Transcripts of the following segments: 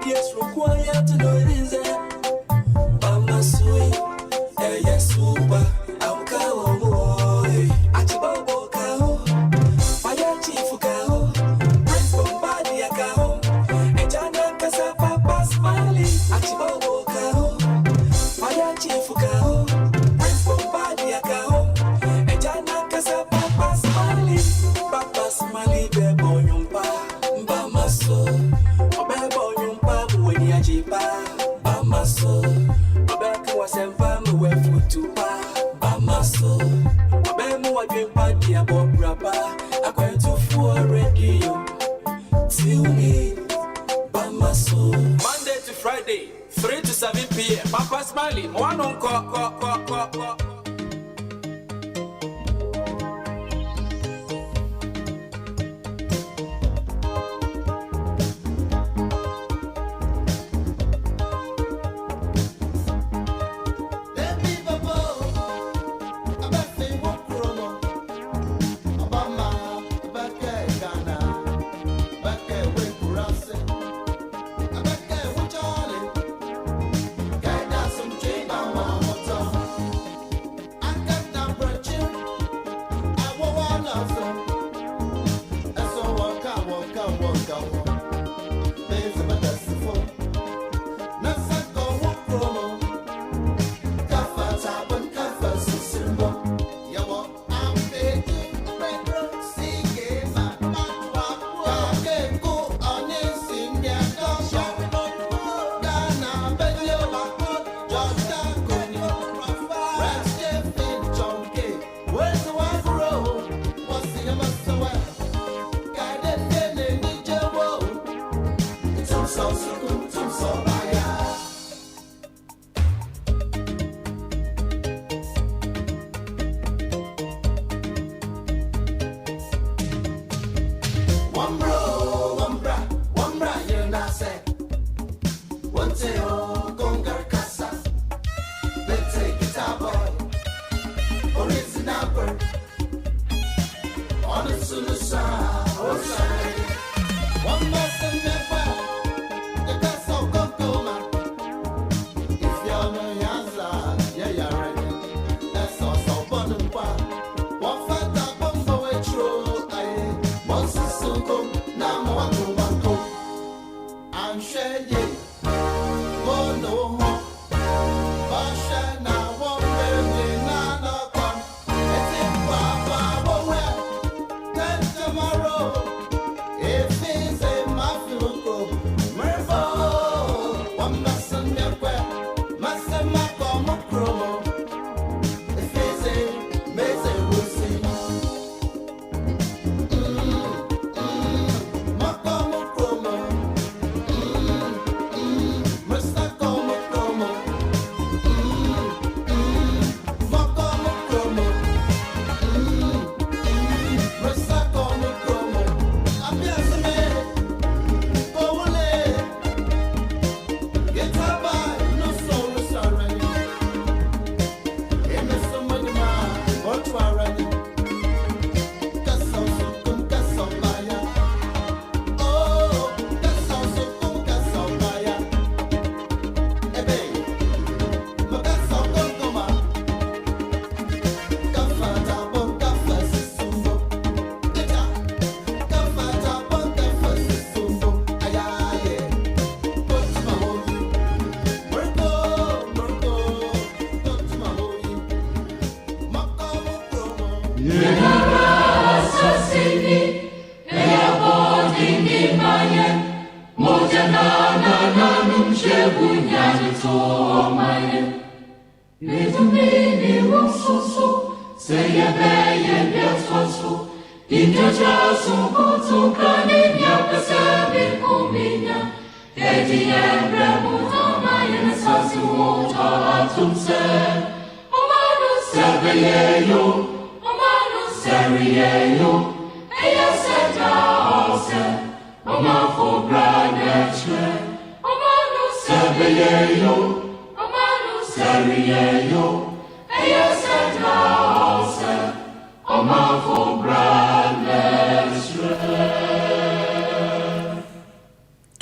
Yes, required to know it is there. Mama sweet, yes, super. I'm cow boy. Achibobo cow. Fire chief cow. Prince Bombadi cow. And Jana Casa Papa Smiley. Achibobo cow. Fire chief cow. Prince Bombadi cow. And Jana Casa Papa Smiley. Papa Smiley, Bebo Yumpa. Bamaso. Bebo Yumpa, Buenia Jipa. Bamaso. Babeka was a family where food to buy. Bamaso. Babemo, I drink party about Brapa. I'm going to for radio. Till me. Bamaso. Monday to Friday, 3 to 7 p.m. Papa Smiley, one on call.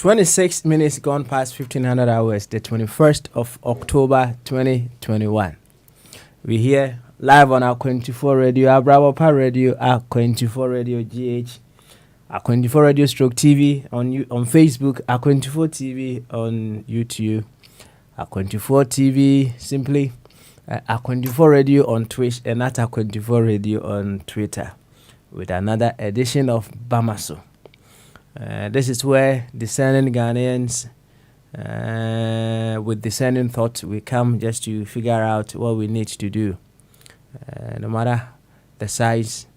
26 minutes gone past 1500 hours, the 21st of October 2021. We're here live on our 24 radio, our Bravo Power Radio, our 24 radio GH, our 24 radio stroke TV on Facebook, our 24 TV on YouTube, our 24 TV simply, our 24 radio on Twitch, and at our 24 radio on Twitter with another edition of Bamaso. This is where discerning Ghanaians with discerning thoughts we come just to figure out what we need to do, no matter the size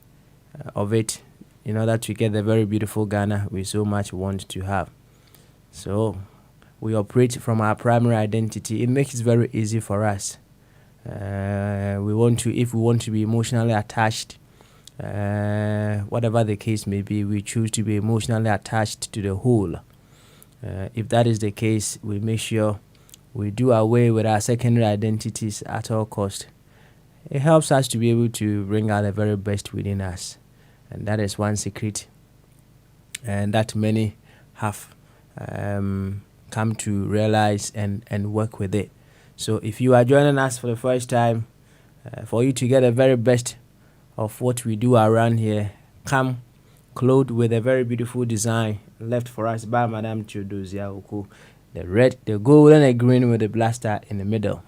of it, in order to get the very beautiful Ghana we so much want to have. So we operate from our primary identity. It makes it very easy for us. If we want to be emotionally attached, whatever the case may be, we choose to be emotionally attached to the whole. If that is the case, we make sure we do away with our secondary identities at all cost. It helps us to be able to bring out the very best within us, and that is one secret, and that many have come to realize and work with it. So if you are joining us for the first time, for you to get the very best of what we do around here, come clothed with a very beautiful design left for us by Madame Theodosia Oko. The red, the gold, and the green with the blaster in the middle.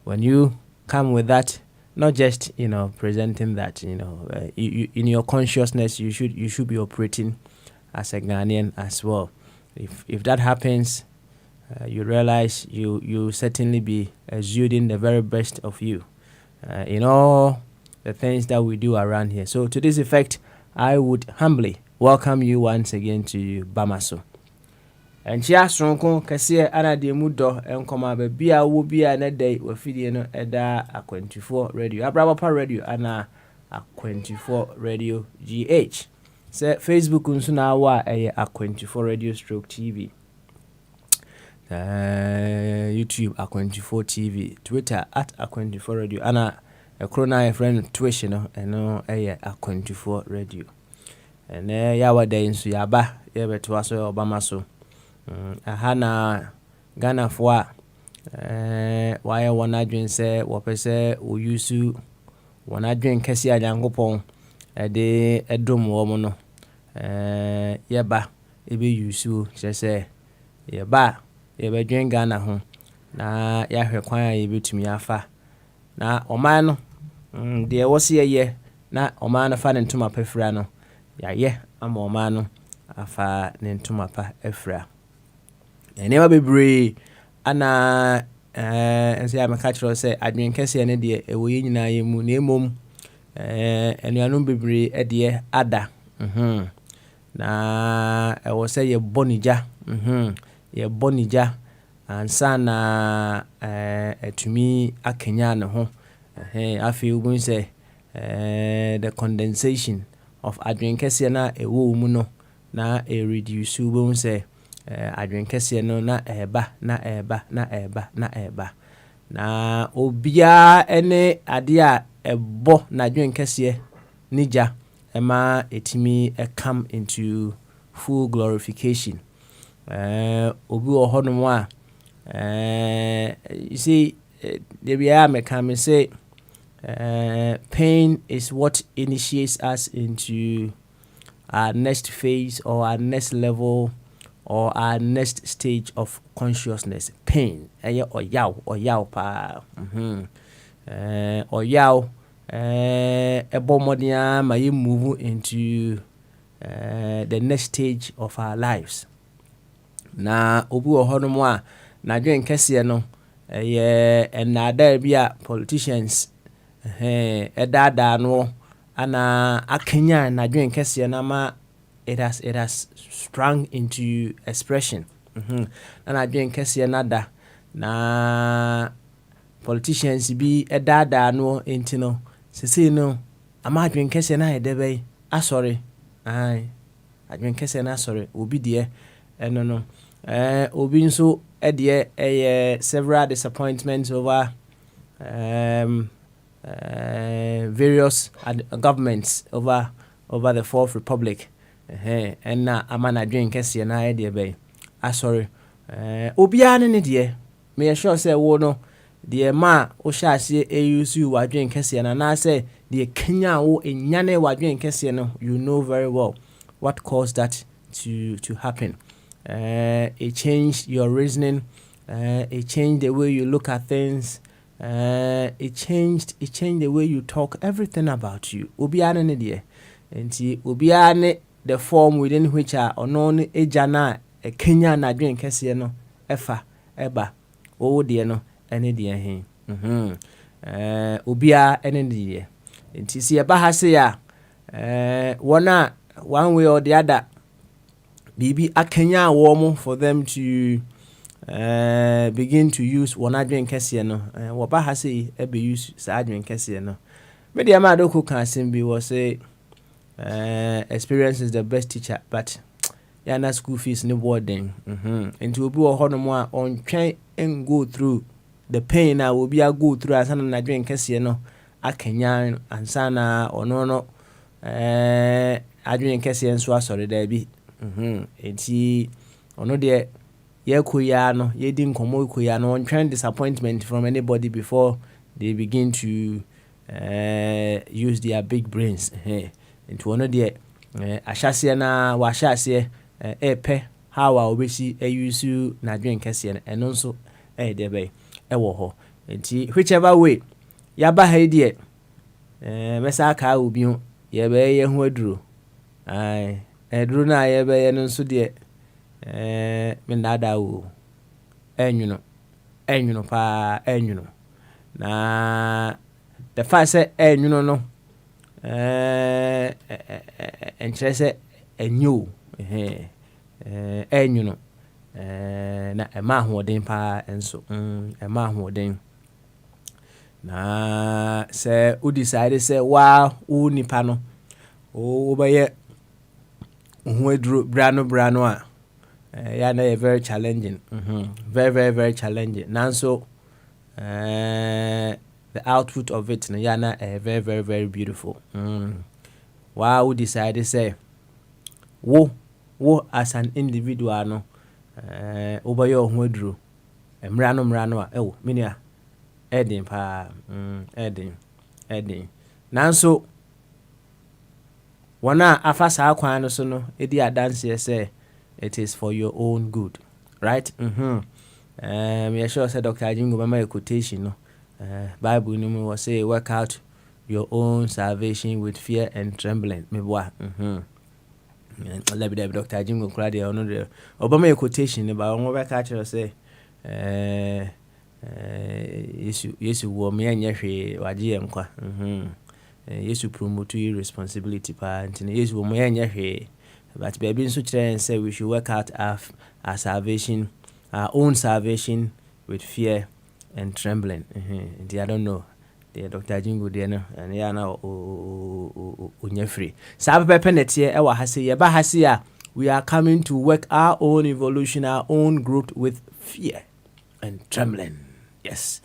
When you come with that, not just presenting that, you in your consciousness, you should be operating as a Ghanaian as well. If that happens, you realize you certainly be exuding the very best of you in all the things that we do around here. So to this effect, I would humbly welcome you once again to Bamaso. And chia sonko kase ana de mudo enkoma ba bia wo bia na dai wa fidie no eda a24 radio Abraba Pa radio ana a24 radio GH. Se Facebook nso na wa a24 radio stroke TV. YouTube a24 TV, Twitter at a24 radio ana a corona friend Twitch no eno a24 radio. And yawa day nso yaba yebeto aso Bamaso. Ahana Ghana for why one adwin say wopese o yusu one adwin kesi ajankopon de edom wo mo no yeba ebe yusu say yeba ebe dwen Ghana ho na yahwe kwan a yebetumi afa na oman no de wose ye na oman no fa ne ntoma pafra no yaye ama oman no afa ne ntoma pa afra. Enema bebre ana ense amaka chiro say adwen kese ne de ewo yi nyina ye mu na emom enuanum bebre de ada na ewo say ye bonija ye bonija ansa na etumi akenya ne ho afi ubun say the condensation of adwen kese na ewo mu no na e reduce ubun say adwen kese no na eba na obia ene ade a ebo na adwen kese nija ema etimi come into full glorification. Obi ohonom a you see the way me come say pain is what initiates us into our next phase or our next level or our next stage of consciousness. Pain oyaw pa oyaw ebomodia ma you move into the next stage of our lives. Na obu ohonom a na dwen kese no ye enada bia politicians edada no ana akenya na dwen kese na ma it has sprung into expression. Na dwen kese nada na politicians bi edada no enti no sese no ama dwen kese na edebe asori adwen kese na asori obi de eno no obi nso de several disappointments over various governments over the Fourth Republic. And na amana dwen kese na de be asɔre obiara ne deɛ me sure say wo no deɛ ma wo hyɛ ase use wadwen kɛseɛ na na sɛ deɛ kenya wo enyane wadwen kɛseɛ no you know very well what caused that to happen. It changed your reasoning, it changed the way you look at things, it changed the way you talk, everything about you. Obiara ne deɛ nti obiara ne the form within which ono ne ejana Kenya na adwen kɛseɛ no ɛfa ɛba wo deɛ no ɛne deɛ he obiara ɛne deɛ nti si ɛba ha se ya wɔna one way or the other bibi akenya wɔmo for them to begin to use wɔn adwen kɛseɛ no wɔba ha se ɛbɛ use saa adwen kɛseɛ no me deɛ ma adoko ka asɛm bi wɔ se experience is the best teacher, but yana school fees ne boarding into obi wo hono mo a on twen and go through the pain na obi a go through asana na dwen kese no akanya ansana ono no adwen kese nso asore da bi enti ono de ye koya no ye di nkomo koya no on twen disappointment from anybody before they begin to use their big brains into ono de ahyase na wa ahyase epe how a obesi use na dwen kese no eno nso de be ewo ho enti whichever way ya ba ha de mesa ka obi ho ye be ye ho aduro eduro na ye be ye no nso de me nada wo enwuno pa enwuno na the fact say enwuno no enkyerese enyo enwuno na ema ahoden pa enso ema ahoden na se u decide say wa u nipa no o be hu aduro brano a ya na very challenging very challenging nanso the output of it ya na very beautiful wow decide say wo as an individual no obaye ohun aduro mrano a ewo menia edin pa edin nanso wana afasa akwan no so no edi adanse say it is for your own good, right? Me sure say Dr. Ajingo mama a quotation no Bible no was say work out your own salvation with fear and trembling. Me boa lebi Dr. Ajingo kura dey ono dey obama a quotation about one work out say yesu wo me anya hwe waje emkwa yesu promote responsibility pa nti yesu wo me anya hwe but baby nso kire say we should work out our salvation, our own salvation with fear and trembling. I don't know the Dr. Jingo there no and ya na onya free sabe pepenet here e wa hase ye ba hase a we are coming to work our own evolution, our own growth with fear and trembling. Yes,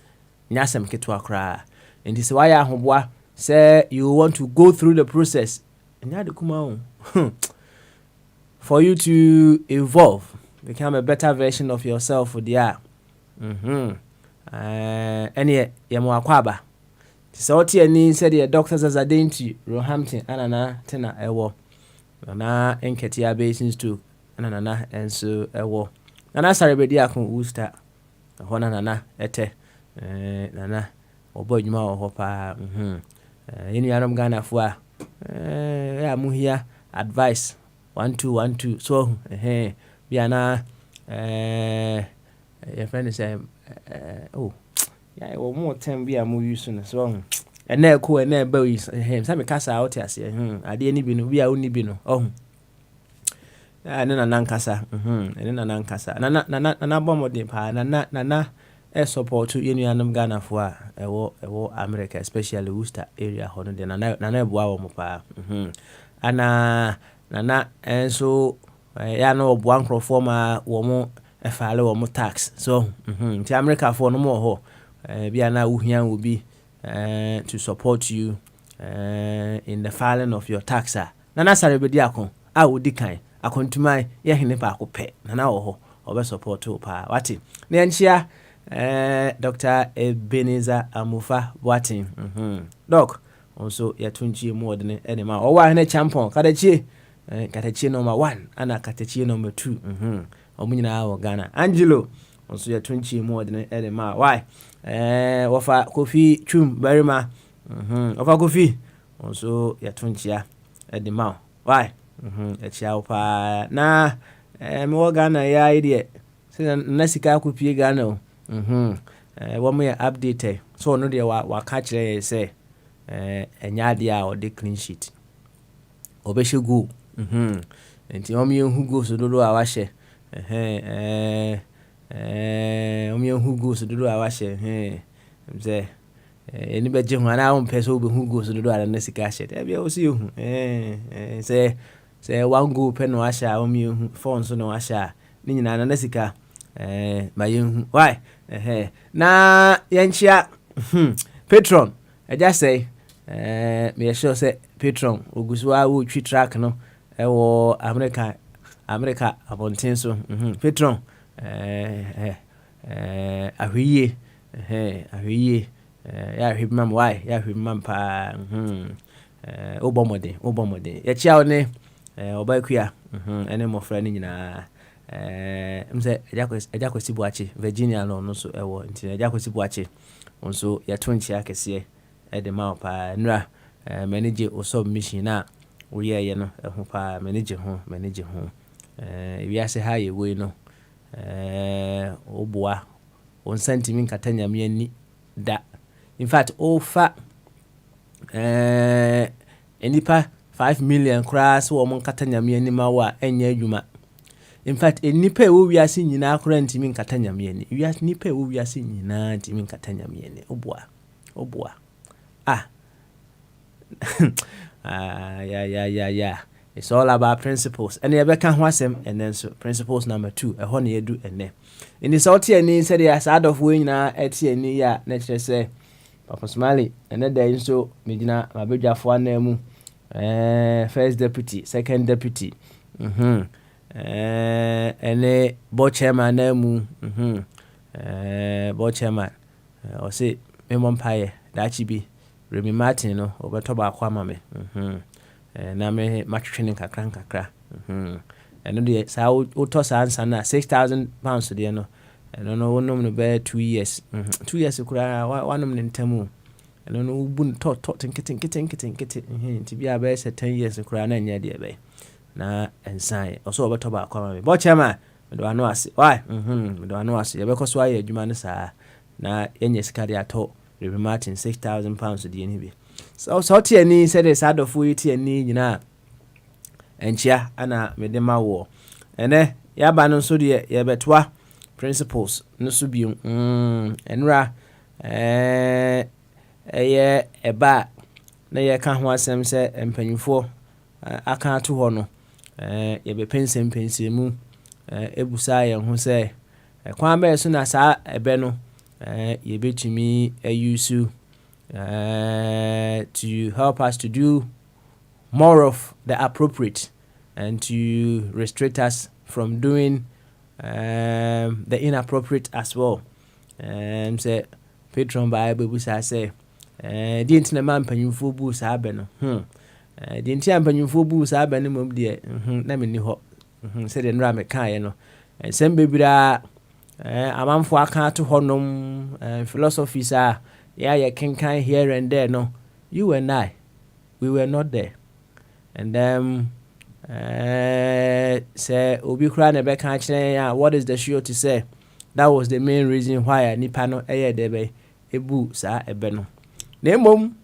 nyasem ketwa kra and this why ahoboa say you want to go through the process nya de kuma for you to evolve, become a better version of yourself for the any yemo akwaba so oti ani said the doctors as adenti Roehampton anana tena ewo na enketia basins too anana enso ewo nana sarebedi akon Worcester hona nana ete nana obo adwuma ho pa yenu yanom Ghana fo a ya muhia advice 1 2 so biana your friend say yeah wo more time bi am use no so ene ko ene ba use say me kasa out ase ade ni bi no bi a oni bi no ene na nankasa ene na nankasa na bomode pa na support yenu anum Ghana fo a ewo America especially Worcester area hono de na eboa wo mo pa na enso ya no obo ankrofo ma wo mo efale wo mo tax so ti America for no mo ho bia na uhia obi to support you in the filing of your tax na sarebedi akon a odi kan akontumai ye hene pa akopɛ na wo ho obe support pa wati ne enchia Dr. Ebenezer Amufa Boateng doc also yatunchi mu de ne ma o wa ne champion Katachi number 1 ana Katachi number 2 omunyina wo Ghana Angelo also yatunchi mu de ne ma why wofa Kofi Chum Barima wofa Kofi also yatunchia de ma why echia pa na me wo Ghana ya ide se na sika akopie Ghana o wo me update so no de wa catch there say enya de a o de clean sheet obehye go enti omi hu go so dodo a wahye omi hu go so dodo a wahye mze eni beje hu ana on pese obi hu go so dodo a na sika hye e bia o si hu say one go pen no wahye omi hu phone so no wahye ni nyina na sika ma yen hu why na yanchia patron I just say me sure say patron ogusua wo twi track no wo America abonten so patron ahwiye ya hwimam why ya hwimam pa obomode ya chia one obakua ene mofra ni nyina mse ejakwesi buachi Virginia no so ewo nti ejakwesi buachi onso ya tonchi akese de ma pa nra manage o submission na wo ye no ho pa manage ho wi ase ha ye we no oboa on sentiment katanya me ani da in fact ofa enipa 5 million cross wo mon katanya me ani ma wa enya adwuma in fact enipa wo wi ase nyina akora ntimi katanya me ani wi ase nipa wo wi ase nyina ntimi katanya me ani oboa yeah. It's all about principles. And you can wasem and then so principles number 2. A honey do and then. In the salty and ni said yes, out of wing na eti ya nature say Papa Smiley and then there so Medina Mabeja for name first deputy, second deputy. And board chairman name board chairman or say Memon Pie that be Remy Martin no obetoba akwama me na me matwetwe kakra eno de sa uto sa ansa na 6,000 pounds de no eno no wonom no be 2 years 2 years kura wanom ne ntamu eno no ubun to tinkete nti bia be 10 years kura na nya de be na ensan also obetoba akwama me bo chema me do ano ase why me do ano ase ye be koso aye adwuma ne sa na enye sikari ato Remy Martin 6,000 pounds to the NB. So Tiani said a side of Tiani, you know, and chia ana medema war. And yabanon so dear yabetwa principles no subium and ra a ba na ye can wasem say empanifo aka to hono ye be pensem mu ebusa ye ho say kwan be so na sa ebe no ye betumi use to help us to do more of the appropriate and to restrict us from doing the inappropriate as well. Say patron Bible busa say the internet man panyufo bu sa be no the internet panyufo bu sa be no mom de na me ni ho say the nra me kan no sem bebira amanfo aka to honom philosophies are yeah can here and there no you and I we were not there and say obi kura na be kan kire what is the show to say that was the main reason why nipa no there be ebu sa ebe no na mom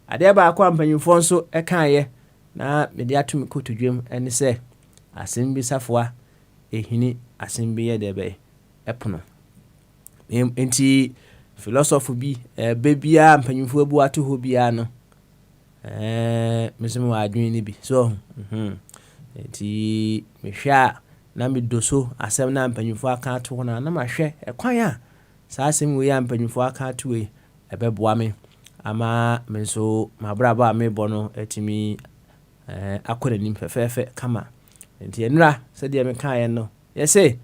ade ba akwa mpanyimfo nso kan ye na me de atumi kotodwem ene say asembi safoa ehini asembi ye de be epono enti philosophy bi bebia mpanyimfo abu ato ho bia no mesemo adwene ni bi so enti mehwa na medoso asem na mpanyimfo aka to ho na mahwe ekwan a saa asem we ya mpanyimfo aka to we ebeboa me ama menso mabraba me bono etimi akora nim fefefe kama enti enra se de me kan ye no yese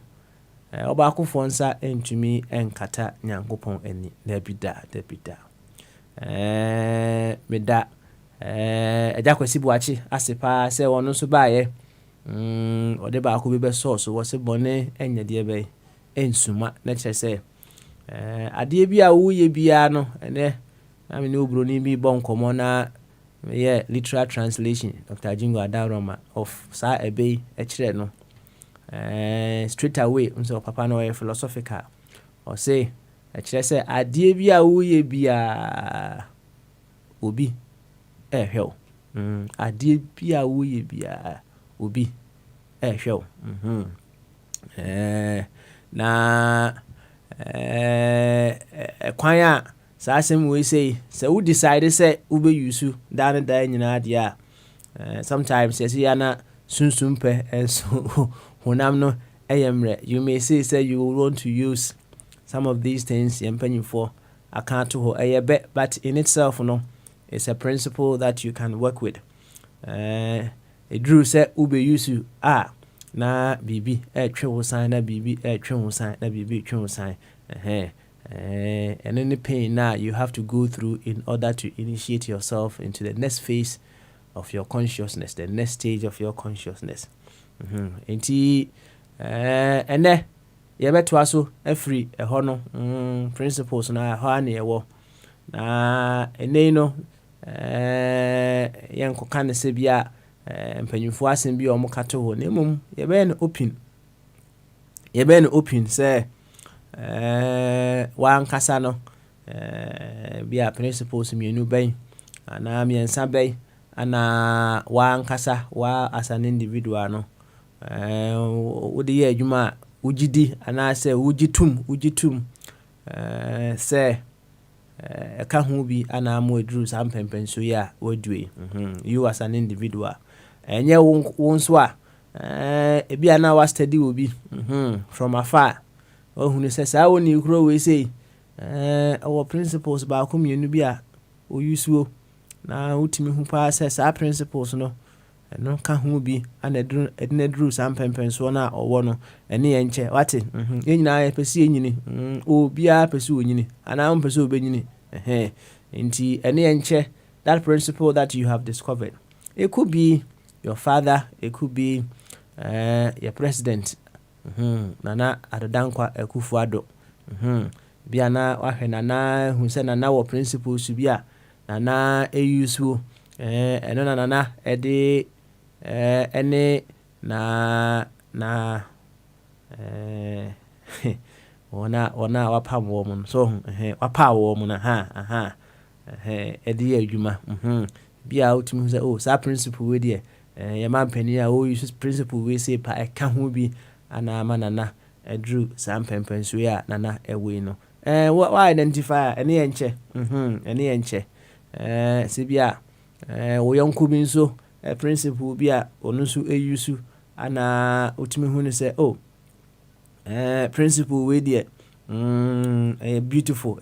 Obaakofo nsa entumi enkata Nyankopɔn ani da bida meda Agya Kwesi Boakye ase paa sɛ wɔno nso baayɛ ɔde baako bi bɛsɔɔ so wɔse bɔne ɛnyɛ deɛ bɛyɛ ensuma na kyerɛ sɛ adeɛ bi a woyɛ biara no ɛnɛ na me ne obroni bi bɔ nkɔmmɔ na literal translation Dr. Jingo Adaroma of saa ɛbɛyi ɛkyerɛ no straight away nso papa no ɔyɛ philosophical ɔse ɛkyerɛ sɛ adeɛ bi a woyɛ biara obi ɛhwɛ wo adeɛ bi a woyɛ biara obi ɛhwɛ wo na kwan a saa asɛm wei sɛ wo decide sɛ wobɛyusu daa ne daa nyinaa deɛ a sometimes yɛsɛ yana sunsum pɛ ɛnso honam no ɛyɛ mmerɛ. You may say you want to use some of these things yɛmpanyimfoɔ aka to hɔ ɛyɛ bɛ, but in itself no it's a principle that you can work with. Ɛduru sɛ wobɛyusu a na biribi ɛtwe wo san na biribi ɛtwe wo san na biribi ɛtwe wo san and any pain now you have to go through in order to initiate yourself into the next phase of your consciousness, the next stage of your consciousness. Enti ene yɛbɛtoa so afiri ɛhɔ no principles na ɛhɔ ana yɛwɔ na ene no yɛnkɔka ne sɛ bia mpanyimfoɔ asɛm bi a ɔmo kato hɔ na mmom yɛbɛyɛ no open sɛ wankasa no bia principles mmienu bɛn anaa mmiɛnsa bɛn ana wankasa wa as an individual no wode yɛ adwuma a wogidi anaasɛ wogitum sɛ ɛka ho bi anaa mo aduru saa mpɛmpɛnso yi a wadue you as an individual ɛnyɛ wo nso a ebi ana wa study wo bi from afar ohunu sɛ saa woni kuro we sei our principles baako mmienu bi a oyusuo na wotimi hu paa sɛ saa principles no ɛno ka ho bi ana eduru saa mpɛmpɛnso na ɔwɔ no ɛne yɛ nkyɛ wate nyinaa yɛ pɛsi enyini obiara pɛsi onyini ana wo pɛsi obenyini nti ɛne yɛ nkyɛ that principle that you have discovered. It could be your father, it could be your president, Nana Adodankwa Akufo-Addo. Bia na wahwɛ nana hu sɛ nana wɔ principles bi a nana ɛyusu ɛno na nana ɛde ɛne na wɔna wapam wɔ mu no so wapa wɔ mu na ɛde yɛ adwuma bia wotumi hu sɛ saa principle wei deɛ yɛma mpani a wɔyusu principle wei sɛ pa ɛka ho bi ana ama nana ɛduru saa mpɛmpɛnso yi a nana ɛwei no wa identify ɛne yɛ nkyɛ ɛne yɛ nkyɛ sɛ bia wo yɔnko bi nso principle bi a ɔno nso ɛyusu ana wotumi hu ne sɛ principle wei deɛ beautiful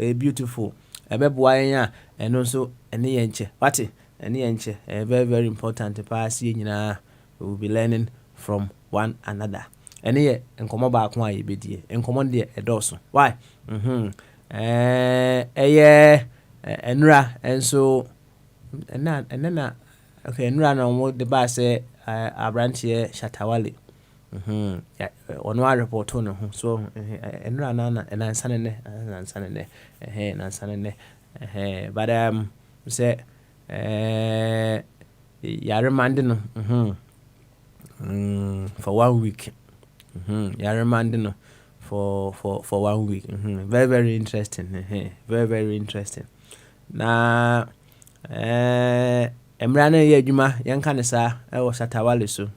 ɛbɛboa yɛn a ɛno nso ɛne yɛ nkyɛ wate ɛne yɛ nkyɛ very very important paa sɛ nyinaa we will be learning from one another. Ɛne yɛ nkɔmmɔ baako a yɛbɛdie nkɔmmɔ deɛ ɛdɔɔso why ɛyɛ ɛnura nso ɛnɛ na okay ɛnura na wɔn de ba sɛ abranteɛ Shatawale ɔno a report no ho so ɛnura na ɛnansa ne but sɛ yare mande no for 1 week yare mande no for 1 week very very interesting very very interesting na emra na yɛ adwuma yɛnka ne saa ɛwɔ Shatawale so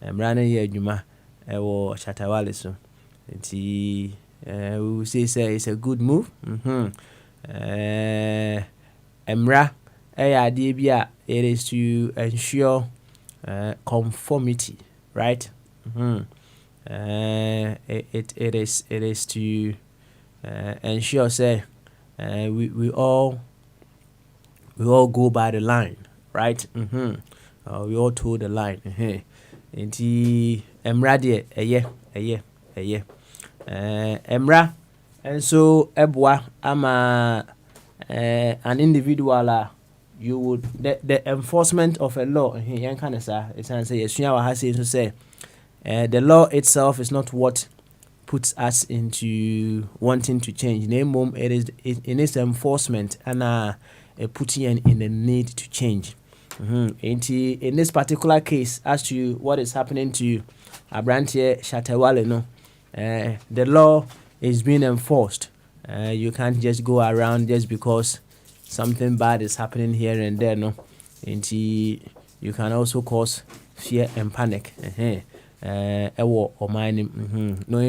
emra na yɛ adwuma ɛwɔ Shatawale so nti we say it's a good move emra ɛyɛ adeɛ bi a it is to ensure conformity, right? It is to ensure say we all go by the line, right? We all toe the line. Nti emra deɛ ɛyɛ Emra and so ebwa ama an individual you would the enforcement of a law here can say it's say the law itself is not what puts us into wanting to change. Name it is in its enforcement and putting in the need to change. In this particular case, as to what is happening to Abranteɛ Shatta-Wale, no, the law is being enforced. You can't just go around just because something bad is happening here and there, no. And you can also cause fear and panic. Knowing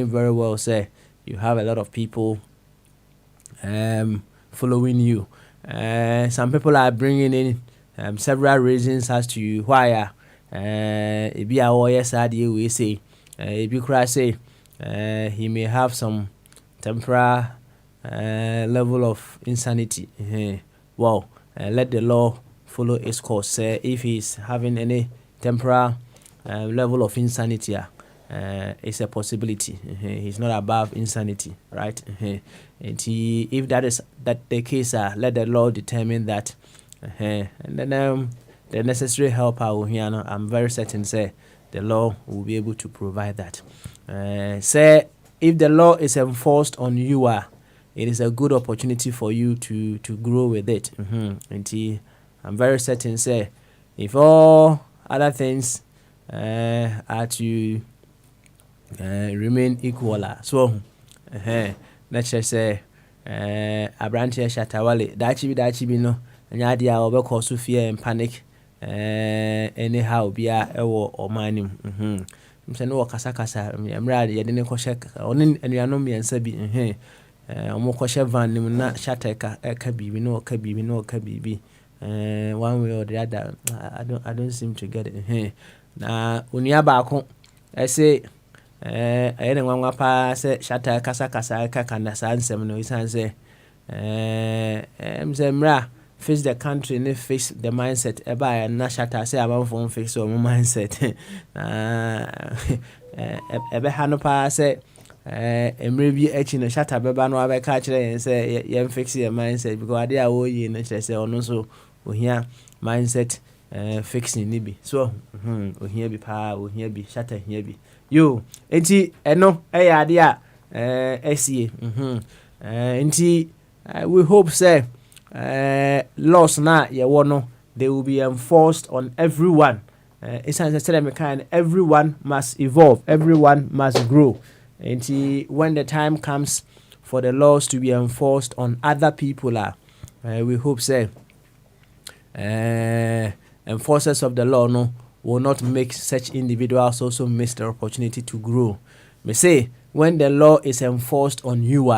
very well, say you have a lot of people following you. Some people are bringing in several reasons as to why if you are yes we say if you cry say he may have some temporary level of insanity. Well, let the law follow its course. If he's having any temporary level of insanity, it's a possibility. He's not above insanity, right? And if that is the case, let the law determine that. And then the necessary help I'm very certain say the law will be able to provide that. Say if the law is enforced on you, it is a good opportunity for you to grow with it. And I'm very certain say if all other things are to remain equal, so let's just say Abranteɛ Shatta-Wale that be no and idea of cause fear and panic anyhow be or ɔman nim. Say no kasa emra ye de ne kɔhye ɔne anuanom yɛnsa bi ɔmo kɔhye van nim na Shatta ka bibi no ka bibi no ka bibi one way or the other. I don't seem to get it. Na onua baako say ɛyɛ ne nwanwa pa say Shatta kasa ka na saa nsɛm no isan say say mra face the country ne face the mindset eba na Shatta say amanfo fix or mindset ebe ha no pa say emre bi echi no Shatta beba no abeka kire yen say yen fix your mindset because ade a wo yi no kire say ono so ohia mindset fixing ni bi so ohia bi pa ohia bi Shatta hia bi yo enti eno ade a esie enti we hope say laws na ye no they will be enforced on everyone. It's kind everyone must evolve, everyone must grow. And when the time comes for the laws to be enforced on other people, we hope say enforcers of the law no will not make such individuals also miss the opportunity to grow. Me say when the law is enforced on you,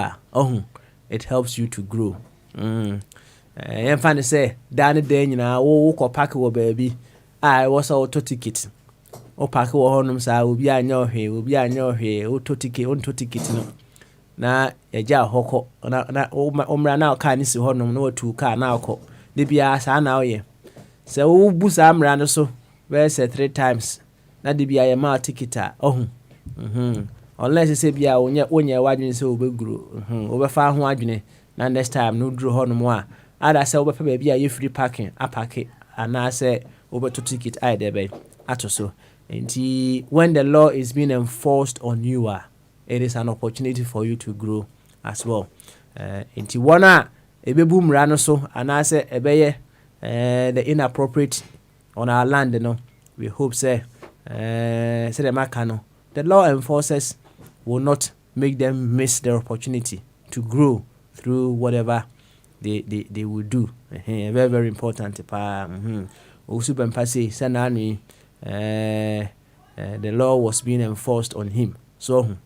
it helps you to grow. I'm fine say Danny Dane wo ko park wo baby I was auto ticket o park wo honum sa obi anya ohwe auto ticket no na eja hoko na omra na car ni si honum na watu car na akọ de bia sa na oye se wo bu sa amra no so we say 3 times na de bia ye ma ticket unless say bia onye wadwene se obeguro obefa ho adwene na next time no duro honum a ada say obefa ba bia ye free parking apake ana say obeto ticket I dey be atoso. And when the law is being enforced on you, it is an opportunity for you to grow as well. Inti wana ebebu mra no so anase ebeye the inappropriate on our land no, we hope say the makano the law enforcers will not make them miss their opportunity to grow through whatever they will do. Very, very important pa also say sanani the law was being enforced on him. So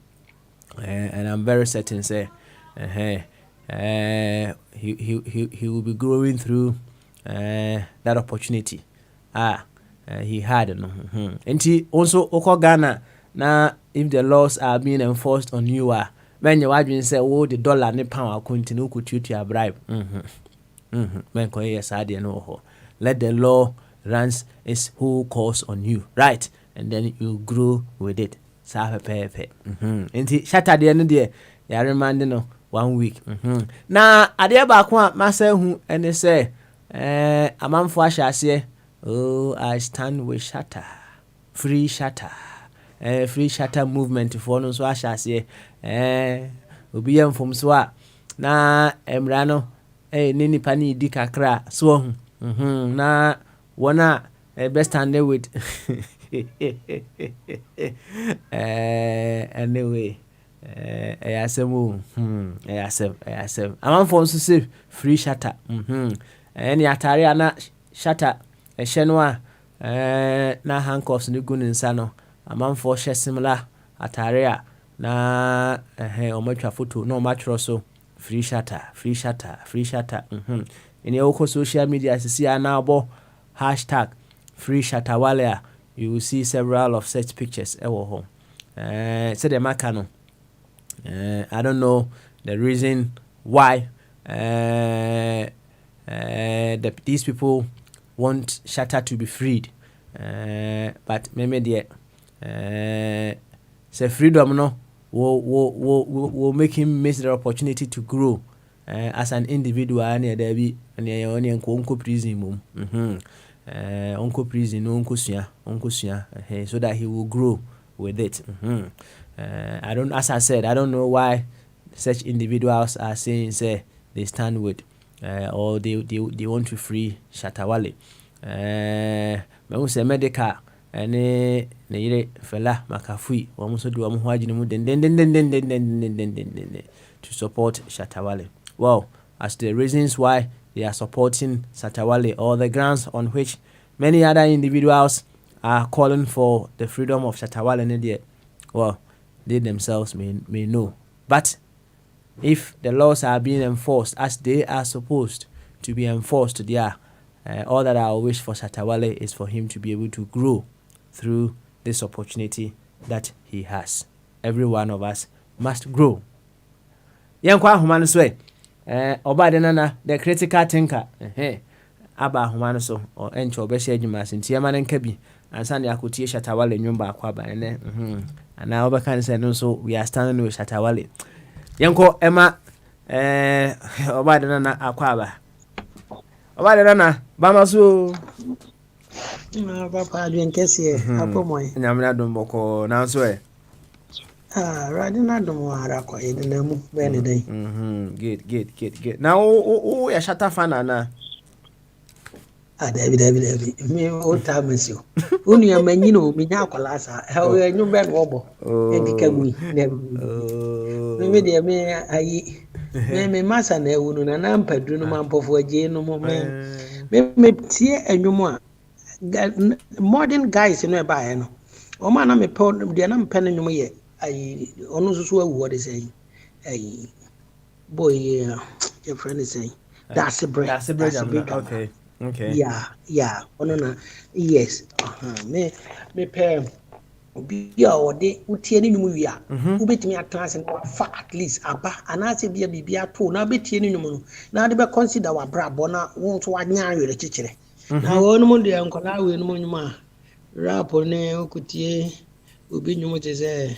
and I'm very certain say he will be growing through that opportunity he had no. And he also oko Ghana na if the laws are being enforced on you when you wadwin say oh the dollar ne pound continue to a bribe when ko yes ade no ho let the law runs its whole course on you, right? And then you grow with it. Sa pepe. Enti shatter de no de ya remind no 1 week. Na ade ba ko a masa hu ene say amanfo ahye oh I stand with shatter. Free shatter. Free shatter movement for no so ahye obi yam fom so a na emra no ni nipa ni di kakra so hu na wona best stand with anyway asem asem amanfo nso say free shatter any atare ana shatter ehye no a na handcuffs ni gu nsa no amanfo hye similar atare a na omatwa photo na omatro so free shatter in your social media see ana abo #FreeShatterWale you will see several of such pictures ewo ho say the maka no I don't know the reason why these people want Shatter to be freed but maybe there say freedom no will make him miss the opportunity to grow as an individual and there be and onko prison mum onko prison onko sua so that he will grow with it. As I said, I don't know why such individuals are saying say they stand with or they want to free ShatterWale. Me who say medical ne yire fela makafui wo so do wo ho agine mu den to support ShatterWale. Well, as the reasons why they are supporting ShatterWale or the grounds on which many other individuals are calling for the freedom of ShatterWale in India, well, they themselves may know. But if the laws are being enforced as they are supposed to be enforced, there, all that I wish for ShatterWale is for him to be able to grow through this opportunity that he has. Every one of us must grow. Yankwa humano swe oba de nana the critical thinker aba humano so o encho obehye adwuma sinti ama nka bi ansa ne akotie ShatterWale nwumba akwa ba ene ana oba kan say no so we are standing with ShatterWale. Yanko ema oba de nana akwa ba oba de nana ba maso papa adwen kese akomoy nyamna domboko na so radina domo ara ko edina mu bene dai good now o ya Shatter fan na David me o ta mesio unu ya manyino mi nya akola sa e nyu ben obo edika mu me de me ayi me masa na ewunu na mpadu no mampofo agye no mo me tie enwumu a modern guys no e ba no o ma na me pe de na mpe no nwumu ye ayi onu susu awu what is saying ayi boy your friend is saying that's a break okay yeah ono na yes me pe obi a ode utie ni nwumu wi a ubetimi atase na fa at least aba anase bia bibia to na betie ni nwumu no na de be consider wa brabo na won to wanya awere kikire na wonu mu de ankola we no nwumu a rap ne okutie obi nwumu te say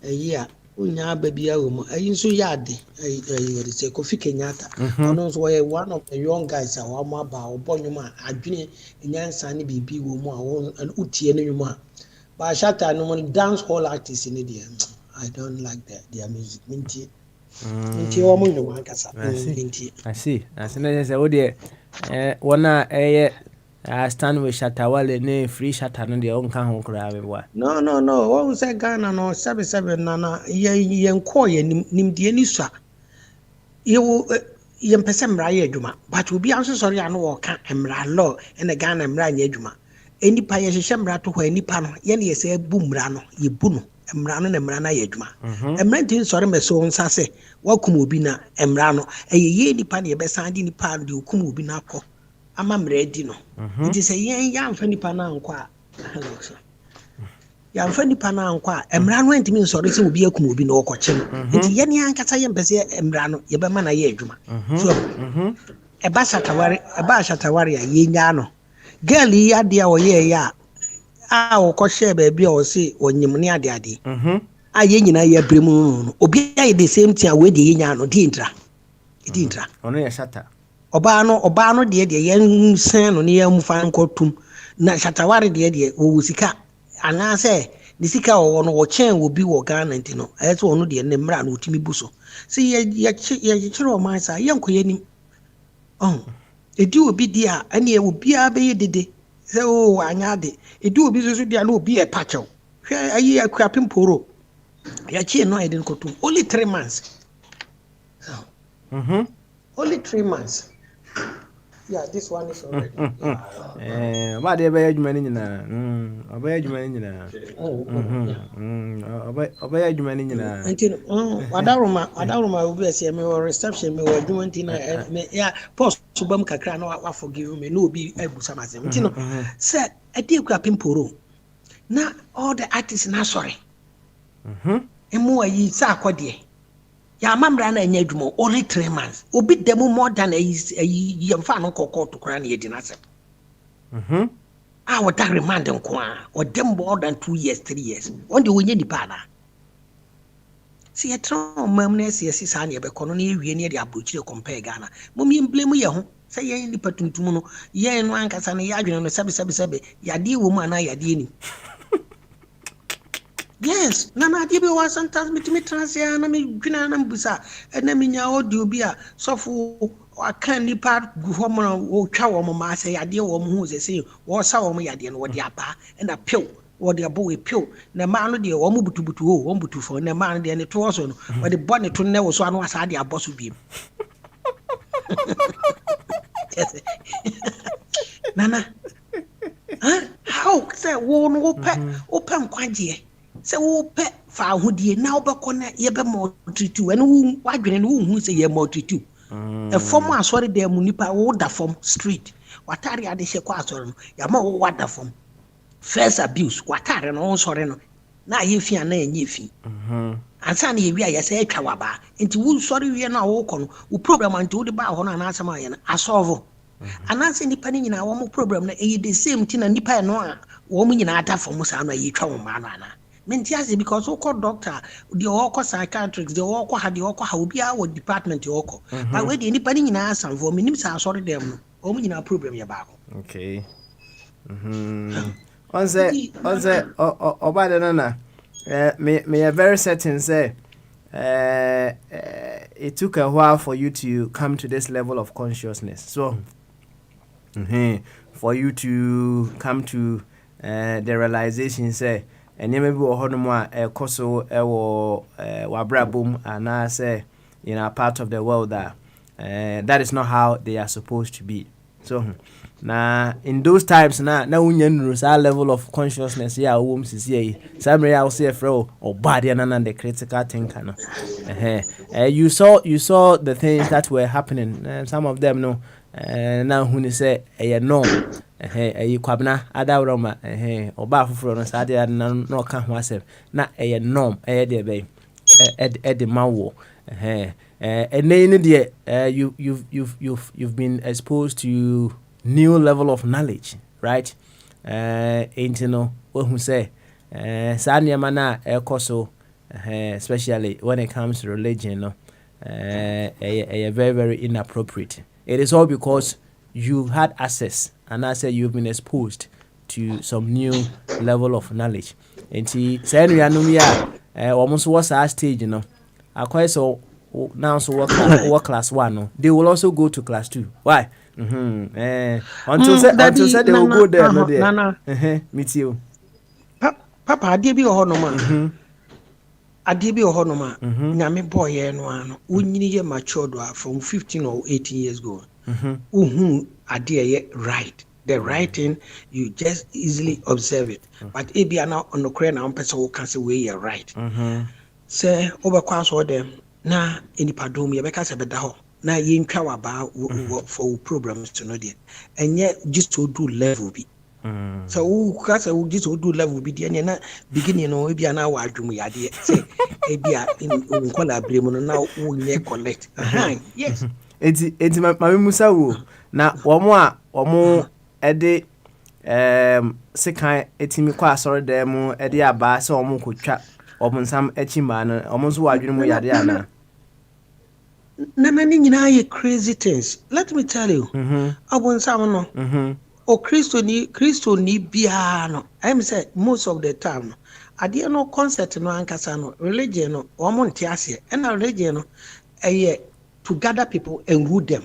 ayi a unya babia wo mu ayi nso yade ayi what say Kofi Kenyatta ono nso we one of the young guys a wa ma ba obonwum a adwene nyansa ne bibi wo mu a utie ne nwumu a ba Shatter no dance hall artists in India. I don't like their music minti wo mu nwumu akasa minti I see na say o de wona stand with ShatterWale ne free Shatter no de on kan ho kra be wa no what say Ghana no 77 na yen ko ye nimdie ni sua ye mpese mra ye adwuma but obi anso sori ano wo ka mra law ene Ghana mra nya adwuma enipa ye hye mra to ho enipa no ye ne ye se bu mra no ye bu no mra no na mra na ye adwuma mra tin sori meso nsa se wakum obi na mra no ye enipa ne ye be san di nipa no de okum obi na akọ ama mredi no it is yen ya mfa nipa na nkwa ya mfa nipa na nkwa emra no ntimi nsori se obi akum obi na okoche no nti yen ya nkata ye mpese emra no ye be ma na ye adwuma so eba ShatterWale ya yenya no girl yi ade a wo ye ya a wokɔhyɛ baabi a ɔse ɔnyim ne ade a yɛ nyinaa yɛ abere mu no obi ayɛ the same thing a wei de yɛnya no di ntra ɔno yɛ shata ɔbaa no deɛ yɛn san no ne yɛn mfa nkɔtum na shataware deɛ ɔwɔ sika anaasɛ ne sika ɔwɔ no wɔkyɛn wɔ bi wɔ Ghana nti no ɛyɛ sɛ ɔno deɛ ne mmra no otimi bu so sɛ yɛkyerɛ ɔman saa yɛnkɔ yɛnim ɛdi obi di a ɛne obiara bɛyɛ dede sɛ anya ade ɛdi obi so di a na obi yɛ pakyɛw hwɛ ayi akuapem poro yɛkyee no ayɛde nkɔtum only 3 months only 3 months. Yeah, this one is already. What they buy you money na? Obey you money na. Obey you money na. Until Wadaruma will be a me or reception me or doing tina. Yeah, post to bum kakra no I forgive me no be able some. You know, sir, a dear crapin poro. Now all the artists now sorry. And more ye sa quadie. Ya mamra na enye adwuma only 3 months obi demo more than a yemfa no kokko to kra na yedi nasem what that remand nko a or dem more than 2 years 3 years on the wonye nipa na see ye tron mam na see sa na ye be kono na ewie na ye abrochire compare Ghana mom ye blame ye ho say ye nipa tuntum no ye no ankasa na ye adwene no sebe yade wo mu ana yade ni. Yes, Nana Dibi was sometimes me transia na me gwina na mbusa na me nya audio bi a sofo akan nipa gu ho mo wo twa wo mo ma se yade wo mo hu se wo sa wo mo yade no wo de aba na pew wo de abo we pew na ma no de wo mo butubutu wo butu fo na ma no de ne to so no wo de bone to ne wo so anu asa de aboso bi Nana how say wo no wo pe nkwaje se wo pe fa ahodie na wobekọ na ye be multitude ene wo wadwene no wo hu se ye multitude e form asori dem mu nipa wo da form street watare ade hye kwa asori no ya ma wo wada form first abuse watare no sori no na ye fia na enye fi ansa na ye wi aye se atwa waba enti wo sori wi na wo kọ no wo program anti wo de ba ho na anasa ma ye na asolve anasa nipa ni nyina wo mo problem na e the same thing na nipa no a wo mo nyina ata form sa no ye twa wo ma no ana Mentiasi because oko doctor, the oko psychiatrist, the oko had the oko how be our department oko. But where the independent in us and for minutes are sorry them. Only in our problem about. Okay. On the Obadanana, may a very certain say it took a while for you to come to this level of consciousness. So for you to come to the realization say and maybe we hold more koso wabrabum and I say in a part of the world that is not how they are supposed to be. So now in those times now our level of consciousness yeah wombs is here. Some I'll say fro or body and the critical thinker. No? You saw the things that were happening. Some of them no now when you say no. Kwabna adawroma oba foforo no sade no ka ho asem na norm de be de mawo you've been exposed to new level of knowledge, right? You know what who say sanya mana ekoso especially when it comes to religion, no very very inappropriate. It is all because you had access and I say you've been exposed to some new level of knowledge. And see, say we are almost was our stage, you know. I quite so now so work class 1. No, they will also go to class 2. Why? Until said they will go there. No, there. Meet you, Papa. I did be a honor. I did be a honor. Nyame boy, no, we need a matured from 15 or 18 years ago. Right. The writing, you just easily observe it. But if you are now on the crane, I'm person who can say you're right. Say over class or them na any padum, you because a better now you inquire about for programs to know that, and yet just to do level be. So who just do level be the beginning or maybe an hour to me idea. Say, maybe in collaboration now we collect. Yes. It's my Musa. Now, one more, ede sekan etimi kwa asɔre dan mu ɛde aba sɛ ɔmo kotwa ɔbonsam akyi ma no ɔmo nso wɔ adwene mu yade ana Nana ni nyinaa yɛ crazy things. Let me tell you. Ɔbonsam no. O Christo ni biara no. I say most of the time no. Adeɛ no concept no ankasa no religion no ɔmo nte aseɛ ɛna religion no ɛyɛ to gather people and rule them.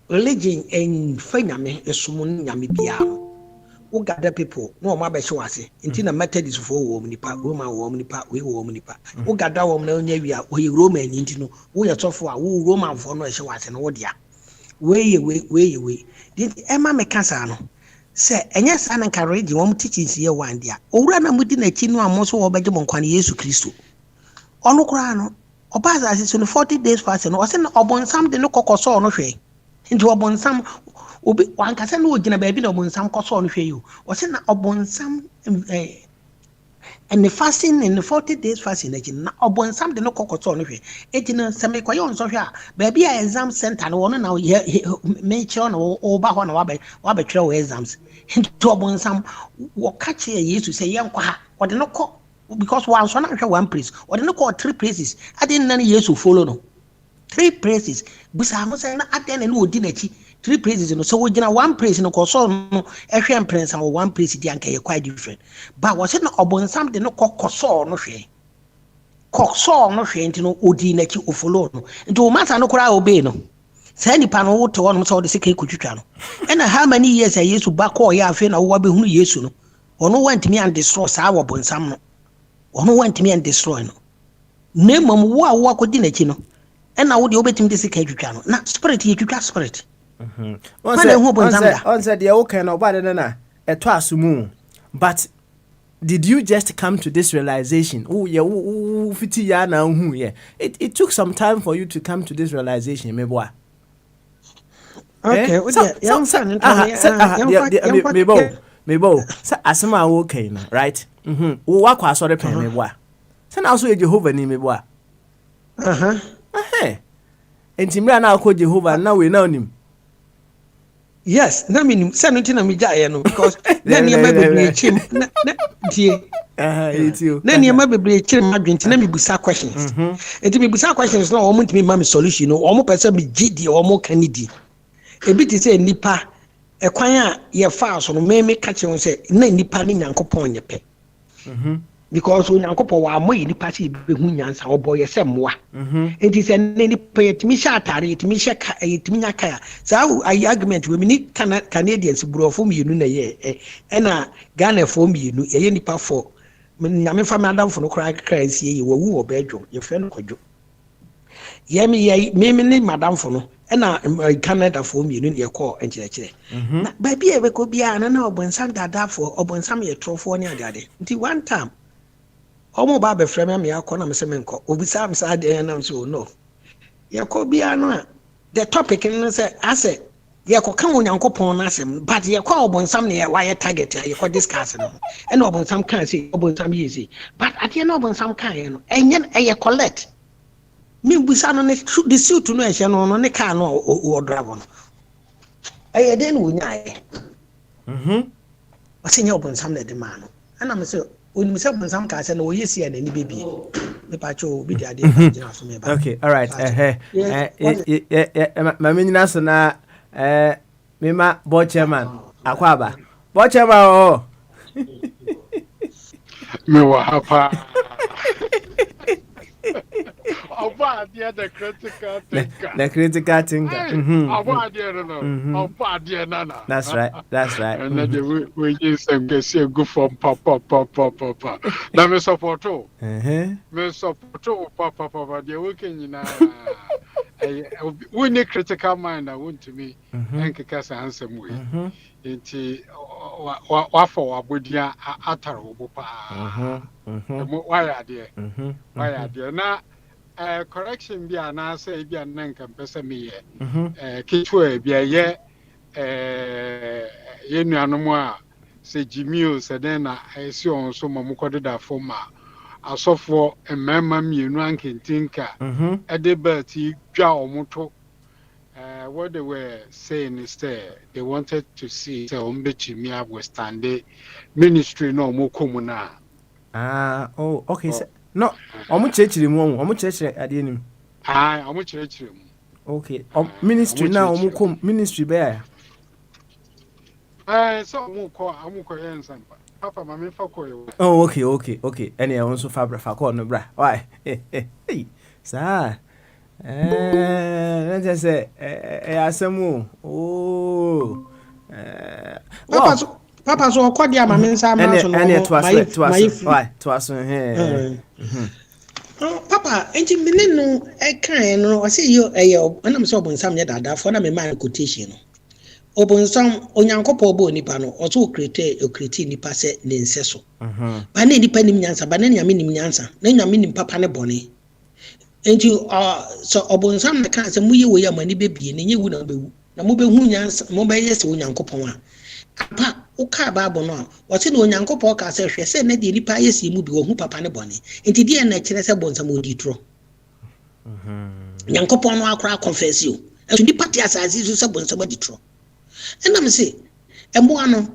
Religion and nyame esum nyame biara no. Who gather people no ɔmo abɛhyɛ wase nti na Methodist for wɔ ɔmo nipa Roman wɔ ɔmo nipa we wɔ ɔmo nipa who gather wɔn na onye wi a ɔyɛ Roman nti no wo yɛ tɔfo a wo Roman for no ɛhyɛ wase no wo dia we di ɛma meka saa no sɛ ɛnyɛ saa na nka religion wɔn teachings yɛ one dia owura na mo di n'akyi no a mo so wɔ bɛgye mo nkwa ne Yesu Kristo ɔno koraa no ɔba asase so no 40 days fast no ɔsɛ na ɔbɔnsam de no kɔkɔsɔ ɔno hwɛ nti ɔbɔnsam obi wankasa no ogina baabi na ɔbɔnsam kɔsɔ ɔno hwɛ yi ɔsɛ na ɔbɔnsam and the fasting in the 40 days fasting na ɔbɔnsam de no kɔkɔsɔ ɔno hwɛ eti no sɛ mekɔyɛ ɔnsɔ hwɛ a baabi a exam center no wɔn na mekyerɛ na ɔba hɔ na wabɛtwerɛ wɔ exams nti ɔbɔnsam wɔka kyerɛ Yesu sɛ yɛnkɔ ha ɔde no kɔ because wansɔ na hwɛ one place ɔde no kɔ 3 places ade nna no Yesu follow no 3 places bisa mo sɛ na ade na no odi n'akyi 3 places no so wogina one place no kɔsɔ no ɛhwɛ mprensa wɔ one place di anka yɛ quite different but wɔsɛ na ɔbɔnsam de no kɔsɔ no hwɛ nti no odi n'akyi o follow no nti o mata no koraa obey no sɛ nipa no wote hɔ no sɛ ɔde sɛ kai kotwitwa no ɛna how many years a Yesu ba kɔɔ yɛ afei na wo ba behunu Yesu no ɔno wantimi and destroy saa wɔ bɔnsam no ɔno wantimi and destroy no na mmom wo a wo akɔdi n'akyi no ɛna wo de obetimi de sɛ kai twitwa no na spirit yɛ twitwa spirit on said the okay no bad na eto asumu but did you just come to this realization fiti ya na hu yeah it took some time for you to come to this realization meboa okay mebo sa asema okay no right wo wakwa asore pen meboa sa na so Jehovah ni meboa entimra na akọ Jehovah na we na onim. Yes, na minim say no tin na me gyae no because na niam bebre chim na die na niam bebre chim adwenti na me busa questions enti me busa questions na o mo ntimi ma me solution no o mo pese me gidi o mo kan di ebi ti say nipa ekwan a ye fa so no me ka che won say na nipa ni Nyankopon nye pe because Nyankopon wa amoyi nipa se be hu nyansa oboye se moa enti se ne nipa yetimi sha atare yetimi sha ka yetimi nyaka ya sa argument we ni Canadians burofo mienu na ye na Ghana fo mienu ye nipa fo nyame fa madam fo no kra nsie ye wawu obedwo ye fe no kodwo ye me ni madam fo no na Canada fo mienu ye call enkyerɛkyerɛ na ba bia be ko bia na obonsam dada fo obonsam ye trofo ne ade nti one time omo ba be frame me akọ na me se me nko obisa am sa de na so no ye ko bia no the topic no say ase ye ko kan Onyankopon na asem but ye ko obonsam ne why target ye ko discuss no e na obonsam kan say obonsam ye say but ade na obonsam kan ye no enye ye collect me busa no ne the suit no ehye no ne car no o drive no e de no nya ye o se nye obonsam na de ma no ana me say onim se bonsam ka se na oyesi na ni bebi me pa cho bi de ade ka so me ba okay all right ma me nyina so na me ma board chairman akwaba board chairman oh me wa hapa Oba dia the critical thinker. The critical thinker. Oba dia no. Oba dia nana. That's right. And then we use them get see go from papa. Na me support o. Me support o papa dia working na. We need critical mind I want to me. Enkeka sa ansem we. Nti wa for abodia ataro obo pa. Why are there? Na correction bi ana say bi an nka mpese me ye kitwa bi ye ye nuanom a se Jimmy se den na esi on so mamukodo da forma asofo emema mienu ankentinka ede bati dwa omoto what they were saying is that they wanted to see the Umbechimia was standing ministry no more common. Oh, okay. No, omu chechiri mu omu chechiri ade nim. Omu chechiri mu. Okay. Ministry now omu kom ministry be ya. So omu ko yensan. Papa mama fa ko yo. Oh, okay. Any I also fa ko no bra. Why? Hey. Sir. Let's just say asemu. Oh. Papa so okọ dia ma me nsa ma so no. Why? To Papa, enti mene no e kan no o say yo anam so obonsam nya dada fo na me man quotation no. Obonsam onyankopɔ bo nipa no o so create nipa se ne nse so. Ba na nipa nim nyansa, ba na nyame nim nyansa, na nyame nim papa ne bone. Enti so obonsam na kan se muyi wo ya mani bebie ne nyewu na bewu. Na mo be hu nyansa, mo be yese onyankopɔ a. Apa uka babo no wose no onyankopɔ ka se hwe se na de nipa yesi mu bi wo hu papa ne bone enti de na kire se bonsam odi tro nyankopɔ no akora confess you eso nipa ti asase so se bonsam odi tro enam se embo ano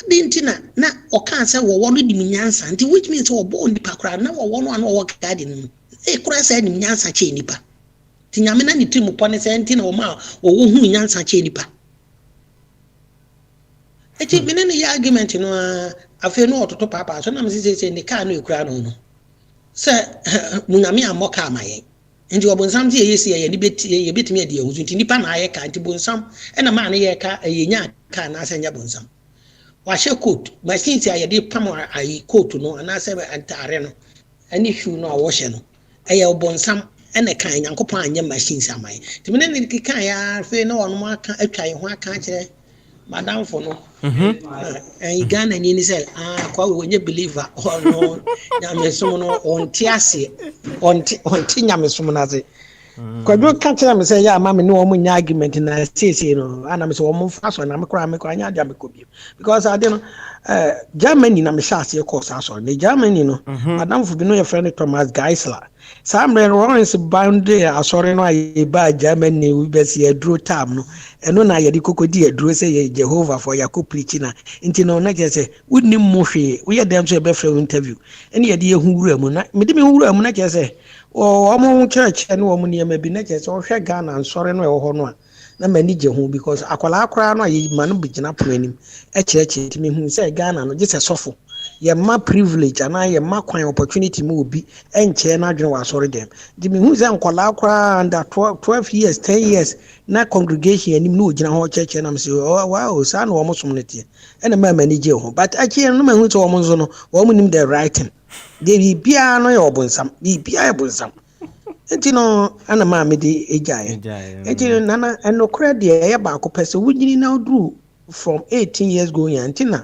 adentina na oka se wo no di nyansa enti which means wo bo nipa kora na wo no ano wo garden e kora se ni nyansa che nipa ti nyame na ni timu pone se enti na wo ma wo hu nyansa che nipa. Eti mene ya argument no afi no ototo papa so na me say ne car no ekura no se munyame amoka amaye nti obonsam ti yesi ye ni beti ye betimi ade ehuzu nti nipa na aye ka nti bonsam na ma na ye ka nya ka na asanya bonsam wa she coat machine ti aye de pam ayi coat no na se antare no ani shoe no awo she no aye obonsam na kan nyankopon anya machine samaye nti mene ne kan ya afi no ono aka atwa ye ho aka kire Madam for no. And Ghana ni say kwa we nye believer no nyame som no onti ase onti nyame som na ze. Kwa do ka kira me say ya ma me no omo nya argument na say no ana me say omo fa so na me kra nya dia me ko bi because I dey no Germany na me sha ase course aso ne Germany no Madam for bi no your friend Thomas Geisler Samuel Lawrence boundary asori no aye ba Germany we be see adro time no eno na ye di kokodi adro say Jehovah for Yakub preaching na nti no na je say wonni mo hwe we dem so be free interview ene ye di ehunwura mu na me di me hunwura mu na je say omo church ene omo ne ma bi na je say o hwe Ghana ansori no e ho no a na mani je ho because akwala akora no aye ma no bigina poanim e kirechi ti me hu say Ghana no je say sofo ye ma privilege ana ye ma kwan opportunity mu obi enche na adwene wa sorry dem di me hu say nkwala akora under 12 years 10 years na congregation anim no ogina ho church na me say wow sa na wo mosom netie ene ma mani je ho but akie no me hu say wo mo nzo no wo mo nim the writing de bia no ye obonsam bia ye obonsam enti no ana ma me di ejaye enti nana enokra de ye ba ko pese wugini na odru from 18 years going enti na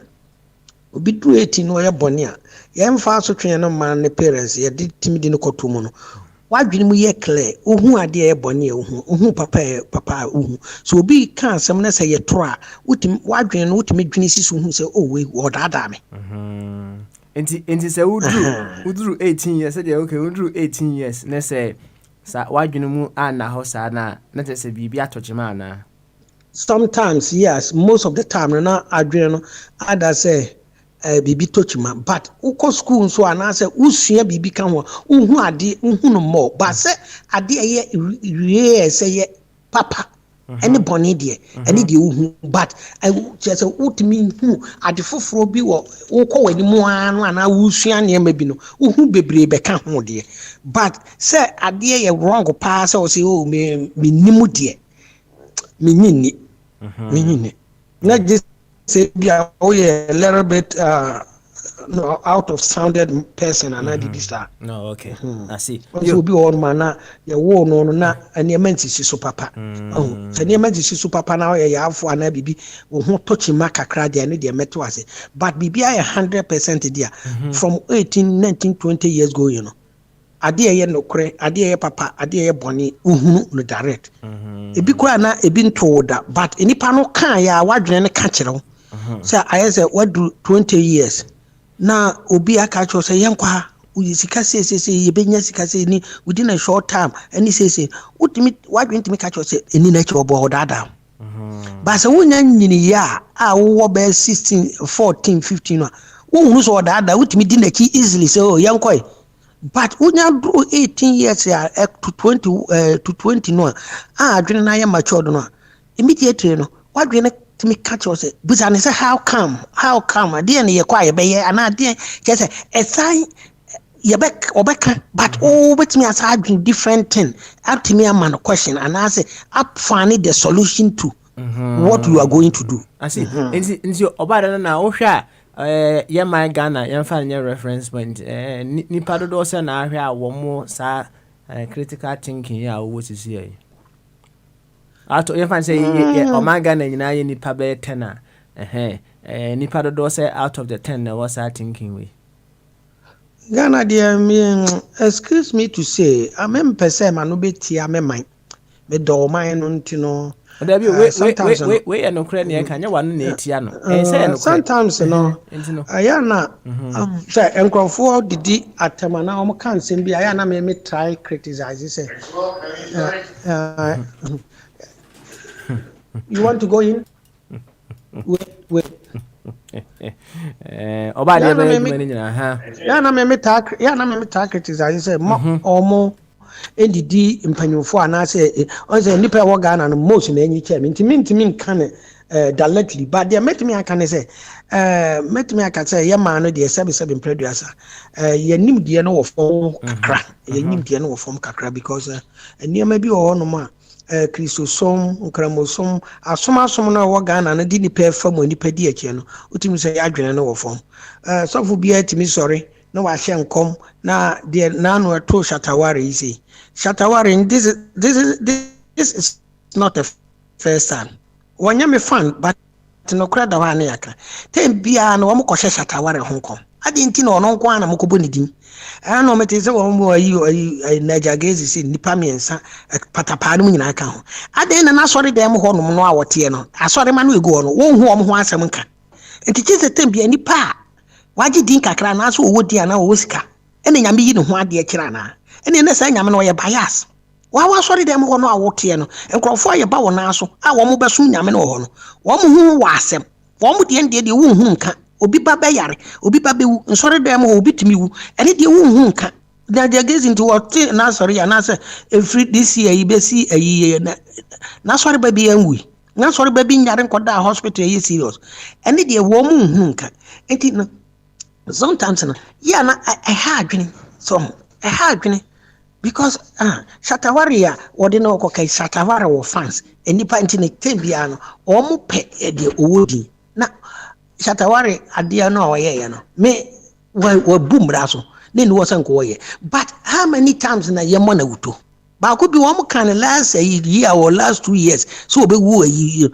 obi dru 18 no ye bone a ye mfa so twen no man ne parents ye di timidi no kotomu no wadwene mu ye clear ohu ade ye bone ohu papa ohu so obi kan asem na say ye tro a utim wadwene no utimi dwene sisu hu say oh we wodada me enti say udru 18 years say okay udru 18 years na say sa wadwene mu ana ho sa na say bibi atochema na sometimes yes most of the time na adwene no ada say bibi tochima but uko school so anase usua bibi kan ho uhu ade uhu no more but say ade ye say ye papa any boni de any de uhu but just utimi hu ade foforo bi wo uko wani mu anu ana usua ne ma bi no uhu bebre be kan ho de but say ade ye wrong pa say o say o me nimu de me nyini na just say be a little bit no out of sounded person and I did this that. No, okay. I see. You be all man ya wo no na aniamenti si so papa. Oh, so aniamenti si so papa na ya afo ana bibi wo ho touch ma kakra de ne de meto ase. But bibi I 100% there from 18, 19, 20 years ago, you know. Ade ye no kre, ade ye papa, ade ye boni uhunu no direct. Ebi kwa na ebi ntoda but enipa no kan ya wadwene ne ka kire wo. So I say what do 20 years. Na obi aka cho say yenkwa we sika say you benya sika say ni within a short time any say utimi why going to make catch say any nature obo dada but say wonya nyini ya a wo be 16 14 15 no wo hunu so dada utimi di na ki easily say oh yankoi but wonya do 18 years ya to 20 no adwene na ya matured no immediately no wadwene to me catch us but I say how come there ye kwa ye be ana there say a sign ye back obeka but bet me as different thing up to me a man question and I say up find the solution to what you are going to do. I see nti obada na ohwa ye my Ghana ye fa nye reference point nipa dodo se na ahwe a wo mo sa critical thinking ya wo sisi yi ato ye fa say Ghana nyina ye nipa be 10 nipa dodo say out of the 10 na was thinking we Ghana dear me excuse me to say amem pese ma no betia me man me do man no ntino we no kra ne ka nya wan na etia no say no sometimes no ayana say enkrofo didi atema na o kan sem bi ayana me try criticize say you want to go in wait oba de be mani nyina ha ya na me talk criticize say omo endidi mpanyofo anase onse nipa wo Ghana no most na enyi che ntimi kan directly but there met me aka say ye man no de sebe producer ye nim de no wo fom kakra ye nim de no wo fom kakra because eniema bi wo no ma Christosom nkramosom asom na wo Ghana no di nipa fam nipa di akie no utimi say adwene no wo fom so fu bia timi sorry no wa hye nkom na de na no to Shatawale isi Shatawale this is not a first time wanya me fan but no kra da wa na yaka tem bia na wo mo kohye Shatawale ho nkom adi nti na ono nko ana mo kobo ni din ana me te se wo mo ayi Najagezi si nipa miensa patapa no nyina aka ho adi na na sori dem ho no no awote no asori ma no egu no wo hu om ho asem nka nti chi se tem bia nipa waji din kakra na so wo dia na wo sika ene nyame yi ne ho ade kira na ene na sa nyame no ye bias wa sori dem ho no awote no enkrofo ye ba wo na so a wo mo beso nyame no ho no wo mo hu wa asem wo mo de wo hu nka obi ba be yare obi ba be wu nsori dem ho obi timi wu ene de wo hu nka na de gezi nti what na sori ya na say every this year yi be si ayi na sori ba bi anwi na sori ba bi nyare nkoda hospital yi serious ene de wo mo hu nka enti no sometimes yeah na I had dream because Shatawale ya wode no ko kai Shatawale wo fans enipa ntine tebia no o mo pe de owodi na Shatawale adia no oye no me wa bumra so ne ni wo san ko oye but how many times na ye mo na wuto ba ko bi wo mo kan last year or last 2 years so obe wu ayi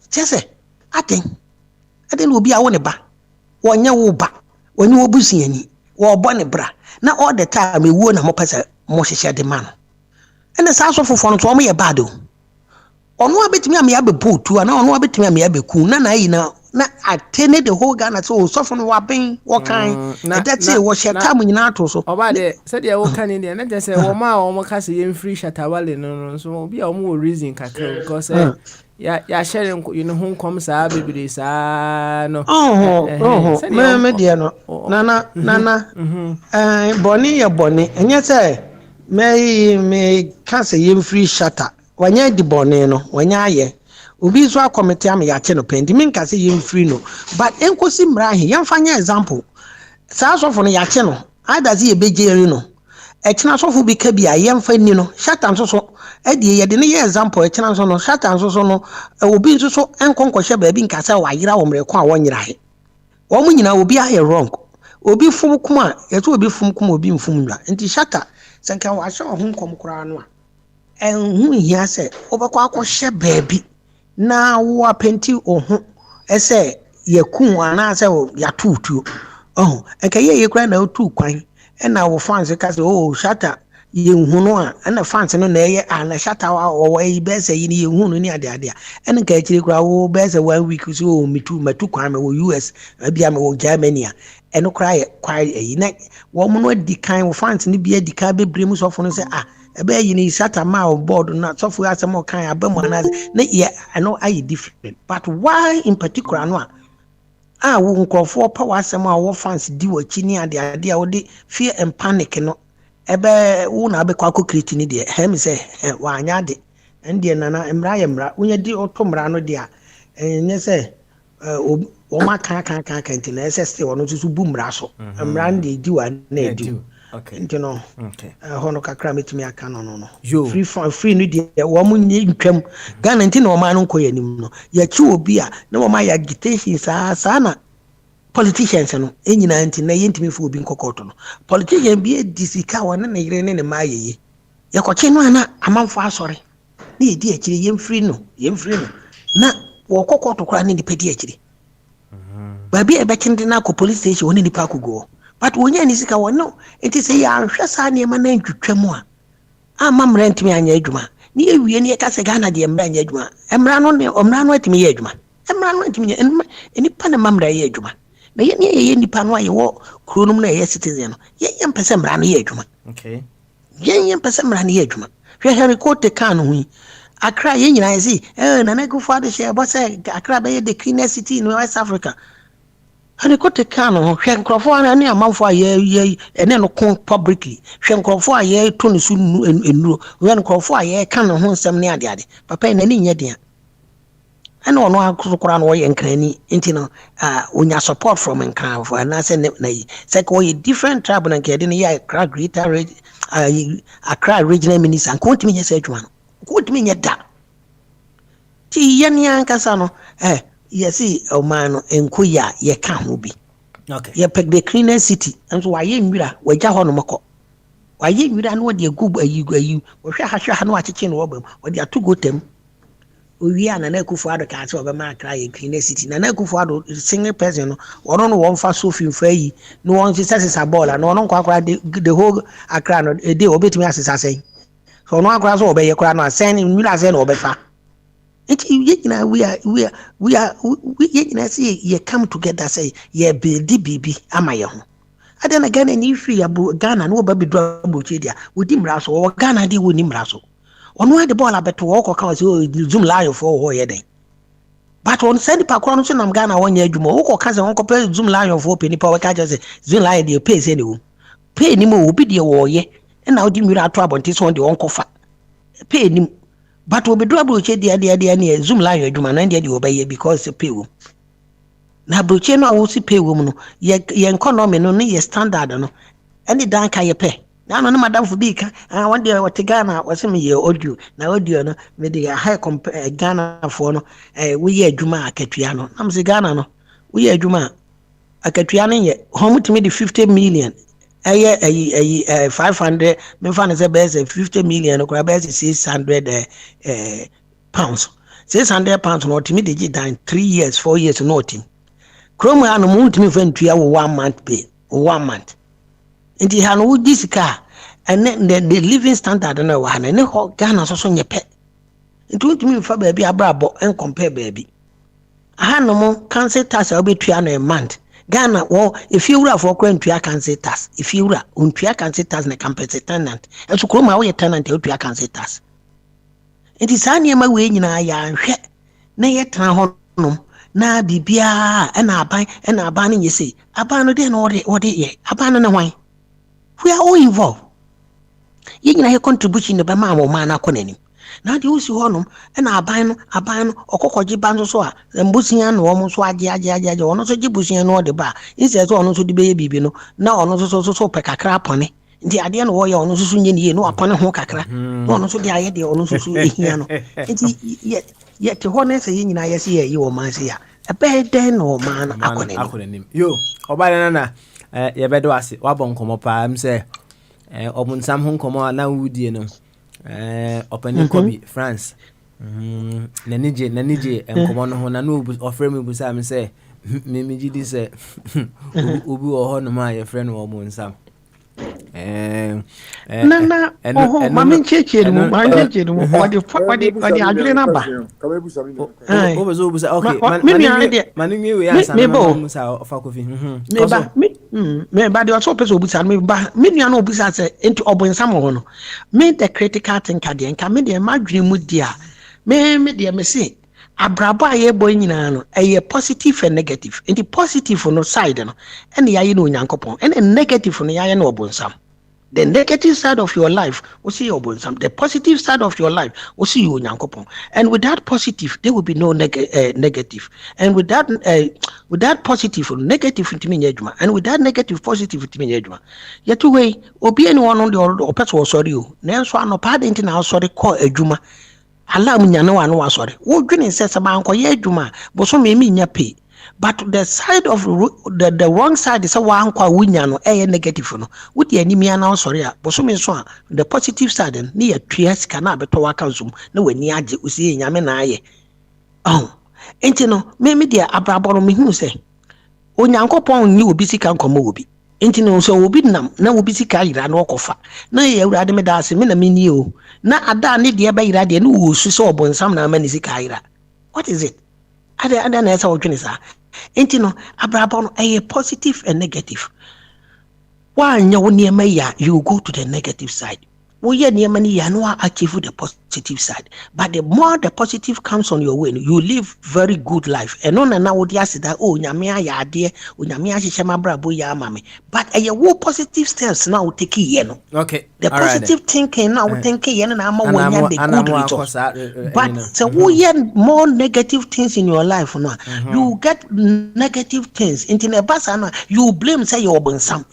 chese aten obi a wo ne ba wonya wo ba woni wo busiani wo bone bra na all the time e wo na mo pese mo hyehyɛ de man ene sa so fofo no to mo ye bad o ono abetimi am ya bepotu na ono abetimi am ya beku na yi na atene the whole Ghana so sofo no waben wo kan that say wo hye tam nyina to so oba de said ya wo kan ni na je say wo ma wo ka se yem free Shatawale no so obi a wo reason kakra because ya share you know hon kom sa bibiri sa no me dia no nana boni ya boni enye say me ka se yem free Shatta wanya di boni no wanya aye obi so akomite am ya che no pendi min ka se yem free no but enkosi mra he yem fanya example sa sofo no ya che no adazi ebejeri no ekina sofo bi ka bi ayem fa ni no Shatta so edi ye de ne ye example ekina so no Shatta so no obi so enkonkohye ba bi nka se wa yira wo mre kwa wonyira he wo mu nyina obi ahe wrong obi fum kuma yeto obi fum kuma obi mfum nwa nti Shatta senka wa hye ho nkom kura no a enhu hia se obekwa akohye ba bi na wo apenti ohu ese yakun ana se ya tutuo enka ye kura na otu kwan na wo fans ka se oh Shatta ye hunu a na fans no na ye na shata wa yi bese yi ni ye hunu ni ade ade en ka chiri kura wo bese 1 week so matu kwa me wo US bia me wo Germany a en kura ye kwa yi na wo mo no di kan wo fans ni bia di kan bebre mu so fo no se ebe yi ni shata ma o board na so fo asem o kan abamu na ye I know are different but why in particular no wo nkrofo pa wasem a wo fans di wachi ni ade ade a wo di fear and panic no ebe wo na be kwa create ni de he me say wa anya de ende nana emra ye mra wo di oto mra no de a enye say wo ma kan nti na ss wo no susu bu mra so mra ndi di wa na edi okay nti no okay hono kakra metumi aka no yo free no de wo mu nyi ntwam Ghana nti na wo ma no nkoye nim no ya chi obi a na wo ma ya agitation saa na politicians no enyina nti na yentimi fu obi nkokoto no politician bi edisika wona na yire ne ma yeye yakoche no ana amanfo asore na yedi akire yemfiri no na wo kokoto kra ne dipedi akire babi e bekinde na ko police station woni nipa kugo but wonya ni sika wono enti se ya hwɛ saa ne ma na ntwetwam a amamra ntimi anya adwuma ni ewie ne ka se Ghana de emra anya adwuma emra no atimi ye adwuma emra no atimi eni pa na mamra ye adwuma na ye nipa no aye wo kronum na ye citizen no ye mpese mra no ye adwuma okay ye mpese mra no ye adwuma hwe Henry Kote kan hu Accra ye nyina ye si na na go for the share but say Accra be the cleanest city in West Africa Henry Kote kan ho hwe nkrofo ani amanfo aye ene no kon publicly hwe nkrofo aye to ne su enuro hwe nkrofo aye kan ho nsem ne ade papa na ni nya dia ana ono akukura no ye nkrani enti no onya support from nkran for na say na yi say ko ye different tribe na kede ne ya Accra Greater Accra regional minister ko ntimi nya say adwuma no ko ntimi nya da ti ye ne ankasa no yesi o man enkoya ye ka ho bi okay ye pek the cleanest city enso wa ye nwira wa gya ho no mako wa ye nwira no de agu ayi wo hwa ha no acheche no wobam wo de atogo tem owi ana na Akufo Addo ka se obema Accra ye cleanest city na Akufo Addo single person no wono no won fa so finfa yi no won se sesa ball na wono kwakwa the whole Accra no e dey obetimi asesa sen so no akwa so obeye kra no asen nwira se no obefa it we see you come together say ye build bibi ama ye ho ade na Ghana ni free abu Ghana no ba bidu abuche dia wodi mra so wo Ghana di woni mra so ono ade ball abeto wo ko ka say zoom lion for ho ye den but on send pa kro no so nam Ghana wonya adwuma wo ko ka say won ko pe zoom lion for pe ni pa we ka say zoom lion dey pay say ni wo pay ni mo obi dey wo ye na wodi mra ato abonte so on dey won ko fa pay ni but we be do abroche dia ne zoom lion adwuma na dia de obeye because pay wo na abroche no wo si pay wo mu no ye economy no ne ye standard no any dan ka ye pay na no madam fu bi ka one day what Ghana was me ye audio na audio no me dey high compare Ghana for no we ye adwuma akatua no am se Ghana no we ye adwuma akatua no ye how much me the 50 million 500 me fan say be 50 million ko be 600 pounds 600 pounds no timi dey dan 3 years 4 years no tim krom anu mu timi fan tua wo 1 month pay 1 month nti ha no this car and the living standard no wa na ne ho Ghana so nyepe nti timi fa ba bi abrabo en compare ba bi aha no mo council tax obetua no a month Ghana wo if you wura for kwantua council tax if you wura ontua council tax na campus tenant eso kroma wo ye tenant otua council tax enti sane ma we nyina ya nhwe na ye tran ho no na bibia na aban no yesi aban no de na ode ye aban no na hwan we are all involved ye nyina ye contribution ne ba ma ma na konani na de usi ho no na aban no okokoje banzo so a mbusia no wo so age ono so gibusia no de ba inse so ono so de be bibi no na ono so pe kakra pone ndi ade no wo ye ono so nye ne no apone ho kakra na ono so de aye de ono so ehia no nti ye te ho na se ye nyina ye se ye wo man se ya ebe den no man akonani yo obale na ye bedo ase wabon komo pa am se obunsam ho komo na wudie no open Kobe France nanije enkomo no ho na no offer me busa me say me gidi say obi wo ho no ma ye friend wo mo nsam Nana, oh, Mammy Churchill, what the Adrian number. Me ba de so person obusa me ba me nua na obusa se enti obonsam ho no me the critical thinker de nka me de madwene mu dia me de me se abrabo aye boy nyina no eye positive and negative enti positive no side no ene yaye no onyankopon ene negative no yaye no obonsam. The negative side of your life, we see your bonsam. The positive side of your life, we see you nyankopon. And with that positive, there will be no negative. And with that positive, negative into me judgment. And with that negative, positive into me judgment. Yet way, obi anyone on the or person was sorry you. Then so no part into now sorry call a juma. Allah munyano was sorry. What green says about ye juma, but so me pay. But the side of the wrong side is a one kwa winyano negative no. With the enemy now sorry, but so the positive side near trias cannot be to work out zoom. No when near we see yamena. Oh, ain't no, maybe dear abraboro me who say. Onyankopon ni obi sika nkomo obi. Enti no so obi nam na obi sika ira na okofa. Na ye awurade me da ase me na meni o. Na ada ne de ba ira de no wo su so obonsam na ma ni sika ira. What is it? Ada na esa odwene sa. Enti no abrabon no positive and negative. Why you go to the negative side. We achieve the positive side. But the more the positive comes on your way, you live very good life. And on now would say that nyamia ya dear, nyamia shema brabo ya mami. But a positive steps now take no. Okay. The positive thinking now thinking and I'm the good results. But so we more negative things in your life now. You get negative things into the basana, you blame say you're bonsam.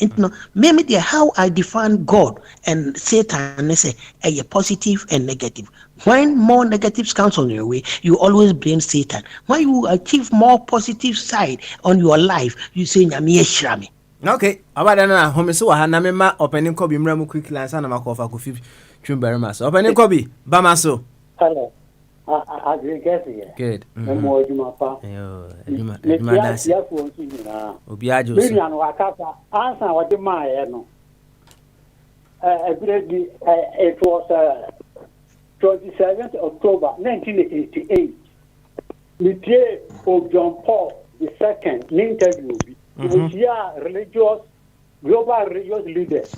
Maybe how I define God and Satan. And they say a positive and negative. When more negatives comes on your way, you always blame Satan. When you achieve more positive side on your life, you say Nyame Shrami. Okay, about that home so na mema opening kobi mramu quick lines and makofa ko 5 twimber mas. Opening kobi bamaso. Hello. I guess here. Good. Mo ejuma pa. Ejuma dance. Ya fo nsi na. Obi ajo. Me nua no akasa ansa wo de ma ye no. It was 27th October 1988. Monsieur John Paul II interview. Global religious leaders.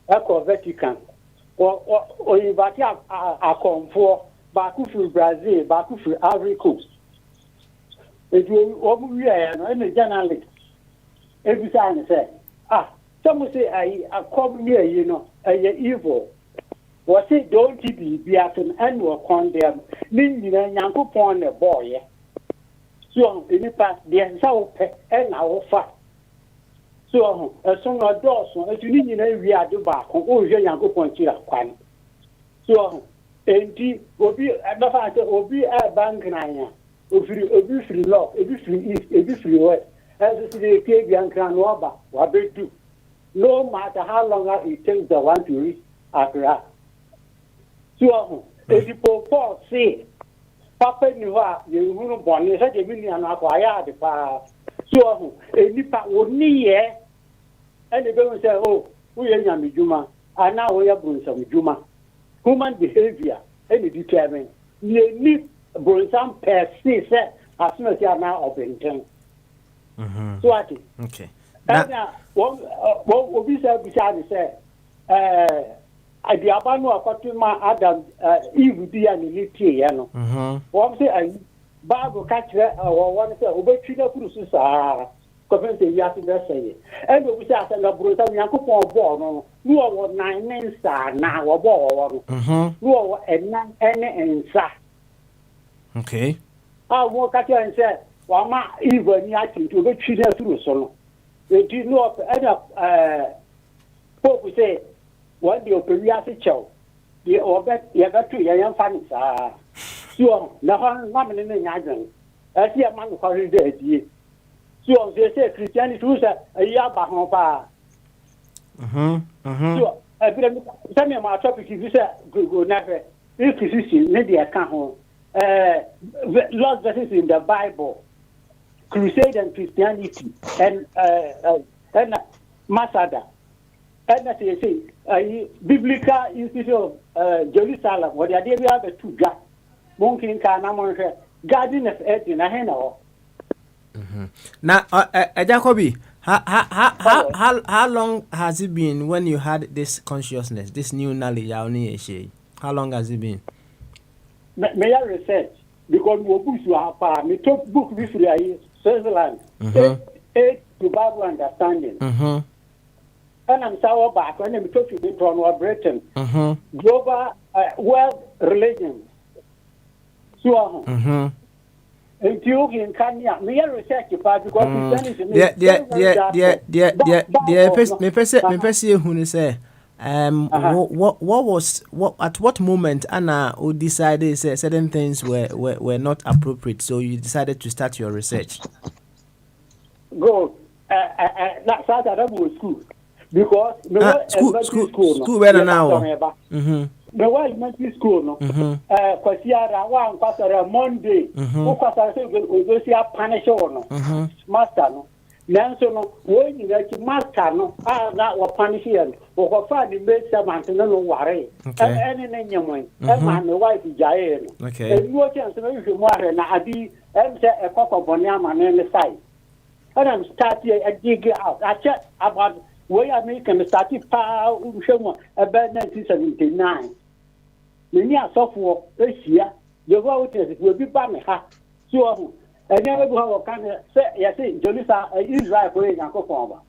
Echo Vatican. Or invite a confor back to Brazil, back to Ivory Coast. It will be a journalist. Every time say, some say I come here, evil. Was it don't be as an annual condemn? Meaning, Yanko upon a boy. So, in the past, the South and our fat. So, as soon as Dawson, as you need we are the back, oh, Yanko point here. So, indeed, will be a bank nine. If you free love, if you free east, if you free west, as the Kagan can robber, what they do. No matter how long it takes the one to reach Accra. So, if you Paul say, Papa knew you wouldn't born, you said a million acquired the power. So, a nipa would near, and the government say, oh, we are young Juma, and now we are doing some Juma. Human behavior, any determined. You need Brunsam per se, as soon as you are now of intent. So, I think. Okay. And what we said beside say, I the Abano Fatuma Adam Eve be an elite, you know. One say I Bible catch or one say, obey Trina Crucis are convinced you have to say it. And we say, I know Brutal Yanko born, you are 9 men star now or born. You are and sa. Okay. I walk at you and say, well, my even yakin to be Trina through so. They do not end up, Pope say, one day of the show. The Obet, you got to young funny, so, no one in the Yagan. I see a man who is dead. So, they say Christianity was a year back on fire. So, tell me my topic if you say, go never, if you see, maybe I can't home. Lost verses in the Bible. Crusade and Christianity and Masada. And as you say, Biblical Institute of Jerusalem, what the idea we have a two gas. Monkey can Garden of Eden, I know. Now, Jacoby, how long has it been when you had this consciousness, this new knowledge? How long has it been? May I research? Because we books you have me took book with you, Switzerland, 8 to Bible understanding. And I'm sour back when I'm talking to Britain, global world religions. So, Ethiopian Kenya, me research because at what moment Anna decided certain things were not appropriate, so you decided to start your research? Go that's school because school where now? The way elementary school no kwasiara one kwasara Monday kwasara so go see punish no master no nanso no wo nyina ki master no na wo punish here wo ko fa di be servant no ware ene ne nyemo ma me wife jae no e wo chance no hwe mo are na adi se e kokobone ama ne sai and I'm starting a dig out I check about where American started about 1979. Many are software this year. The voters will be by me. So, I never go kind of say, yes, Jolisa Israel for a Yanko Farmer.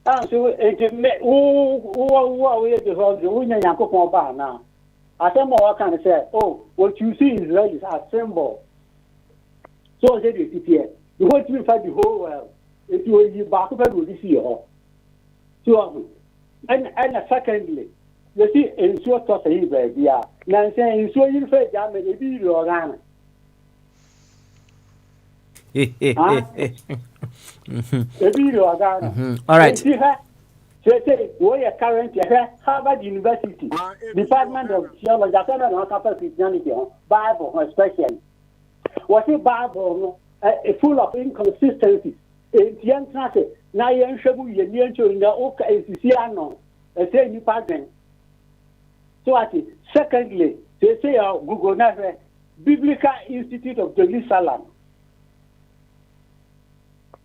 And so it may, we have the winner Yanko Farmer now. I said, more kind of say, oh, what you see is really a symbol. So I said, you want to find the whole world. If you will back up with this year. So, and secondly, you see, in short of a baby, now saying, so you say, I'm a baby or an. All right. Say, we are currently Harvard University, Department of Theology, Christianity, Bible, especially. Was a Bible full of inconsistencies? In the answer, now you are in the Oka Siciano, a same department. So, secondly, they say Google Never Biblical Institute of Jerusalem.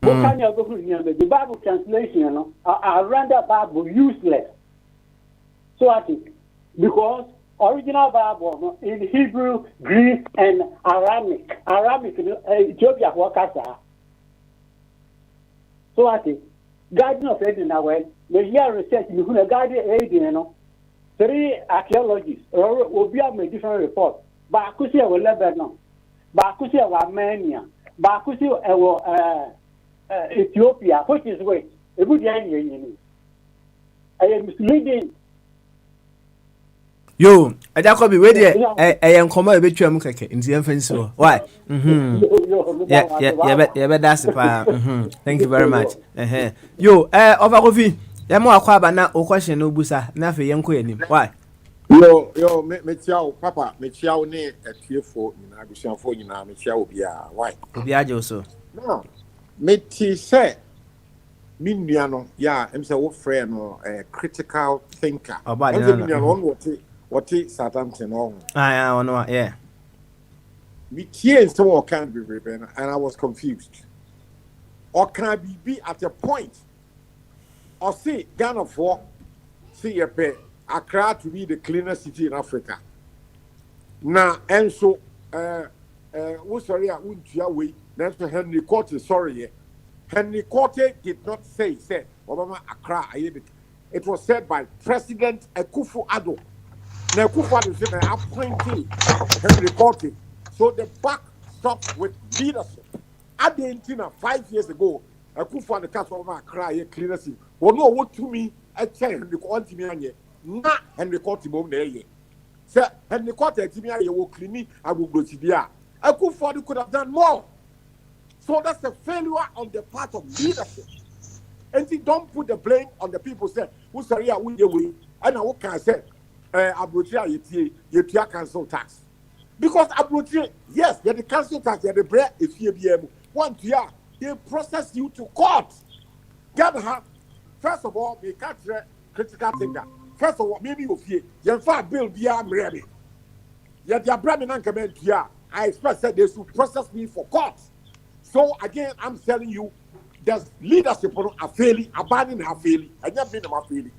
What can you go to the Bible translation? I render Bible useless. So, because original Bible in Hebrew, Greek, and Aramaic, Ethiopia workers are. So, Garden of Eden, the year research, you could Garden of Eden, 3 archaeologists will be a different report. Bakusi will Lebanon, Bakusi will Armenia, Bakusi will Ethiopia, which is wait. A good year, I am misleading. Yo, I don't call me ready. I am coming a bit to Amukake in the infant. Why? Yeah, that's the fire. Thank you very much. Yo, over coffee. Ya mo akwa ba na o question no busa na fe yenko yanim. Why? Yo, me chiao papa, me chiao ne atiefo nyina abusiafo nyina me chiao bia. Why? Obi aje so. No. Me ti say me nua no ya em say wo friend no critical thinker. Oba de no on what Southampton on. Ah, ono yeah. Me tie so what can be and I was confused. Or can be at a point or see Ghana for see Accra to be the cleanest city in Africa. Now and so we sorry I wouldn't your way. That's Henry Cote sorry. Henry Cote did not say Obama Accra. It was said by President Akufo-Addo. Now Akufo-Addo said appointing Henry Cote. So the buck stopped with leadership. At the end 5 years ago, Akufo-Addo cast over Accra cleanest city. Well, no, what to me, I tell Henry Cote me not Henry Cote bomb there. Sir, Henry Cote to me, I will clean me, I will go to the Akufo-Addo could have done more. So that's a failure on the part of leadership. And you don't put the blame on the people say, who sorry, I will away. And I what can I say? Abrotia, you cancel tax. Because Abrotia, yes, the council tax, the bread is here. One year, they process you to court. Gather, first of all, they catch critical thinker. First of all, maybe you feel you find bill via ready. Yet the Abraham and comment here. I expect that they should process me for court. So again, I'm telling you, there's leadership on a failing, abandoning her failing, and not being a failing.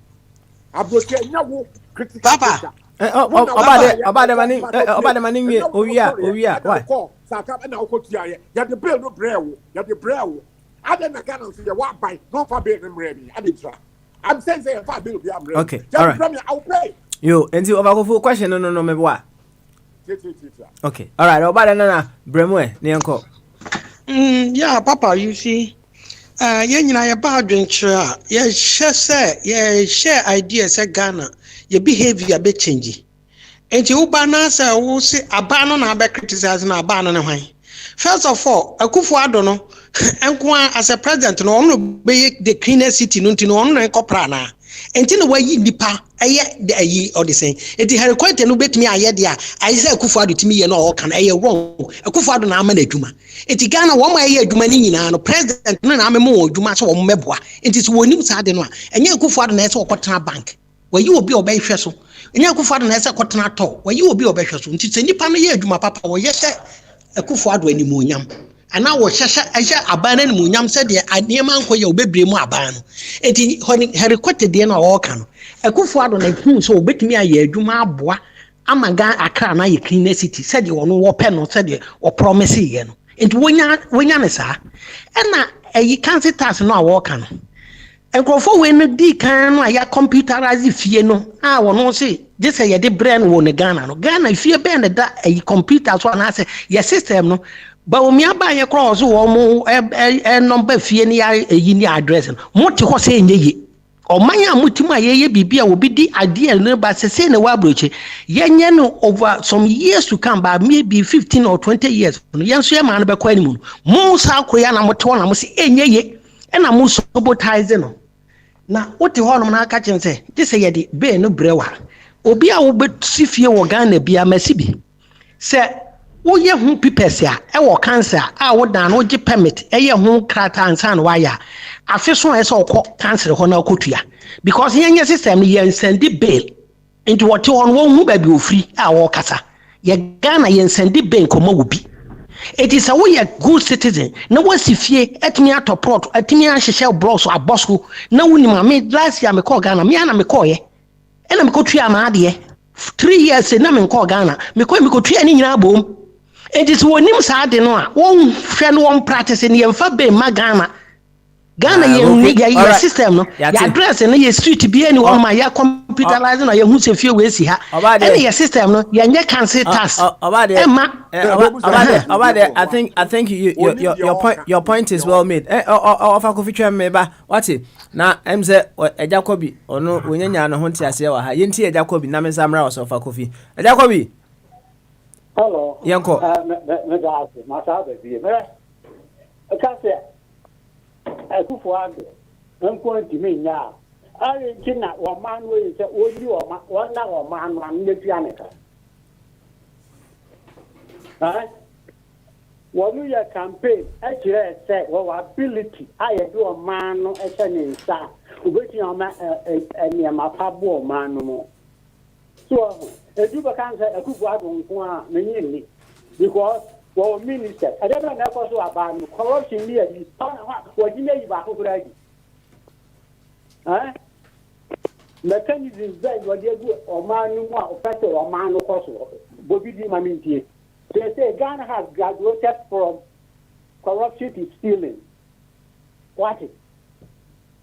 I'm broken no critical Papa. About the money, oh yeah, why? Sakap and I'll you have the bill no brew, you have the brew. I didn't can see the what by no for being ready. I did try. I'm saying if I bill be ready. Okay, all right. I'll pay. You and you over full question, no, maybe what? Okay, all right, about another Bremwe, Nyanko. Yeah, Papa, you see. You know about adventure. Yeah, share ideas at Ghana. Your behavior be changing. And you banana will say a banana na be criticizing a banana. First of all, Akufo-Addo no, and as a president, no one be the cleanest city, no one coprana. Until the way you nipa, ye or the same. It had quite a little bit me. I say Akufo-Addo to me and all can I wrong. Akufo-Addo na manejuma. It Ghana 1 year Jumani na president no na memo Juma so mebwa. It is one news had no. And you Akufo-Addo na so kwatena bank. Where you will be obey so. And you Akufo-Addo na so kwatena to. Where you will be obey so. Until nipa no year Juma papa or yes Akufo-Addo any munyam. And now what Shasha abandon munyam said the Adiaman ko you be bremo aban. It he requested the all can. Akufo-Addo na so bet me a year Juma boa. Amaga Accra na ye clean city said you no war pen or said you or promise again. It when sir. And now a cancer task no walk on. And go for when the can ya computerize if you know. I will not say this a de brand won a Ghana. No Ghana if you bend that a computer so and I say your system no. But when you buy a cross or more a number fear a address. What you say ye. Or manya mutima ye bibia will be the idea but say na wabroche yenye no over some years to come by maybe 15 or 20 years yen so man be kwani mu mo sa koya na moto na mo se enye ye e na mo sabotage no na wote ho no na aka chen say this ye de be no brewa obi a wo be sifie wo Ghana bia masibi say wo ye hu pipes a e wo cancer a wo dan wo gi permit e ye hu krata ansan waya afeso ese okọ cancer ho na okotua because yenye system yen send bail into what on won hu ba bi ofri a wo kasa ye Ghana yen send bail komo wo bi it is a way a good citizen na wasifie etimi atoport etimi ahyehyɛ bros abosco na woni ma me last year me call Ghana me ana me call ye ena me kotua ma ade 3 years na me call Ghana me kotua ni nyina bom it is wonim sa ade no a won hwɛ no won practice ni yemfa bail ma Ghana your system no your address and your street be anyone my your computerizing or your who say few ways here and your system no your cancel tax about there I think your point is well made of akofitwa meba what na emze ejakobi ono wonyanya no ho ntiase wa ha yenti ejakobi na mensa mra of akofi ejakobi hello yanko me da ma sa be me ka se Akufo-Addo nko ntimi nya ari kina wo man we se odi wo na wo man no an letua ne ka wo nu ya campaign e kire se wo ability aye do man no e se ne nsa obeti o ma eni ma pa bo man no mo so edu ba kan se Akufo-Addo nko a menyi ni because well, minister, I don't know about corruption near you. What you may back over again. Mechanism that what you do, or man, or better, or man, or cost. Bobby Maminti. They say Ghana has graduated from corruption to stealing. What it?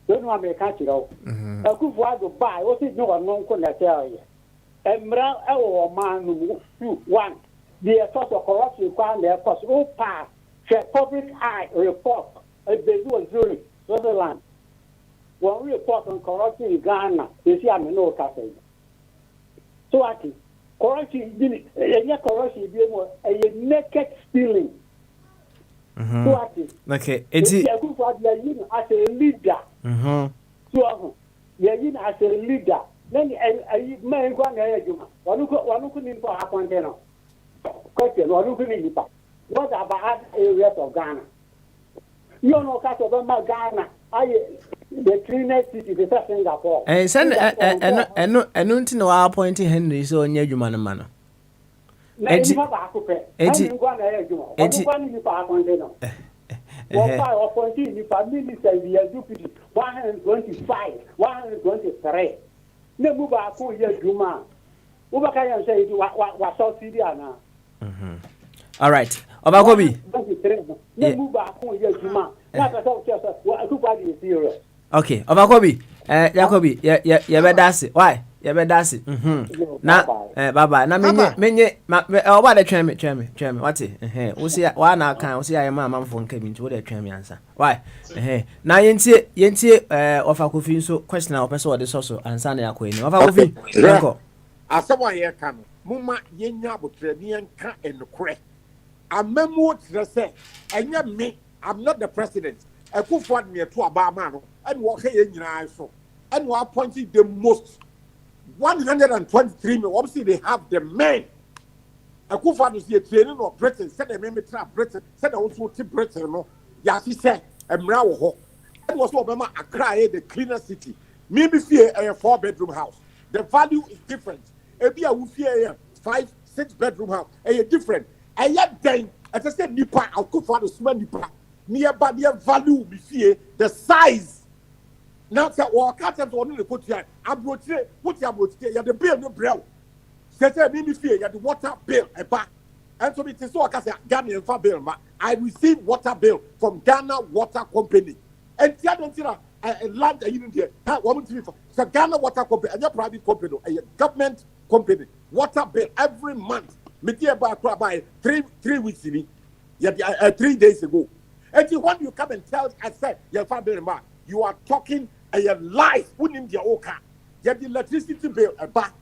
Don't want me to catch it out. Akufo-Addo buy, what is no one can tell you. And our man, 1. The source of corruption required their cost. All pass. Public eye report. They do Zurich, Switzerland. When we report on corruption in Ghana, you see, I'm no cafe. So, I think corruption, corruption, a naked stealing. So, I think. Okay, it's as a leader. So, as a leader. Then I may go on air. One could need for appointment. Question or looking what about areas of Ghana? You know, Ghana. The cleanest city is Singapore. And send and until no appointing Henry so near you man. Enti minister we are deputy 125 123 ne mu ba ko ye juma wo ba kan say wa subsidy ana all right Obakobi ne mu ba ko ye juma na ka so wa ku ba di zero okay Obakobi Jacobi ya be dase why ya be dase na bye na menye oba de twem what wo see wa na kan wo see aye ma manfo nka bi nti wo de twem ansa why na yentie ofa kofi so question na opese wo de so ansa na yakọ ni ofa kofi enko asaba ye ka no mumma yenya abotre ni enka enokre amemu trese enya me I'm not the president Akufo me to abama no and wo ka ye nyina so and we appointed the most 123 men. Obviously, they have the men. Akufo is the training of Britain. Said the men trap Britain. Said also to Britain. No, yeah, he said, "Emrawo ho." That was what Obama Accra, the cleaner city. Maybe fear a 4-bedroom house. The value is different. Maybe I will fear a 5-6 bedroom house. A different. And yet then, as I said, Nipa Akufo the small Nipa. Nearby the value be fear the size. Now, say, well, I can't tell you put here. I'm brought here. What you brought here? You the bill no brown. Say, me fear. You the water bill a back. And so it is so I can say Ghana and bill. I received water bill from Ghana Water Company. And the other thing, a land a unit here. So Ghana Water Company, and your private company, a government company. Water bill every month. Me dear by 3 weeks in it. Yeah, 3 days ago. And when you come and tell, I said, your father you are talking a life. Wouldn't your oka? You have the electricity bill a back.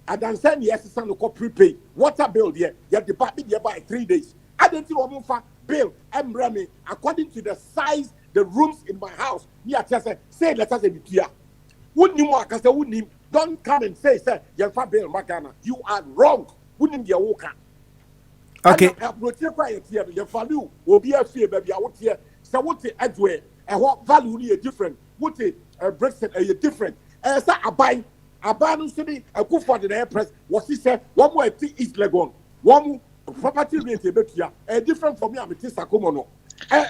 And then send the SSN to prepaid water bill here. You have the back here by 3 days. I don't know for bill. Embrami according to the size, the rooms in my house. Yeah, just say let us be clear. Wouldn't you want to wouldn't don't come and say your father bill Magana. You are wrong. Wouldn't your oka? Okay. Your value will be a fear, baby. I would hear. So what's the edgeway? And what value is different? What is Brexit are different? And so I buy no city. I go for the airpress. What he said, one more is Legon. One more property rate a different from me. I'm a Tisacomono. I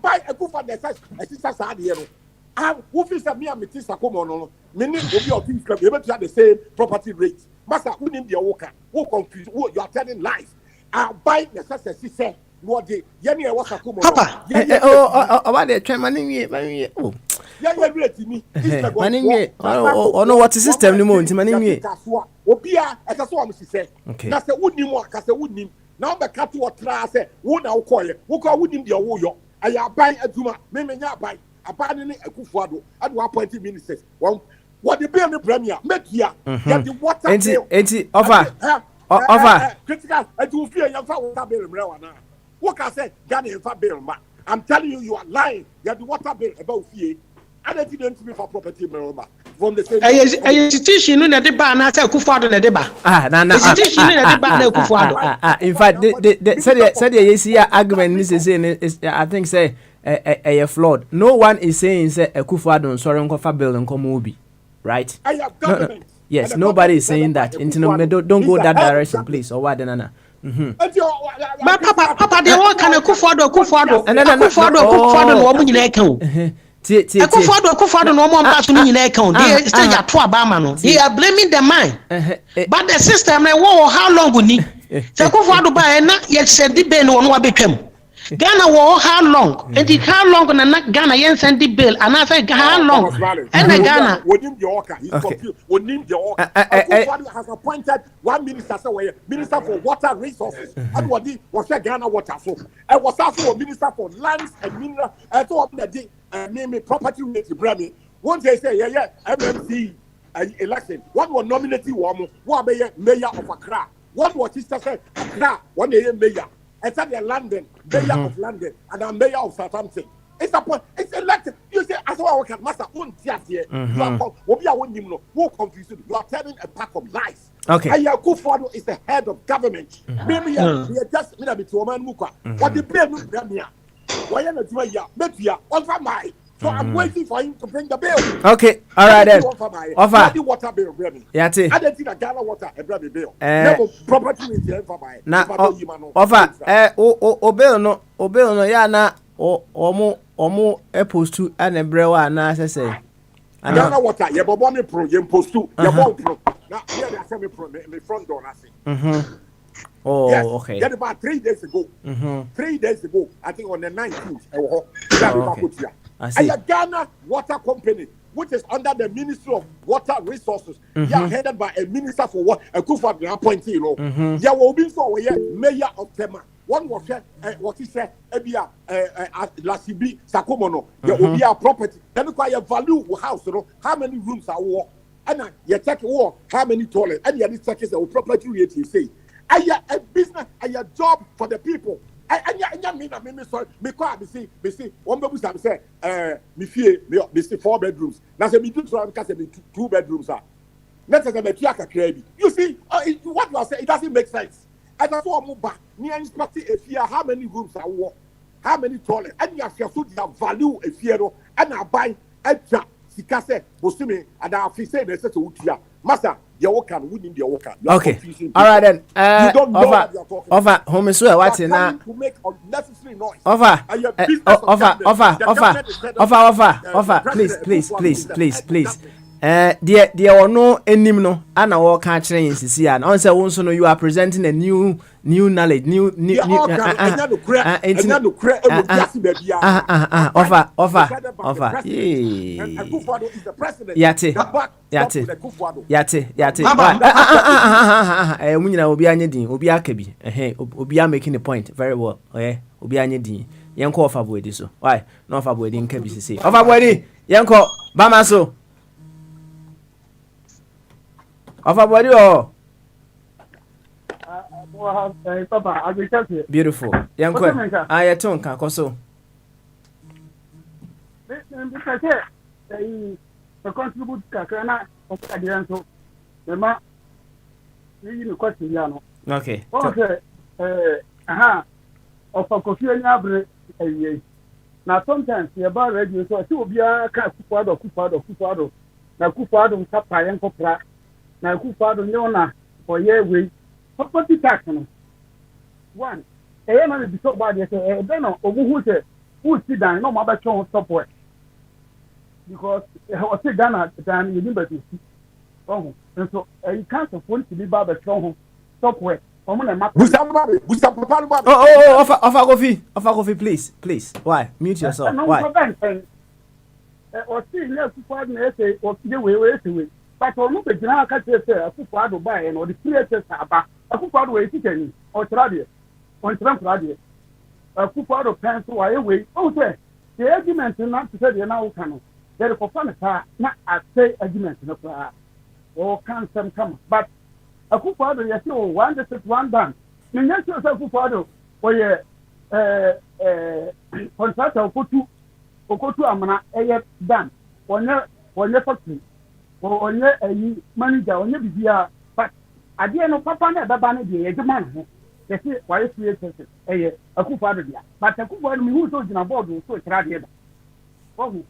buy a go for the size. I see that's how the who feels that me I'm a Tisacomono. Many of your things can be able to have the same property rate. Master, who named your worker? Who confused? Who you are telling lies? I buy the size. He said. Papa, about the train money, oh, yeah, ready me. Money, oh, no, what is system anymore? Money, Obia, as I saw him, she said, okay, that's a wooden work, as a wooden. Now the cat to a class, who now call it, who call wooden the warrior. I am buying a Juma, maybe not buy, abandoning a Kufado, and 1.2 ministers. Well, what the bill the premier, make here, get the water, offer, critical, and to fear your father bill. What can I say? Ghana and bill, man. I'm telling you, you are lying. You have the water bill about fear. I don't think to be for property, from the same. Institution in the bar, not a Kufado in the bar. Institution in the bar, no Kufado. In fact, they said the argument is I think say a flawed. No one is saying say a Kufado and sorry Kofa bill and Komobi, right? I have government. Yes, nobody is saying that. Don't go that direction, please. Or what, Nana? But Papa, they all can Kufado, and then Kufado, no one in the account. Kufado, no more person in the account. They still got 2 Obama. They are blaming the man. But the system, how long would need? So Kufado by and not yet said the Ben on what became. Ghana war how long? And it how long on a Ghana yen send the bill and I say how long? And the Ghana wouldn't the orca, he's confused, wouldn't the orca. Has appointed 1 minister minister for water resources. And what he was a Ghana water so. I was also a minister for lands and mineral and so on the day name property rate Grammy. Once they say MMC election, one was nominated one mayor of Accra. One was sister said Accra, one mayor. I said they're London, mayor of London, and I'm mayor of Southampton. It's a point. It's elected. You say, as well, I can master one here. You are confused. You are telling a pack of lies. Okay. And Akufo is the head of government. Maybe we are just to a man muka. What the pay no premier. Why not you are? Maybe you are over my. So I'm waiting for him to bring the bill. Okay, all right then. Offer. The water bill, Remy. Yeah, see. I didn't see the Ghana water and Remy bill. Never property with the for my. Na offer. O bill no. Yeah, na omo post to and ebrewa na say. Ghana water. Yeah, but one pro. You post to. You want pro. Now here they are saying pro. Me front door. I see. Oh, yes. okay. That about 3 days ago. 3 days ago, I think on the 19th. Okay. I see. A Ghana Water Company, which is under the Ministry of Water Resources, headed by a minister for what a Kufa appointee, you know. There will be so mayor of Tema. One was what he said, Ebia Lasibi Sakomono. There will be a property. Then you value house, you know, how many rooms are war, and you check war, how many toilets, and you check is a property rate, you say. A business, a job for the people. I mean, sorry, me see, one baby say, me see 4 bedrooms. Now say me do so because me 2 bedrooms are. Let's say me tiaka credit. You see, what you are saying, it doesn't make sense. And that's why move back. Near inspecting a fear, how many rooms are war, how many toilets, and you have to value a fear, and I buy a job. Sikase, Bosumi, and I feel say they say to Utia, Master. Okay. All right then. You don't know what you're talking about. Home is where what's in that? To make unnecessary noise. Offer. Please. There are no enimno. And I walk catching in Sicily. And also know you are presenting a new knowledge, new. Offer. Yate. Munyina obi anyedin, obi akabi. Obi making the point very well. Obi anyedin. Yenko offer boy this so. Why? No offer boy din kabi sisi. Offer boy yenko bama so. Offer boy oh. Papa, I will tell you. Beautiful. Yenko. I ton kan koso. The contribute kakana of Adianto. The ma you question yano. Okay. Okay. Of a coffee and abre. Now sometimes the bar radio so to be a Kupado. Now Kupado Tapa and Copra. Now Kupado Yona for year way. Property tax. One. I am be so bad yes, then who sit down, no mother show support. Because I was saying Ghana than you remember to see. Oh, and so you can't afford to be barber show software. Offer coffee, please. Why? Mute yourself. Why? Or see, yes, essay or the way. But on the general catch a Kupado buy and or the creators about a Kupado way chicken or Tradia on Trump Radio. A Kupado pencil away. Oh, sir, the argument is not to say the now canon. There is a fun car, not a say argument in the car. Or can some come. But a Kupado, yes, no, one that is one done. You know, yourself, Kupado, or contractor put to Amana, a done. Or your factory, or your manager, or your BBR. But I didn't know Papa never banned the man. They say, why is a Kupado? But a Kupado who told you about so it's radio. Oh,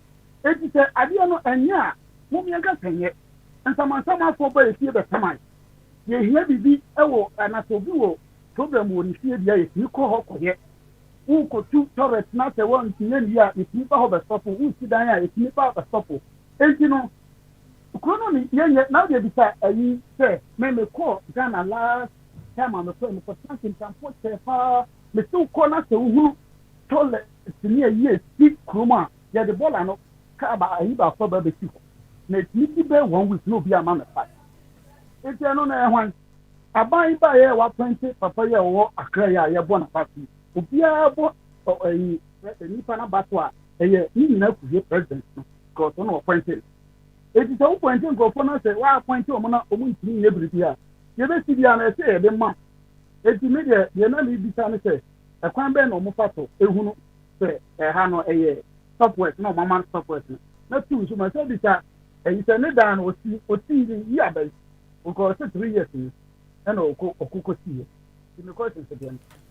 it is a Adiano and ya, whom you can yet. And someone for by the time. You hear me, and I told you, problem would receive the you call her yet. Who could 2 turrets not the one to name ya if you have a stopper, who sit down if you have a stopper. And you know, economy, now they decide a say, may call Ghana last time on the phone for something can put their far, the 2 corners who told to me a year, speak Kruma, yeah, the ball and Kaba, Iba for baby. Make me bear 1 week, no be a man of fact. It's another one. I buy a 120 papaya or a craya, a bona party. Ubia bought a Nipana Batwa, a year, you know, to get president, because on appointed. It is all pointing go for us, why point to a month every year. You may see the say every month. It's immediate, the enemy be time say, a quamben or Mufato, a who say, a Hano a year, software, no, mamma software. Not too, so myself is that, and you say, Nedan was see the year base, because 3 years, and Okuko see.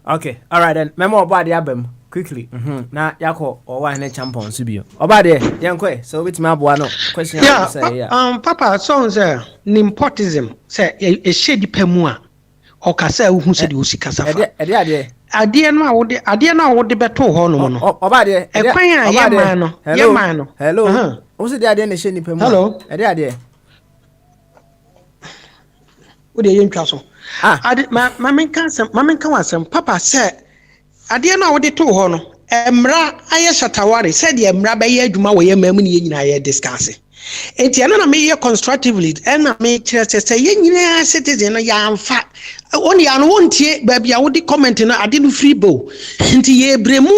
Okay, all right then. Memo about the album quickly. Na yako or one champion subio. About there, young quay. So which my no question. Papa songs nimpotism say a shady pemua or cassa who said you see cassa. Adeɛ no a wode bɛto hɔ no no ɔbadeɛ ɛkwan a yɛma no hello wo se de adeɛ na hyɛ nipa mu hello ɛde adeɛ wode yɛntwa so ade ma menka wasɛm papa sɛ adeɛ no a wode to hɔ no mmara ayɛ shatawari sɛdeɛ mmara bɛyɛ adwuma wɔ yɛ mamu ne yɛ nyinaa yɛ discuss enti ɛno na meyɛ constructively ɛna mekyerɛ sɛ yɛ nyinaa citizen no yɛamfa oni ano wontie baabi a wodi comment no ade no free bow nti ye bremu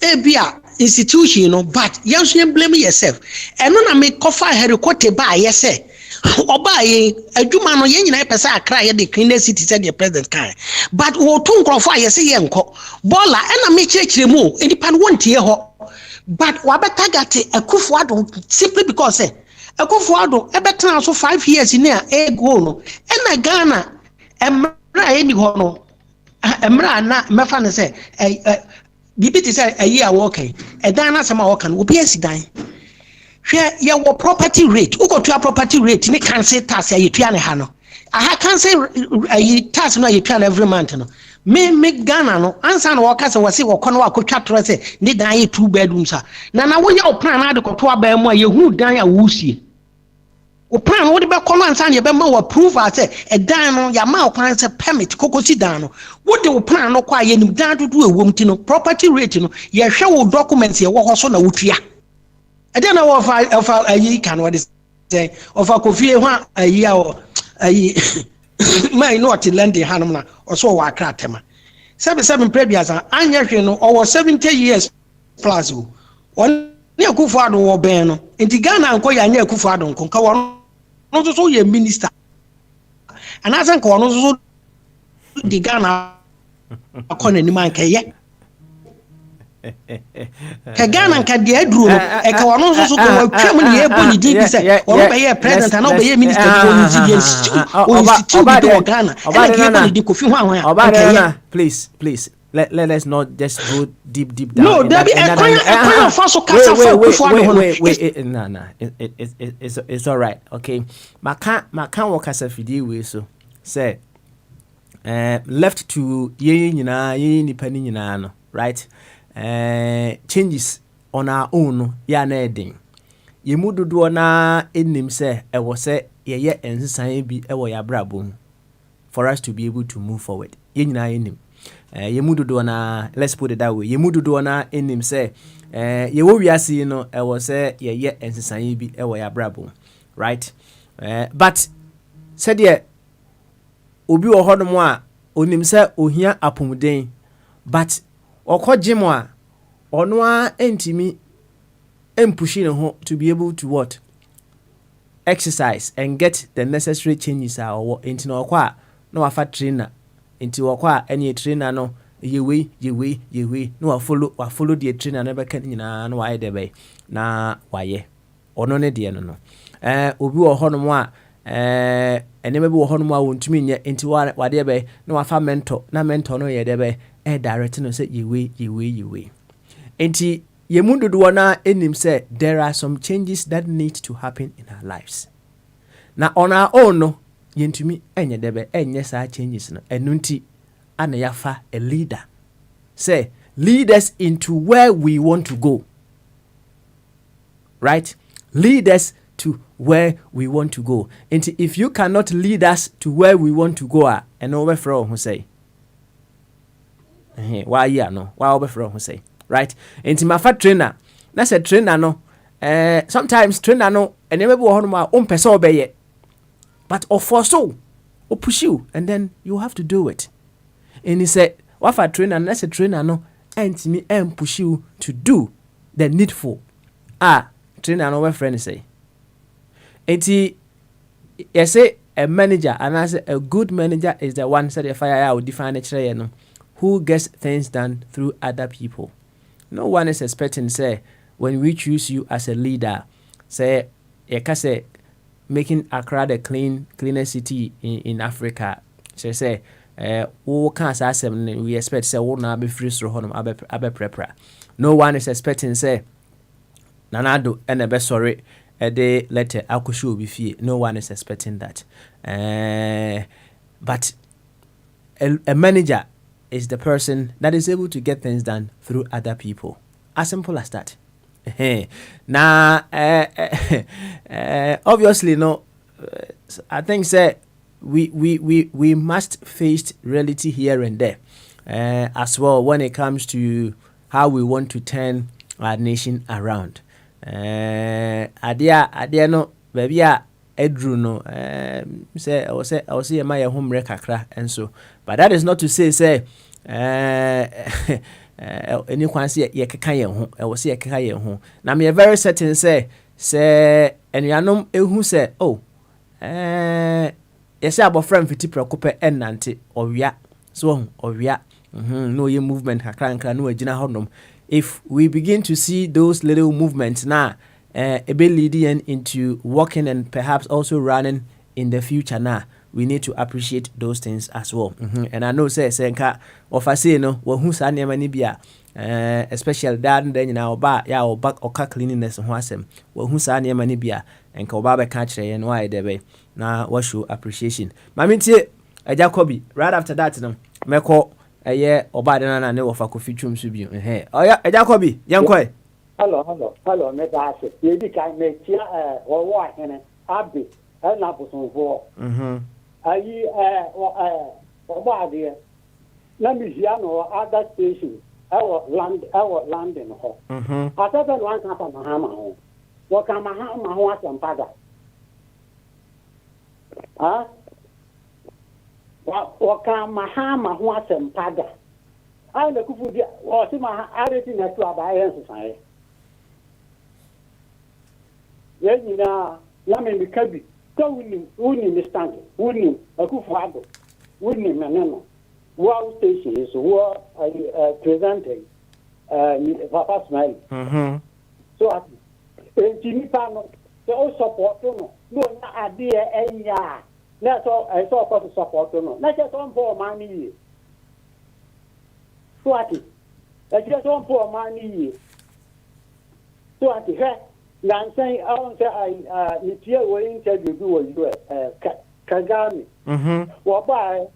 ebia institution no but yɛnso yɛ blame yourself ɛno na me kofa herikote ba yɛsɛ oba ye adwuma no yɛ nyina pɛsɛ akra yɛ de clean city said the president kan but wo to nkrofo a yɛsɛ yɛ nkɔ bola ɛna me kyerɛkyerɛ mu enipa no wontie hɔ but wabɛtagate Akufo-Addo simply because Akufo-Addo ɛbɛtena so 5 years ni a ego no ɛna Ghana any hono emra na mefa ne say bibi ti say ayi a working e dan na sama working obi asidan hwe ye wo property rate ukotua property rate ni cancel tax ayi tua ne ha no aha cancel ayi tax no ayi tua every month no me Ghana no ansa na worker say wose wo kono akotwa tro say ni dan ayi 2 bedrooms na wo nya plan na de koto aba mu a ye hu dan a wo sie o plan wo de be kono ansa na be ma wo approve ase e dan no ya ma o plan say permit kokosi dan no wo de o plan no kwa ye nim dan dodo ewom ti no property rate no ye hwe wo documents ye wo ho so na wotua e de na wo fa ayi kan wo de say of akofie ho ayi a ayi my not lending hanum na so wa akra tema 77 previous anya hwe no over 70 years plus o on ne Akufo-Addo wo ben no enti Ghana nko ya anya Akufo-Addo nko ka wo no so ye minister ana san ka wo so di Ghana akona ni man ka ye ka Ghana ka di aduro e ka wo so ko twam ne ye boni di bi se wo be ye president ana wo be ye minister ko institute do Ghana e ka ye boni di Kofi Hwan please let's not just go deep down. No, there be a coin for wait. No. It's all right. Okay. Maka work as a video way so. Say, left to ye independent no, right? Changes on our own ya na edin. Ye mu dodo na enim say e wo say ye ensesan bi e wo ya brabo for us to be able to move forward. Ye nyina enim. Yemududo na let's put it that way yemududo na enim say ye wo wiase no e wo say ye ensesan bi e wo ya brabo right but said ye obi wo hodom a onim say ohia apomuden but okogemo a ono a entimi empushi ne ho to be able to what exercise and get the necessary changes or into no kwa no afa trainer into wakwa any trainer no yewe no wa follow the trainer na beka nyina no wa de na waye ono ne de no obi wo hono a eneme bi wo hono a wontumi nye enti wa de be no wa fa mentor no ye de be direct no say yewe enti yemundodo na enim say there are some changes that need to happen in our lives na on our own no yentumi enye debe enye sa changes no enunti ana yafa a leader say lead us into where we want to go, right? Lead us to where we want to go. And if you cannot lead us to where we want to go, and over from who say why no why over from who say right? And my fat trainer that's a trainer no sometimes trainer no and never go on my own person obey. But for so, or push you, and then you have to do it. And he said, "What for trainer? That's a trainer no, and me and push you to do the needful." Trainer no, my friend say. And he say a manager, and I say a good manager is the one said the fire out define a no, who gets things done through other people. No one is expecting say when we choose you as a leader, say you can say. Making Accra the cleaner city in Africa. So say wo ka sa asem we expect say wo na be free soro honom abe prepare. No one is expecting say Nanado and be sorry de letter akosho obi fie. No one is expecting that. But a manager is the person that is able to get things done through other people. As simple as that. Now, obviously, no. I think say we must face reality here and there, as well when it comes to how we want to turn our nation around. Adia no baby Edru no say I will say my home kakra and so, but that is not to say any kwansi ye keka ye ho I will say ye keka ye ho na me very certain say enuanom ehu say oh yes abofra mfiti prekope enante owia so owia no ye movement kakra no agina honom. If we begin to see those little movements now, a bit leading into walking and perhaps also running in the future now, we need to appreciate those things as well. And I know say nka of I say no who sa niam ni bia especially that then na oba ya oba oka cleanliness ho asem who sa niam ni bia enka oba be ka kire no why dey na we show appreciation. Mami tie Eja Kobi right after that no meko eye oba de na ne wofa kofi twum so bi oya Eja Kobi yankoi. Hello me da se ye di kai me tia wo ahene abi na busonfo ayi oba de na mi hia no other station our land in ho atata no anka pa mahama ho wo ka mahama ho asampada wo ka mahama ho asampada ai na kufu dia wo si ma areti na tu abaye nsesan ye nyina la me mikabi so wuni mi stand wuni akufu ado wuni meneno wow station is what presenting Papa Smile so at enti no so support no na ade enya na so for support no na just on for money so at just on for money so at he I'm saying I media we interview do Kagame what by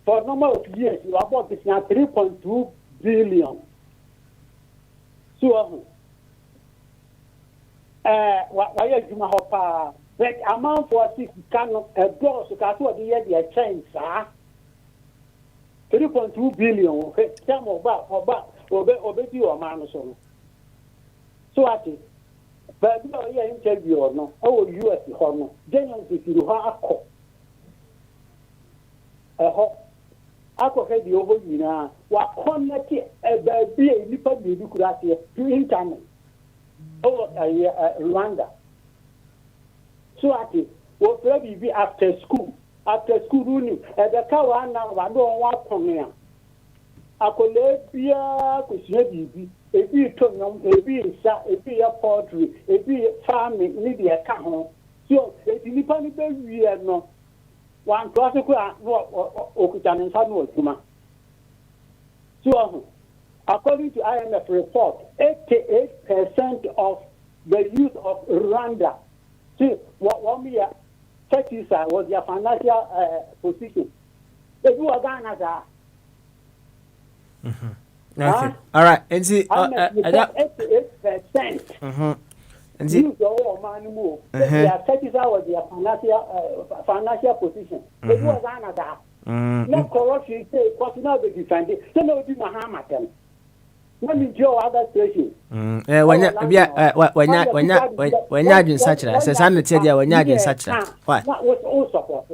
for number of years you about this now 3.2 billion so why you ma hopa but amount for 6 can a door so ka so the year the change 3.2 billion okay tell oba obedi o man so ati but no yeah interview or no US ho no general security ho akọ he di obo nyina wa connect ba bi nipa bi kurate to internet Rwanda so ati wo pray bi after school runi the ka na wa do wa konia akole bia ko sie bibi ebi to nyom ebi nsa ebi ya poultry ebi farming ni de ka ho so eti nipa ni be wie no one classic okutane nsa no atuma so according to IMF report 88% of the youth of Rwanda see what 1 year 30 was their financial position they do Ghana that okay all right and see 88% and see they are satisfied with their financial position they do Ghana that no corruption say because now they defend it so no be Mahama them when you go other station when adwin sachira say san tie dia when adwin sachira why what support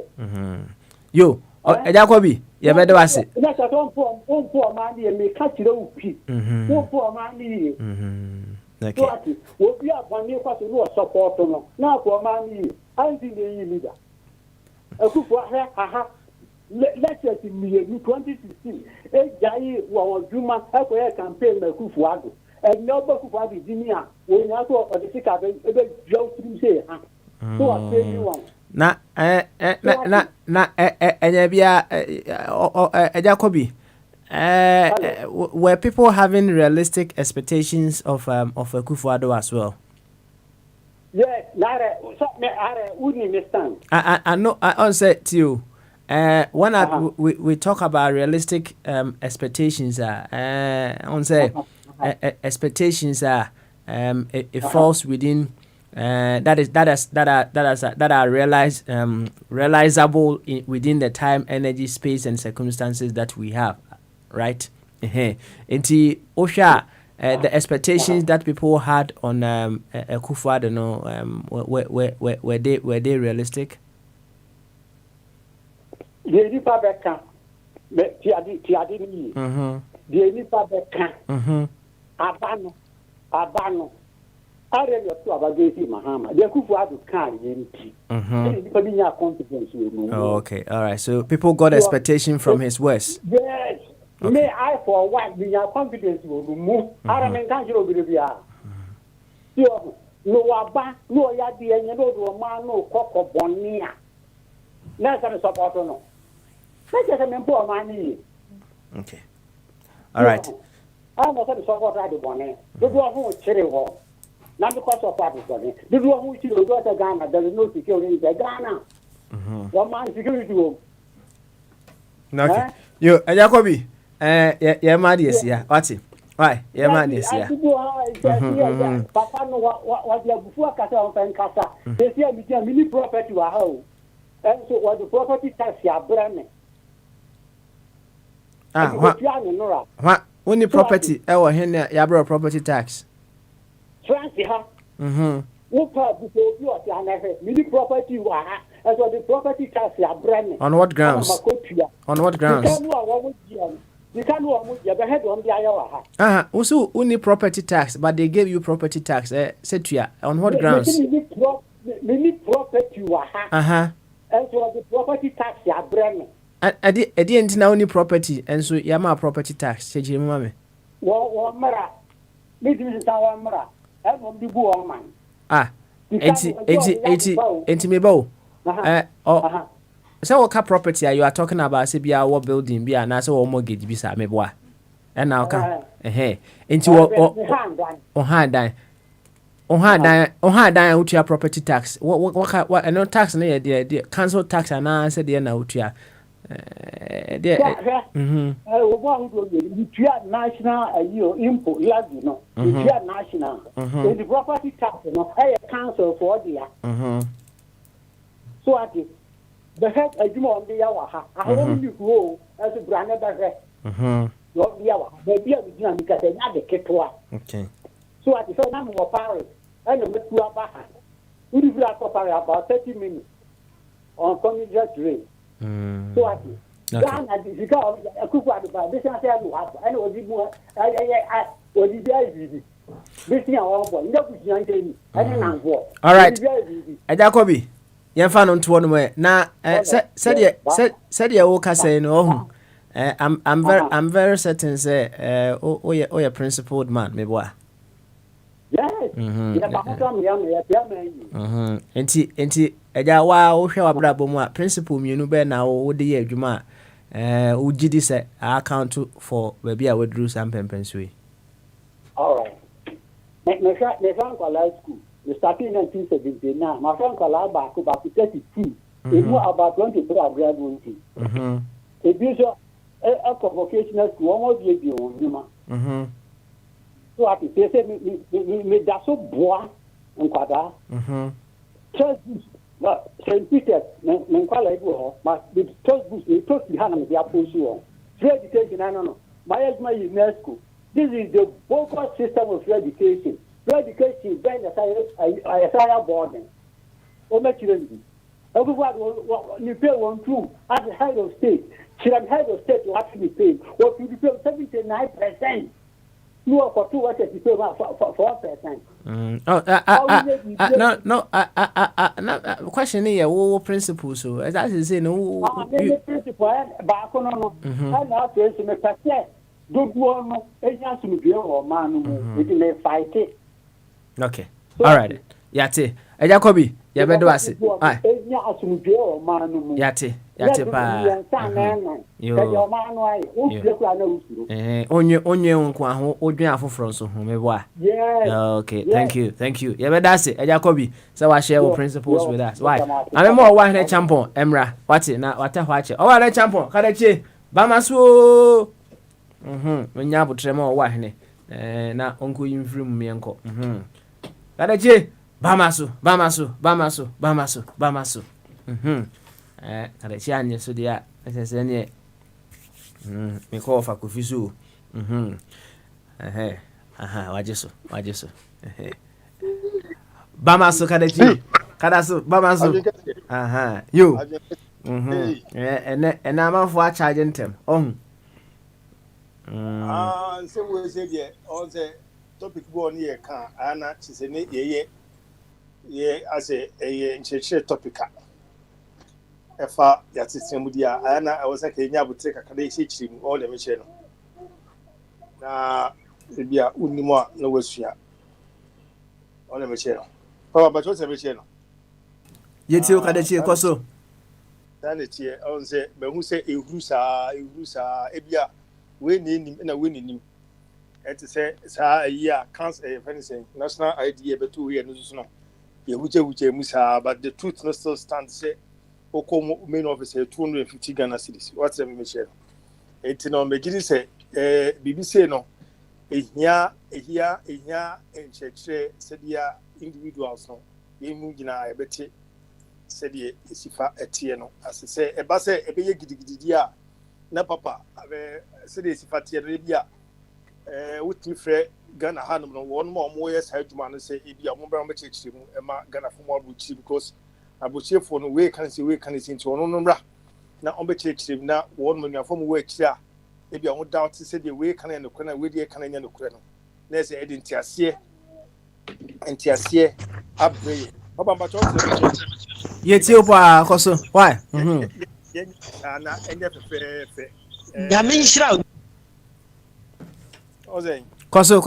yo Eja Kobi ye be de wase na cha don po ma ni me ka kire u pi po ma ni okay so ati wo bi abani kwa so no support no na ko ma ni anti le yi leader akufu ha let's say me 2016 jai wo juma ko ya campaign na kufu ado and no ba kufu ado dinia wo nya so o de sika be jaw trim say ha so I say you one Na Enyabia Jacobi. Were people having realistic expectations of Akufo-Addo as well? Yes, I wouldn't understand. I know. I say to you, when we talk about realistic expectations, on say expectations are it falls within that are realizable within the time, energy, space, and circumstances that we have, right? Into Osha. The expectations that people had on Akufo-Addo, were they realistic? The nipa beka, tiadi ni. The nipa beka. Abano. I read your two about J.C. Mahama. The Akufo-Addo can't empty. Confidence. Okay, all right. So people got expectation from his words. Yes. Okay. May I for what we have confidence will move. I mean, can't you be a no waba, no yadi, and you know, man, no cock of bonia. That's a support no. That's just an important money. Okay. All right. I'm not going to support the bonnet. The one who is cherry hall. Not because of what is bonnet. The one who is go to Ghana, there is no security in Ghana. One man security room. Okay. You, Jacobi. Yeah, mad yes, yeah. What's it? Why? Yeah, mad yes, yeah. Papa, no, what you have before Casa and Casa. They say, mini property to a house. And so, what the property tax you are branding. What? Only property, our hen, Yabra property tax. Francie, huh? What part before you are mini property you are, and so the property tax you are branding. On what grounds? On what grounds? You can't know your head on the Iowa. Also, only property tax, but they gave you property tax. Said to you, on what grounds? Mini property you are. And so the property tax you are branding. I didn't know only property, and so Yama property tax. Said you, mammy. One mara. This is our mara. I won't be born, man. 80 me bow. So what property are you are talking about? Say be our building, be an answer or mortgage, be sa me boy. And now come into on hard die. On hard die out your property tax. What and no tax near the council tax and I said the now to national input, you know, national. The property tax, you know, I council for the so I think. The head of Jumon de Yawaha, I only go as a granite back. Not the hour, maybe I begin because they had the Ketua. Okay. So at the same time of Paris, and the Metua Baha. We do about 30 minutes on coming just rain. So at the because I could have about this and I know the more I was the this thing I want. All right. Jacobi. Yɛmfa no nto no mwe na said ya wo ka say no I'm very certain say oh principled man me boy. Yes. Enti eja wa wo hwe wabrabo mu a principle mienu be na wo de ye adwuma wo gidi say account for baby a we some pempenso. All right. Me kwala school. We started in 1979. My friend Kalaba could back to 32. They knew about 23 graduating. A usual vocational school almost gave you on. So I say, me that's so boy and Quada. Church books, St. Peter's, Menquala, but the church books, they took the hand of the Apple. Free education, I don't know. My UNESCO. This is the vocal system of free education. Education, then a higher boarding. Or maturity. Everyone you pay 1 2 as the head of state. Should have head of state to actually pay. What you pay 79%. You are for 2 what you pay for 4%. No. Question here, what principles? So that is saying, no. Principle, back on. And now, to me, don't want any answer to be or man, we can fight it. Okay. All right. Yeah, Eja Kobi, ya bedo ase. Ai. Enya asumdwe o ma no mu. Yate pa. Yo. Onye nko aho odwen afoforo so ho mebo a. Yeah. Okay, thank you. Ya bedo ase, Eja Kobi. Say wa share your principles with us. Why? Ame mo wa hene champion Emra. Wate na wata ho ache. O wa hene champion, kada che. Ba maso. Onya abotrema o wa hene. Na onko yimfiri mu menko. Kada che. Bamaso. Kada chi anye so dia ese ne me call for kufisu. Wajeso. Bamaso kada chi. Kada so bamaso. Yo. And I'm for charging them. Say we say there on the topic go on here can ana chise ne ye as a ncheche topic efa ya system dia ana I was like nya butre kakada ise chirim all the meche no na bia unimo a na wasua all the meche no papa ba cho se meche no yeti o kada chi koso tane tie on say be hu say ehrusa ebia we ni na we ni et say sa year council anything national idea betu we no so no ye wuche musa but the truth no still stand say okomo main office 250 Ghana cedis what's the measure et no me gidi say BBC no ehia encheche sedia individuals no ye mu gina ebeti sedia esifa etie no as say eba say ebeye gidigidi a na papa sedia esifa tie no bia wuti frɛ Ghana hanum no one more yes adwuma no say ebia mo bra mo chechire mu ema Ghana for more buchi because abochefo no we kan say nti ono no bra na on be chechire na one mo nuafo mo we akira ebia mo doubt say de we kan no kwana we de kan nya no kura no na say edi ntiase abre baba mba cho yeti opo akoso why na enye fe ya me nshira Ozay Koso.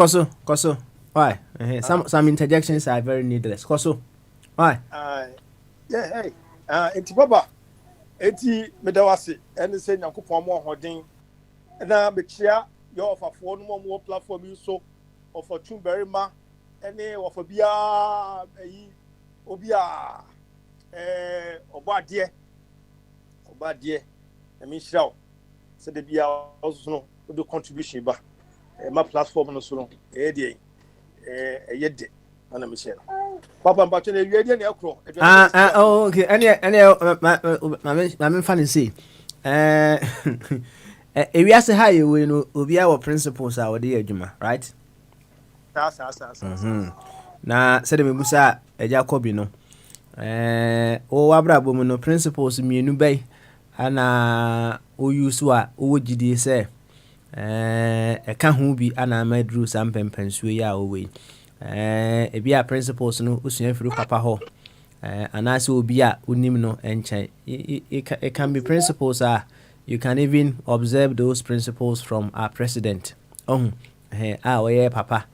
Why? Some interjections are very needless. Koso. Why? Yeah, hey. Enti baba. Enti medawase. Eni se Nyankopon mo hoden. Na be chia your offer for no more platform you so offer too very ma. Eni offer bia obia obade. Emi shiraw. Se de bia also no do contribution ba. My platform no so no de yede ana me share papa mbacho na wiede na ekro okay any my fan say ewiase ha ye we no obi our principles are we adwuma right na said me busa Eja Kobi no o abrabo mu no principles mienu bai ana o use wa o gidi say eka ho bi ana madru sam pempensuo ya owe ebia principles no usua firu papa ho anase obi a unim no enchen it can be principles you can even observe those principles from our president oye papa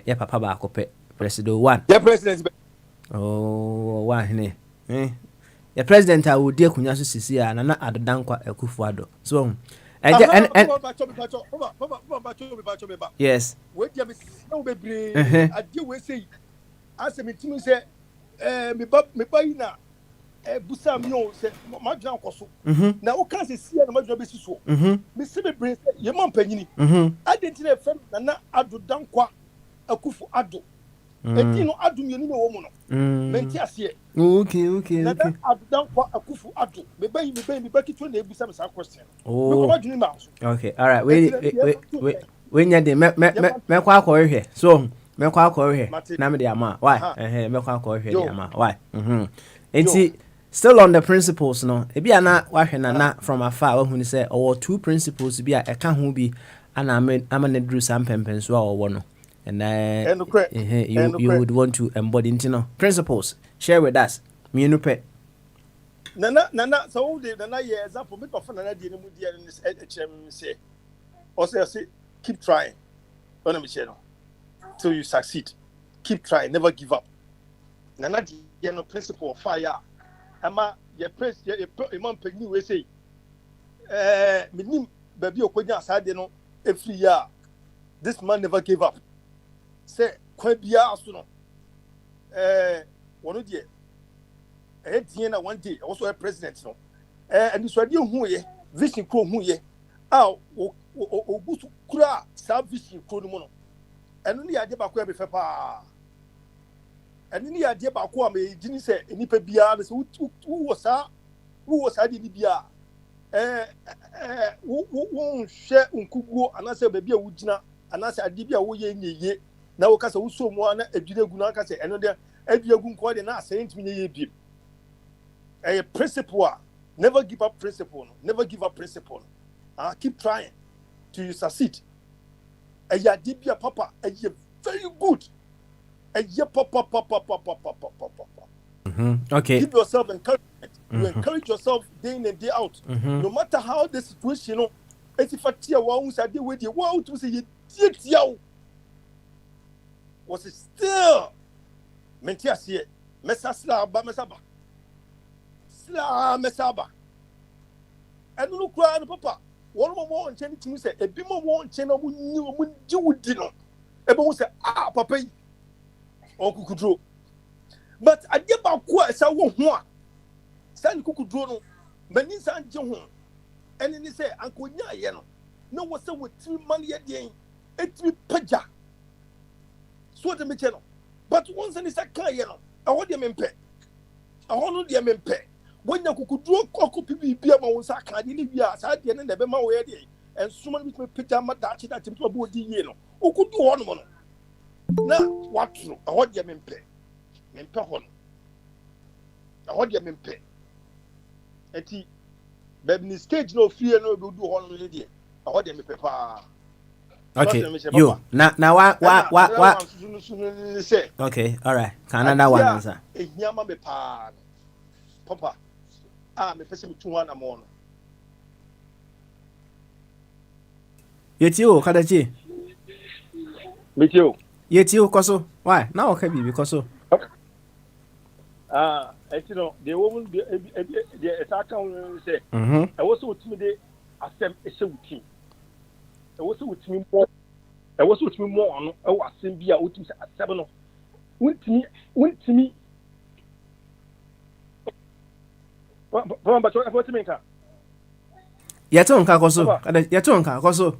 ya papa ba akope president one ya president one ne ya president a wodi akunya so sisi a na adodankwa Akufo-Addo so yes. Wait, you no be I deal with say, as a meeting say, me na busa mi o say, my ground koso. Now, what can see and my job is so. Me see me brain say, your mom penny. I didn't know friend na ado dankwa Akufo-Addo. Etino adum ye ni no woman. Menti ase. Okay. Na ado dankwa Akufo-Addo. Me baki to na ebusa me sa question. Okay, all right. We nya de me kwa akọhwe so me kwa akọhwe na me de ama why me kwa akọhwe de ama why enti still on the principles no e bia na wahwe na from afar we hu say or two principles bia e ka ho bi ana amane dru sam pempenso a owo no and you would want to embody into principles share with us me no pe nana so de nana ye example me to nana de ni mu de ni say also say keep trying when I'm till you succeed. Keep trying, never give up. Nana di no principle of fire. Ama ye press ye man pegni we say minim baby okonya asade no every year. This man never gave up. Say kwa bia aso no wono de na one day also a president no and so de hu ye vision kro hu ye obusu kura sa vision kro no no eno ne ade ba ko be fe pa eno ne ade ba ko am gini se enipa bia na se wo sa de ni bia wo hwe nkuguo anase ba bia wo gina anase ade bia wo ye nyeye na wo kasa wo so mu na adwire gu na kasa eno de adwire gu nko de na asent mi ye bi a principle never give up principle never give up principle keep trying till you succeed ya dibia papa very good papa okay, give yourself encouragement. You encourage yourself day in and day out. No matter how the situation it's fatia wa unsa de we de wa to say ye was still mentiasie mesasla ba mesaba sla mesaba enu no kura no papa won mo nche ni timi se ebi mo nche na mo nyi wudi no ebe wo se papa yi okukudro but ade ba ko esa wo ho a san kukudro no mani san je ho eni ni se ankonya ye no na wo se wo timi man ye den etimi paja so de me che no but once any second ye no aho de mempe aho no de mempe wonya kukudro kokopi bibia ma won sa ka de ni bia sa de ne be ma wo ye de ensuma no bitme pita ma da chi da tim to bo di ye no okudu ho no no na watro aho de mempe ho no aho de mempe eti baby stage no fear no be do ho no de aho de mempe pa. Okay, yo, now what? Okay, all right. Can another one answer? Papa, me person to one amon. Yet you, Kadachi. With you. Yet you, Koso. Why? Now, okay, because so. You know, the woman, the attacker will say, I was so timid, I said, it's so team. I was with me more. I was with me more on our Symbia, which is at 7. Went to me. But what to make her? Yatonka Koso. Yatonka Koso.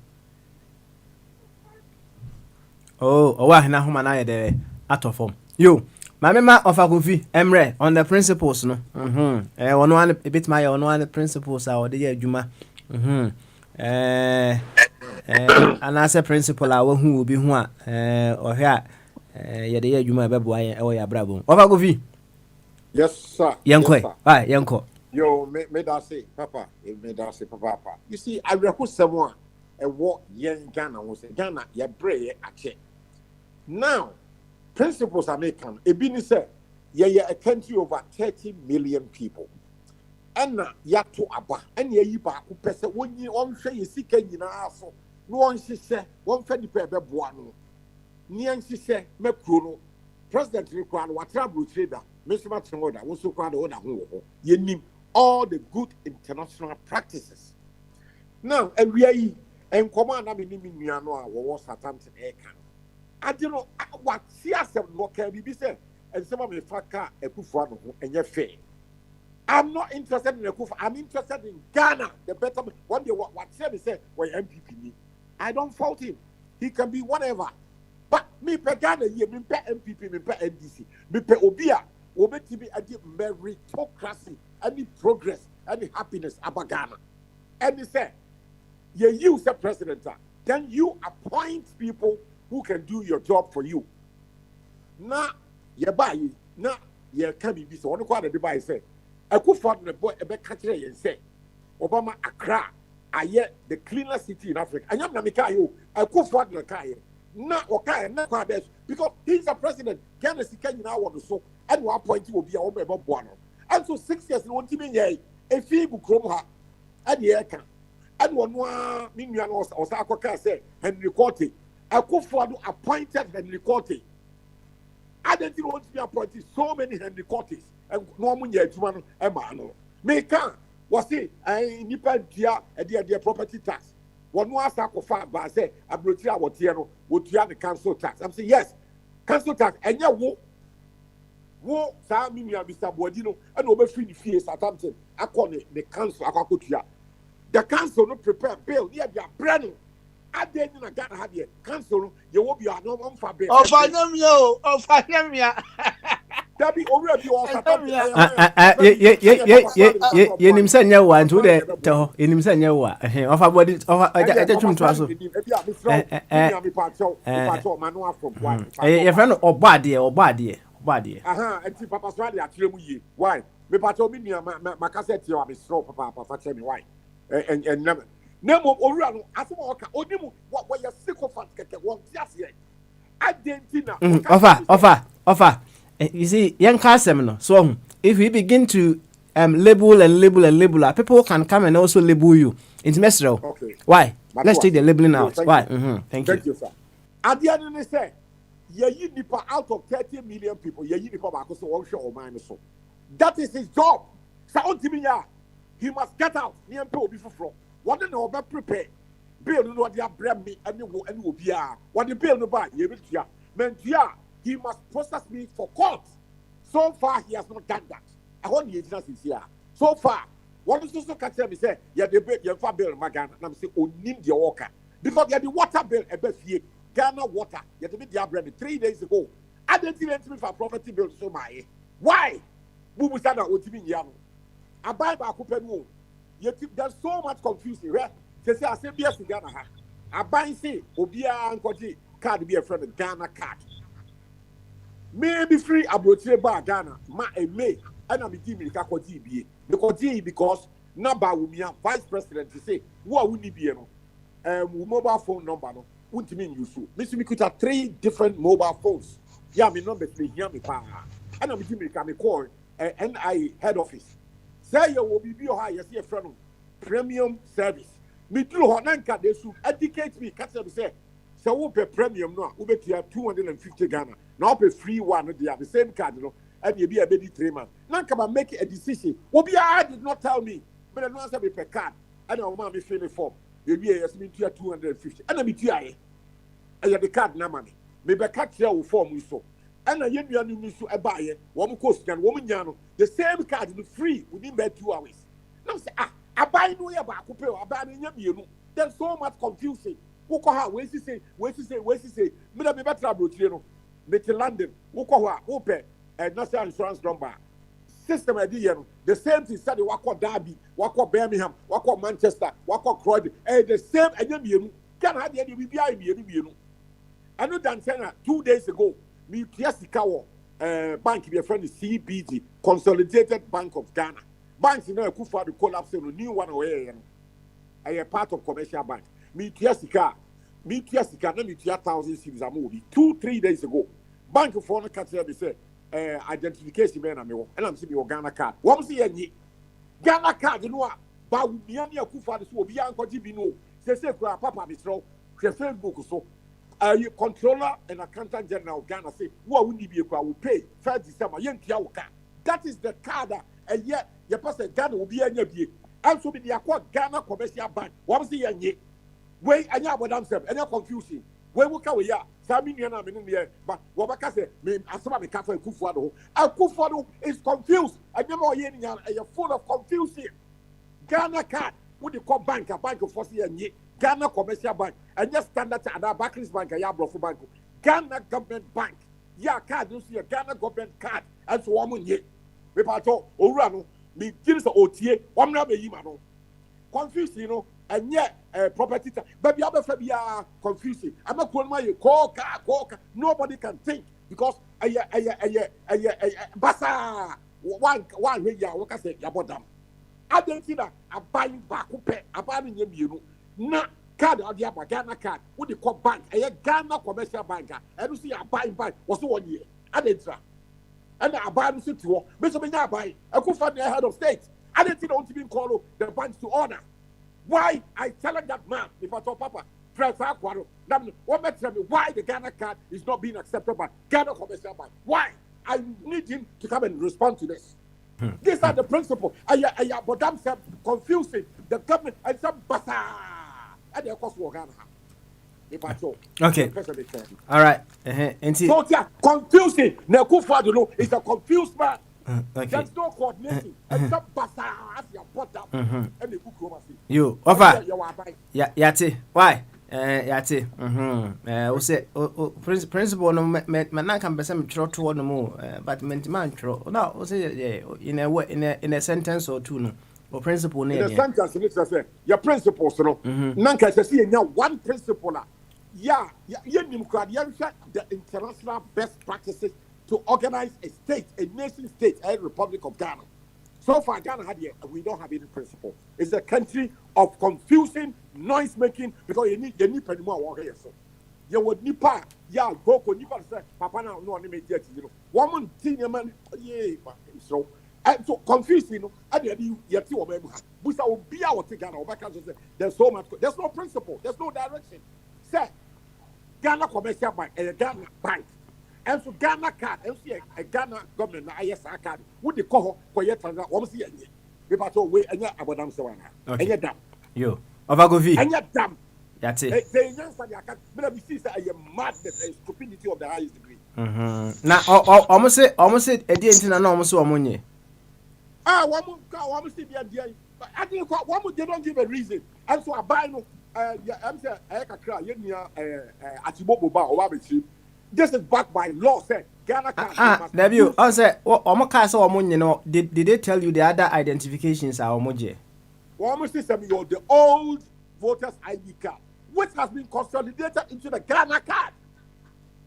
Oh, why now, human eye there out of form. You, my member of a goofy, Emre, on the principles, no? On one a bit my on one principles, our dear Juma. And as a principal, I will be one or here. Yet, you might be boy or your bravo. Over Goofy. Yes, sir. Yanko, hi, Yanko. Yo, made I say, Papa, made I say, Papa. You see, I reckon someone a walk young Ghana was a Ghana, your brain, a check. Now, principles are making a business, a country over 30 million people. And ya to Abba, and ye back who pesa when you on say you seek in aso. No one she say, one fed paper buano. Nian she say, Mekruno, President required what trouble trader, Mr. Martin order, was so crowd order who ye name all the good international practices. Now, and we are and command I mean, Miano, was Southampton air can. I don't know what CSM what can be said, and some of the faka a kufuano and your fair. I'm not interested in the Kufa. I'm interested in Ghana. The better one day what Sebi said, well, MPP. I don't fault him. He can be whatever. But me per Ghana, me per MPP, me per NDC, me per Obia, Obeti be a meritocracy, any progress, any happiness about Ghana. And he said, you use the president, then you appoint people who can do your job for you. Now, you buy, now you can be so. One quarter the buy say. I could find the boy a back country and say, Obama Accra, I yet the cleanest city in Africa. And I'm Namikayo, I could find the Kaya, not okay, not quite best, because he's a president. Ghana can now want to so, and 1 point will be a woman about one. And so 6 years, no team a fee book from her, and the air can. And one million or Osaka said, Henry Corte, I could find appointed Henry Corte. I didn't want to be appointed so many Henry Curtis and no one yet one Emano. Make was it a nipa dear property tax. One more sacrifice, but I say, I brought you what you would you have the council tax? I'm saying, yes, council tax, and yeah, wo saa mimi a Mr. Bodino and over free the fees at Hampton. I call it the council. The council no prepare bill near their brand. I didn't get a idea. Council, you will be a no one for bill. Oh, find ya. That be already all you him send you one to the in him send you what of our body of I just to us. Your friend or body and see Papa's radio at you. Why? Me patrol me, my cassette, you are Miss Papa, for me, why? And never. Nemo Oriano, as a walker, Odimu, what were your sycophant get one just yet? I didn't offer. You see, young Casemino. So if we begin to label, people can come and also label you. It's messed up. Okay. Why? Let's take the labeling out. Why? Thank you, sir. At the end of the day, you nipa out of 30 million people, you nipa back so one show or minus so. That is his job. He must get out. Near people before. What the no prepare. Bill no what they bring me and will be what the bill no buy. You will hear. Men he must process me for court. So far, he has not done that. I want the agency here. So far, what is also catching me say, yeah, the bill, my Ghana, and I'm saying, oh, need the walker. Because you the water bill, a bit Ghana water, you have to be the 3 days ago. I didn't even for property bill, so my. Why? Bubu Sana, what you mean, Yam? I buy back open. There's so much confusion, right? They say, I say, yes, Ghana. I buy, say, Obia and Koji card be a friend of Ghana card. Maybe free abroad by Ghana, ma a May, and I'm giving Kakoji because Naba Umia, Vice President, to say, what would it be? Mobile phone number, no, wouldn't mean you so. Mr. We could have 3 different mobile phones. Yeah, me number 3, here me pa. And I'm giving me call NI head office. Say you will be your high, yes, your friend, premium service. Me do Honanka, they should educate me, catch them say. So we pay premium now. We pay 250 Ghana. Now pay free one. They have the same card, you know. And you be a baby 3 months. Now come and make a decision. I did not tell me. But I don't say per card. And I want me fill a form. You be a 250. And I be too. And you have the card now money. Maybe card here will form we so. And I you need to buy it. One cost and woman yano. The same card is free within 2 hours. Now say I buy no ya back. I buy no. There's so much confusing. Where she say, me da be better bro tire no. Me to London, open a national insurance number. System idea no. The same thing said wako Derby, wako Birmingham, wako Manchester, wako Croydon. The same anya mienu. Can have the BBI mienu. I know that 2 days ago, me Tiasika bank be a friend CBG, Consolidated Bank of Ghana. Banks you know Kufa the collapse no new one away. I am part of commercial bank. Me Tiasika, na me 1,000 cities a movie 2-3 days ago. Bank for no catch me say identification man and I'm saying your Ghana card. What see any Ghana card you know ba me ani akufa de so obi ankoji bi no. Say papa me throw Facebook so you controller and accountant general of Ghana say what we need be will pay 1st December yentia wo card. That is the card and yet your person Ghana will be anya bi. Also be the Ghana commercial bank. What see any way anya abodam self anya confusing. We will come here. Sami Niana Minia, but Wabaka say, Asama Mikafa Kufuado. Kufuado is confused. I never hear you're full of confusion. Ghana card, what you call bank, a bank of Fossi and Ghana commercial bank, and just standard at Barclays Bank, a Yabro Bank, Ghana government bank. Yeah, card, you see a Ghana government card, and so on ye. We pato, Orano, me gives the OTA, one number Yimano. Confused, you know. And yet, property, but the other family are confusing. I'm not calling my call. Nobody can think because basa one way ya what I say about them. I don't see that I buy back I buy you na card or the Ghana card. What they call bank? A Ghana commercial banker. I don't see I buy was 1 year. I didn't try. And I buy the city. Mr. I buy. I could find the head of state. I didn't want to be called the banks to order. Why I tell that man, if I told Papa, what tell me why the Ghana card is not being accepted by Ghana commercial bank? Why? begin to come and respond to this. These are the principles. But I'm confusing the government and some bazaar. And of course, we're going to have. Okay. All right. So yeah, confusing. Nekufo is a confused man. Okay. There's no coordination. And some bazaar as you put up. And the book you offer. Yati. Why? Yati. We say principle no man can be some trot to no more. But man trot. No, we say in a sentence or two no. Or principle in a sentence it say your principles no. Nanka say see one principle. Yeah, the international best practices to organize a state, a nation state, a Republic of Ghana. So far, Ghana we don't have any principle. It's a country of confusing, noise making, because you need more work here. So you would nipa, go nipa say, Papa now no one make it. Woman, senior man, so and so confusing. And you see what we will be our Ghana. There's so much. There's no principle. There's no direction. Say. Ghana commercial bank, a Ghana bank, and so Ghana card, and see a Ghana government ISR card. Would the call for yet another? What was it? Because we and yet about them so on. And yet damn. You Ovagovi. And yet damn. That's it. They young for the account. But we see that a madness, a stupidity of the highest degree. Now, almost say a day into an almost so ammonia. One see the idea. I think one they don't give a reason. And so I buy no. This is backed by law. Say Ghana can't. Debut. I said, did they tell you the other identifications are homogeneous? Almost the old voters ID card, which has been consolidated into the Ghana card,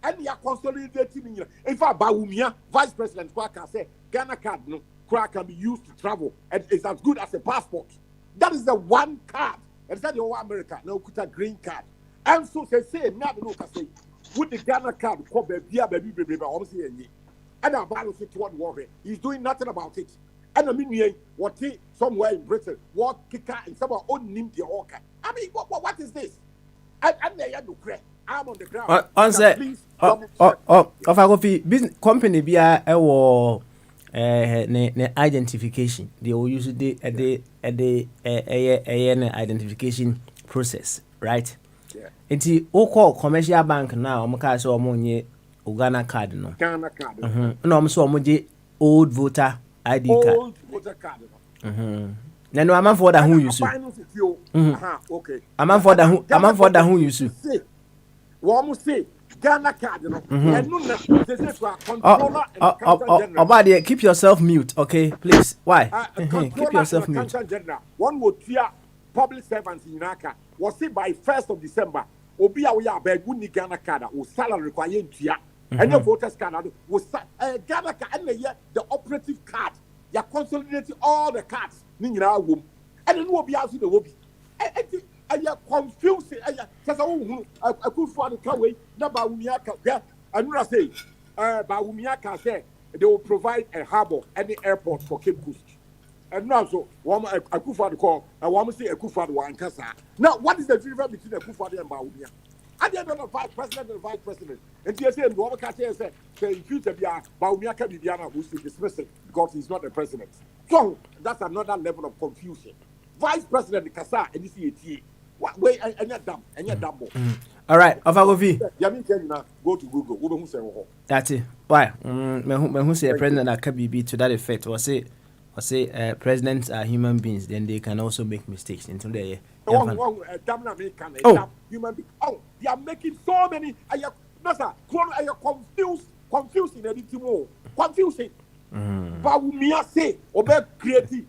and they are consolidating. In fact, Bawumia, Vice President Kwaka said Ghana card no can be used to travel, and it's as good as a passport. That is the one card. And said you America now put a green card. And so say now no say with the Ghana card call baby almost here. And our battle to warrior. He's doing nothing about it. And I mean what he somewhere in Britain, what kicker and someone own him the orca. I mean what is this? And they are no crack. I'm on the ground. Please of a business company be a ne identification. They will use the identification process, right? Yeah. It's all commercial bank now. I'm going to say Ghana card no. Ghana card. No, I'm so old voter ID card. Old voter card. No, I'm for that who you see. Okay. I'm for that who you see. What say? Ghana card, and this is for controller and keep yourself mute, okay, please. Why? Keep yourself mute. One would fear public servants in Naka was it by 1st of December. Obi away by good Ghana card or salary required here. And your voters card was Ghana card and the operative card. You're consolidating all the cards in your room. And then will be out to the lobby. I am confused. I could find a car way. Number Umiaka, and I say, Baumiaka said they will provide a harbor and the airport for Cape Coast. And now, so I could find a call. I want to say a Kufad one Kasa. Now, what is the difference between a Kufad and Baumia? I didn't know the vice president and vice president. And TSA and Wabaka said, in future, Baumiaka Bibiana who should dismiss it because he's not the president. So that's another level of confusion. Vice President Kasa and the wait, and you're dumb, and you're dumb. All right, Ovagovi. Go to Google. That's it. Why? Who say president that can be to that effect? Or say presidents are human beings, then they can also make mistakes into the human being. Oh, they are making so many. I am confusing anything more. Confusing. But we are say, obey creative,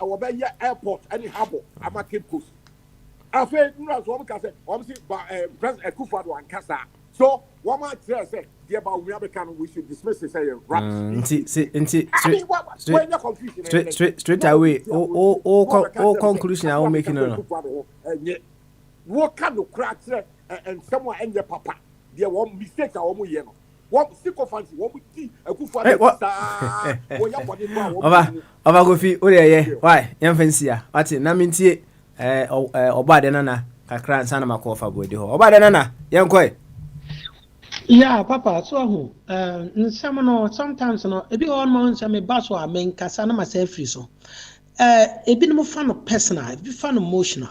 obey airport, any harbor, I'm a Cape Coast. I feel one can say, President Akufo-Addo and Kasa. So, one might say, dear, about we should dismiss it, say, straight away, all conclusion I will make in what kind of cracks and someone and your papa, there won't mistakes are almost yellow. What sycophancy, what would see a Akufo-Addo? Ovagofi, why? Infancy, what's it? Naminti. Obade nana kakra nsana makofa bodi ho obade nana yenkoi Yeah, Papa, so sometimes no, ebi on man say me baso a men kasa na myself free so. Ebi no fan of personal, ebi fan emotional.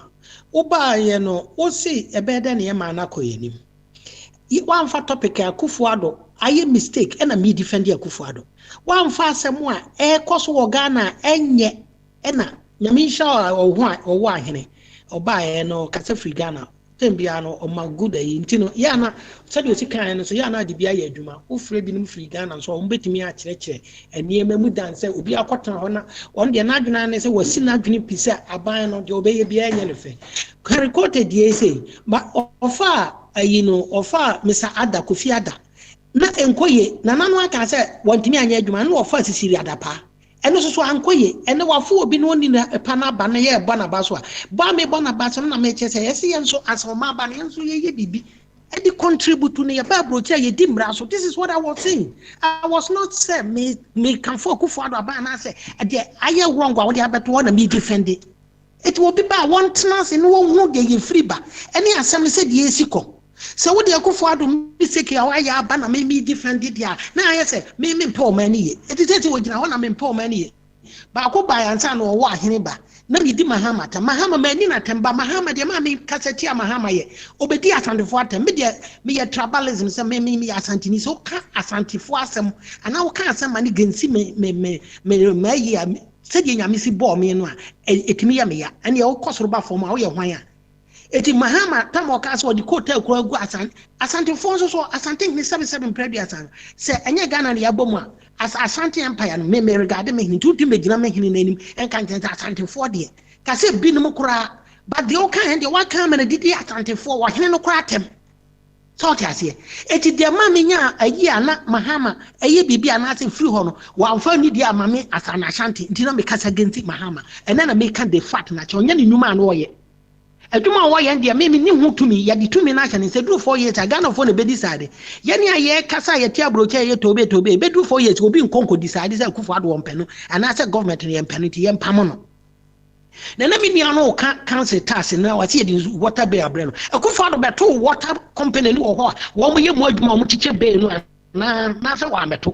Oba ye no, o see e be den ye man akoye nim. One fa topic Akufo-Addo, aye mistake and a me defend Akufo-Addo. One fa asem a koso wo Ghana enye ena nyamisha or wa hene oba no kasa free Ghana. Tembiano or my good intino yana said you can so yana de bia adwuma wo free bi nim free Ghana so ombetimi a kyerɛkyerɛ enie memu dan sɛ obi akɔtena hɔ na on de nadwena ne sɛ wasi nadwene pisa aban no de obeye bia nya ne fɛ recorded die say but ofa ofa Mr. Ada Kofi Ada na enkoye na nanu aka sɛ wontimi anya adwuma na ofa sisiri adapa eno so ankoye ene wafo obi no ni na pana ba na ye ba na ba so a ba me ba na ba so na me che say yesi yenso asoma ba na yenso ye bibi e di contribute to ne ba brocha ye di mra so. This is what I was saying. I was not say me can for Akufo-Addo ba na say de aye wrong wa de abeto na me defend it. It will be ba one chance in one no de ye free ba ene asem say de esiko. So what the Akufo-Addo mistake ya waya ba na me defend it ya na I say me mpo mani ye etete we gina na me mpo mani ye ba ko ba yansa na wo ahene ba na me di mahama mani na temba mahama de ma me kaseti mahama ye obedi asantefo atem me de me ye tribalism say me asantini so ka asantefo asem ana wo ka asem mani gensi me ye said ye nyame si bo me no a etimi ya me ya ene ye wo kosoro ba fo ma wo ye hwan a eti mahama tamoka so di hotel kura gu asante fonso so asante ni 77 predia se enye Ghana ya bomu as asante empire no me regard me hintu me gina me hini nanim enka nten asante for de ka se binum kura but the oka and the one come and didi asante for wa hene no kura tem so tiase eti de ma me nya ayi ana mahama ayi bibi ana se free ho no wa mfa ni di amame asana asante ntina me kasa genti mahama ena na me kan the fact na che onya ni numa na oye adwuma wo ye ndie me ni hu tumi ye di tumi na chane se duru 4 years Ghana for na be decide ye ne aye kasa ye tia brocha ye tobe be duru 4 years obi nkonko decide se Akufo-Addo wo mpeno ana se government ne mpeno ti ye mpamo no na me ni ano council tax na wa tie di water bill abre no Akufo-Addo beto water company ni wo ho wo mo ye mo adwuma mo chiche be no na se wa meto.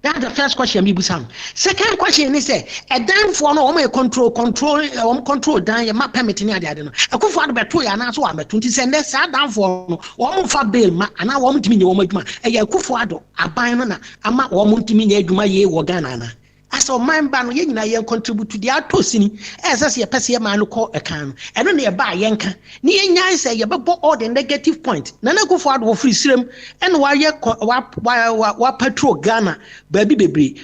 That's the first question me busam. Second question is say a damn for no my control down your map permit ni ade no. Akufo-Addo beto ya na so wa meto nti say next down for no wo fa bail ma ana wo mtimi nye wo adwuma e ya Akufo-Addo aban no na ama wo mtimi nye adwuma ye wo Ghana na. Aso man ba no ye nyina ye contribute to the atosini esase ye pese ye man no call ekan no eno na ye ba ye nka ni ye nyan say ye bebo all the negative point na Akufo-Addo wo free sirem eno wa ye wa patrol Ghana ba bi bebre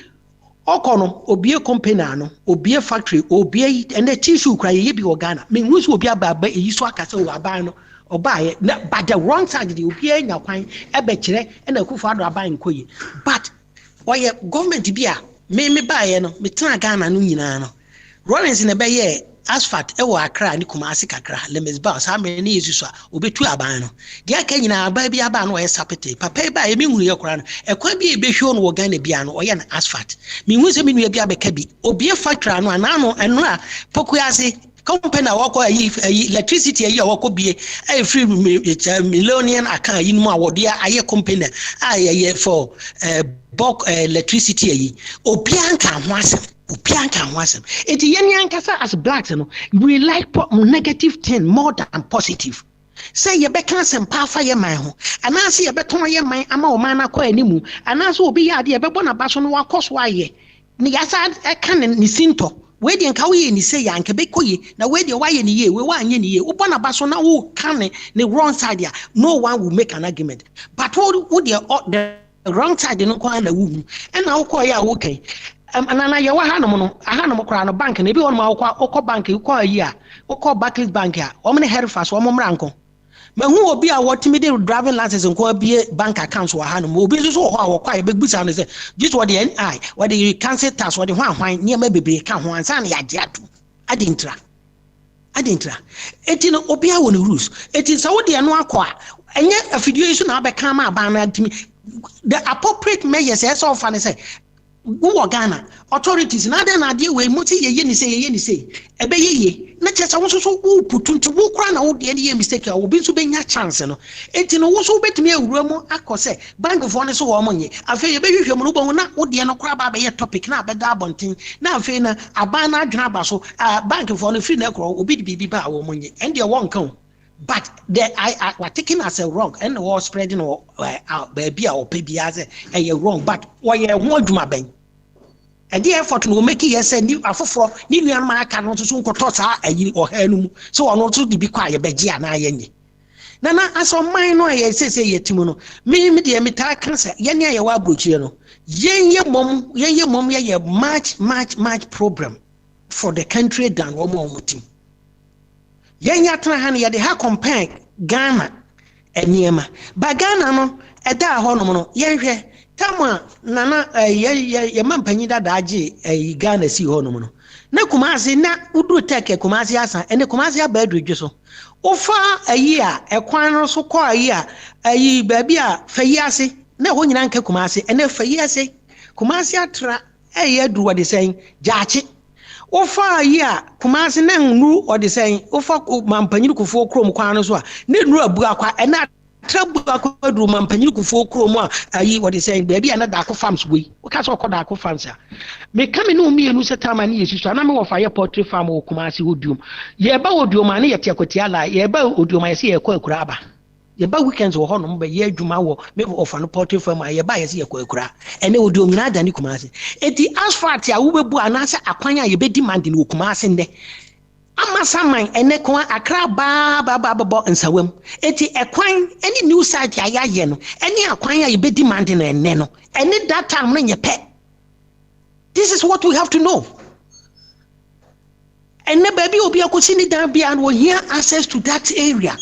okono obie company ano obie factory obie ene tissue kra ye bi wo Ghana me hu so obie aba eyi so akase wo aban no obaye na but the wrong side the obie nya kwan ebe kire ena Akufo-Addo aban koyi but oye government bia me baye no me tena Ghana no nyina no Rollins ne be ye asphalt e wo Accra ni Kumasi kakra Lemes ba sa me ne yesu so obetu aban no de aka nyina aba bi aba no ye sapete papa ba ye me hunu ye kora no e kwa bi e be hwe no wo Ghana bia no oye na asphalt me hu se me nu bia be ka bi obi e factory no ana no eno a pokuase company awako electricity ayi awako bie ay free million account yi no awode aye company aye for bulk electricity ayi obianka ho asem eti yeni ankasa as blacks no we like negative thing more than positive. Say ye be can sem pa fa ye man ho anase ye beton ye man ama o man akọ animu anase obi ya de ye be bona ba so no wakoso aye ni yasa e kan ni sinto we de nka we ni say ya nka be koye na we de waye ni ye we wa anye ni ye wo bona ba so na wo kan ni wrong side ya no one will make an argument but wo the wrong side no kwa na wo and na wo koye a wo kan anana ye wa hanom no ahanom kra no bank na bi won ma wo bank ko ayi a wo Barclays bank a wo me herifas wo mo mranko ma hu obi a wotimi de driving license nko bie bank account wa hanom obi so ho a wo kwa e be busa no say just what the NI what the cancel tax what the hwan ne ma bebre ka ho ansa na ya atu adintra eti no obi a won rules eti so wo de no akọ a enye afidie so na be kan ma ban na adimi the appropriate measures so fa ne say wo Ghana authorities na dey na dey we muti ye ni say ebe ye na chese wo so wo putu nti wo kra na wo dey ye mistake a wo bi so benya chance no enti no wo so betimi awura mu akose bank for ne so wo monye afa ye behwehwe mu no bo na wo dey no kra ba ye topic na abeda abonten na afa na aba na adwena ba so bank for ne free na kro obi di bibi ba wo monye and dey won kan. But I were taken as a wrong and was spreading baby or baby as a wrong. But why a one juma ben? And the effort will make it as a new afro, new young man cannot soon cotosa a ye or henum. So I not to be quiet, Begia and I. Nana, as on mine, no, I say, Timono, me, dear, me, cancer, Yanya, your wabuchino. Ye mom, ye much problem for the country than one more team. Yenya tran ya de ha compare Ghana eniema ba Ghana no eda ho no no yenhwe tamwa nana ye mampanyi dada age Ghana si ho no no na Kumasi na udu teke Kumasi asa ene Kumasi abadudwe so ofa ayi a ekwan no so ko ayi a ayi baabi a fayi ase na ho nyina nka Kumasi ene fayi ase Kumasi atra adu wade sen jaachi ofa ya Kumasi na nru odi sen ofa mampanyi kufuo krom kwan so a ne nru abu akwa ena trabu akwa du mampanyi kufuo krom a ayi odi sen baabi ana da akwa farms we ka so koda akwa farms a me kame no mi enu setama ne yesu so na me wo fa ye poultry farm wo Kumasi odium ye ba odium ane ye tiakotia la ye ba odium ye se ye kwa akura aba ye ba weekends wo hono mba ye adwuma wo me ofa no poultry farm ye ba ye se ye kwa akura ene odium nyina da ni Kumasi eti asphalt a wo bebu anase akwan a ye be demand ni Kumasi nde amasaman ene kwa akra ba nsawam eti ekwan eni new site ya ye no eni akwan a ye be demand na ene no ene that time no nye pe. This is what we have to know. And baby obi akosi ni dan bia no here access to that area.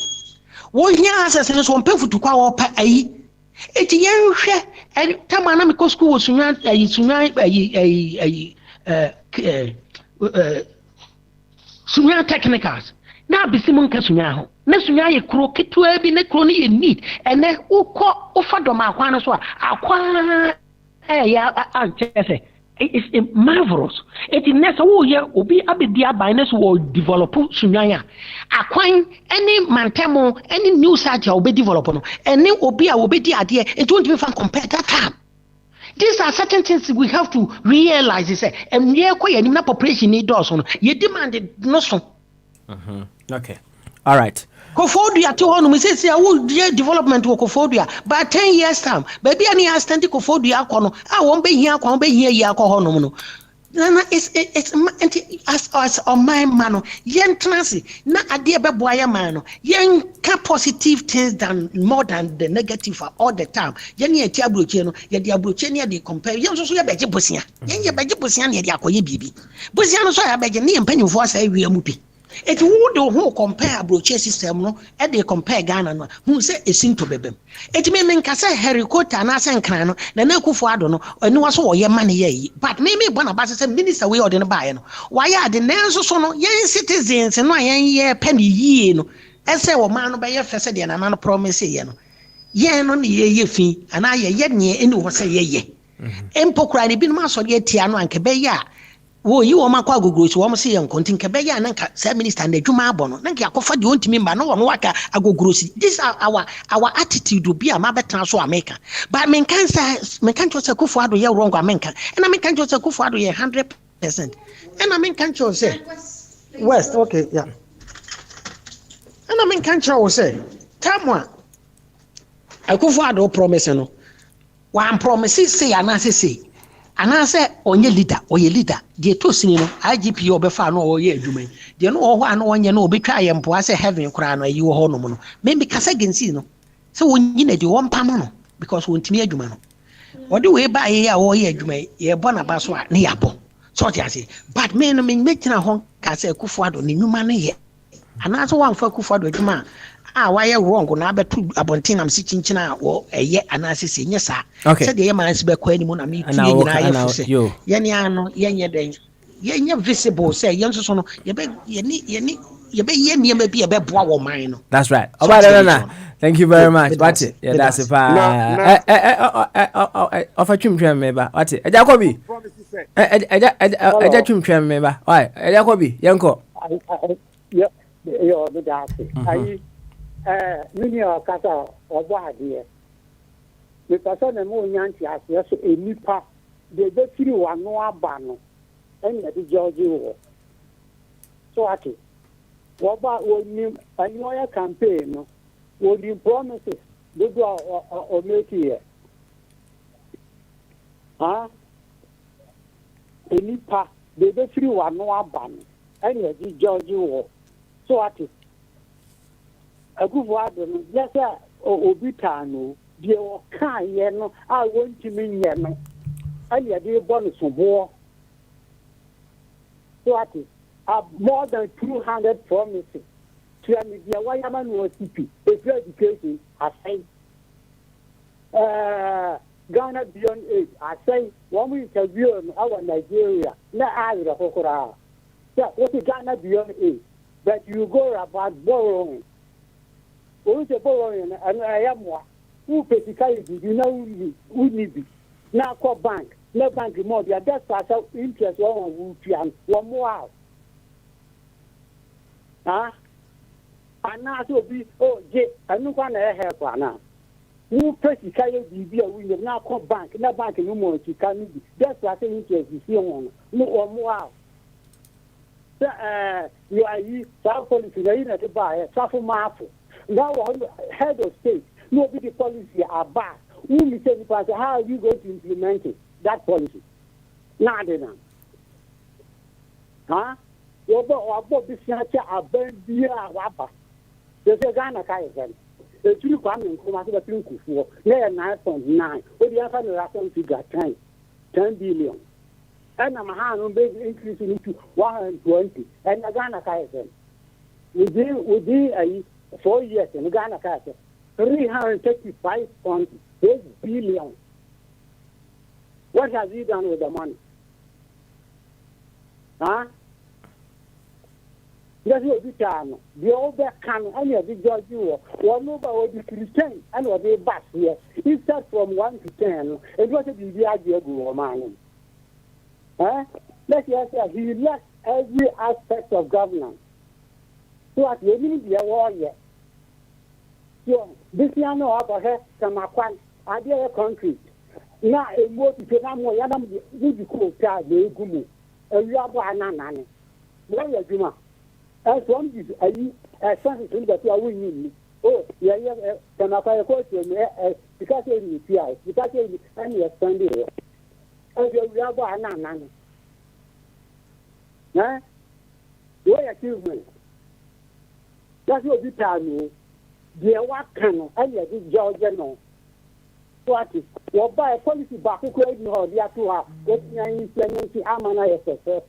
Wo here access no so mpefu to kwa wo pa ayi. Eti yenhwe e tama na me ko school wo sunya ayi sunya technicals. Na bisimu nka sunya ho. Na sunya ye kro ketua bi ne kro ni ye need. Ene ukọ ofa dom akwa no so akwa ya anchese. It's marvelous. It is next year obi abedia binance will develop sunyanya. Akwan any mantemo any new site will be developed no. Any obi will be the idea. It won't even compare that time. These are certain things we have to realize. Is and near quite na population need also. You demanded no so. Okay. All right. Kofodia to one, we say, I will development of Kofodia by 10 years time. Baby, any instant Kofodia, I won't be here, Yakohono. It's as on my mano, yen transi, not a dear boy mano, yen positive things than more than the negative all the time. Yen ye Tiabucheno, ye Diabuchenia, they compare, young so ya beji Busia, yen ye beji Busian, ye Yakoye bibi. Busiano so I beg a name penny for say we are mupi. It would who compare broche system no and they compare Ghana no who say a sin to bebem. It may mean Cassa Harry Cotta and Asan Crano, the Naku Fado no, and no so your money ye. But maybe one of us minister we or the buy no. Why are the Nanso sono young citizens and no ye penny ye no? As say man by your facade and another promise ye no. Ye no ye fee and I yet near any was say ye. Empocrani bin maso ye tiano and kebeya. Wo yi wo makwa gogoro so wo se ye nkontin ke be ya na nka sa minister na adwuma abono na nka akofa de ontimi mba no wo waka agogoro si. This are our attitude will be a mabetan so America but men kan chose Akufo Addo ye wrong America and I kan chose Akufo Addo ye 100% and I kan chose West okay yeah and I kan chose say tamwa Akufo Addo promise no one promise say anase say anase onye leader oye leader de to sini no IGP obefa no oye adwuma de no ho ano onye no obetwa ayempo ase heaven kura no ayi ho no mo no me kasa gensi no se wonyi na de won pam no because wontimi adwuma no ode we ba ye a oye adwuma ye bo na ba so a ne yabo so ti ase but me no me metina ho ka se Akufo Addo ne nwuma no ye anase wan fa Akufo Addo adwuma why you wrong na betu abontin am si chinchina wo eye anase se nye sa se de ye man se be kwa ni mu na me tu ye na ye fose ye ne ano ye nye den ye nye visible say ye nso so no ye be ye ni ye be ye niam bi ye be boa wo man no. That's right. Oba na Thank you very much. What's it? Yeah, that's it. Offer chum member. What's it? Jacobi. Chum member. Why? Jacobi, Yanko. Yeah, you're the darky. Many are cut out or what here. The person and more Yancy as yes, a nipa, they get you one no banner, and the Georgie war. So, I think, what about when you a lawyer campaign? Would you promises they do or make here? Huh? A nipa, they get you one no banner, and the Georgie war. So, I think. A good word, yes, Obitano, dear kind, yeno, I want to mean yeno. And your dear bonus of war. So I think more than 200 promises. To a media, why am I no CP? If your education, I say, Ghana beyond aid, I say, one week a year in our Nigeria, not either the Hokora. Yeah, what is Ghana beyond aid? But you go about borrowing. Who is a borrowing and I am one who basically you know we need now call bank, no bank more. They are just partial interest on one more out. Huh? And now to be I don't want to help now. Who basically be a window now call bank, no bank no more to come in. That's what interest is here on no one more out. You are South Policy, to buy a South Marfo. Now, head of state, nobody policy are bad. Who is saying, how are you going to implement it, that policy? Now, then. Huh? What this year are burned beer, wapper. There's a Ghana Kaizen. The two coming from the Pinku for 9.9. What do you have a reference figure 10 billion? And I'm a hand increasing to 120. And a Ghana Kaizen. Within a 4 years in Ghana, 335.8 billion. What has he done with the money? Huh? That's what we can. The over can only a big judge you or nobody will be Christian and what they back here. It starts from 1 to 10. It was a big idea of mine. Huh? Let's just say he left every aspect of governance. So at the end of the war, so this year no about her, Samakwan, I did a concrete. Now a more to Janamo Yadam would be called Charlie Gumu, a Yabanani. Why are you? As one is a something that you are winning. Oh, yeah, can I quote you because you PI, because you are standing here. As you Yabanani. Eh? What achievement? That's what you tell me. Dear, what can I get Georgia no? What is your buy a policy back who could know the Atua, what you implementing Amana SSS?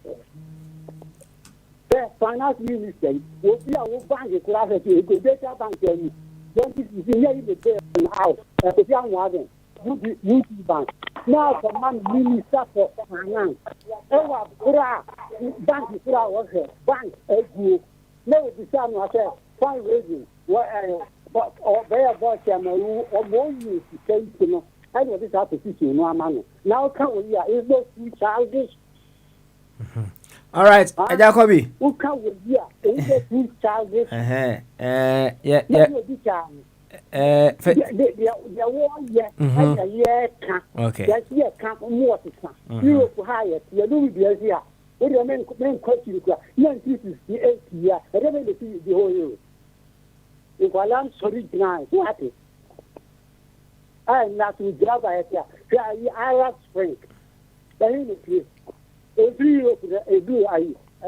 The finance minister will be a bank class at you, good data bank. Don't you see the day out at the young wagon? Would bank. Now, for man, minister for finance. Oh, bank is our bank, a group. No, the son was a fine reason. But or very about Cameroon or more use to say to know. I know this opposition, no man. Now, come we are is no too childish. All right, Jacobi. Who come with you? Is no too childish? Yeah. The war, okay. Yes, yes, come more to come. You higher, you do the idea. What do you mean, question? No, this is the 8th year. I never see the whole year. If I am sorry, what is? I am not to grab a Arab Spring. Then it is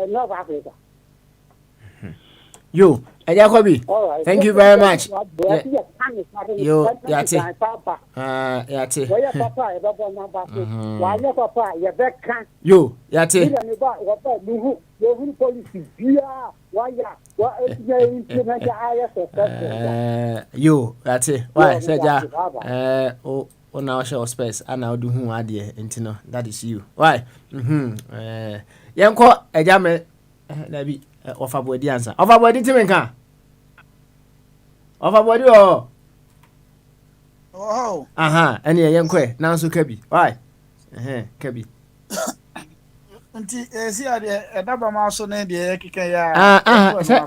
North Africa. You, Jacobi. Right. Thank you very much. You, that's it. You, that's it. You, that's it. Why, said oh, now show space, and now do whom idea, and that is you. Why? Yanko, a jammer, maybe. Offer body answer. Offer body to me, car. Offer body or Oh. And yeah, young quay, now so Kabi. Why? Kabi. Nti esi ade edaba ma so na de kika ya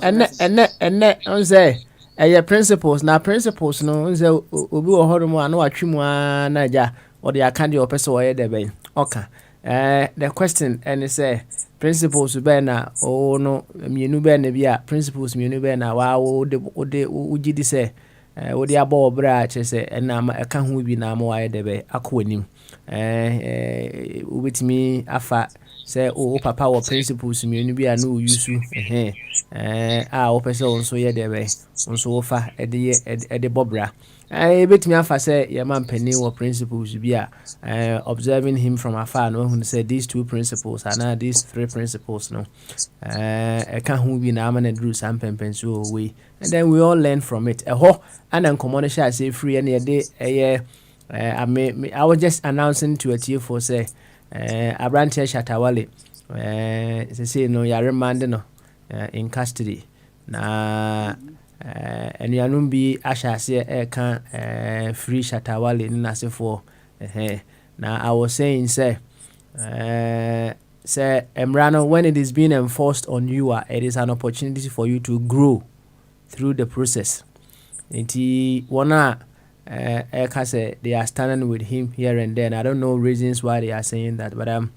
And on say principles now principles no say obi wo hodo mu ana watwe mu na ja or the akandi or person where dey be okay the question and say principles be na o no mienu be na bia principles mienu be na wa wo de ugidi say wo de abo obra che say na ma eka ho bi na ma wa dey be akwanim ubetimi afa say o papa wo principles mienu bi a no use o person so ye dey be nso wo fa de bobra betimi afa say ye man pani wo principles bi a observing him from afar no who say these two principles and now these three principles no can who be na man do some pempenso we and then we all learn from it and then common share say free and day I was just announcing to a tier for say Abrantia Shatawale say no ya remand no in custody na and yanum bi asha say can free Shatawale in for now I was saying say Emrano, when it is being enforced on you, it is an opportunity for you to grow through the process. Say they are standing with him here and there. And I don't know reasons why they are saying that, but I'm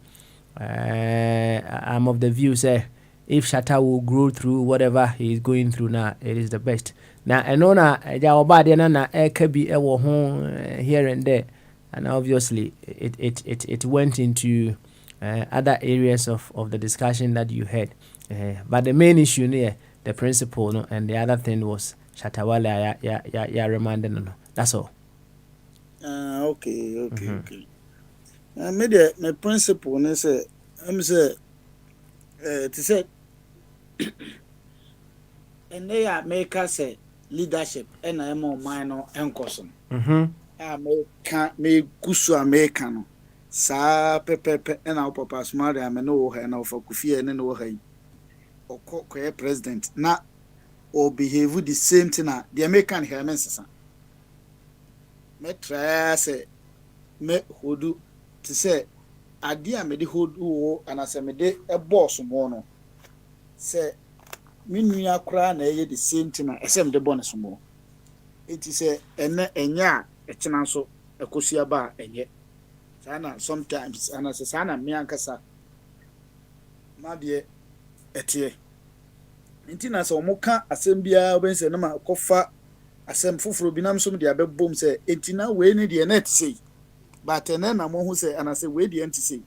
of the view say if Shatta will grow through whatever he is going through now, it is the best. Now I know na can be here and there, and obviously it went into other areas of the discussion that you had, but the main issue here, the principle, no, and the other thing was Shatawale ya reminded no. That's all. Okay. My principle is I'm say to say and they are make us leadership and I'm on minor and caution. Me kusu American. Sa pepe and our papa smart I know her now for Kofi and no her or president na or behave the same thing the American hermens. Me try say me hodu to say idea me the hodu and as me de a boss more say me nua kra na the same thing asem de bonus more. It is a enya a chinanso a kosiaba enye. Sana sometimes and as a sana me ankasa na de etie ntina so mo ka asem bia obense na ma kofa asem fufuro bi nam so de abebom se entina we ni de net sei but ene na mo hu se anase we de enti sei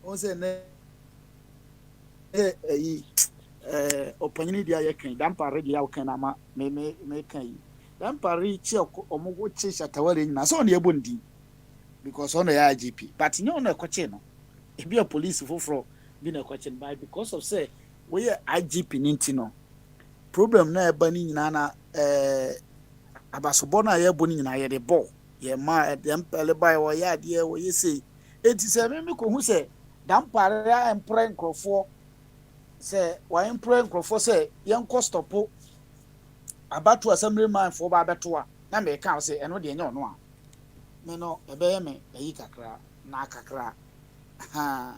on se ne opanyini dia ye kan dampare dia wo kan na ma me kan dampare chi omogo chi Shatawale nyina so ne ebondi because on the IGP but you know kwache no e be a police fufuro bi na kwache by because of say we IGP ninti no problem na eba ni nyina na abasobo na ye bo ni nyina ye de bo ye ma dem pele by wo ya de wo ye say enti say me ko hu say dampare ya empren krofo say wa empren krofo say yen ko stopo abatu assembly man for ba beto a na me kan say eno de enye ono a me no ebe me eyi kakra na kakra ha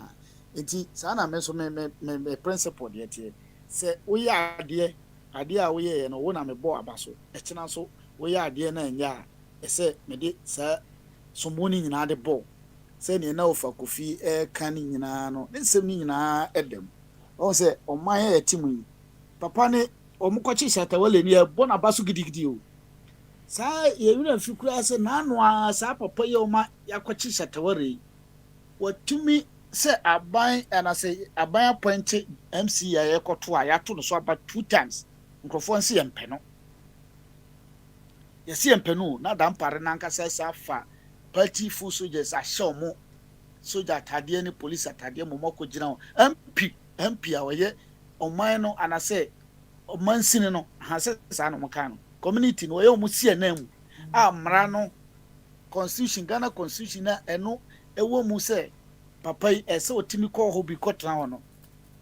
enti sana me so me principle de tie say we ade a we ye no wo na me bo abaso e kina so we ade na nya e say me de sa so moni nyina de bo say ne na ofa Kofi kan nyina no ne nsem nyina edem o say o man e timu papa ne o mukwachi Shatawale ni e bo na abaso gidigidi o sa ye wura fikura se na anu a sa papa ye o ma yakwachi Shatawale watumi se aban and I say aban appoint MC ya ekoto a ya to no so about 2 times nkrofo nsi empeno ye si empeno na dampare na nkasa sa fa party full soldiers a show mo soldier atade ni police atade mo mako gina MP a we oman no and I say oman sini no ha se sa no maka no community no ye o mo si enam amra no constitution Ghana constitution na eno ewo mu se papa ese otimi ko ho bi kotra hono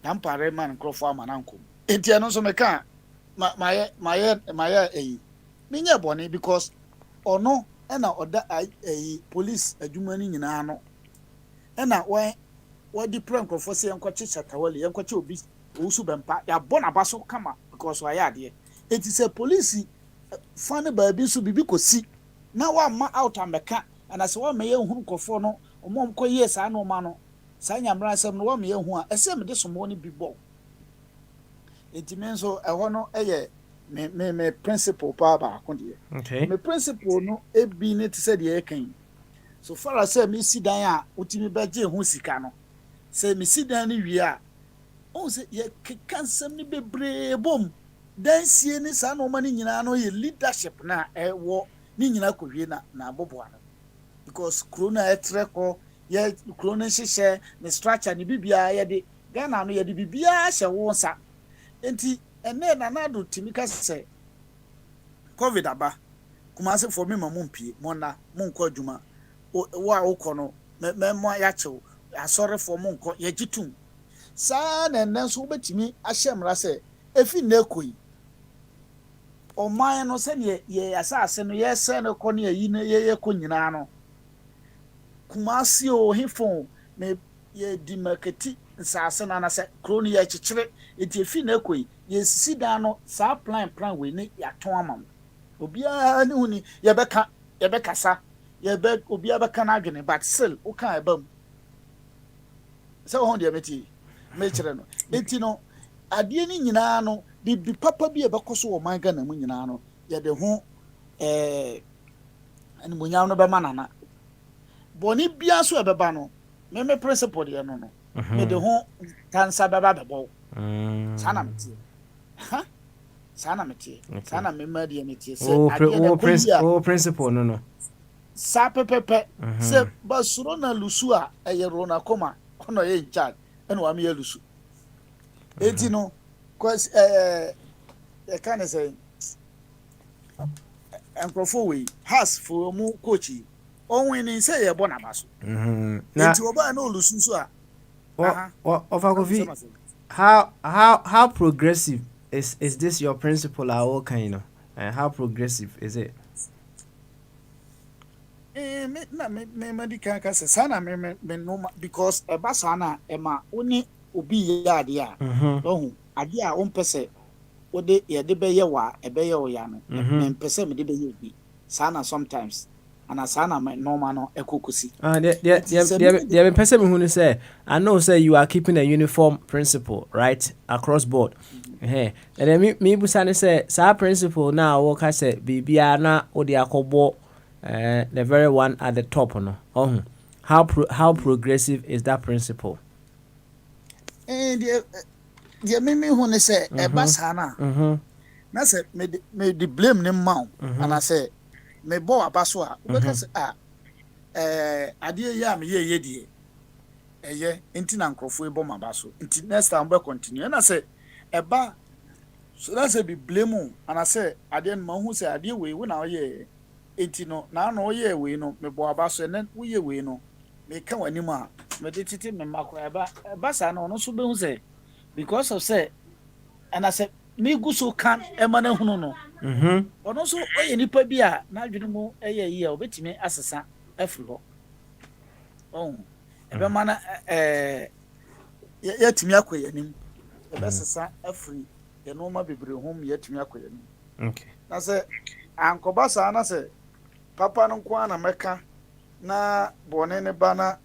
dampare man krofo amananko enti eno so meka maye minya boni because ono ɛna ɔda police adwuma no nyinaa no ɛna wɔde pra nkurɔfoɔ sɛ yɛnkɔkye Shatawale yɛnkɔkye obi owusu bɛmpa yɛabɔ n'aba so kama because ɔyɛ adeɛ enti sɛ police fa ne baabi nso bibi kɔsi na wamma out amɛka anasɛ wɔma yɛnhunu nkurɔfoɔ no ɔmo kɔyie saa no ma no saa nyamra asɛm no wɔma yɛnhu a ɛsɛ mede somɔ no bi bɔ enti me nso ɛhɔ no ɛyɛ me principle pa baako deɛ okay me principle no ebi ne te sɛ deɛ yɛkan so far as me si dan a wotimi bɛgye ho sika no sɛ me si dan no wie a on sɛ yɛ keka nsɛm ne bebree bom dan sie ne saa no ma ne nyinaa no yɛ leadership na ɛwɔ ne nyinaa kɔwie na aboboa no because corona ɛtrɛ kɔ yɛ corona hyehyɛ ne structure ne bibia yɛde Ghana no yɛde bibia hyɛ wo nsa enti ɛnɛ na do timi ka sɛ covid aba Kumasi for me ma mumpie mona monkɔ adwuma wo a wokɔ no mɛmɔ yɛakyew asɔre for monkɔ yɛgyitum saa na ɛnɛ nso wobɛtumi ahyɛ mmara sɛ ɛfi na ɛkɔyi ɔman no sɛdeɛ yɛ asase no yɛsɛ no kɔ ne ayi no yɛkɔ nyinaa no Kumasi o hifo me yɛdi makati nsase no anasɛ kuro no yɛkyekyere ɛti ɛfi na ɛkɔyi yɛsisi dan no saa plan wei ne yɛatɔn ama mo obiara ne huni yɛbɛkasa obiara bɛka n'adwene but still woka ɛba mu sɛ wɔn deɛ mɛkyerɛ no enti no adeɛ ne nyinaa no bibi papa bi ɛbɛkɔ so wɔ man Ghana mu nyinaa no yɛde ho animonyam no bɛma nana bɔne bia so ɛbɛba no me principle deɛ no mede ho kansa bɛba bɛbɔ saa na metie sana metie sana memma deɛ metie sɛ o principle no sa pepepe sɛ basuro na lusu a ɛyɛ rona koma ɔno yɛ in charge ɛna wa me yɛ lusu enti no cause yɛka ne sɛ nkurɔfoɔ wei has for mu coach ɔnwe ne sɛ yɛbɔ n'aba so enti ɔbaa na olusu so a Ofa Kofi, how progressive is this your principle at all kind of? How progressive is it? Me medical case sana me no because e ba sana e ma oni obi ya ade a ohu ade a on pese wo de ye de be ye wa e be ye o ya no me pese me de be ye obi sana sometimes and asana my normal no ekokusi the person me who say I know say you are keeping a uniform principle right across board and then me busane say sa principle now wo ka say bibia na odi akobo the very one at the top no how progressive is that principle the me who say e basana na say me the blame ne ma and I say me bo abaso a wobeka se ade ye am ye die eye enti na nkrofo e bo mabaso enti next time we continue na say eba so that say be blame and I say ade no hu say ade we na ye enti no na no ye we no me bo abaso and we ye we no me ka wani ma me de titi me makwa eba sa no no so be hu say because of say and I say me guso kan emane hunu no ono so oye nipa bi a na adwene mu eye yi a obetimi asesa afri ho ebe mana yatimi akoyanim ebe sesa afri ye no ma bebre hom yatimi akoyanim okay na se ankoba sa na se papa no kwa na meka na bone ne bana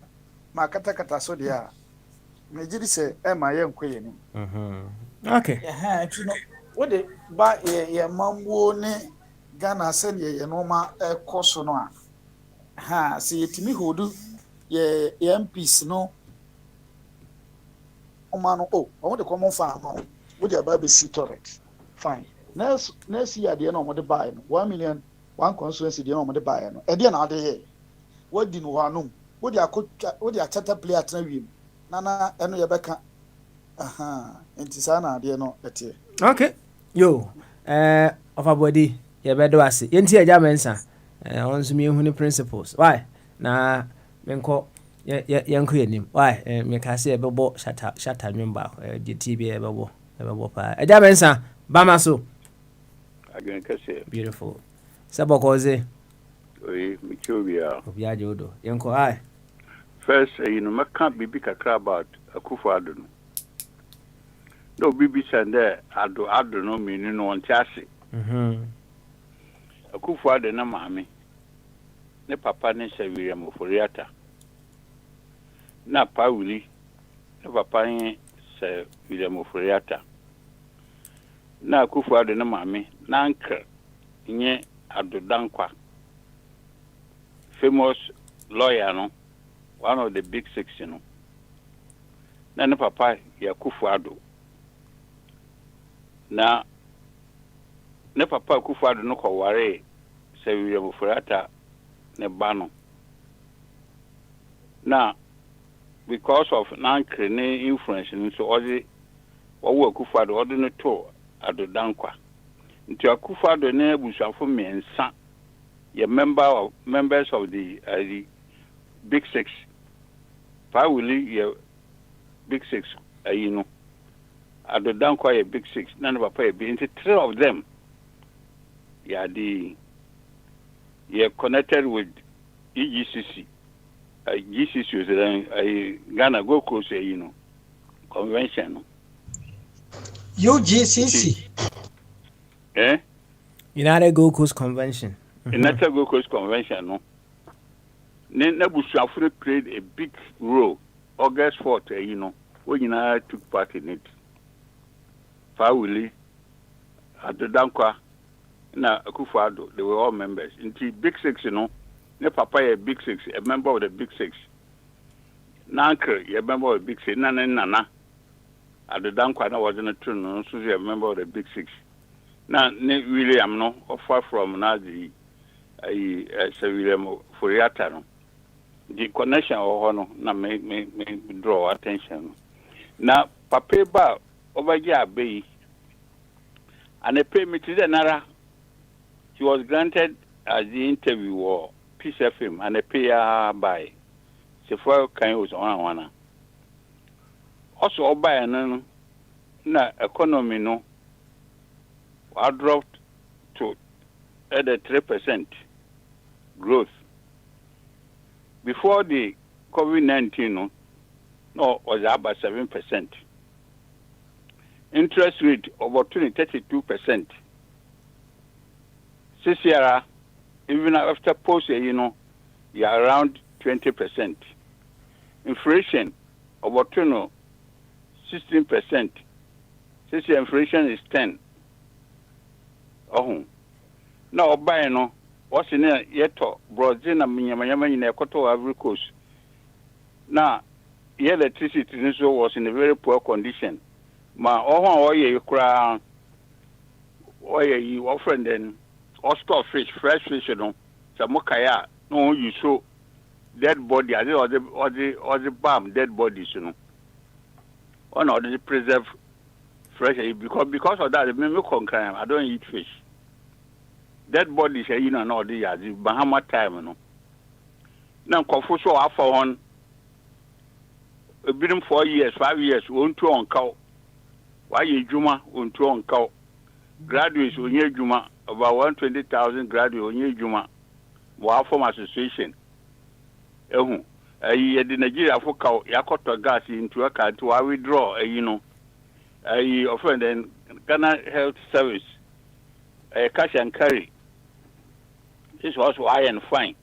makata kata so dia me gidi se e ma ye nkoyanim okay no what the ba ye mamwo ne Ghana se ye no ma ekoso no a se yetimi hodu ye MPs no o ma no o de common farm no wo de ba be see torrent fine next year de no mo de buy no 1 million one constituency de no mo de buy no e de na de ye what di no anum wo de akotwa wo de achata player tena wiem na eno ye beka enti sana de no ete okay yo of a body ye bedo ase yenti eja mensa onso me hu ni principles why na menko yenko yanim why me ka se ebebo shata nwemba GTB ebebo pa eja mensa ba ma so again kase beautiful sabokoze oyi Okay, Michobia. Obiajodo. Yanko, I. First, I can't be big about Akufo-Addo. No, Bibi said there, Addo no meaning on chassis. Akufo-Addo na mami. Ne papa ne se William Oforiata. Na pa wuli. Ne papa ne se William Oforiata. Na Akufo-Addo na mami. Na anka nye Addo Dankwa. Famous lawyer, no? One of the big six, you know. Na ne papa ya Akufo-Addo. Na ne papa Akufo-Addo no ko ware se William Oforiata ne bano. Na because of nankre ne influence so ozi owo Akufo-Addo odo no to Addo Dankwa. Nti Akufo-Addo ne busuafo mensa ye members of the big six. Probably ye big six you know. Addo Dankwa ye big six. None of papa be into three of them. Yeah, you're connected with EGCC. GCC is a Ghana Gold Coast, you know, convention. UGCC. Eh? United Gold Coast Convention. United Gold Coast Convention, no. Nebuchadnezzar played a big role. August 4th, you know, when United took part in it. Fawili, Addo Dankwa, na Akufo-Addo, they were all members. Into Big Six, you know, ne papa a Big Six, a member of the Big Six. Nanker, a member of the Big Six. Nana. Addo Dankwa wasn't a true, no, so a member of the Big Six. Now, ne William, no, far from Nazi, William Oforiata, no. The connection or no, na me draw attention. Now, Papa Ba over here, Bay, and a payment to the Nara. He was granted as the interviewer, Peace FM, and a payer by Sephora Kanyos on. Also, by an economy, no, I dropped to at a 3% growth. Before the COVID-19, no, was about 7%. Interest rate over 32%. This year, even after post, you know, you're around 20%. Inflation over 16%. This year, inflation is 10%. Oh, now, by no, what's in it yet? Brazil and Minyama in a quarter of Ivory Coast. Now, electricity was in a very poor condition. Ma you cry, you often then, or store fish, fresh fish, you know, some mokaya, no, you show dead body, or the bomb, dead bodies, you know. Or not, they preserve fresh, because of that, I don't eat fish. Dead bodies, you know, no, the Bahama time, you know. Now, Confucio after one, a bit 4 years, 5 years, won't two on cow. Why you Juma on two on cow? Graduates on your Juma, about 120,000 graduates on your Juma. Wow, from association. The Nigeria for cow, Yakoto gas into a card to our withdraw, you know. I offend then Ghana Health Service, a cash and carry. This was why and fine.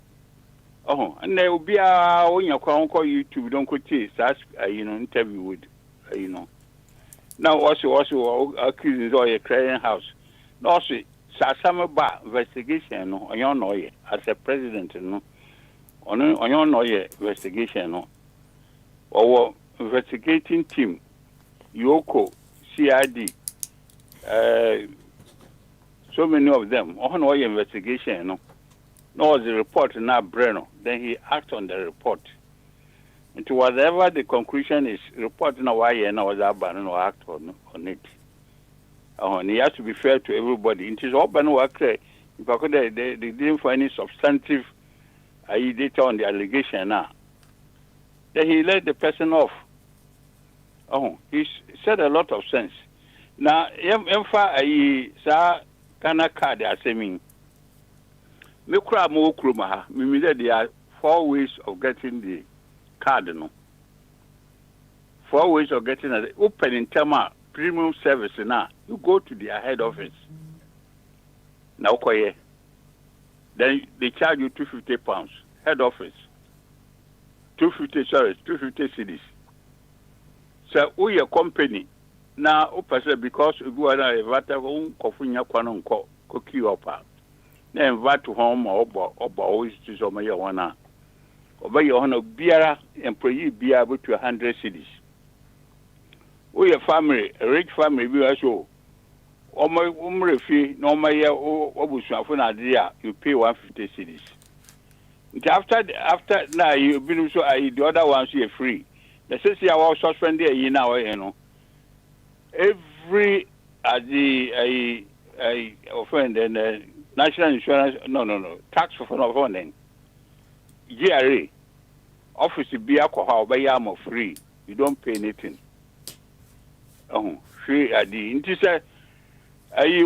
Oh, and there will be a when you call YouTube, don't go to you know, interview with, you know. Now also accusing a clearing house. No, also Sasama Ba investigation no on your noye as a president no on your noye investigation no. Our investigating team, Yoko, CID, so many of them on noye investigation no. No, was the report now Breno. Then he acts on the report. Into whatever the conclusion is, report now why and was abandoned or act on it. And he has to be fair to everybody. It is open work because they didn't find any substantive data on the allegation now. Then he let the person off. He said a lot of sense. Now, Emfa Ghana card as mean. Me kura mo kuruma ha. Me there are 4 ways of getting the card no. 4 ways of getting it. Open in term premium service now. You go to their head office. Now koye. Then they charge you £250. Head office. 250 cedis. So we a company now because you go na invite on kofunya kwano nko koki opa. Na invite home oba always to some ya wana. Oba your hono biara employee biara about 100 cedis. We a family, a rich family we also. Omre fee no my year obusuafo na dia you pay 150 cedis. After now you been so the other ones you free. The CC I was suspended you now you know. Every the offend and national insurance no tax for offending. GRA office be alcohol by yam free. You don't pay anything. Free the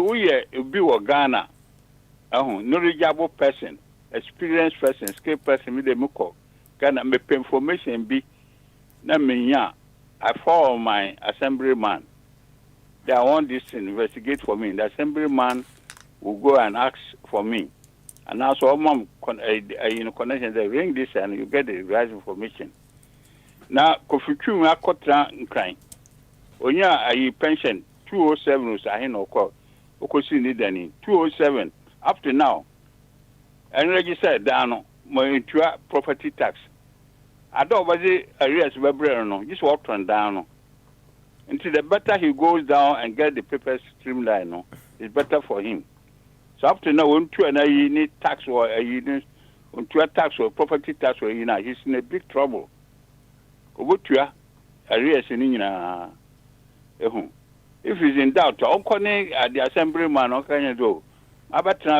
we be Ghana. Knowledgeable person, experienced person, skilled person, with the muko. Ghana me pay information be na menya. I follow my assemblyman. They want this to investigate for me. The assemblyman will go and ask for me. And also mom connection they ring this and you get the right information. Now Kofiku Makotra Nkran. Onya a pension 207 was I no call. Okosi need any 207 up to now. And register down my property tax. I don't know arrears no. Just walk on down. Until the better he goes down and get the papers streamlined, no, it's better for him. So up to now, when you need tax or you need tax or property tax or he's in a big trouble. Arrears in if he's in doubt, the assemblyman, okay, do. I bet so.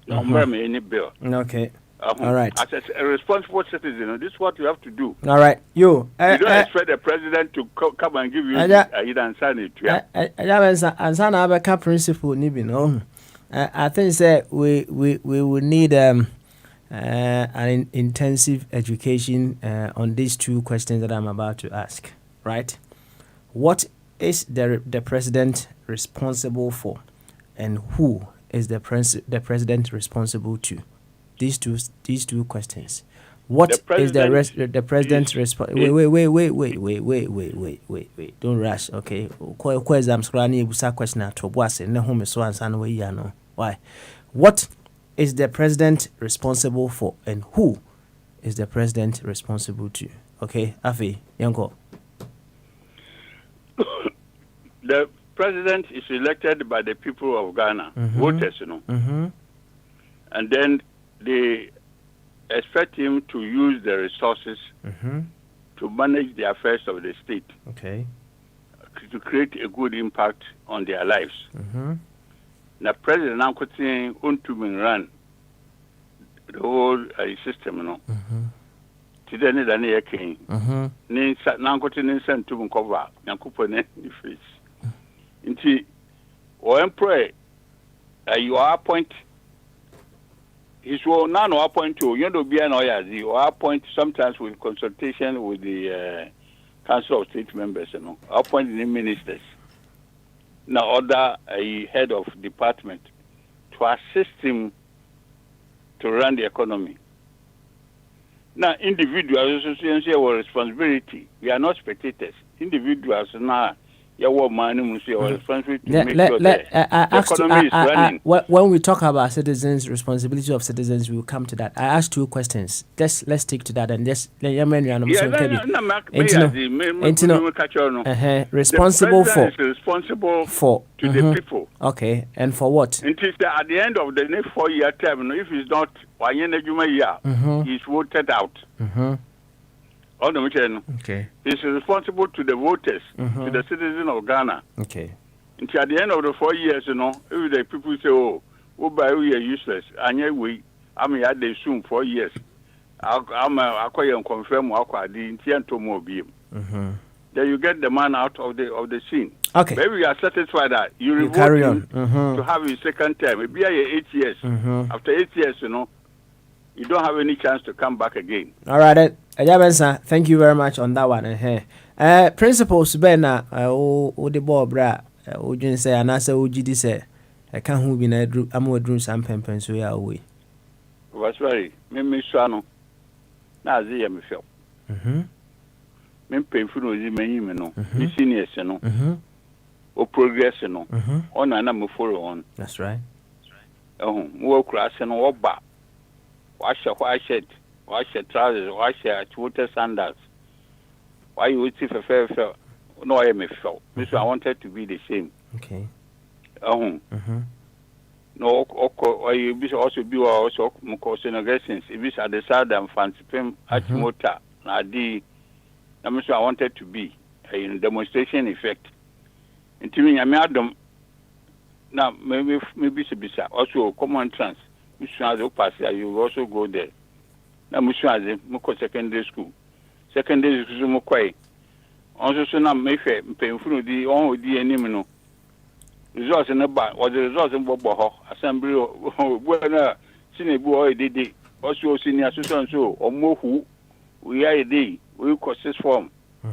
No, any bill. Okay. All right. As a responsible citizen, this is what you have to do. All right. You don't expect the president to come and give you and sign it. Principle, I think that we will need an intensive education on these two questions that I'm about to ask. Right? What is the president responsible for, and who is the president responsible to? These two questions. What is the president's responsible? Wait. Don't rush. Okay. Why? What is the president responsible for, and who is the president responsible to? Okay, Afi, Yanko. The president is elected by the people of Ghana, voters, and then they expect him to use the resources to manage the affairs of the state. Okay. To create a good impact on their lives. Now, President Nankotin Untumin ran the whole system, Today, the king. Nankotin sent to cover Nankupone face. Inti, or pray, you are appoint. He will now appoint to you know be an oyazi or appoint sometimes with consultation with the Council of State members, appoint the ministers. Now order a head of department to assist him to run the economy. Now individuals have responsibility. We are not spectators. Individuals now responsibility to make sure the economy is running. When we talk about citizens, responsibility of citizens, we will come to that. I asked two questions. Let's stick to that and just responsible for to the people. Okay, and for what? It is at the end of the next 4-year term. If it's not he's voted out. Okay. He's responsible to the voters, to the citizens of Ghana. Okay. Until at the end of the 4 years, if the people say, "Oh, we are useless," and yet they soon 4 years. I confirm then you get the man out of the scene. Okay. Maybe you are satisfied that you carry on to have a second term. Maybe 8 years. After 8 years, you don't have any chance to come back again. All right, then. Ejabensa, thank you very much on that one. Principles be na o de ball bra o dwen say anase o gidi say e kan hu bi na adru amadru sam pempen so ya we. Was very me so no. Na azi ya me feel. Me painful no zi manyi me no. Me seniors no. O progress no. On na me follow on. That's right. Mo kura se no oba. Wash trousers, wash water sandals. Why you would see fair? No, I am a fell. I wanted to be the same. Okay. No, you be also be also consideration. If it's at the side and fancy film at motor, I wanted to be a demonstration effect. And to me, I made them now maybe bisa also common trans. You also go there. Now, Mushazi, Moko Secondary School. Secondary School, Mokway. Also, so now, Mayfair, painful, the only DNM. Results in the back, or the results in Bobo, Assembly, where Sinibu did also senior assistant, so, or Mohu, we are a day, we call six form.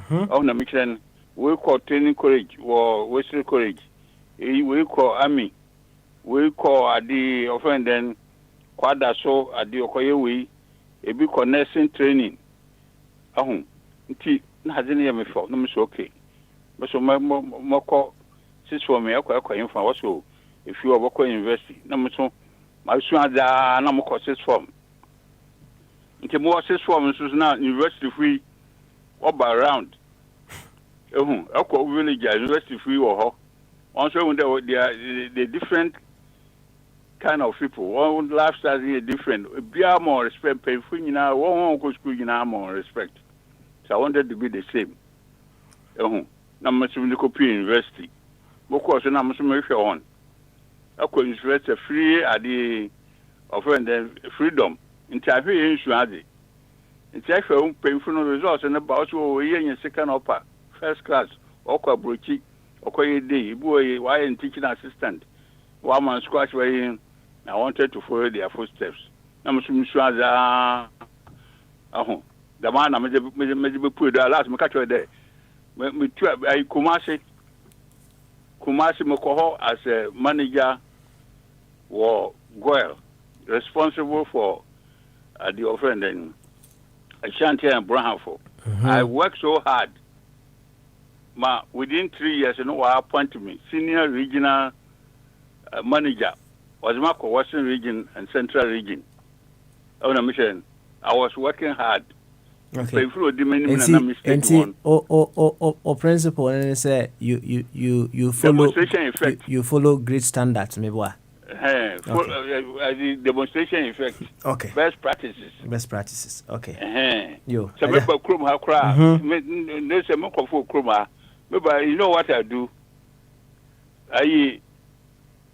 On the mission, we call training college or Western college. We call army. We call the offending. Kwada so adi okoye we e bi nursing training nti na hadine ya me fo no me so okay but so moko sis for me akwa info also if you oboko university na me so ma su ada na mo courses form nti mo courses form so na university free oba around akwa village university free wo ho also when they different kind of people. One lifestyle is different. Be more respect. Painful, one go school, more respect. So I wanted to be the same. Now much of the copy university. Of course, now much of your own. I could invest a free at the offering the freedom. In time, insurance. In time, painful results and about your second upper, first class, or brochi, or day, boy, why in teaching assistant. One man squash way. I wanted to follow their footsteps. I'm sure that the man I made put the last catch there. I Kumasi Mokoho as a manager or Goyle responsible for the offending Ashanti and Brownford. I worked so hard. Within 3 years, I appointed me senior regional manager. Was Marco Western region and Central region. On a mission, I was working hard. Okay. And principle and say you follow demonstration effect. You follow great standards, maybe what? The demonstration effect. Okay. Best practices. Okay. You. So maybe Krum have crowd. There's a mock of Kruma. Maybe you know what I do.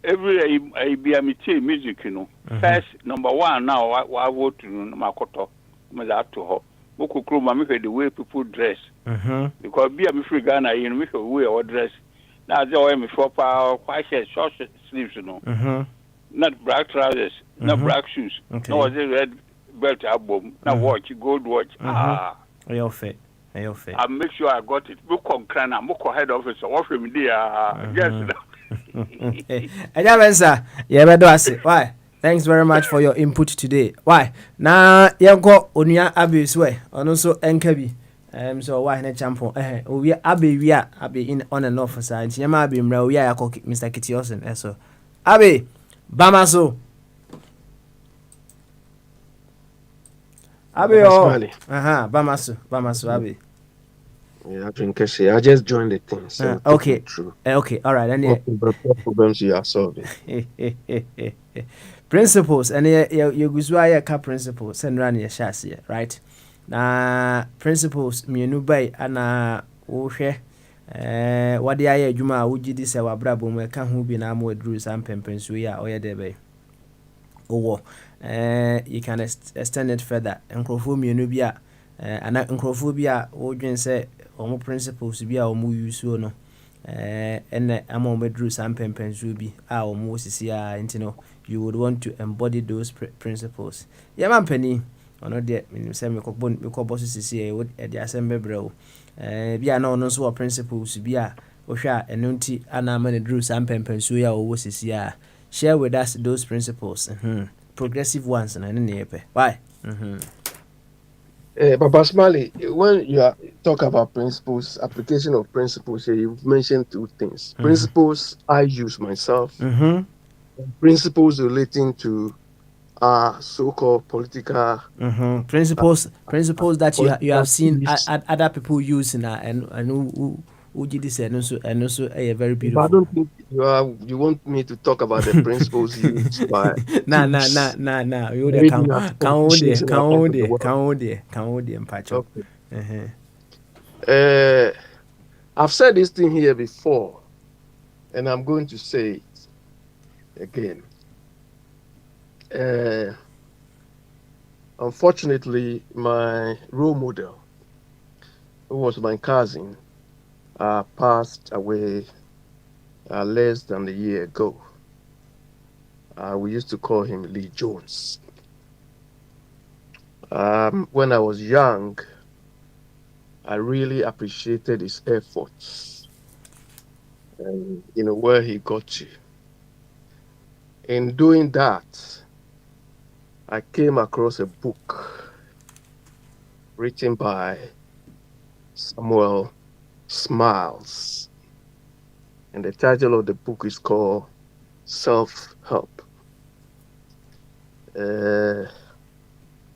Every IBMT music, First, number one now, I vote to Makoto, to her. Moko Kruma, make the way people dress. Because be a free Ghana, you make a way or dress. Now, they are me for white shirt, short sleeves, Not black trousers, not black shoes. No, the red belt album, not watch, gold watch. Your fit. I make sure I got it. Book on Krana, Moko head office, offer me there. Yes. Why? Thanks very much for your input today. Why? Now yanko onia abiswe and also enkabi. So why na champion? We abi in on and off side. Yama abi mra we ya Mr. Kitiosen. So abi bamaso. Abi bamaso abi. Yeah, I just joined the thing. So okay. Okay. All right. And problems you are solving. Principles and you guzwa ka principles and run your chassis, right? Na principles me nu bay ana wo hwe wade aye adwuma a wogidi se wabrabo mu ka ho bi na am wadru sam pempenso ya oye de bay. You can extend it further. Enkrofo me nu bi a ana enkrofo bi a wodwen se omo principles bi a omo use no and I'm on bedroom some pens ruby our most you would want to embody those principles. Yeah, man, penny. Or not yet, say me bosses here would at the assembly bro. Be a no so principles be a Osha and Nunti Anna drew some pensuya or was here. Share with us those principles. Progressive ones and any why? Papa Smiley, when you talk about principles, application of principles, you've mentioned two things. Principles I use myself. Principles relating to so-called political principles that you have seen other people use and who did this and also a very beautiful. But I don't think you want me to talk about the principles used by nah you I've said this thing here before and I'm going to say it again. Unfortunately, my role model, who was my cousin, passed away less than a year ago. We used to call him Lee Jones. When I was young, I really appreciated his efforts and where he got to. In doing that, I came across a book written by Samuel Smiles. And the title of the book is called Self-Help.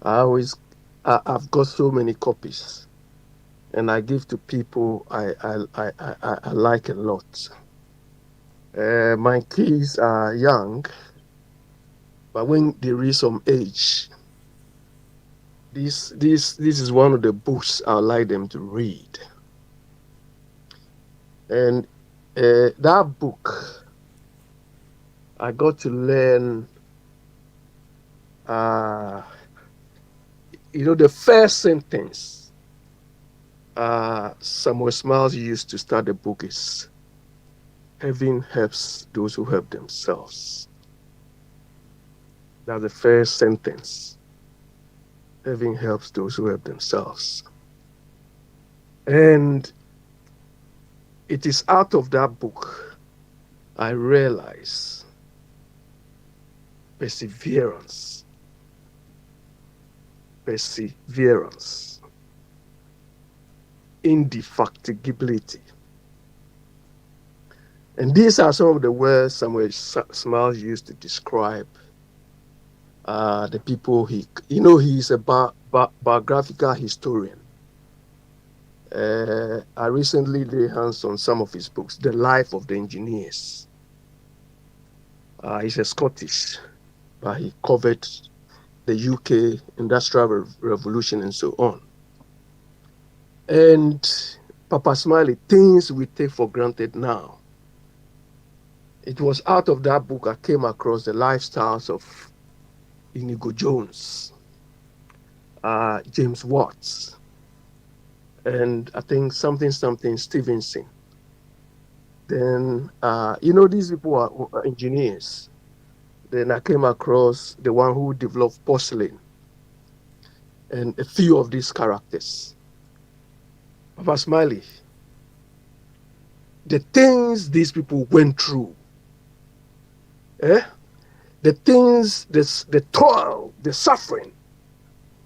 I've got so many copies and I give to people I like a lot. My kids are young, but when they reach some age, this is one of the books I like them to read. And that book, I got to learn, the first sentence Samuel Smiles used to start the book is, "Heaven helps those who help themselves." That's the first sentence. Heaven helps those who help themselves. And it is out of that book I realize perseverance, indefatigability. And these are some of the words Samuel Smiles used to describe the people he's a biographical historian. I recently laid hands on some of his books, The Life of the Engineers. He's a Scottish, but he covered the UK Industrial Revolution and so on. And Papa Smiley, things we take for granted now. It was out of that book I came across the lifestyles of Inigo Jones, James Watts, and I think something Stevenson. Then, these people are engineers. Then I came across the one who developed porcelain and a few of these characters. Papa Smiley, the things these people went through, the things, the toil, the suffering.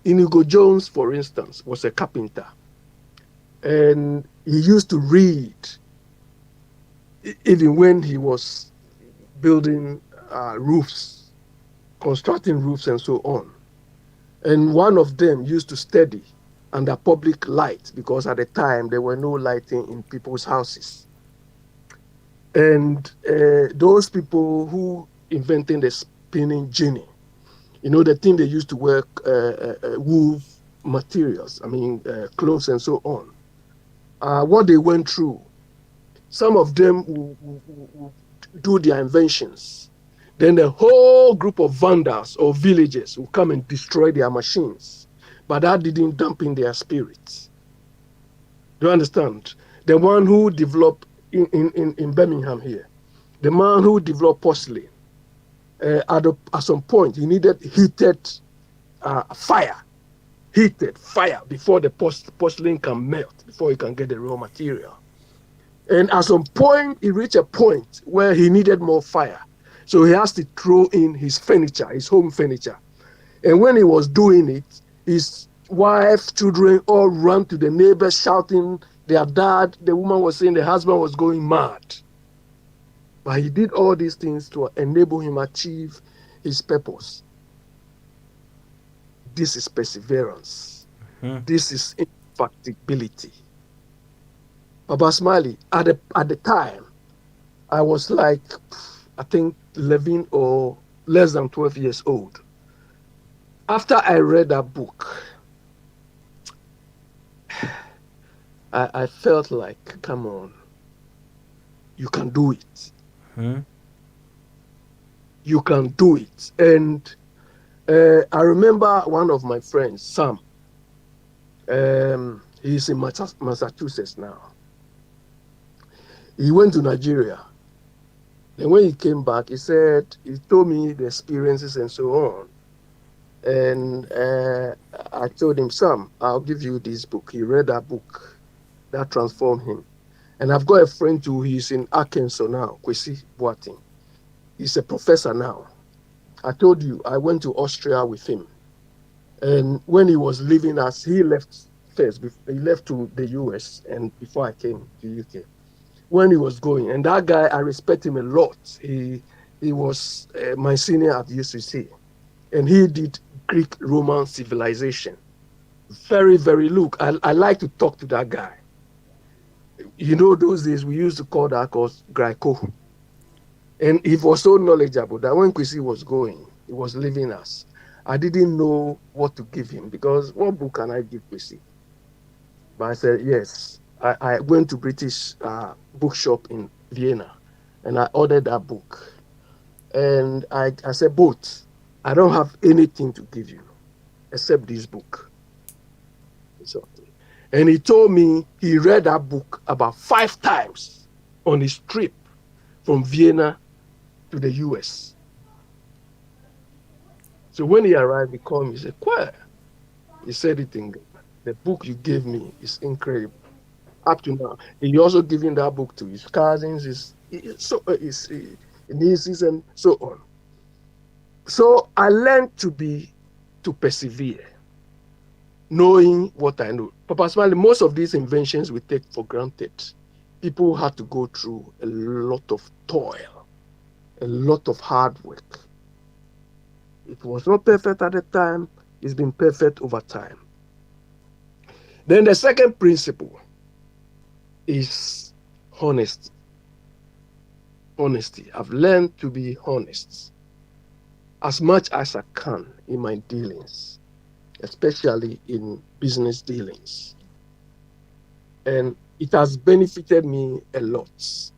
Inigo Jones, for instance, was a carpenter. And he used to read, even when he was building roofs, constructing roofs and so on. And one of them used to study under public light, because at the time there were no lighting in people's houses. And those people who invented the spinning jenny, the thing they used to work wool materials, clothes and so on, what they went through. Some of them will do their inventions. Then the whole group of vandals or villagers will come and destroy their machines. But that didn't dampen their spirits. Do you understand? The one who developed, in Birmingham here. The man who developed porcelain, at some point, he needed heated fire before the porcelain can melt, before he can get the raw material. And at some point, he reached a point where he needed more fire. So he has to throw in his furniture, his home furniture. And when he was doing it, his wife, children all ran to the neighbors shouting their dad. The woman was saying the husband was going mad. But he did all these things to enable him achieve his purpose. This is perseverance. This is indefatigability. Baba Smiley, at the time, I was like, I think 11 or less than 12 years old. After I read that book, I felt like, come on, you can do it. You can do it. And I remember one of my friends, Sam. He's in Massachusetts now. He went to Nigeria. And when he came back, he told me the experiences and so on. And I told him, Sam, I'll give you this book. He read that book. That transformed him. And I've got a friend too, he's in Arkansas now, Kwesi Boateng. He's a professor now. I told you, I went to Austria with him. And when he was leaving us, he left first. He left to the US and before I came to UK. When he was going, and that guy, I respect him a lot. He was my senior at UCC. And he did Greek Roman civilization. Very, very, look, I like to talk to that guy. You know, those days we used to call that course Greco. And he was so knowledgeable that when Kwesi was going, he was leaving us. I didn't know what to give him because what book can I give Kwesi? But I said, yes. I went to British bookshop in Vienna and I ordered that book. And I said, both, I don't have anything to give you except this book. And he told me he read that book about 5 times on his trip from Vienna to the US. So when he arrived, he called me, he said, Kwai, he said it in the book you gave me is incredible. Up to now, he also giving that book to his cousins, his nieces, and so on. So I learned to persevere, knowing what I know. Papa Smiley, most of these inventions we take for granted. People had to go through a lot of toil, a lot of hard work. It was not perfect at the time. It's been perfect over time. Then the second principle is honesty. Honesty. I've learned to be honest as much as I can in my dealings, especially in business dealings. And it has benefited me a lot.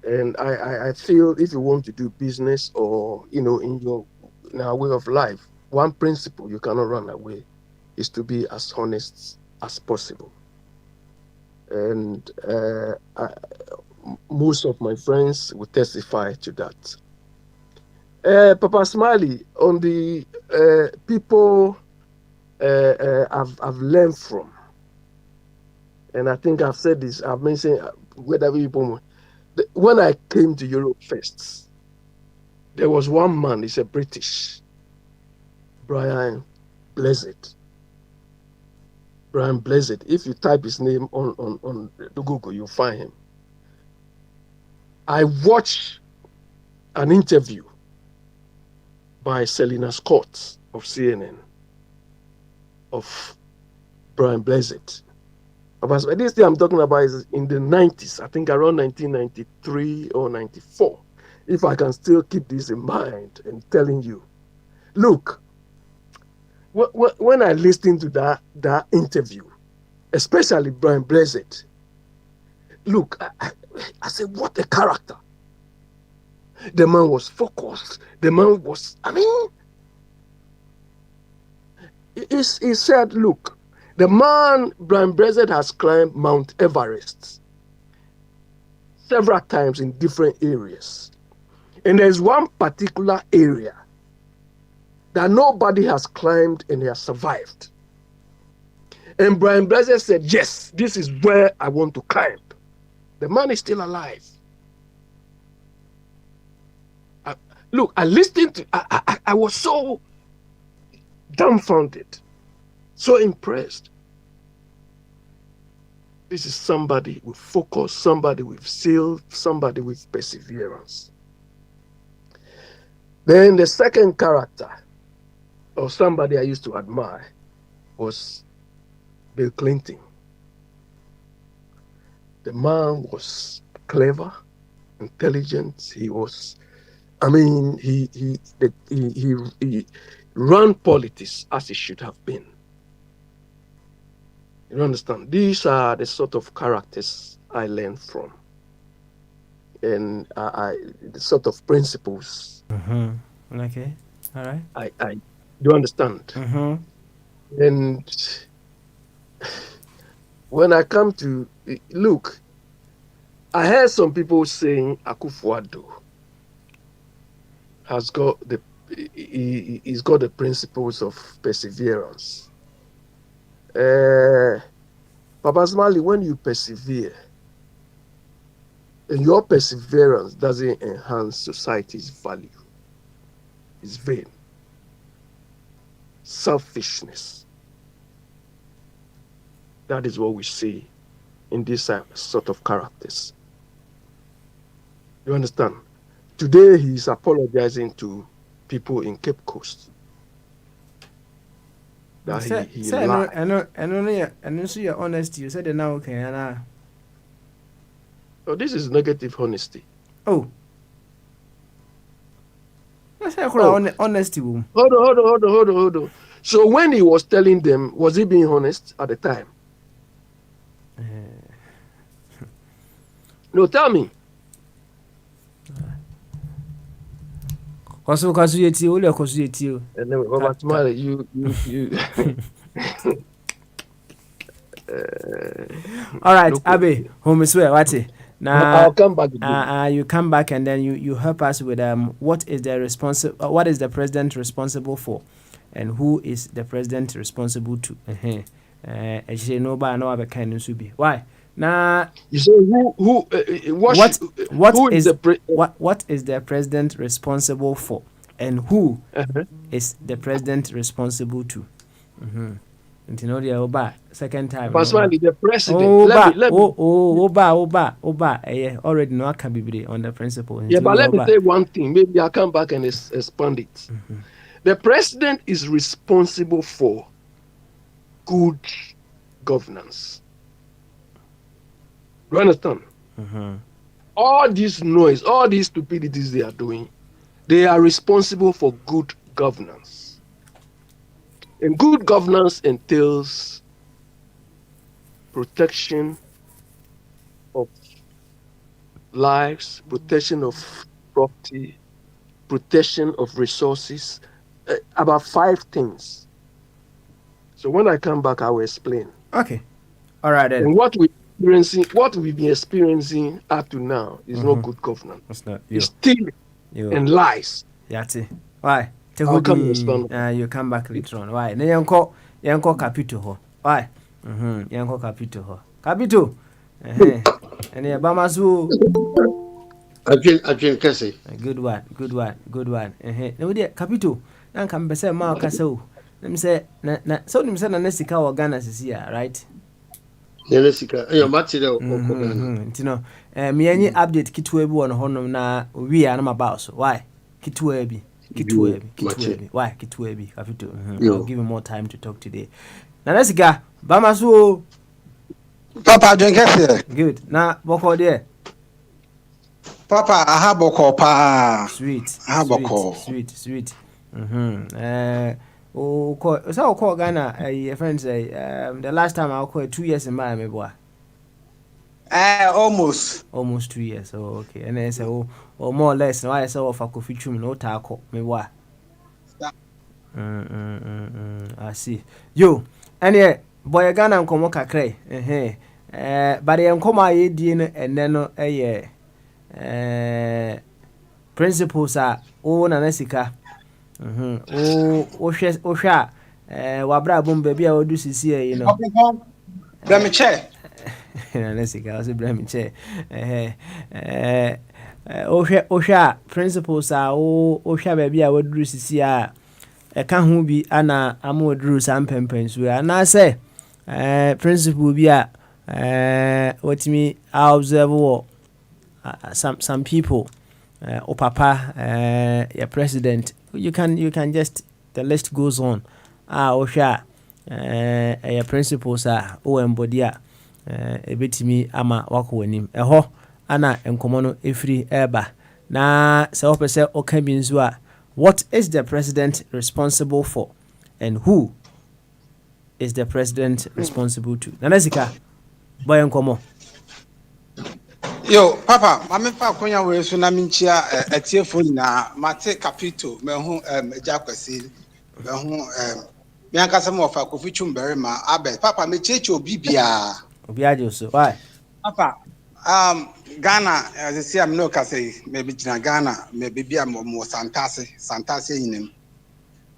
And I feel if you want to do business or, in our way of life, one principle you cannot run away is to be as honest as possible. And most of my friends will testify to that. Papa Smiley, on the people I've learned from, and I think I've said this, I've mentioned whether people, when I came to Europe first, there was one man, he's a British, Brian Blessed. Brian Blessed. If you type his name on Google, you'll find him. I watched an interview by Selena Scott of CNN of Brian Blessed. But this thing I'm talking about is in the 90s, I think around 1993 or 94. If I can still keep this in mind and telling you, look, when I listened to that interview, especially Brian Blessed, look, I said, what a character. The man was focused. The man was, he said, look, the man, Brian Blessed, has climbed Mount Everest. several times in different areas. And there's one particular area that nobody has climbed and has survived. And Brian Blazer said, yes, this is where I want to climb. The man is still alive. Look, I listened to, I was so dumbfounded, so impressed. This is somebody with focus, somebody with zeal, somebody with perseverance. Then the second character, or somebody I used to admire, was Bill Clinton. The man was clever, intelligent. He was, he ran politics as he should have been. You understand? These are the sort of characters I learned from, and the sort of principles. Mm-hmm. Okay, all right. I do understand. Mm-hmm. And when I come to look, I heard some people saying Akufo-Addo has got he's got the principles of perseverance. Papa Smiley, when you persevere, and your perseverance doesn't enhance society's value, it's vain. Selfishness. That is what we see in these sort of characters. You understand? Today he is apologizing to people in Cape Coast. That he lied. And also your honesty. You said that now okay. Oh, this is negative honesty. Oh. That's honesty. Hold on. So when he was telling them, was he being honest at the time? No, tell me. Because you Anyway, Robert Mali, you. All right, Abe, home is where what? Now I'll come back again. You come back and then you help us with what is the president responsible for, and who is the president responsible to? Why? Now you say what is the president responsible for, and who is the president responsible to? Second time. Personally, the president. Already know I can be on the principle. Yeah, but let me say one thing. Maybe I'll come back and expand it. Mm-hmm. The president is responsible for good governance. You understand? Mm-hmm. All this noise, all these stupidities they are doing, they are responsible for good governance. And good governance entails protection of lives, protection of property, protection of resources, about 5 things. So when I come back, I will explain. Okay. All right then. And what we've been experiencing up to now is not good governance. It's not. It's stealing and lies. Yati. Why? I'll come you come back later on. Why? Then yanko capito ho. Why? Yanko capito ho. Capito. And ya bamasu. Ajin kase. Good one. No dia capito. Nan kam be say ma kasa o. Nim say na so nim say na sika wo Ghana sisi right? Na sika. Mati there Ntino me any update kitwe bi won honom na wi ya na maba so. Why? Kitwe bi. Why? Kitwe Capito. I'll give you more time to talk today. Na sika bamasu. Papa Ajin kase. Good. Na boko there. Papa, aha boko pa. Sweet. Sweet. So call Ghana. Your friend say the last time I called 2 years in Miami, boy. Almost 2 years. Oh, okay. And then say or more or less. Why I say of a coffee chum no taco me boy. I see. You. Any boy Ghana komo kakre. But I am come I di and then principles are na Nesika. Osha wabra bom baby I will do CC, you know. Let me check. Nesika, I was a brand chair. Osha principles are Osha baby I will do CC. Can't be ana amu drew some pempens we and I say principle be what me I observe some people or papa your president you can just the list goes on osha your principles are embody a bit me ama wako wanim eho ana enkomo no efiri eba na se opese oka bi nso a what is the president responsible for and who is the president responsible to? Nanasika, boy enkomo. Yo, Papa, mame fa konya we so na minchia etiefo na mate capito me hu ejakwasi me hu me ankasa mo fa Kofi Chumbere ma abet Papa me cheche obi ajo so why Papa Ghana as I say I'm no kase me bi gina Ghana me bi bia mo santase yinem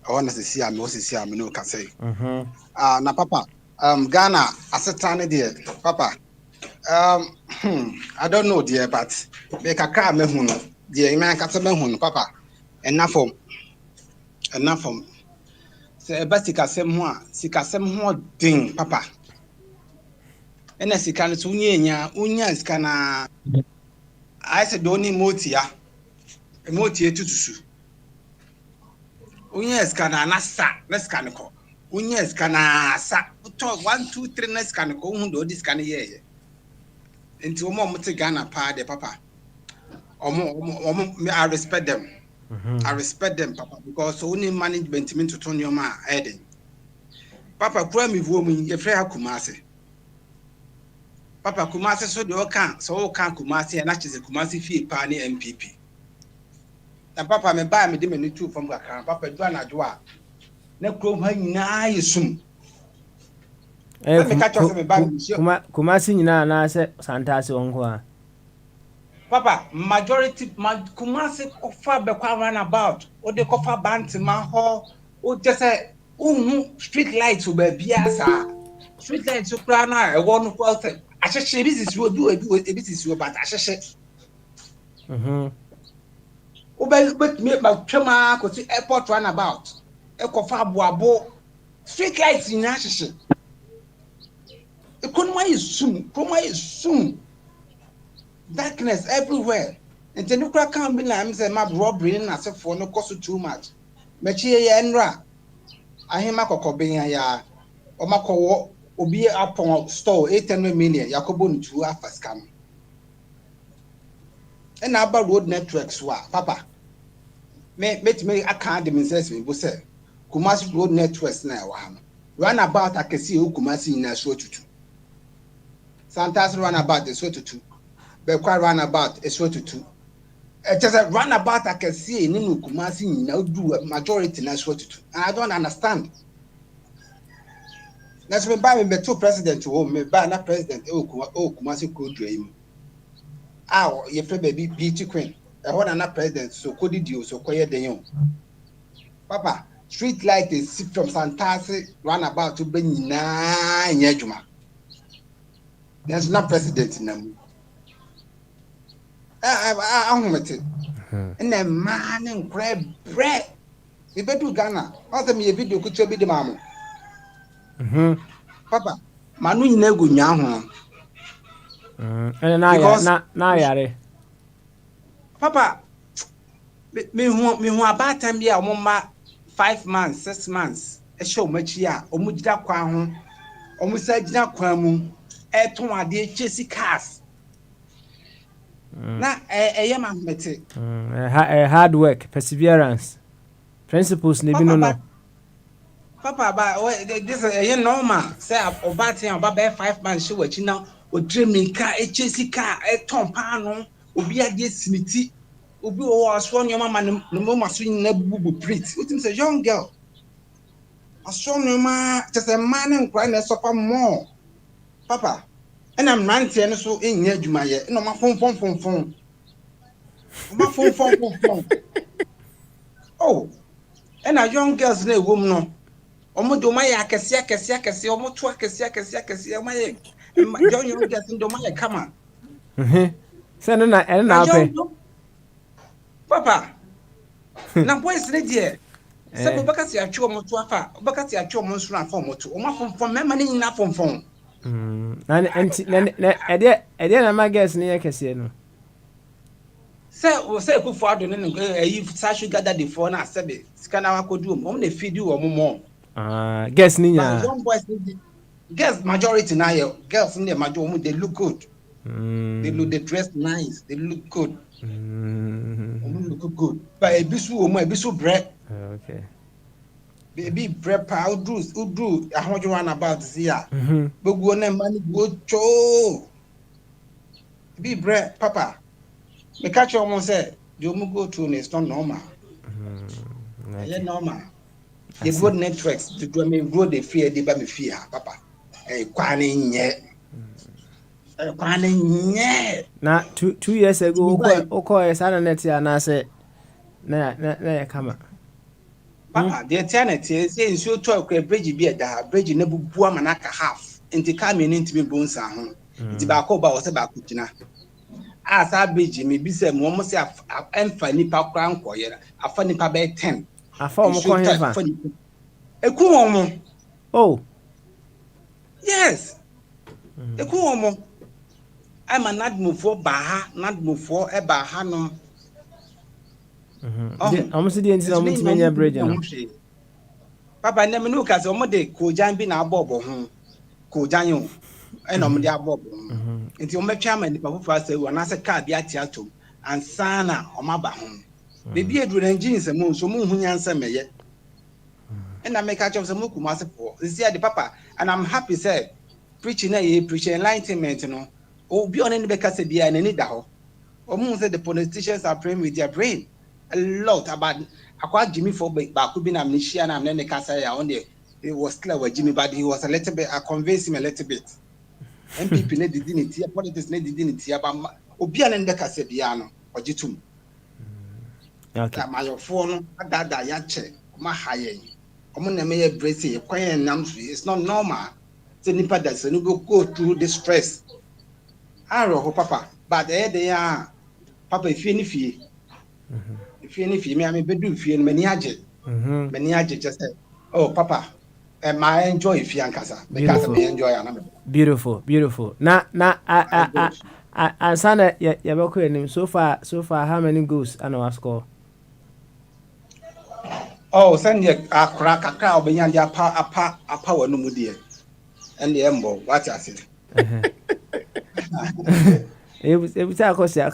I want to see am no see am no kase na Papa Ghana asetane there Papa I don't know dear but make a car me hu no dear me ankasa me hu no Papa enough from say basikasem ho a sikasem ho din Papa ena sika no unya sika na I said doni motia tutusu unya sika na sika ko unya sika na sa to 1 2 3 na sika ko hu do sika na ye enti omo mte Ghana pa de Papa omo I respect them. I respect them Papa because only management me to turn your ma heading Papa kura mi vuo mu ye frɛ ha Kumasi Papa Kumasi so de oka Kumasi na chese Kumasi fie pa ni MPP. Na Papa me ba me de me tu from Ghana Papa do anadwo a na krom ha nyina yesum. Kumasi nyina na se santase wonko a. Papa majority Kumasi ofa be kwa run about o de kofa bantima ho o just street lights o ba bia sa street lights o kra na e won ko ahyehyɛ business wo bi business wo but ahyehyɛ but me ba twema ko ti airport run about e ko fa aboabo street lights ni ahyehyɛ economy is soon darkness everywhere and the nuclear can be na say ma robbery na say for no cost too much mechi ye enra ahema kokobenya ya o makowo obi upon store 800 million yakobo ntu afa scam and about road networks wa Papa me aka dem sense me bo say Kumasi road networks na wa ha run about akesi o Kumasi na so tutu Santas run about the so tutu be kwa run about so tutu just a run about akesi ni no Kumasi na do majority na so tutu and I don't understand. That's me buy me two president to me buy na president Kumasi could dream. Ye free baby beauty queen. E ho na president so kodi dio so koye den. Papa, street light is from Santase run about to be nyina nyadwuma. There's no president na mu. Ahomete. Na man nkra bre. E bedu Ghana. Asa me video kucho bi de mamu. Papa, manu nyina gu nya ho. Na yare. Papa, me hu about time bia o ma 5 months, 6 months. E show machi a o mu gida kwa ho. O mu sa gida kwa mu. E ton ade chesi cars. Na yema mete. Hard work, perseverance. Principles ne bi no. Papa, but this is normal. Say about 5 months show what you know. O dreaming car, a chasing car, a tom pano, o be a smiti, o be was one your mama no more swing nebu pretty. It is a young girl. A strong man, just a man and crying a supper more. Papa, and I'm 90 and so in here, Jumaya, no my phone. My phone. Oh, and a young girls no woman no. Omo do my akese omo to akese my young girls do my come on. Send na and now pay. Papa. Na boys ne die. Se bo baka si atwo omo to afa, baka si atwo omo nso na fa omo to. Omo fom me ma ni na fom. Na ede na my girls ne yakese no. Say Kufu Ado ne you sash gather the phone na sebe. Sika na wakodu omo na feed you omo more. Girls ni nya. Young boys, girls majority now, girls in the majority they look good. They dress nice. They look good. Look good. But a bisu bread. Okay. Baby bread pa udru. I heard you one about this year. But go na money go cho. Be bread, Papa. Me catch you almost say you go to it's not normal. Yeah, normal. The good networks to do me grow the fear, they buy me fear, Papa. Now 2 years ago, okay, Saturday, and I said, na come. Papa, the eternity is saying so talk a bridge be at the bridge never manaka half. And the coming into me bones are home. The Bacoba was about Kutina. As I bridge me, be said, almost a funny pop crown choir, a funny papa 10. I found a cool. Oh, yes. A cool. I'm a not move for Baha, not move for a Bahano. Almost the end many bridge. Papa never look as a mother could jam be now bob or home. Could jam and on the bob. Until my chairman, Papa Faster, when I said car be at Tiato and Sana or my home. Baby, it would engines a moon, so moon who answer me yet. And I make catch of some muku master for this year the papa, and I'm happy, sir. Preaching enlightenment, you know. Oh, be on any because they are in any doubt. Or moon said the politicians are praying with their brain. A lot about quite Jimmy for back could be amnesia and I'm then the casa on there. It was clear with Jimmy, but he was a little bit, I convinced him a little bit. MPP need the dignity, politics need the dignity about Obian and the Casadiano or Jitum. Okay. My phone, that yache, my high. It's not normal. Nipa that's go through this stress. Papa, but they are Papa if you me, I mean bedu fee and many just said, oh Papa, I enjoy if you because I enjoy beautiful. I sana ya so far how many goals I know score? Oh, send you a crack a cow behind your power no mudia. And the embo, what I said. It was a cost. I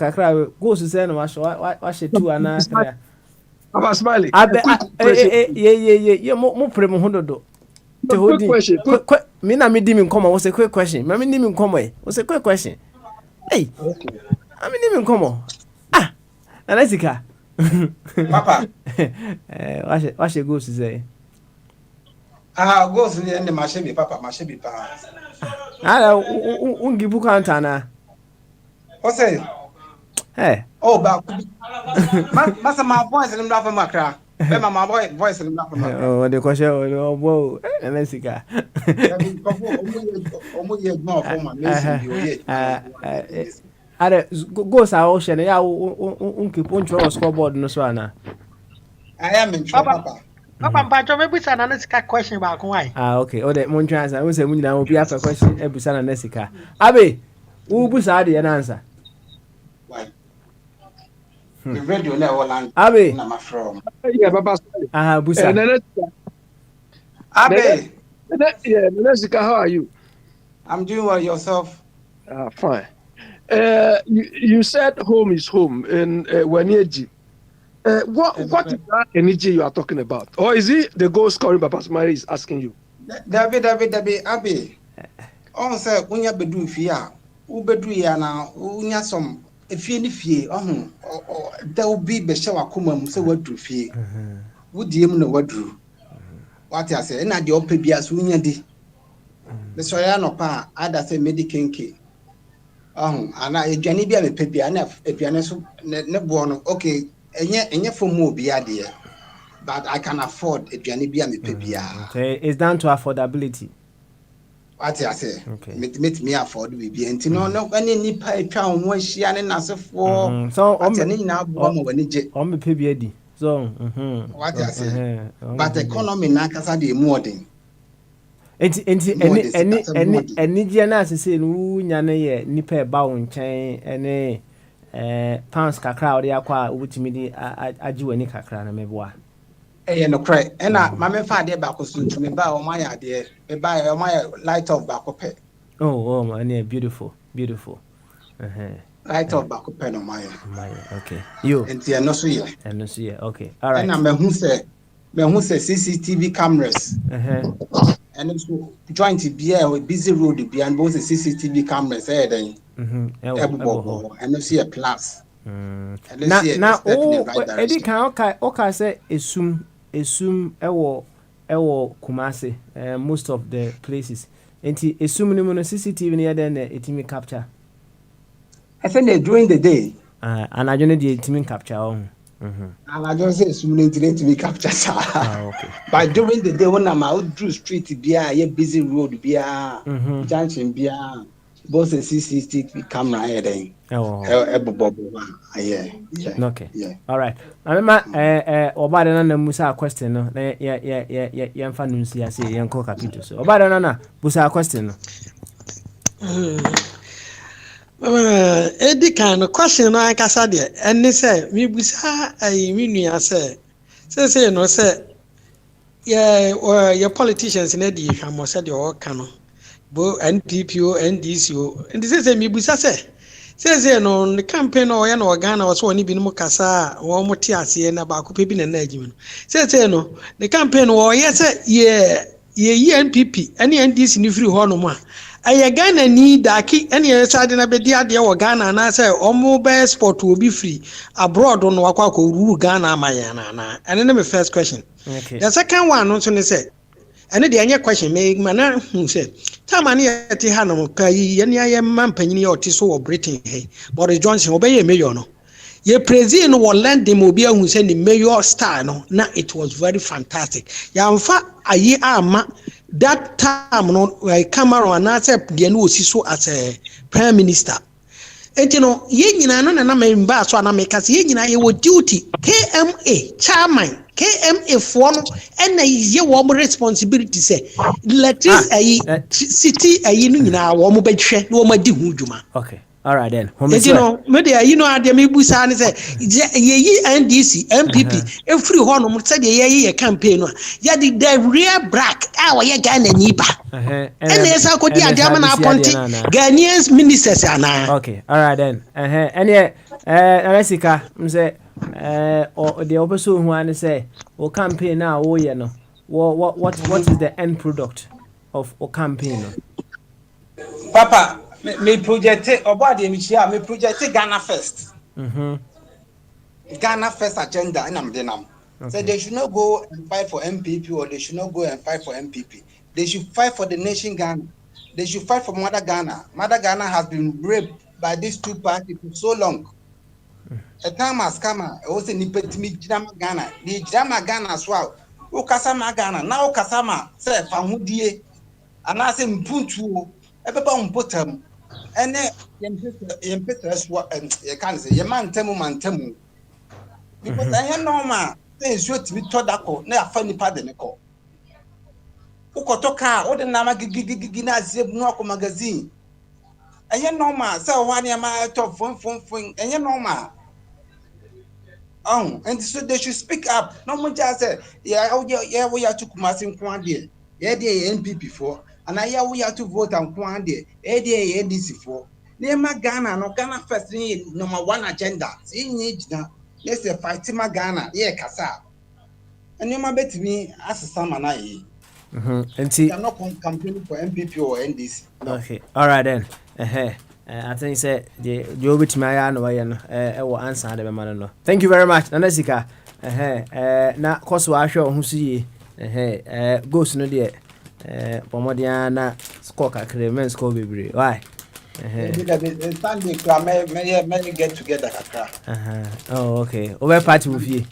go to send wash it 2 and a half. Papa Smiley. Yeah, more premo hundo. Quick question. Me na me dim in common was a quick question. Me dim in common was a quick question. Hey, I mean, even come on. Anasika. Papa. What she goes to say? Goes in the end of my shabby, Papa, my shabby pa. Give you countana. What say? Hey. Oh, but Master, my voice and laugh my cry. My boy voice and laugh. Oh, the question. Oh, whoa. Anasika. Goes our ocean. Yeah, keep on your scoreboard no swana. I am in trouble, Papa. Papa, maybe it's an Anasika question about why. Okay. Oh, that Montreal. I will say, when I will be after a question, every son and Nessica. Abe, who was the answer? Why? The radio never land. Abe, from. Yeah, Papa. Busa. Abe. Yeah, Nessica, how are you? I'm doing well, yourself. Fine. You said home is home in Wanyeji. What is that energy you are talking about? Or is it the goal scoring Papa Smiley is asking you? David, Abe. On say, when you bedu fear, who bedu yana, unya some, if you fear, there will be Beshawa Kuma, so what to fear. Would you know what drew? What I say, and I the open beers, unya di. The Soyano pa, I'd say medicanke. ana aduane bi a me pe bia na aduane so ne bo no okay enye for mo bia de but I can afford aduane bi a me pe bia. Okay, it's down to affordability. What I say? Okay. Me afford we be enti no any nipa etwa ho ahia ne nasefo. So ati na bo mo wani je. On me pe bia di. So what I say? But economy na kasa dey more than. Any na asese no nya na ye nipa e ba wo nchen ene pounds kakra odi akwa obutimi di agi wani kakra na meboa. No cry. And my father back was to me by my idea. Me buy my light of back up. Oh, man, beautiful. Light of back up on my. Okay. You. And they are not so here. And not so here. Okay. All right. And I'm who say CCTV cameras. And also joint be with busy road be and both the CCTV cameras then. And you see a plus. Now, Eddie can okay say assume ewo Kumasi most of the places. Enti assume no CCTV near then etimi capture. I think during the day. And I don't the etimi capture on. And I just say assume to be captured. Okay. But during the day when I'm out through street be a busy road be a junction be a both the CCTV camera here then. Yeah. Okay. Yeah. All right. I remember obada na musa question no. Ya mfa nunsi ya say yanko capito so. Obada na busa question no. Edi kan question no akasa de. Eni say mi busa mi nua say no say your politicians na di hwamo say de o ka no. Bo NPP o NDC o. And say mi busa say no the campaign or yan or Ghana was one even mukasa or motiasi and about peeping and edging. Say no the campaign or yes ye NPP any NDC ni free honoma. I Ghana need daki any side in a bedia or Ghana and I say mobile sport will be free abroad on Wakako rule Ghana Mayana. And then the first question. Okay. The second one also said. And the other question make man who said, Tamani at the Hanam, Pay, any I am man penny or Tiso or Britain, hey, Boris Johnson obey a mayor. Ye president will land the mobile who send the mayor star, no, now it was very fantastic. Yamfa a year that time, no, I come around and I said, the new Siso as a prime minister. And you know, yen and I'm in Bass, and I make us yen your duty, KMA, chairman. KMA form and a warm responsibility say let it city a yin na warm bed no ma di hujuma. Okay. All right then. You know, media you know ade me busa say ye NDC MPP every one say ye campaign no ya the real black our ye Ghana nipa. And yes I could ade am na appoint Ghanaian ministers ana. Okay. All right then. And Alesika say or the opposite one say or campaign now you know what is the end product of a campaign? Papa me project obadi me project Ghana first. Ghana first agenda and I'm denam. So they should not go and fight for MPP or they should not go and fight for MPP. They should fight for the nation Ghana. They should fight for Mother Ghana. Mother Ghana has been raped by these two parties for so long. A time has come, also Nipetimi Drama Ghana, the Drama Ghana as well. Ukasama Ghana, now Kasama, say Famudie, and I say Mpuntu, everyone put them, and then Yempetas what you can't say, Yaman Temu. Because I am no man, they should be Todako, never funny pardon. Ukotoka, or the Nama Gigina Zebnoco magazine. And you know, ma, so one year my top phone, and you know, ma. And so they should speak up. No one just said, we are to Kumasi Kwandi, yeah, the NPP for, and we are to vote on Kwandi, ADC for. Name Ghana, no Ghana first, number one agenda. See, need now, let's say Fatima Ghana, yeah, Kasa. And you might bet me as a salmon. And see, I'm not campaigning for MPP or NDC. Okay, all right then. I think say the bit my no will answer the man no. Thank you very much. Nanasika. Na course wa hwe ho si goes no de pomodiana score kakre men score bebre. Why? Sunday, may get together. Oh, okay. Over party with you.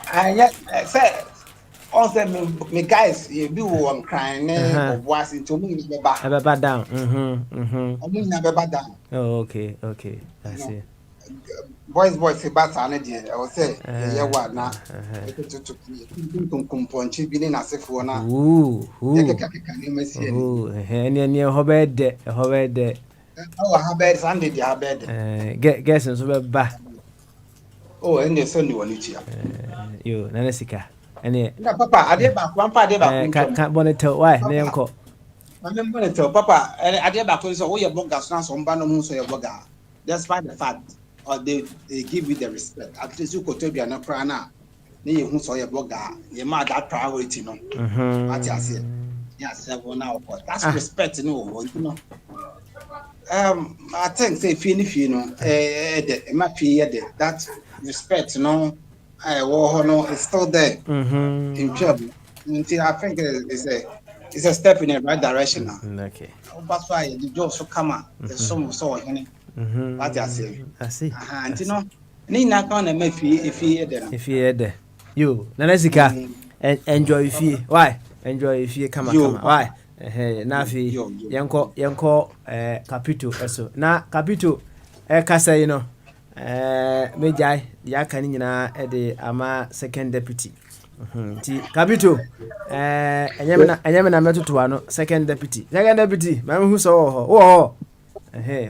I say, also, me guys, you do one crying, or was into me, never down. Never down. Oh, okay. I see. Boys, say, but I will say, yeah, what now? To compunch, being as if one. Ooh, and near Hobed, oh, how bad Sunday, they are bad. Guess and so back. Oh, and there's only one each year. You, Nanesika. And Papa, I did back one part about can't bonnet tell why, name call. I'm going to tell Papa, I did back all your bloggers now, some banner so your blogger. Despite the fact, or they give you the respect. At least you could tell me an opera. Then you saw your blogger, you might that priority, no. What I say, yes, now, that's respect, you know. I think say finish, you know, my fear that respect, no, it's still there in trouble. I think it's a step in the right direction now. Okay. That's why the job should come out. There's some sort of what I say. I see. And you know, Nina can't make if he had them. You, Nanesika, enjoy if you. Why? Enjoy if you come. Why? Nafi yanko Capito eso na Capito kasa yi no mejai ya kan nyina de ama second deputy ti Capito enyame na metoto ano second deputy ma hu so ho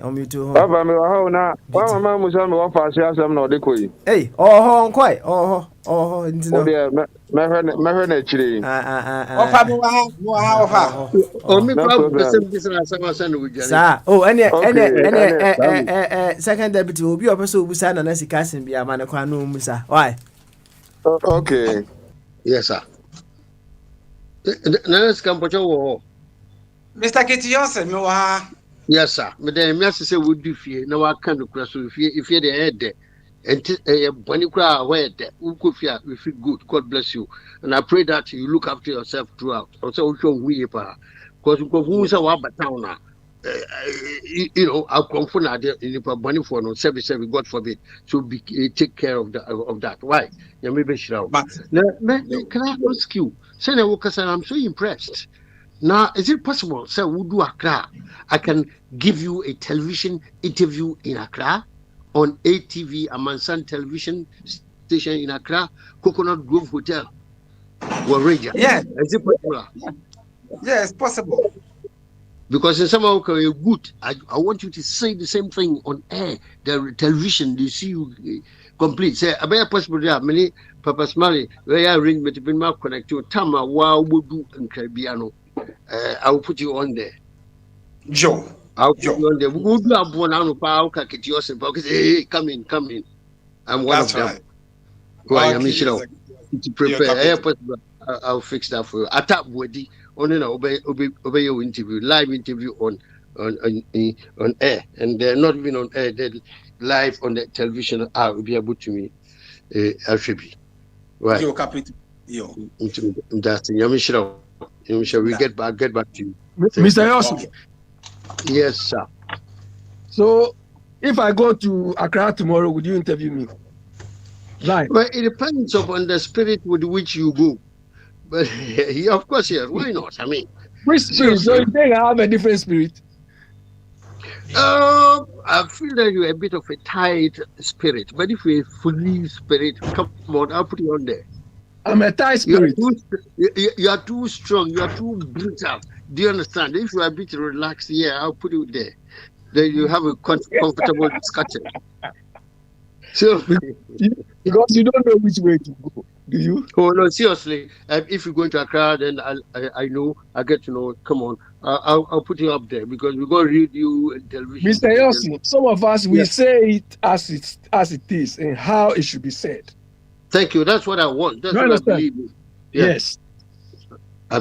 omitu ho baba me ho na wa mama musa me wa fa ase asem na ode koyi nkoi ntino me na chire ofa omi problem sem ujare sa second deputy obi opeso obusa na sika sem bia ma ne kwa no musa why okay yes sir na sika mpocho wo Mr. Kitiyose me wa yes sir me dem me say we do fie na wa kan no kura so fie de head and boni kura where de ukofia we feel good. God bless you, and I pray that you look after yourself throughout. Also we pa because who say wa town na you know I come for na in boni for no service God forbid, so be take care of that. Why you may be sure but can I ask you say na I'm so impressed. Now, is it possible, sir, we do Accra? I can give you a television interview in Accra on ATV, Amansan television station in Accra, Coconut Grove Hotel, Warrior. Yeah. Is it possible? Yeah, it's possible. Because in some way, good. I want you to say the same thing on air, the television. They see you complete. Say, I bet possible there. Many Papa Smiley, where I arrangement to be more connected to Tama, wow, would do and Caribbeano. I will put you on there. Joe. I'll put you on there. We will do a bonano power kakitios and because hey, come in. I'm one of them. Why I'm sure to prepare. I'll fix that for you. Attack body on obey your interview, live interview on air, and they're not even on air. They're live on the television. I will be able to me. I should be right. Yo, Capito. Yo. That's I'm sure. Shall we get back to you? Mr. Yossi. Yes, sir. So, if I go to Accra tomorrow, would you interview me? Right. Well, it depends upon the spirit with which you go. But yeah, of course, yes. Why not? I mean, which spirit? So you think I have a different spirit? I feel that you're a bit of a tight spirit. But if you're a free spirit, come on, I'll put you on there. I'm a tight spirit. You are too strong. You are too brutal. Do you understand? If you are a bit relaxed, yeah, I'll put you there. Then you have a comfortable discussion. So, because you don't know which way to go, do you? Oh no, seriously. If you're going to Accra, then I know. I get to know. Come on, I'll put you up there because we're going to read you in television. Mr. Yossi, some of us we say it as it is and how it should be said. Thank you. That's what I want. That's what I believe in. Yeah. Yes.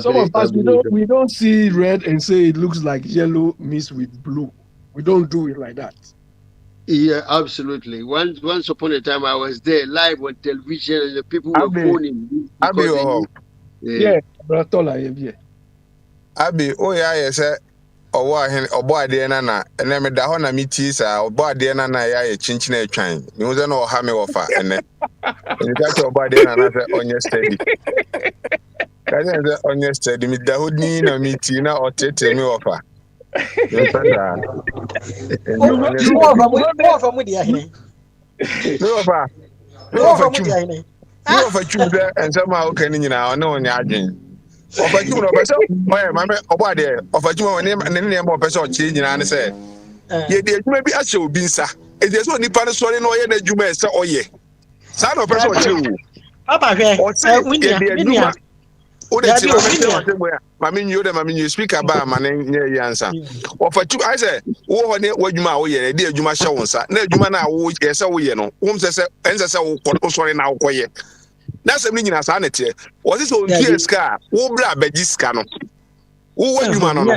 Some of us we don't see red and say it looks like yellow mixed with blue. We don't do it like that. Yeah, absolutely. Once upon a time, I was there live on television, and the people were phoning. Yeah, brother, yeah. Abi, oh yeah, yes, ade na ene me da ho na meti sa obo ade na ya ye chinchina atwan me hu ze na o ha me wo fa ene ni ka che obo ade na se onye steady ka je ze onye steady mi da ho ni na meti na o tete me wo fa me fa da no fa mu dia hene me wo fa me wo fa chu de ensa ma o kan ni na o na o nya adwen Ofachu no pese oye mame obade ofachu mo ne mo pese o chi nyina ne se ye de adwuma bi ahye obi nsa e de so nipa ne sori no ye na adwuma se oye sa no pese o chi wu aba hwe winia o de chi mame nyu de mame nyu speaker ba ma ne nye yansa ofachu I say wo ho ne wadwuma wo ye de adwuma hye wo nsa na adwuma na wo ye se wo ye no wo se ense se wo ko sori na wo koye na sem ni nyina sa na tie o se so PS ka wo bra baji ska no wo wadwuma no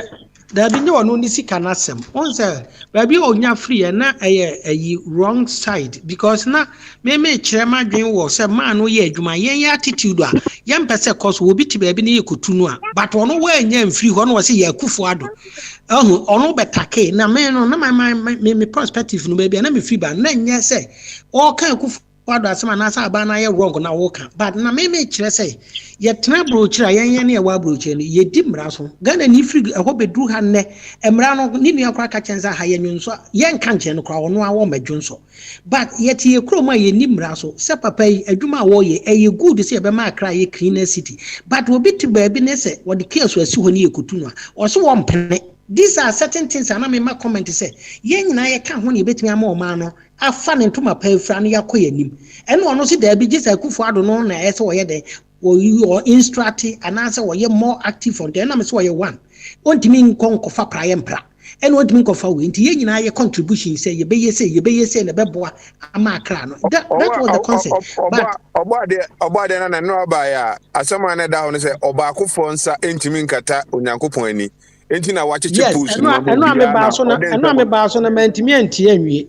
da bi ne wono ni sika na sem on say ba bi onya free na ayi wrong side because na me kire madwen wo say man no ye adwuma yen ya attitude a yen pese cause wo bi ti ba bi ne yekotu no a but ono wo anya free ho no wo say ya kufu ado ono betake na me no na my perspective no ba bi na me free ba na nya say o kan kufu ado asema na asa aba na ye wrong na wo kan but na me kire say ye tena brochira yen ne ye wa brochira ni ye di mra so Ghana ni free ho bedru ha ne emra no ni nua kra ka chenza ha ye nwunso yen kan che no kra ono awo madwunso but yet ye kroma ye ni mra so se papa yi adwuma wo ye eye good se ye be ma kra ye cleaner city but obi ti ba bi ne se wo de case asi ho ni ye kutu no o so wo mpene. These are certain things and I may ma comment say yen na ye ka ho ne betimi ama o ma no afa ne ntoma pa afra no yakoye nim ene ono si da bi gisa kufu ado no na ese wo ye den wo instruct and answer wo ye more active on there na me so wo ye one ontimi nkonko fa pra ye mpra ene ontimi nkonfa we nti ye nyina ye contribution say ye be ye say na beboa ama akra no that was the concept but obade na no aba ya asema na da ho ne say obakofo nsa entimi nkata onyankopon ani enti na wacheche push no eno ame ba so na mantimi antie anwie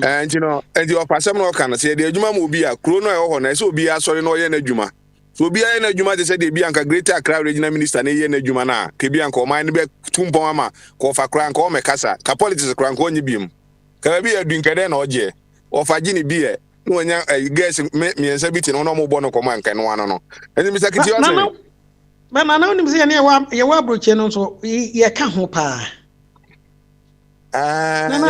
enti no enti opasem no ka no se de adwuma mo obi a kro no e ho na se obi asori no ye na adwuma so obi aye na adwuma de se de bi anka Greater Accra Regional Minister na ye na adwuma na ke bi anka o man be tumpon ama ko fa kra anka o mekasa ka politics kra anka onyi biem ka bi adun kede na oje o fa gi ni bi e no onya guys me ensa bi ti no no mo bo no ko man kan no ano no enti Mr. Kiti o se Mama na unim se ye wa broche no so ye ka ho pa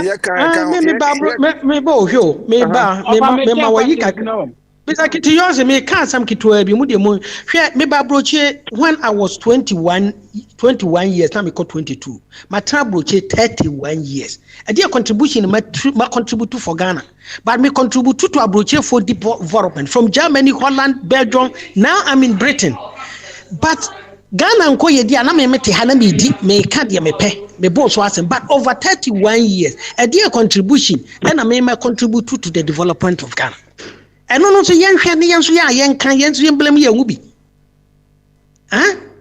ye ka me ba ohwo me ma wa yi ka Mr. Kiti yo se me ka sam kitwa bi mu de mu hwe me ba broche when I was 21 years now me ko 22 my tra broche 31 years a dear contribution ma contribute for Ghana but me contribute to a broche for development from Germany, Holland, Belgium. Now I'm in Britain. But Ghana nko ye dia na me mete ha na me di me ka dia me pe me bo so asem but over 31 years a dear contribution and I may contribute to the development of Ghana. And no so yen hwe ne yen so ya yen kan yen so yen blame ye wu bi.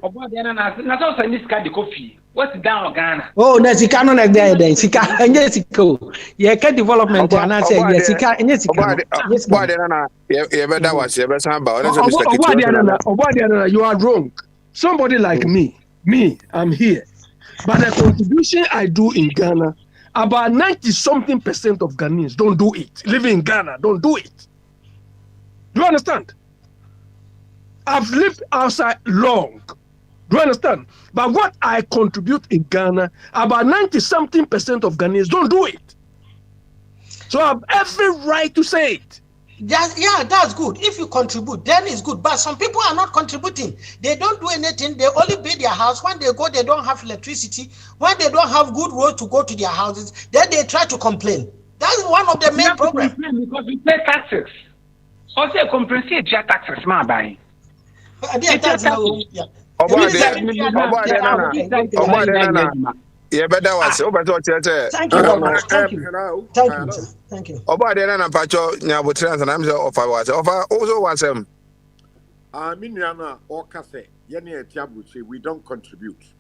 Obo dia na so say this card coffee. What's down Ghana? Oh, na sika no na there then sika enye sika o. Ye ka development na say ye sika enye sika. Yes, boy na ye be da was ye be san ba. Obo dia na you are wrong. Somebody like me, I'm here. But the contribution I do in Ghana, about 90-something% of Ghanaians don't do it. Living in Ghana, don't do it. Do you understand? I've lived outside long. Do you understand? But what I contribute in Ghana, about 90-something% of Ghanaians don't do it. So I have every right to say it. That's good. If you contribute, then it's good. But some people are not contributing. They don't do anything. They only pay their house. When they go, they don't have electricity. When they don't have good roads to go to their houses, then they try to complain. That's one of the main problems. Because we pay taxes. Also, compensate your taxes, my buying. Yeah, but that was over to Thank you. Oba de na pacho nya botrans na am say offer was offer also was me nua o ka say ye na etia broche we don't contribute.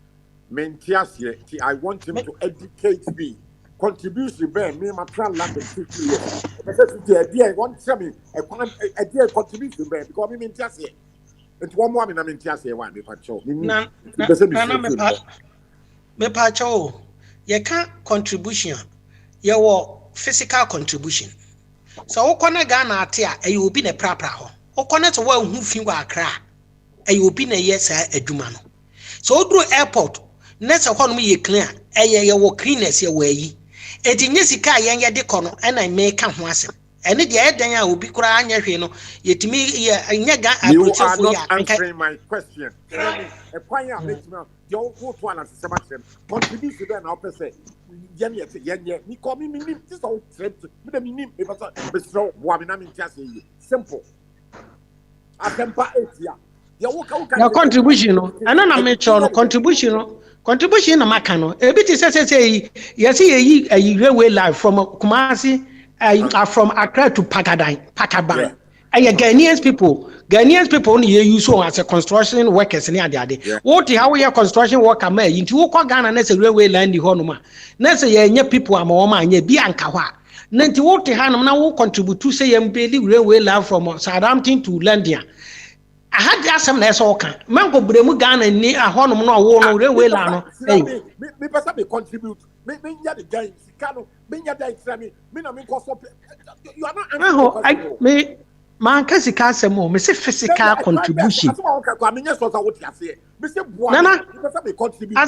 Mentiasie I want him to educate me. Contribution be me ma plan land 50 years. Because I want me a contribution be because me mentiasie. It one more me na mentiasie one me pacho. me pacho ye can contribution ye wo physical contribution so wo kona Ghana ate a e obi na prapra ho wo kona to wa hu fi wa akra e obi na ye sa adwuma no so odro airport na se ho no ye clean ye wo cleaners ye wa yi etinye sika yen ye de kono e na me ka ho asem ene de edan a obi kura anya hwe no yetimi ye nya ga approachful ya answering my question e kwan ya metima yo wo to ana se makrem contribute to na opese yenye mi ko mi this all trip me mi me pasa be so wa mi na mi tia se simple atempa etia ya wo ka na contribution no ana na me cho no contribution na maka no e bi ti say yes yi railway line from Kumasi from Accra to Pakaban. And Ghanaians people only use so as a construction workers near the day. What how we are construction worker may into Ghana as a railway line the honoma. Nessa ye people are more man ye be ankawa. Nanti what hanum now contribute to say railway line from Southampton to Landia. I had just some less okay. Mango Bremu Ghana ni a honum no railway line. Me person be contribute. Me ya the guy Sikano, me ya the extreme. Me na me go you are not I me man kasika semo me say physical contribution. Nana me contribute.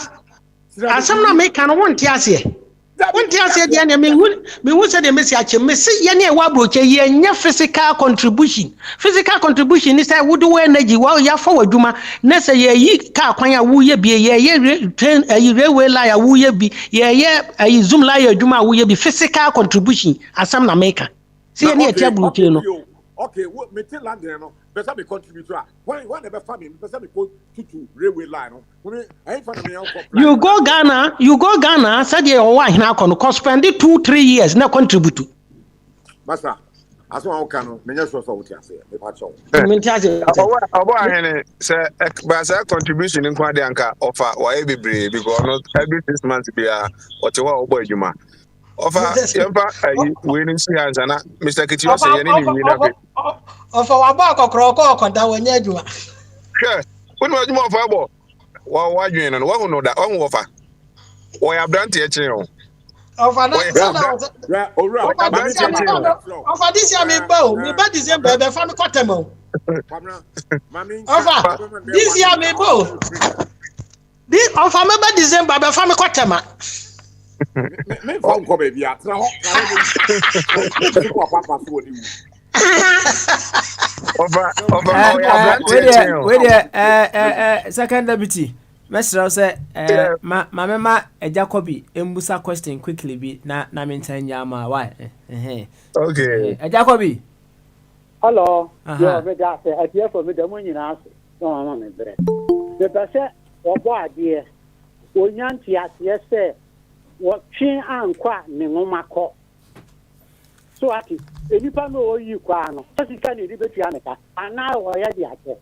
Asam na me kan won ti ase. Won ti ase de na me hu say de me si ache me say ye na e wa broche ye nya physical contribution. Physical contribution is say wo do energy wa ya for waduma na say ye yi ka kwan ya wo ye bi ye train railway line wo ye bi ye zoom line aduma wo ye bi physical contribution asam na me kan. See ye na e tia broche no. Okay, what me tell land there no. Better be contributor. Why never family? Better be go to railway line no. When I ain't find me out. You go Ghana. Said you want na kono cost spend 2-3 years na contribute. Master, as one can me just so what you say. Me patch on. Me tia obo ahene say ba contribution in kwade anka offer why be brave because not every 6 months be a what you obo adwuma. Offer yempa we ni see answer na Mr. Kitio say any ni na be. Offer wa ba kokoro ko da wanya adwuma. Sure. When we adwuma offer bo. Wa dwen no wa no da on offer. We have done tie chen o. Offer na offer this year me ba December be fa me kwatem o. Offer this year me bo. This offer me ba December be fa me kwatem. Me phone ko baby atra ho second deputy Mr. say ma Jacobi embusa question quickly bi na maintain yama why okay Jacobi hello yo me da say atie for me da mo nyina so no me bre de pese obo ade onyanti ase se wo twen ankwa ne ngomakọ so ati enipa no oyi kwa no sika ne di betua neka ana wo ya di ake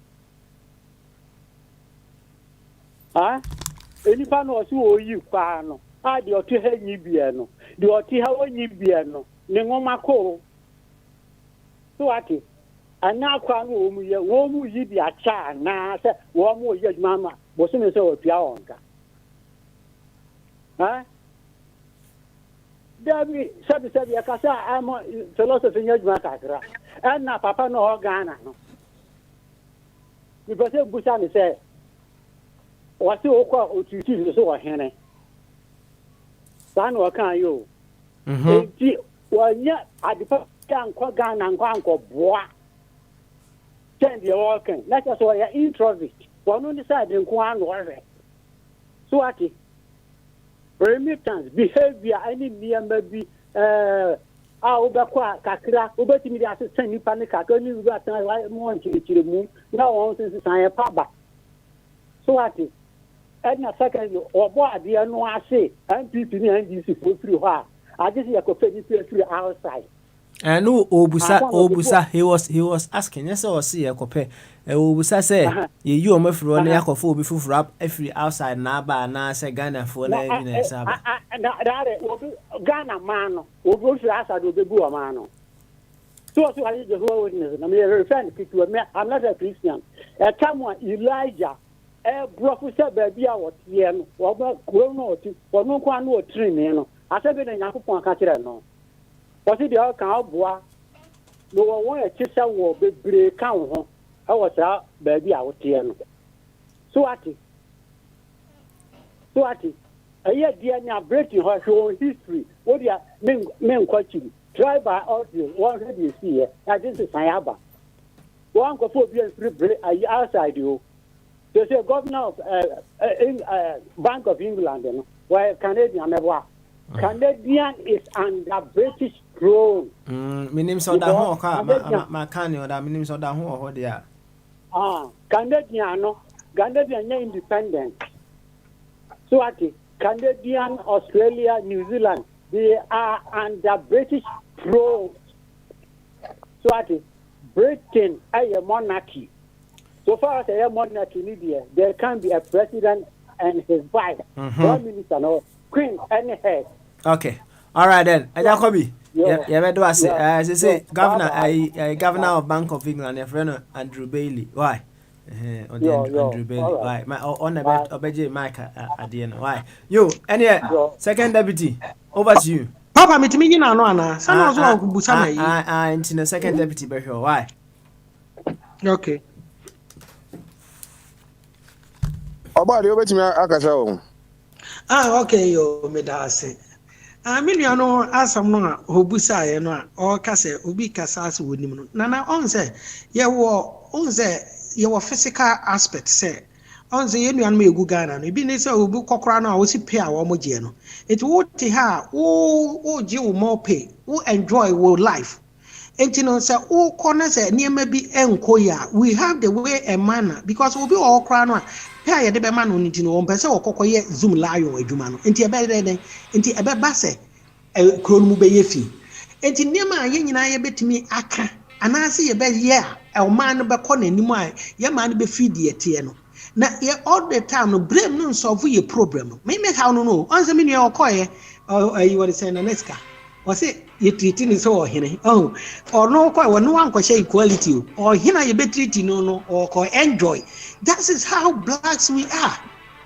enipa no so oyi kwa no a di otu ha nyi bie no di otu ha onyi bie no ne ngomakọ so ati ana kwa no wo mu yi di acha na se wo mu yi adwuma bo se me se otua onka Dabi sabi akasa amo philosophy nyadwuma kakra na papa no Ghana no because busa me say wasi okwa otutu so wo hene san wo kan yo enti wanya adipa kan Ghana nkwa boa send your working let us so ya introvert wonu decide nkwa anu ore so ati remittance behavior any niamba bi obekwa kakra obetimi di assistant nipa ne kakra ni wi atan mo nchirichiri mu na won sense san paba so ati edna second obo ade no ase NPP ni NDC for free ho a agisi yakofe ni free outside no obusa he was asking yes or see yakofe obusa say ye you omafro na yakofo obi fufuru afri outside na ba na say Ghana for na evidence aba Ghana man no obi free outside obi bu o man no so I just witness na me refer to people I'm not a Christian Elijah Professor baby a what yen, or grown or two, or no one or 3 men. I said, in Yakupon Catcher, no. Was it the outcome? No one a chisa will be break count. I was out, baby out here. So at it. A year dear now breaking her own history. What do you men question? Try by audio, one you see here. This is Sayaba. One go for being free outside you. There's a governor of Bank of England, where Canadian never. Canadian is under British throne. Minim so da ho ka ma kan yo da minim so da ho ho dia. Canadian independent. So what? Canadian, Australia, New Zealand, they are under British throne. So what? Britain is a monarchy. So far as a monarchy in India, there can be a president and his wife, prime minister, no queen, and head. Okay. All right then. Jacobi. Yeah, do I say governor? Governor of Bank of England, your friend Andrew Bailey. Why? Andrew Bailey. Why? My on the bed, Obeje Mike at the end. Why? You, any second deputy. Over to you. Papa, me timi na no ana. Sana ozo okubusa na yi. Into the second deputy be here. Why? Okay. Oba de obetimi akasa o. Okay yo me da ase. Aminu no asam no obusa ye no o kase obi kasa ase wonim no. Nana on say ye wo physical aspect say on say ye nuan me egu Ghana no bi ne say obi kokora no a wo si pay a wo mo je no. It wo te ha wo je wo more pay wo enjoy wo life. Enti no say wo kona say niema bi enko ya we have the way and manner because obi wo kokora no a pay ye de be ma no nti no pese wo kokoye zoom lion adwuma no enti ebe den enti ebe ba se kron mu be ye fi enti niema ye nyina ye betimi aka anase ye be ye a man no be ko nanim a ye man be feed ye tie no na ye all the time no blame no solve ye problem me how no onse me no okoye you what say na neska o say ye treating is so hene or no ko no wan ko share equality or hina ye be treating no or ko enjoy. That is how blacks we are.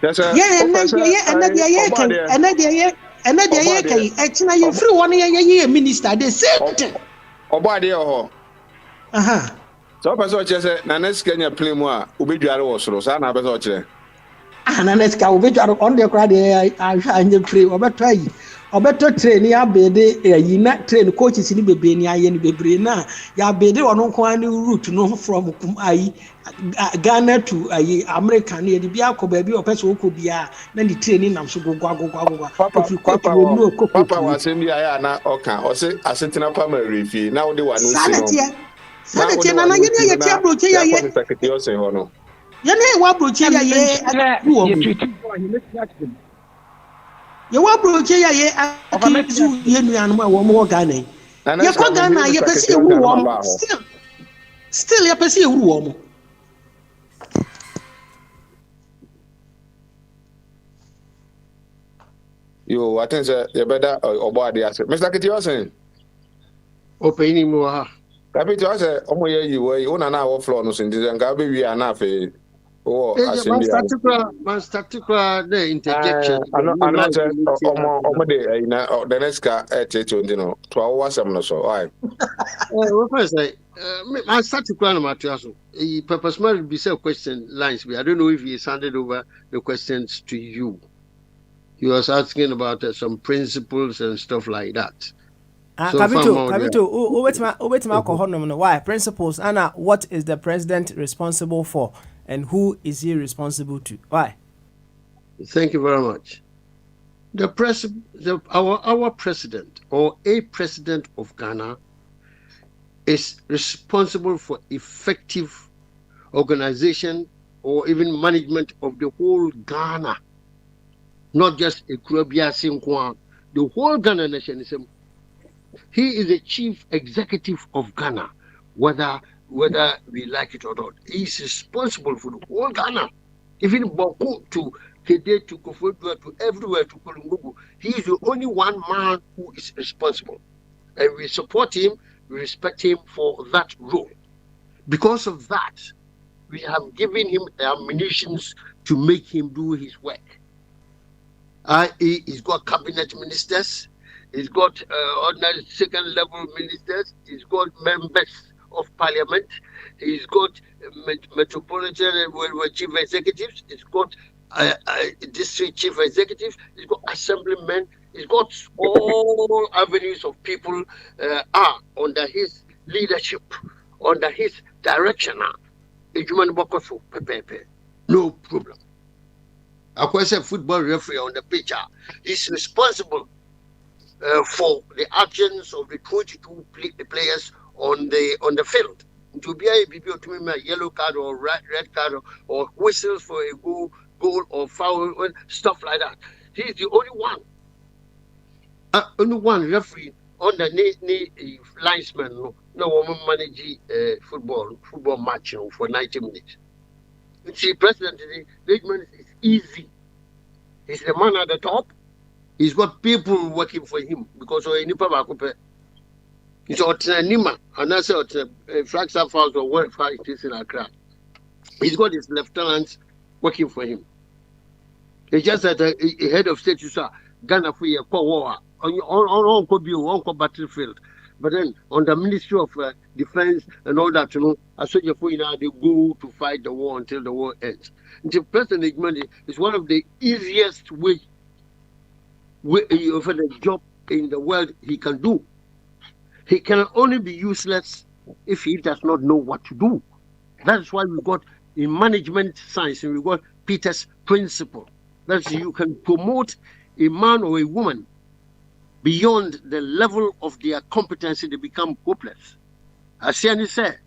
Yes, sir. Yeah, minister the same thing. Obade ho. So person che say na next Kenya play mu a obedware wo soro sa na person che. Na next ka obedware on the crowd I play obeto obeto train ya bede yi na train coaches ni bebe ni aye ni bebre na ya bede ono ko ani route no from Ghana to America ni di bia ko ba bi opeso ko bia na di training nam so gogwa papa wa sem bia ya na oka o se asetina pa ma refi na wo de wa no si no Sanetia na ye tia broche ya ye secretary o se ho no ye na wa broche ya ye ye wa broche ya ye akizu ye nuanu a wo mo Ghana ye ko Ghana ye pese ye wu wo still ye pese ye wu wo mo. Yo, I think you better Obade ase. Mr. Kitty was saying. Opening more. Kapiti was say omo ye yi we una na wo floor no so ndi nka be wi ana fe. Oh, assembly. Man statistical the interjection. Omo de na the next car to no. To our wasam no so. Why? What first say man statistical no matter so. E purpose man be say question lines. I don't know if he handed over the questions to you. He was asking about some principles and stuff like that. Kabito, why principles? Anna, what is the president responsible for, and who is he responsible to? Why? Thank you very much. Our president or a president of Ghana is responsible for effective organization or even management of the whole Ghana. Not just a Kurabia Sinkwa, the whole Ghana nationalism. He is the chief executive of Ghana, whether we like it or not. He is responsible for the whole Ghana. Even Boku to Kede to Kofotua to everywhere to Kolungugu. He is the only one man who is responsible. And we support him, we respect him for that role. Because of that, we have given him the ammunition to make him do his work. He's got cabinet ministers, he's got ordinary second level ministers, he's got members of parliament, he's got metropolitan chief executives, he's got district chief executives, he's got assemblymen, he's got all avenues of people are under his leadership, under his direction. No problem. Of course, a football referee on the pitch is responsible for the actions of the 22 players on the field. To be able to make a yellow card or red card or whistles for a goal or foul, stuff like that. He is the only one referee on the linesman. No woman manage football match for 90 minutes. See, President, the engagement is easy. He's the man at the top. He's got people working for him because of any papa. It's Nima, and that's Flagstaff House or wherever it is in Accra. He's got his lieutenants working for him. He just at a head of state, you saw Ghana for a war on battlefield. But then on the Ministry of Defense and all that, I saw you they go to fight the war until the war ends. Until President Igmani is one of the easiest way for the job in the world he can do. He can only be useless if he does not know what to do. That's why we got in management science, and we got Peter's principle. That's you can promote a man or a woman beyond the level of their competency, they become hopeless. As Siani said,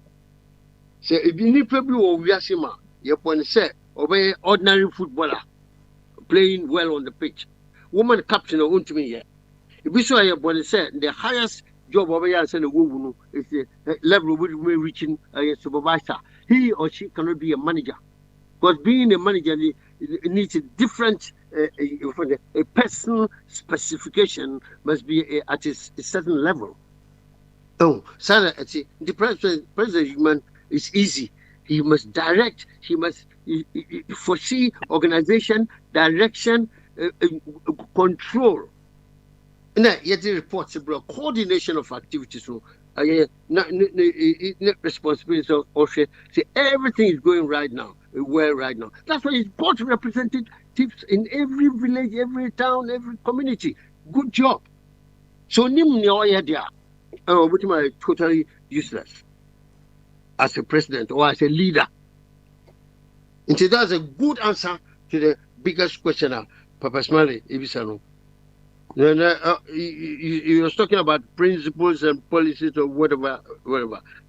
if you need people who are you ordinary footballer playing well on the pitch. Woman captain or to me here. If we saw the highest job over here is the level we're reaching a supervisor. He or she cannot be a manager. Because being a manager needs a different a personal specification must be at a certain level. Oh, Sarah, the president is easy. He must direct, he must foresee organization, direction, control. Now, yet the reports about coordination of activities. So, responsibility of say everything is going right now. That's why he's got representatives in every village, every town, every community. Good job. So which is totally useless as a president or as a leader. And so that's a good answer to the biggest question, Papa Smiley Ibisano. You was talking about principles and policies or whatever.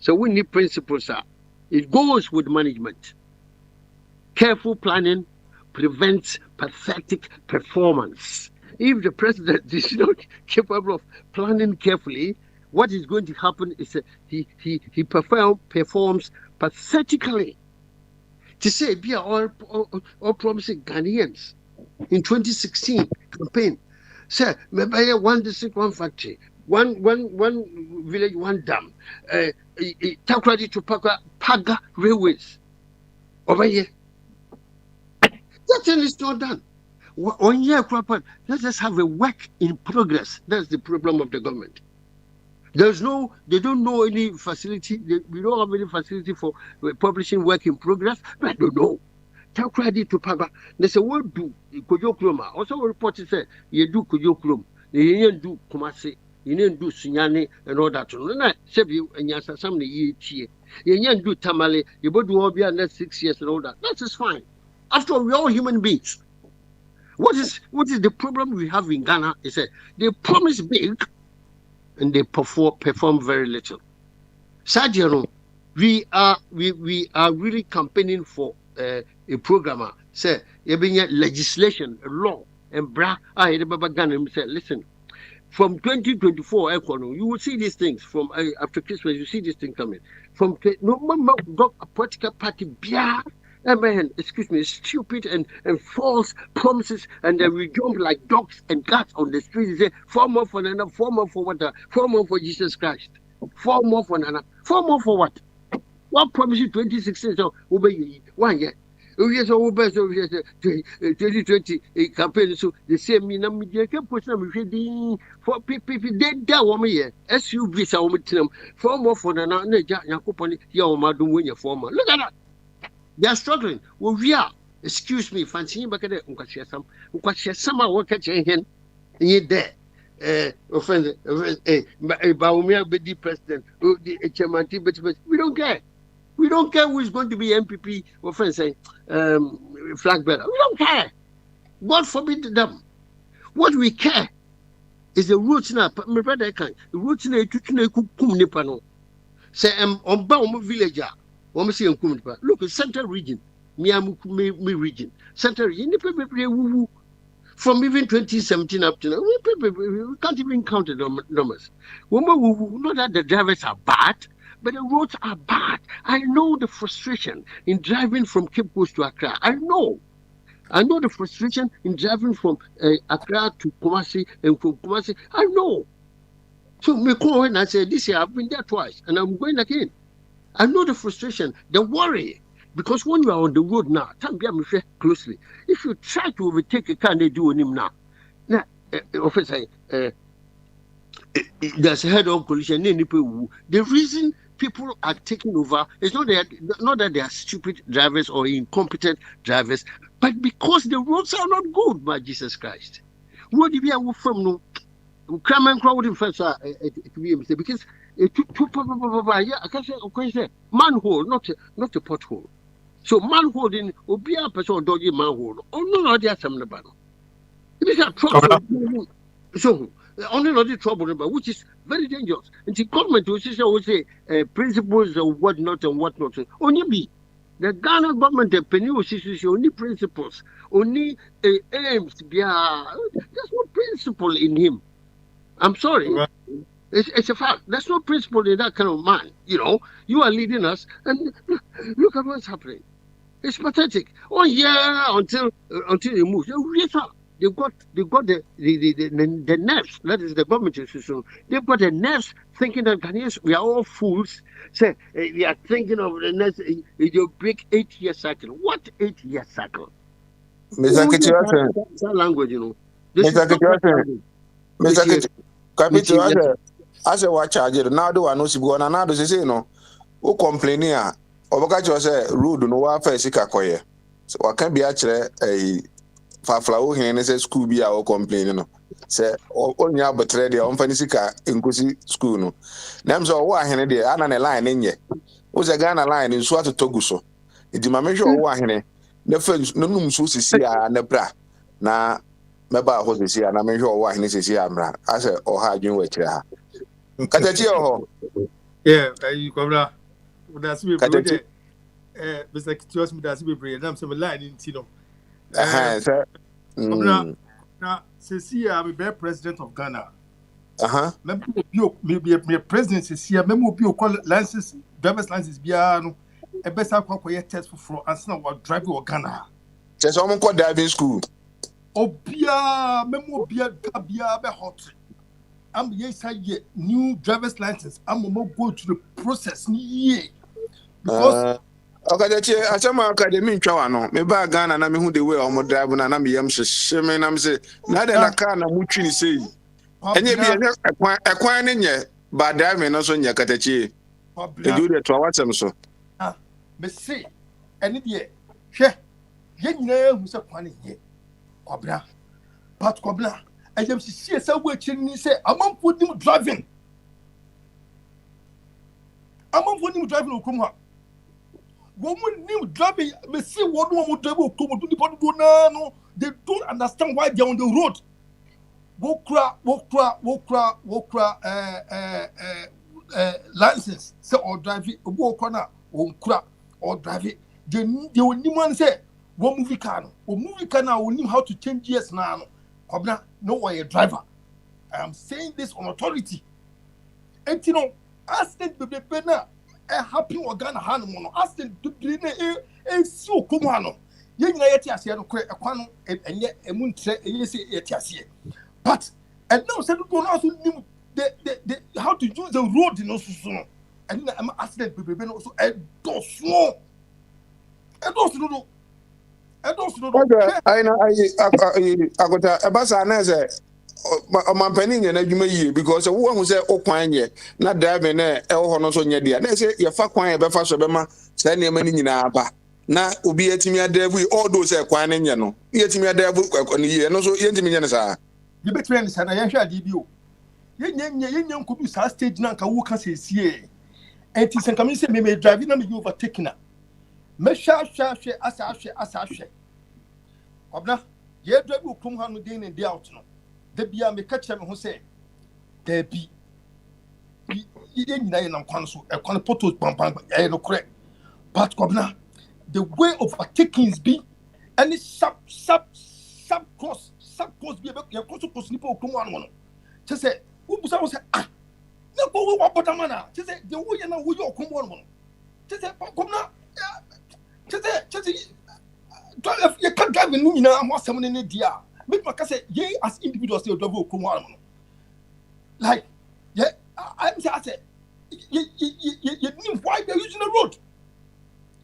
So we need principles, sir. It goes with management. Careful planning prevents pathetic performance. If the president is not capable of planning carefully, what is going to happen is that he performs pathetically. To say, be all promising Ghanaians in 2016 campaign. Sir, maybe one district, one factory, one village, one dam. Takrady to Paga railways. Over here. That thing is not done. 1 year, let's just have a work in progress. That's the problem of the government. They don't know any facility. We don't have any facility for publishing work in progress. I don't know. Tell credit to Papa. They say, what do Kojo Kroma? Also, report said, you do Kojo Krom. You do Kumasi. You didn't do Sunyani and all that. No, you and Yasa some year. You didn't do Tamale. You both do all be under 6 years and all that. That is fine. After all, we're all human beings. What is the problem we have in Ghana? Is that they promise big and they perform very little. Sajero, we are really campaigning for a programmer. Say, legislation, a law, and Ghana say, listen, from 2024, you will see these things from after Christmas. You see these things coming from no a political party. Stupid and false promises, and then we jump like dogs and cats on the street and say, 4 more for another, 4 more for what? 4 more for Jesus Christ. 4 more for another. 4 more for what? What promise you 2016? So obey 1 year. Yes, over 2020 campaign. So the same media can put them for people dead that woman here. SUV Sawatinum, for more for the Yakupani, Yamadu win your former. Look at that. They are struggling. Well, we are. Excuse me, fancy back at some work at your hand. Ye there. Offend Baumia Bedi president, the chairman, but we don't care. We don't care who is going to be MPP or friends say flag bearer. We don't care. God forbid them. What we care is the roots now. My brother can the roots now to kum nipa no. Say on ba villager. Say kum nipa. Look, Central region, me region. Central region nipa from even 2017 up to now, we can't even count the numbers. Not that the drivers are bad. But the roads are bad. I know the frustration in driving from Cape Coast to Accra. I know the frustration in driving from Accra to Kumasi and from Kumasi. I know. So me call and I say, this year I've been there twice and I'm going again. I know the frustration, the worry. Because when you are on the road now, closely. If you try to overtake a car, they do on him now. Now, officer, there's a head-on collision. The reason people are taking over is not that they are stupid drivers or incompetent drivers, but because the roads are not good, by Jesus Christ. What do we have from no? Crime crowd in first because I can say manhole, not a pothole. So manhole in Obia person dodgy manhole. Oh no, they are some about it is a trouble. So only not the trouble, which is very dangerous. And the government will say principles of what not and what not. Only be the Ghana government, the penny only principles, only aims. There's no principle in him. I'm sorry. It's a fact. There's no principle in that kind of man. You are leading us, and look at what's happening. It's pathetic. Oh yeah, until you move. They've got the nerves. That is the government institution. They've got the nerves thinking that Ghanaians, we are all fools. Say we are thinking of the next. You break 8-year cycle. What 8-year cycle? Mr. Kitchen. That language, Mr. Kitchen. Mr. Kitchen. As a watch charger, now do I know si go na now do say no. O complaining a oboka cho say road no wa fa sika koye. So wa kan bi a kire Fafla hin say school bi a o complain no say onya betre de on fani sika enkosi school no nam so wo ahene de ana na line nye o ze Ghana line nso atotogu so edima me hwe wo ahene na fa no num so sisi a na bra na meba ho sisi a na me hwe wo ahene sisi a mra ase o ha adwun wa kire ha katachi ho you cobra that's me brother Mr. Kitios me that's me brother nam so line in tino sir. Now, since I'm the president of Ghana. Maybe a president is here. Maybe you call license, driver's license. Biano, a best I call test for and now what drive or Ghana. Just someone called driving school. Oh, Bia, Memo Bia, Bia, hot. I'm yes, I get new driver's license. I'm going to go to the process. Because. Okaje achama academy ntwa no me ba Ghana na me hu the way omo drive na me yam hye me na me say na de na car na mutwi ni sei enye bi ekwan ne nye ba drive me no so nya katachi e do the to watem so me say ene de hwe ye nyina hu se kwan ye kobra but kobra ayem sie se wo akiri ni say amamfo dim driving okum. Woman new driving, me see what one would drive to the body no. They don't understand why they're on the road. License say or drive it, walk on or drive it. They will need say one movie car will know how to change gears now. Kobna no why a driver. I am saying this on authority. And accident be better. Happy organ hand mono accident to be so kumano ye nyina yeti ase no kwe ekwano enye emuntre yesi yeti ase but and now say do not nim the how to use the road no so and then I'm accident baby also I don't know. I know I got a bus and my penning and you may because a woman who said, oh, quine, not driving there, Honos on your dear. They say, your fuck quine, Befa Sobema, send your money in our bar. Now, will be at me a devil, all those are quine, you know. Yet me a devil, on the year, and also yet me, sir. You better understand, I shall give you. Young could be stage now, who can say, see, and it's a commission may drive in you overtaking her. Mesha share as I share. Obna, ye drive will come on day and day out. The Bia may catch them who say, there be. You didn't know council, a conpoto bump, no correct. But Gobna, the way of takings be any sub course be about your course of snipper come on. Just say, who was I say, ah, no go what a manner. Just say, the way you know who you come on. Just say, Gobna, just say, you can't drive in Nina, I'm not someone in the dia. But my say, ye as individuals, you double come on. Like, yeah, I said, you knew why they're using the road.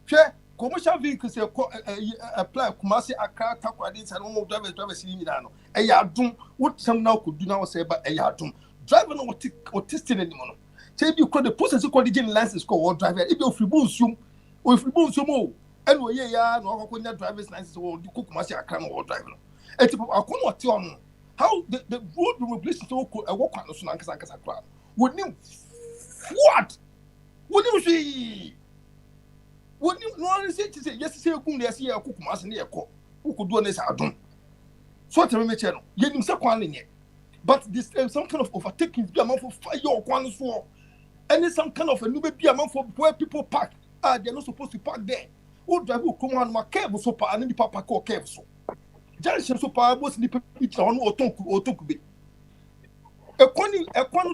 Share commercial vehicles apply Kumasi Accra Takwadis and all drivers in Milano. A yardum, what some now could do now say about a yardum. Driver no autistic anymore. Say you could the process of quality license call or driver if you free zoom or if you boom some more. Anyway, yeah, no driver's license or the Kumasi Accra or driver. And I couldn't tell how the road will replace so a walk on the Sunankas. Would you what? Would you see? Would you know say to say yes, say a see a cook mass near co who could do this? I don't. So tell me, channel, get him second in it. But this some kind of overtaking be amount for fire or one for. And it's some kind of a new be amount for where people park. They're not supposed to park there. Who drive will come on my cable so far and then the papa call cable so. Junction so far was the people or talk be. A quantity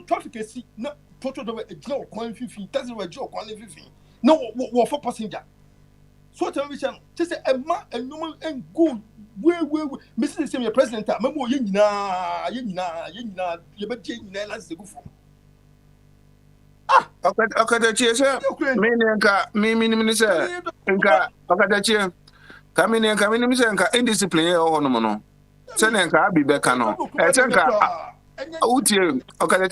traffic is no total of a joke, 150, doesn't a joke, 150. No, for passenger. So tell me, just say a man and normal and good. Where, Mr. Senior President, Memo Yina, you bet Jane, that's the good for. Ah, okay, the chair, Minister, okay, the chair. Coming in, indiscipline or no. Senenka be becano. Etenka, Uti, okay,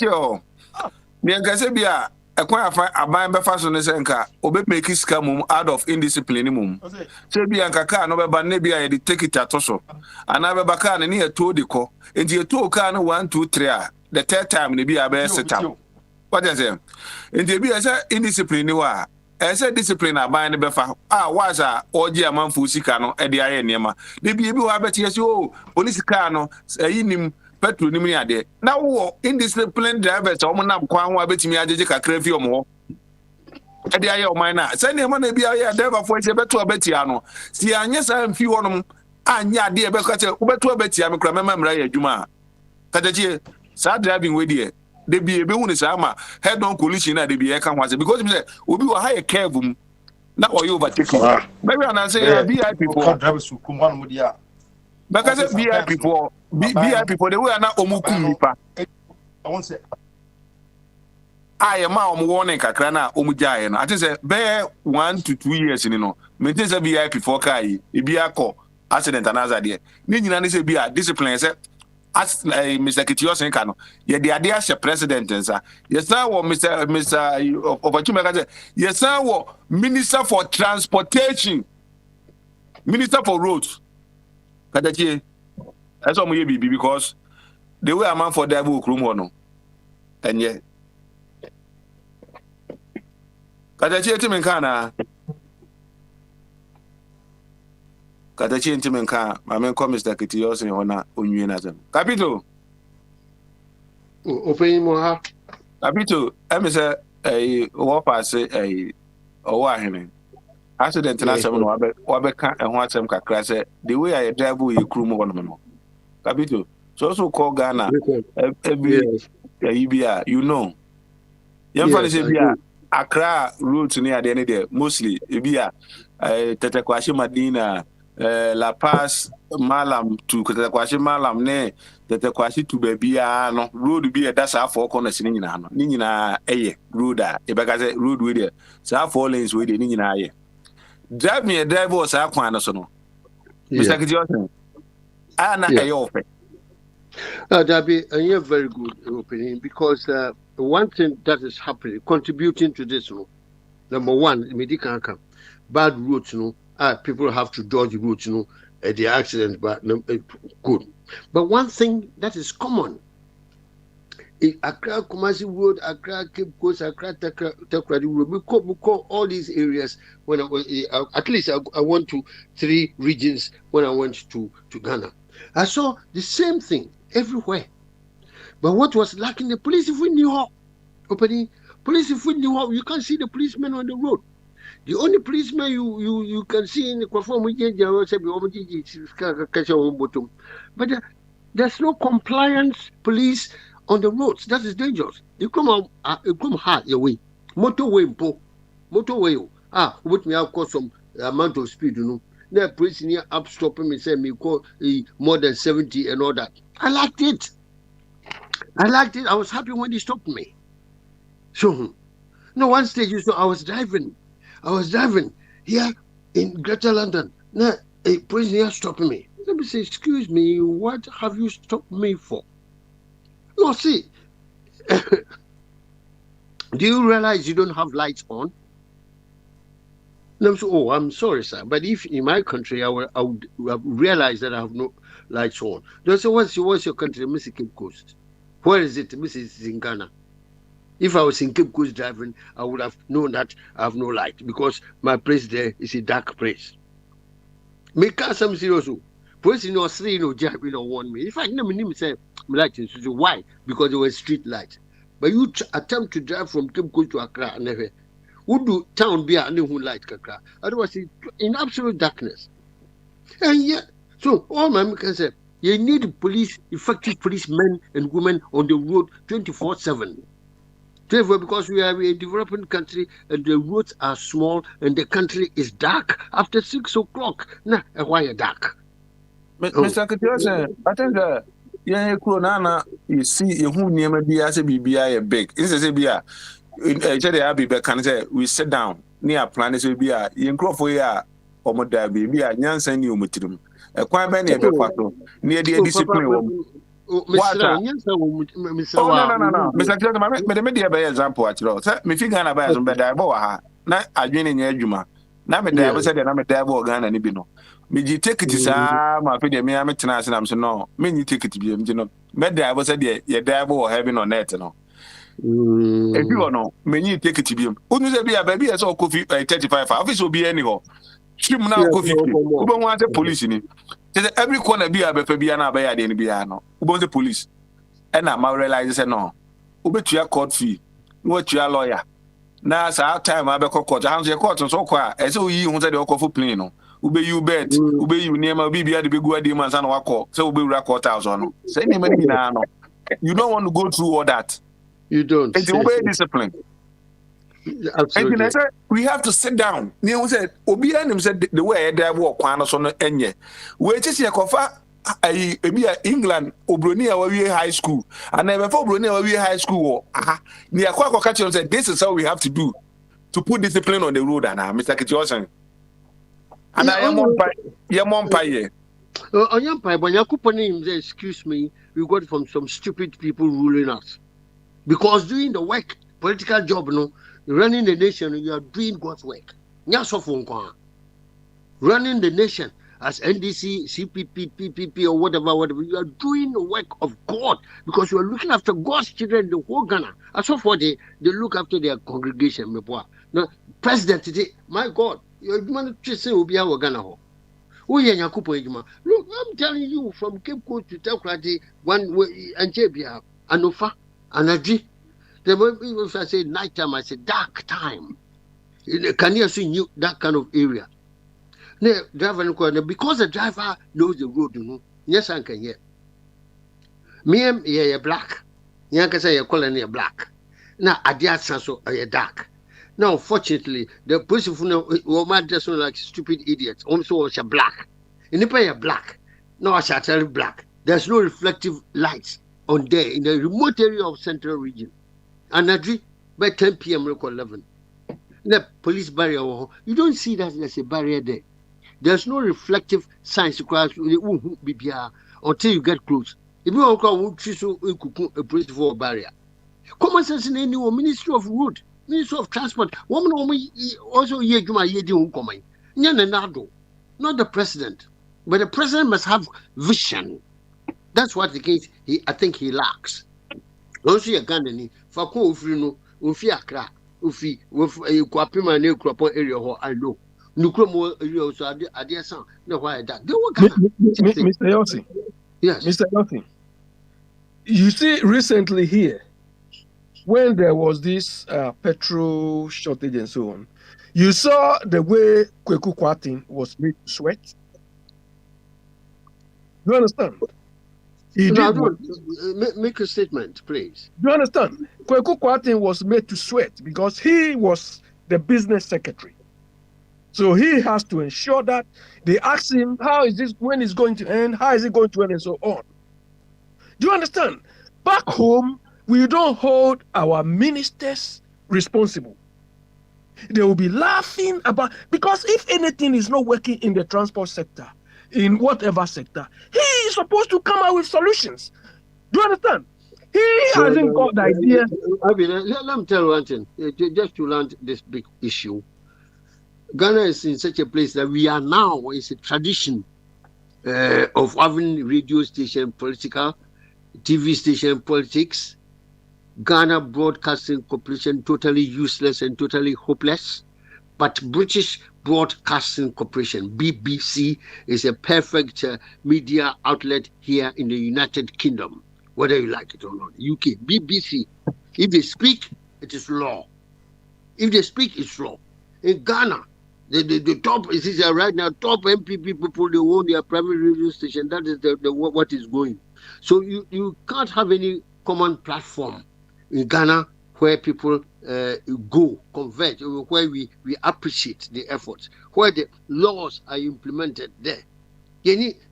Niagasebia, a quite a buying befason Senka, obey make his camum out of indiscipline. Sebia Kaka, no Nebia, take it at Toso. Another Bacan near Todico, and you two can 1, 2, 3. The third time, the be a best town. What is it? In the be as indiscipline, you are. As a discipline, I bind the befa. Was a or dear man for Sicano, at the Ianema. The baby will bet yes, you, Polisicano, saying Petronimia de. Now, indisciplined drivers, or Monam Kwan, bet me, I did a crevio more. At the Io Mina, send him on the Bia, never for a better Betiano. See, and yes, I am few on them. And ya, dear Becca, better Betty, I'm a crammer, Juma. Kataji, sad driving with you. They be a bonus armor, head on collision at the Biacan was because we will higher curve. Now, you overtaking. Maybe I say, VIP people, drivers who come on with ya. Because VIP people, VIP people, they were not Omukumipa. I won't say, I am my warning Kakrana, Omujayan. I just say, bear 1 to 2 years in no. Maintains a VIP for Kai, a Biaco, accident and other day. Need to be a discipline. As Mr. Kitios and Kano, yet the idea is president, sir. Yes, now, Mr. Ovachuma, yes, now, Minister for Transportation, Minister for Roads. Katachi, that's all we be because they were a man for devil Krumono. And yet, Katachi Timenkana. Katachi Timenka, my man call Mr. Kitios and Hona Unionazam. Capito Opimoha Capito, I'm a whopper say a Wahine. Accident international Wabeka and what some cracker the way I drive with your crew more. Capito, so also call Ghana every EBR, you know. Young fellas, Accra route near the end there, mostly EBR, Tetakwashi Madina. La Paz Malam to Kwashi Malam ne that the Kwashi to Babia no road be a that's our 4 corners in Nina road ebagaze road with it. So 4 lanes with it Nina. Drive me a driver was our corner so no. Mr. Kitty, I am not offer. That be a very good opinion because one thing that is happening, contributing to this, number one, medical camp, bad roads, people have to dodge roads, the accidents, but good. But one thing that is common, Accra Kumasi Road, Accra Cape Coast, Accra Takrady Road, we call all these areas when I was, at least I went to 3 regions when I went to Ghana. I saw the same thing everywhere. But what was lacking, the police, if we knew how, police, if we knew how, you can't see the policemen on the road. The only policeman you can see in the perform, but there's no compliance police on the roads. That is dangerous. You come hard your way. Motorway, what me have caused some amount of speed, Now police near up stopping me, say me call more than 70 and all that. I liked it. I was happy when they stopped me. So, one stage you saw I was driving here in Greater London. Now a police near stopping me. Let me say, excuse me, what have you stopped me for? No, see, do you realize you don't have lights on? No, so, I'm sorry, sir, but if in my country I would realize that I have no lights on. They say, what's your country? Mr. Cape Coast. Where is it? Mrs. in Ghana. If I was in Cape Coast driving, I would have known that I have no light because my place there is a dark place. Make some serious. Police in Australia, warn me. In fact, no, say light. Why? Because there were street lights. But you attempt to drive from Cape Coast to Accra, never. Would do town be a new light, Accra? Otherwise, in absolute darkness. And yet, so all my can say, you need police, effective policemen and women on the road 24/7. Because we are a developing country and the roads are small and the country is dark after 6 o'clock. Nah, why dark? Mr. Kitiosa, I think that you see, you who near me as a BBI big. This is a BIA. Can say we sit down near planets will be a in Crawford or Modabi, be a Yansan new mutum. A quite many of the near the discipline. No. Mr. Kitiosa, maybe a example at all. Me figure about some better boa. Not a joining your Juma. Now, me there was said that I'm a devil gun and Ibino. Me take it is my figure, me, I'm a chance and I'm so no. Many take it to be, you know. Maybe I was said, your devil or having on net, no. If you know, many take it to be. Wouldn't there be a baby as all coffee 35? Office will be anyhow. Trim now coffee. Who don't want the police in it? Every corner be a baby and a bay at the piano. Who wants the police? And I realize no. Who bet you a court fee? What you are lawyer? Now, so our time I be court. I answer court and so quiet. As so you want the for plane. Ube you bet, ube you near my baby at the big word demons and walk. So ube record thousand. Say name you don't want to go through all that. You don't. It's obey discipline. Absolutely. And we have to sit down. Neil said, Obianim said the way they walk on us on the enye. Wait to see a cofa. England, Obronia, where we high school, and never for Obronia, where we high school. Near Quaco Catcher said, this is how we have to do to put discipline on the road. And Mr. Kitiosa. And I am on pie. On your pie, when your name says, excuse me, we got from some stupid people ruling us. Because doing the work, political job, running the nation, you are doing God's work. Running the nation as NDC, CPP, PPP, or whatever, you are doing the work of God because you are looking after God's children, the whole Ghana. As for they look after their congregation. Now, President today, my God, you're going to say will be our Ghana. Look, I'm telling you, from Cape Coast to Takrady, one way, and Jebia, Anofa, Anadri. The moment I say night time, I say dark time. Can you see that kind of area? Because the driver knows the road, yes, I can hear. Me, you're black. You can say you're calling black. Now, I did so you're dark. Now, fortunately, the person who my dress like stupid idiots also was black. In the black. No, I shall tell you black. There's no reflective lights on there in the remote area of central region. And I by 10 p.m. local 11. The police barrier, you don't see that there's a barrier there. There's no reflective signs across until you get close. If you want to a police for a barrier. Common sense in any Ministry of Road, Ministry of Transport, woman also ye coming. Not the president. But the president must have vision. That's what the case I think he lacks. Also a Gandhi, Fako Ufrino, Ufi Akra, Ufi, Kwapima ne Kropo area I know. Nukromo area so I dear son. No why that. They were Mr. Yossi. Yes. Mr. Yossi. You see recently here, when there was this petrol shortage and so on, you saw the way Kweku Kwatin was made to sweat. You understand? Make a statement, please. You understand? Kweku Kwatin was made to sweat because he was the business secretary. So he has to ensure that they ask him, how is this, when it's going to end, how is it going to end, and so on. Do you understand? Back home, we don't hold our ministers responsible. They will be laughing about, because if anything is not working in the transport sector, in whatever sector, he is supposed to come out with solutions. Do you understand? He hasn't got the idea. Let me tell you one thing, just to land this big issue. Ghana is in such a place that we are now, it's a tradition of having radio station political, TV station politics, Ghana Broadcasting Corporation totally useless and totally hopeless. But British Broadcasting Corporation, BBC, is a perfect media outlet here in the United Kingdom, whether you like it or not. UK, BBC, if they speak, it is law. If they speak, it's law. In Ghana, the top is right now, top MPP people, they own their private radio station. That is what is going. So you can't have any common platform in Ghana where people go, converge, where we appreciate the efforts, where the laws are implemented there.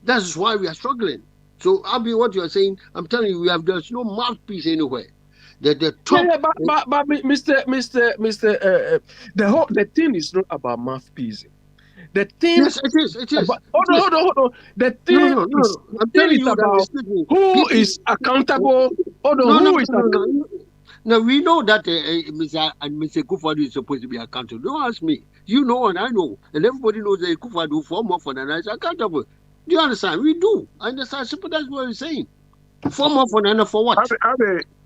That's why we are struggling. So, Abi, what you are saying, I'm telling you, there's no mouthpiece anywhere. The top. Yeah, but Mr. The thing is not about mouthpiece. The thing. Yes, it is. It is. Hold on. The thing is about who is accountable. Who is accountable. Now, we know that Mr. Kufuor is supposed to be accountable. Don't ask me. You know and I know. And everybody knows that Kufuor will form more for the is accountable. Do you understand? We do. I understand. Simple, that's what I'm saying. Form more for the for what?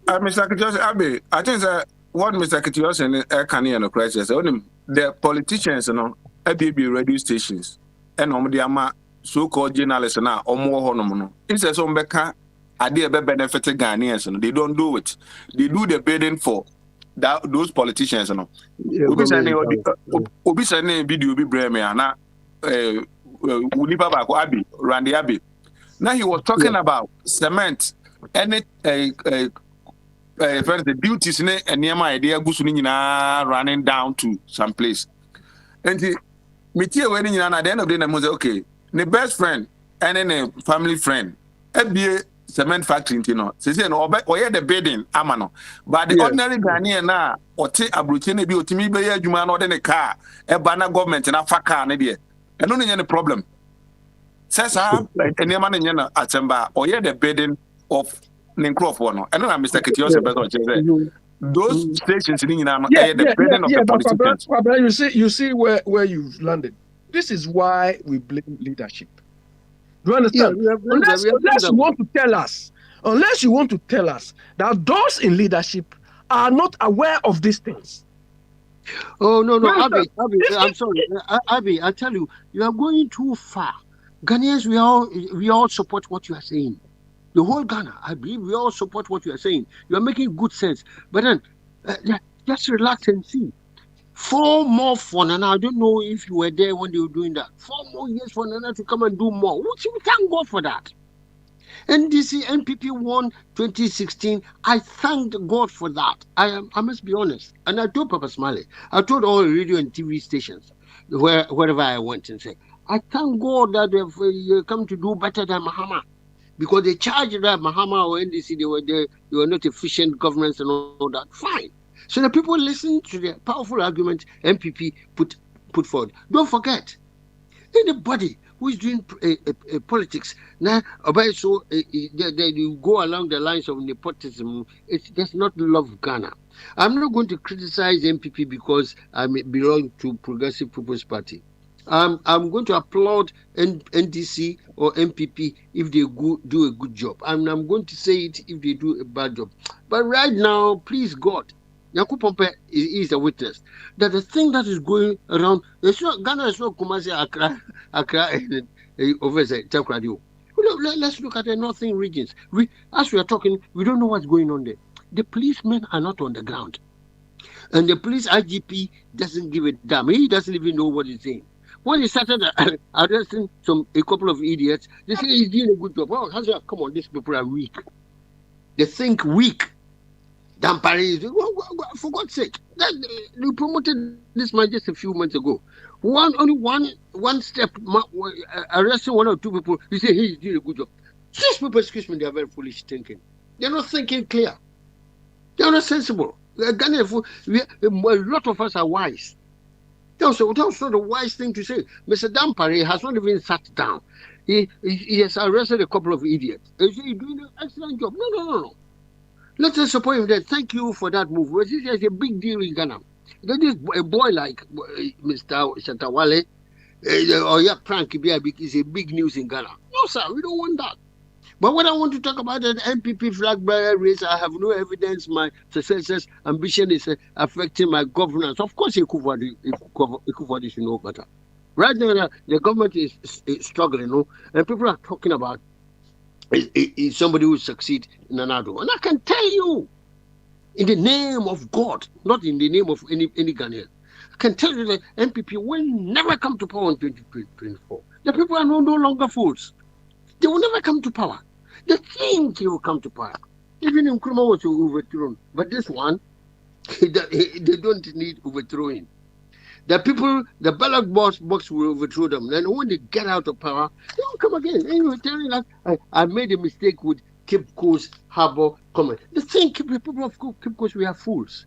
Mr. Kitios, I think that what Mr. Kitios and Kanye and the crisis, the politicians, be radio stations, and the so-called journalists now, or more honomo. It's a some idea benefit Ghanaians, and they don't do it. They do the bidding for those politicians. Obi sane video bi breme ana Unipa Bako Abi, Randy Abi. Now he was talking about cement and the duties and Yama idea Gusunina running down to some place. And he Mitia wedding at the end of the day, was okay. The best friend and then a family friend. FBA cement factory, Say, or the bidding, Amano. But the ordinary Ghanaian now, or take a brutine be to me by a human or then a car, a banner government and a faka, and only any problem. Says I have a man in Atemba, or the bidding of Nincroft. I don't know, Mr. Kitios, those stations in the bidding of the politicians. You see where you've landed. This is why we blame leadership. Do you understand? Unless you want to tell us that those in leadership are not aware of these things. Oh, no, Abi, I'm sorry. Abi, I tell you, you are going too far. Ghanaians, we all support what you are saying. The whole Ghana, I believe we all support what you are saying. You are making good sense. But then, just relax and see. 4 more for Nana. I don't know if you were there when they were doing that. 4 more years for Nana to come and do more. We can't go for that. NDC NPP won 2016. I thanked God for that. I must be honest. And I told Papa Smiley, I told all radio and TV stations, wherever I went, and said, I thank God that they've come to do better than Mahama, because they charged that Mahama or NDC, they were not efficient governments and all that. Fine. So the people listen to the powerful argument MPP put forward. Don't forget, anybody who is doing politics now, so you go along the lines of nepotism. It does not love Ghana. I'm not going to criticize MPP because I belong to Progressive People's Party. I'm going to applaud NDC or MPP if they do a good job. And I'm going to say it if they do a bad job. But right now, please God, Yaku Pompe is a witness that the thing that is going around, Ghana is not Kumasi, Accra, and over there. Let's look at the northern regions. As we are talking, we don't know what's going on there. The policemen are not on the ground. And the police IGP doesn't give a damn. He doesn't even know what he's saying. When he started arresting a couple of idiots, they say he's doing a good job. Oh, come on, these people are weak. They think weak. Than Paris. For God's sake, they promoted this man just a few months ago. Only one step, arresting one or two people. You say he's doing a good job. These people, excuse me, they are very foolish thinking. They're not thinking clear. They're not sensible. A lot of us are wise. That's also the wise thing to say. Mr. Dampare has not even sat down. He has arrested a couple of idiots. Is he doing an excellent job? No. Let us support him there. Thank you for that move. It's a big deal in Ghana. There's a boy like Mr. Shatawale or Frank is a big news in Ghana. No, sir, we don't want that. But what I want to talk about is the MPP flag bearer race. I have no evidence my successors' ambition is affecting my governance. Of course, Ekufuadi should know better. Right now, the government is struggling, and people are talking about is somebody who succeed in Nanado. And I can tell you, in the name of God, not in the name of any Ghanaian, I can tell you that MPP will never come to power in 2024. The people are no longer fools. They will never come to power. They think they will come to power. Even Nkrumah was overthrown. But this one, they don't need overthrowing. The people, the ballot box will overthrow them. Then when they get out of power, they will come again. And you were telling us, I made a mistake with Cape Coast Harbour comment. They think people of Cape Coast, we are fools.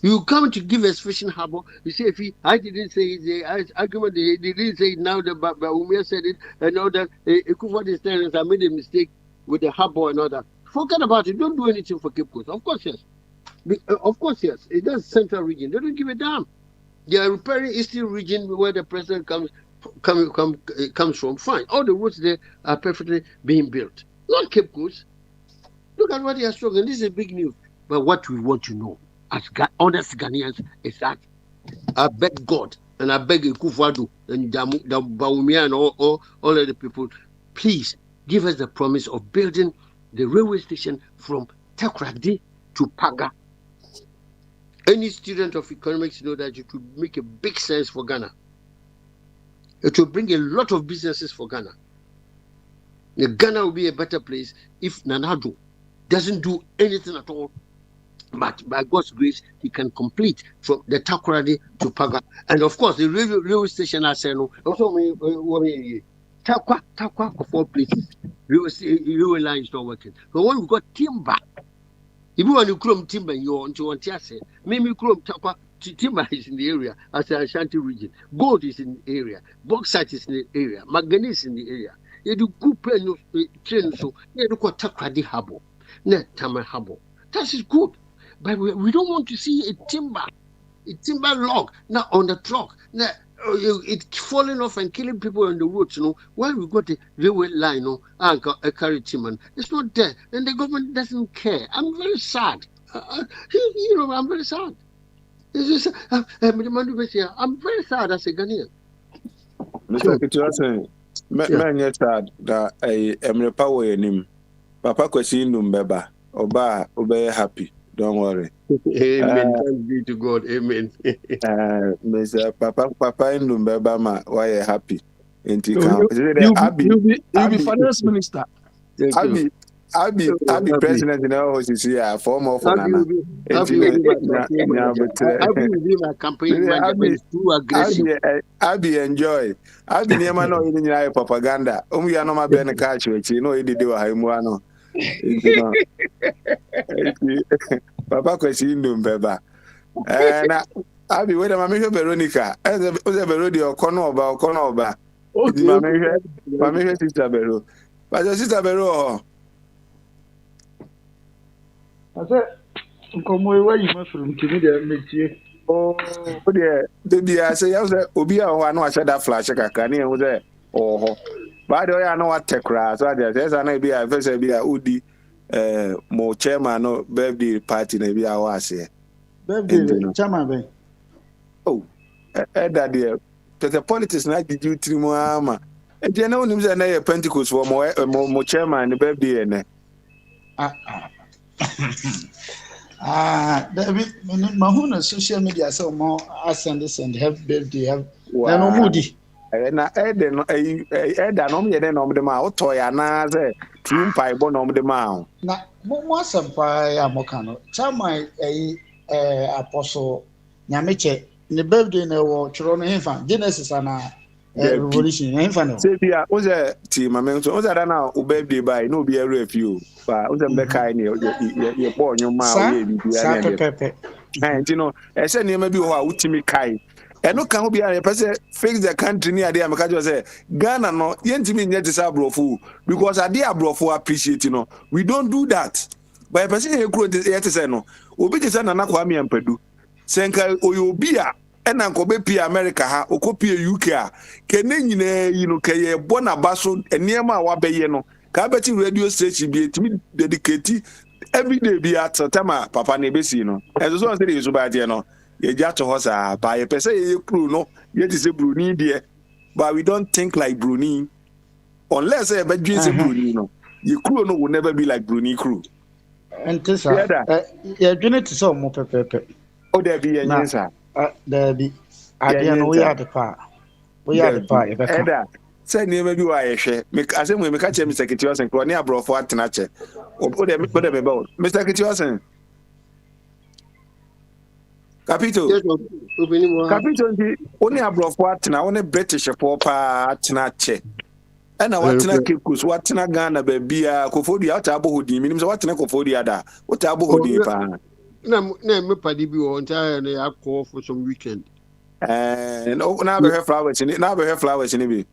You come to give us fishing harbour, you say, I didn't say it, the argument, they didn't say it now, but Umia said it, and all that. Ekufuadi is telling us, I made a mistake with the harbour and all that. Forget about it. Don't do anything for Cape Coast. Of course, yes. It does central region. They don't give a damn. They are repairing eastern region where the president comes from. Fine. All the roads there are perfectly being built. Not Cape Coast. Look at what they are struggling. This is big news. But what we want to know as honest Ghanaians is that I beg God and I beg Ekufuadi and Bawumia and all of the people, please give us the promise of building the railway station from Takoradi to Paga. Any student of economics know that it will make a big sense for Ghana. It will bring a lot of businesses for Ghana. Ghana will be a better place if Nanado doesn't do anything at all. But by God's grace, he can complete from the Takoradi to Paga. And of course, the railway station, I say no. Also, Takwa of all places, railway line is not working. But when we got timber, if you want to chrome timber, you want to say, maybe chrome timber is in the area as the Ashanti region. Gold is in the area. Bauxite is in the area. Manganese in the area. You do good train, so you do what Takoradi Harbour, not Tama Harbour. That is good. But we don't want to see a timber log now on the truck. Now, it falling off and killing people on the roads, While we got the railway line, and carry timber, it's not there. And the government doesn't care. I'm very sad. I'm very sad. It's just, I'm very sad as a Ghanaian. Mr. Kitchen, man, you're sad that I'm power in him. Papa Kwesi Numbeba, Oba happy. Don't worry. Amen. Thanks be to God. Amen. Mr. Papa in Lumbeba, why happy? You'll be finance minister. Abi, I'll be president in our office here for more for Nana. Abi will be my campaign manager, but it's too aggressive. I'll be enjoy. I'll be near my no in your propaganda. We are no my Ben catch which you know it do a haimuano. Papa question no beba. I'll be waiting my Veronica. As a Verodi or Conoba. My sister Vero. But your sister Vero. I said, come away, you must from Timida métier. Oh, dear. I say, I was Obia, who I know I said that flash, I can't was there. Oh, by the way, I know what tech crash. So there's an idea, first be a Udi, more chairman, no birthday party, maybe I was here. Birthday, chairman. Oh, that dear. The politics not did you three more armor. And you know, him a Pentecost for more chairman, the birthday. David, Mahuna social media so more send this and have birthday have no moody. Na Eda no me den no de ma oto ya na ze trim pai bo no de ma na mo sampa ya mokano chama apostle nyameche ne birthday na wo chiro no hemfa Genesis na revolution hemfa no say bia o ze ti ma me so o ze da na o birthday by no be every few ba o ze be kai ne ye bo nyu ma o ye bibia ne pepe you know e se ne ma bi ho a utimi kai eno kan obi a pese fix the country ni ade ameka jo say Ghana no yentimi nye tisa abrofu because ade abrofu appreciate no we don't do that but pese e kuro yete say no obi je say Nana Kwame Ampadu senka oyobi a ena nko be pi America ha okopi UK a kene nyina yi no kaye bona baso eniema wa beye no ka beti radio station bi etimi dedicate every day bi at time papa na ebesi no ezo so say yesu ba de no ye jato hosa ba ye pese ye crew no ye ti say Bruni there but we don't think like Bruni unless e be dream say Bruni no ye crew no will never be like Bruni crew and this ye dream it so mo pepe o there be ye nsa there be ade no we are the pa ye be ka say ni be bi wa ye hwe me asem me ka che Mr. Kitiosen kro ne abrofo atena che o there me be Mr. Kitiosen Capito, ndi oni abrofo atena oni British pa atena che ena watena kekus watena Ghana ba bia Kofodia ata abohodi minim se watena Kofodia da ota abohodi pa na me padi bi o nta na yakọ for some weekend na be flowers ni bi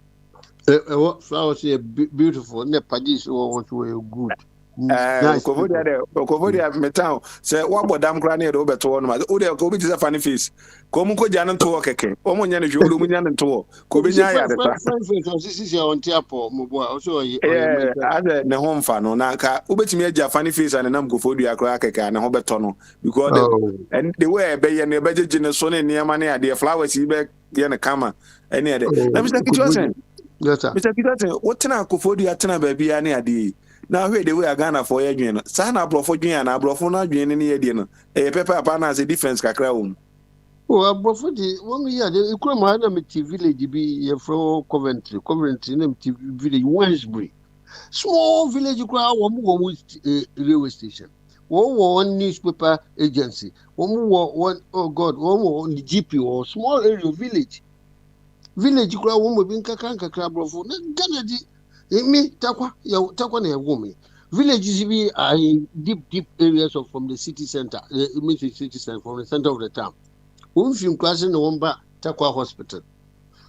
flowers are beautiful na padi so want to good Kofodia metan say what bodam kra na do beto no ma o de ko bi tisa funny face ko mu ko jana nto keke o mu nya ne hwe mu nya ne nto ko bi nya ya de ta sisi ya onti apo mu bo o so ade ne ho mfa no na ka o betimi agya funny face and nam Kofodia kra keke na ho beto no because the way be ye ne be gine so ne niam na ade flowers yi be ye ne kama ene ade na Mr. Kitiosen yes sir Mr. Kitiosen what na Kofodia tena ba bia ne ade now where the way I Ghana for ye dwen sa na abrofo dwen na abrofo na dwen ne ye de no pepper pa na say difference kakra wo abrofo di won ye de ikura ma na me village bi ye fro Coventry na me village Wensbury small village ikura wo railway station one newspaper agency one oh god one GP or small area village ikura wo bi nkakra abrofo na Ghana di me takwa na ewo villages be are in deep areas of from the city center from the center of the town film class in the Takwa hospital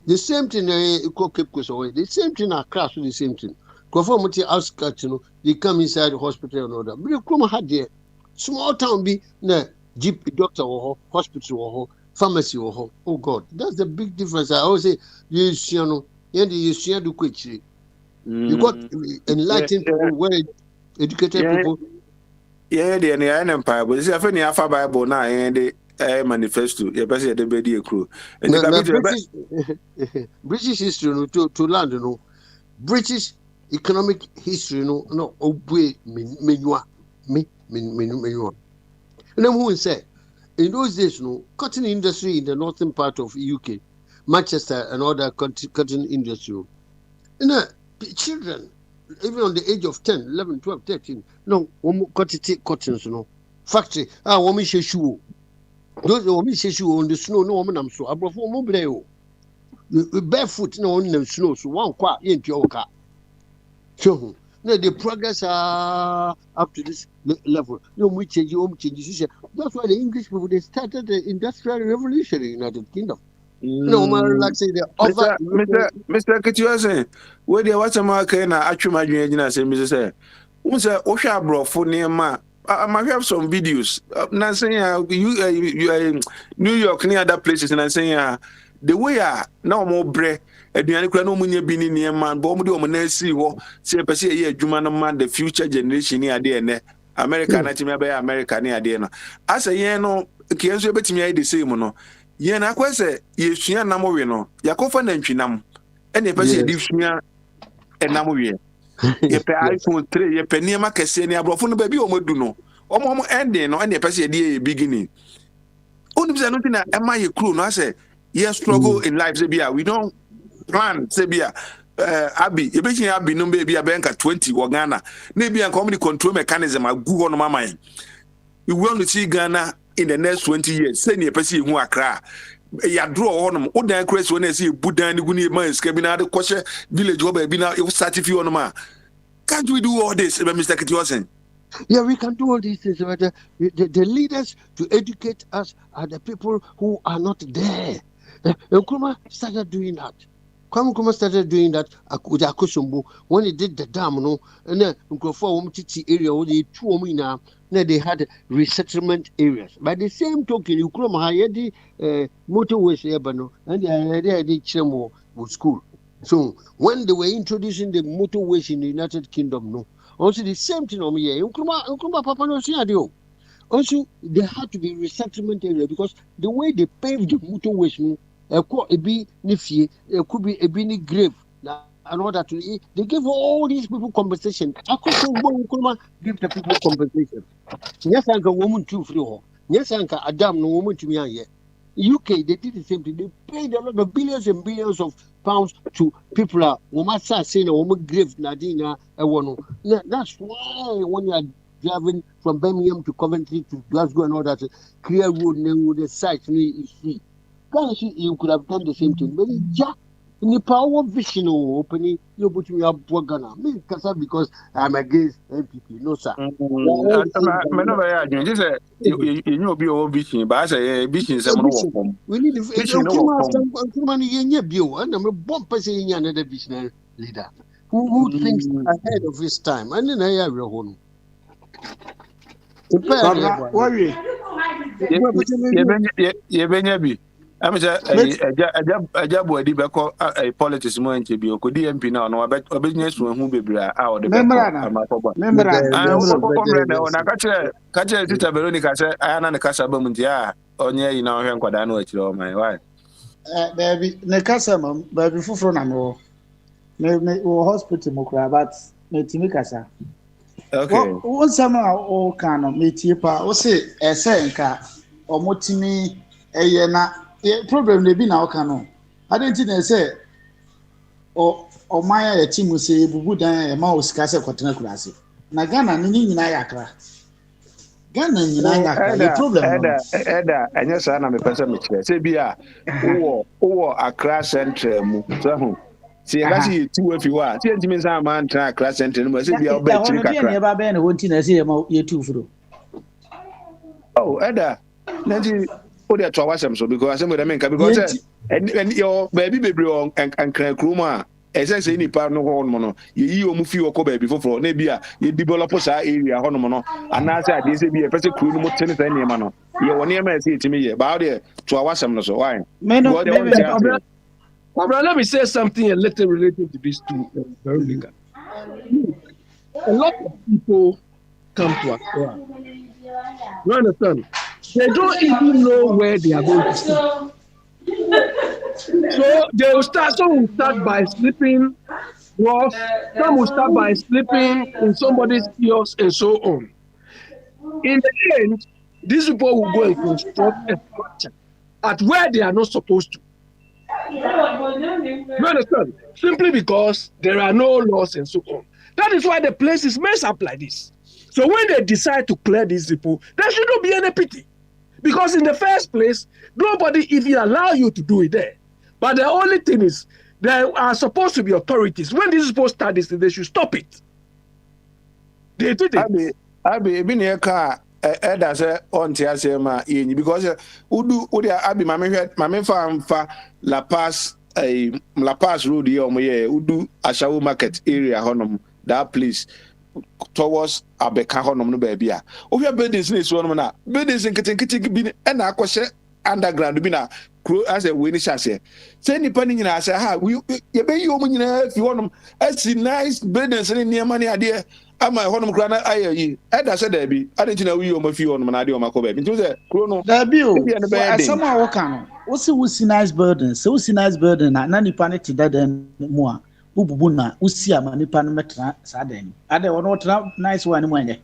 the same thing Cape Coast away the same thing across the same thing conform to outskirts they come inside the hospital and all that but come had there small town be na GP doctor or hospital or pharmacy or oh god that's the big difference I always say you do quickly. You got enlightened people, well educated people. Yeah, the empire, but it's a funny Alpha Bible now, and the manifesto. You're basically the baby crew. And British history to land, British economic history, no, obey menua. And then who said, in those days, cotton industry in the northern part of UK, Manchester and other cotton industry, children even on the age of 10, 11, 12, 13. No, cottons, no. Factory, woman say shoe. Those women say shoe on the snow, no woman, I'm so. I brought 4 mobile. Barefoot, no on the snow, so 1 quart into your car. So, no, the progress up to this level. No, we change. That's why the English people, they started the Industrial Revolution in the United Kingdom. No, man, like say the other. Mr. Kitiwase, where the what's a marker na actually my say, Mr. Say, who's a Osha bro for near ma. I might have some videos. Now saying you New York near other places, and I'm saying the way now more bread. Aduane kura no munye bi ni niema bo mu de o munasi ho se pese ye adwuma no man the future generation ni ade ene America na timi abai America ni ade no asa yen no kienso betimi ai the same no yen na kwese ye sua nam we no yakofa na ntwinam ene pese ye difua enam we ye pe iPhone 3 ye pe niema kese ni abrofo no ba bi o modu no omo ending no ene pese ye die beginning oni bisa no tina ema ye kru no ase ye struggle in life say bia we don't plan sebia abi ebechi abi no be bia benka 20 wo Ghana na bia community control mechanism agu ho no mama we want to see Ghana in the next 20 years say ne pese hu akra ya draw ho no o dan crazy when say budan ni guni man ska bi na de kwose village wo ba bi na certificate ho no ma can't we do all this Mr. Kitiwase? Yeah, we can do all these things, but the leaders to educate us are the people who are not there. Nkrumah started doing that. Kwame started doing that with Akosombo when he did the dam, no, and then Nkrofo area where they 2 now they had resettlement areas. By the same token, Nkrumah had the motorways here, and they had the Chemo school. So when they were introducing the motorways in the United Kingdom, no, also the same thing on here. Nkrumah Papa no see adio. Also, there had to be resettlement area because the way they paved the motorways, no. Could be Nifie, could be a bini grave, and all that. They gave all these people compensation. I could give the people compensation. Yes, I got woman too free. Yes, I got Adam, no woman to me here. UK, they did the same thing. They paid a lot of billions and billions of pounds to people. Woman saying a woman grave, Nadina, that's why when you are driving from Birmingham to Coventry to Glasgow and all that, clear road, name the site is free. You could have done the same thing, but in the power vision opening, you put me up Ghana. Me because I'm against MPP. No, sir. You know, be all vision, but I say vision is we need vision. And I'm a bomb person in another visionary leader who thinks ahead of his time. And then I have your own. I'm a job where the back of politics more into beoko DMP now. No, I business who be out the member. Catch Tita Veronica said, I am a Casa Bomuntia, on ye in our Quadano, it's all my wife. Baby, Necasa, baby, for no hospital, but Metimicasa. Okay. One summer or can of Metipa, or say, a senka, or Motimi, a yena. The problem they be now canon. I didn't think they say or my team say Bubuda a mouse cassa cotton class. Nagana Nini Nayakra. Ghana the problem. Eda, and yes, I'm a person which say be a class center. See, I see 2 if you are. See, it means I'm a class center. Must be our bed. Never been a wanting to see about you 2 through. Oh, Eda. They are so because I'm with America because and your baby on and Kruma as I say any part no mono you move your baby for maybe you develop a area honomono and as I did be a person crew no tennis any mano you will never say to me about it to our so why let me say something a little related to these two Veronica. A lot of people come to Accra. You understand? They don't even know where they are going to sleep. So they will start. Some will start by sleeping rough. Some will start by sleeping in somebody's kiosk and so on. In the end, these people will go and construct a structure at where they are not supposed to. You understand? Simply because there are no laws and so on. That is why the place is messed up like this. So when they decide to clear these people, there shouldn't be any pity. Because in the first place, nobody even allow you to do it there. But the only thing is, there are supposed to be authorities. When these people start this, they should stop it. They did it. Abi been here car that's on Tiasema because Udu Abi Mame fa La Paz road here Udu Ashawu market area honum that place towards Abeka honum no baby. Obi buildings is one na buildings in Kitinkiti bin and akwose underground bi na as a winning chance. Say nipa ni nyina say ha you be you nyina if you want as nice buildings in near money idea. Ama honum kra na ayi eda se da bi adenti na wi o mafi honum na ade o makoba bi nti se kro no da bi o asama a woka no wo se wo si nice building se wo si nice building na nipa ne ti dadan mu a bububu na wo si ama nipa no metra sa dan ade wo no tra nice one mu anye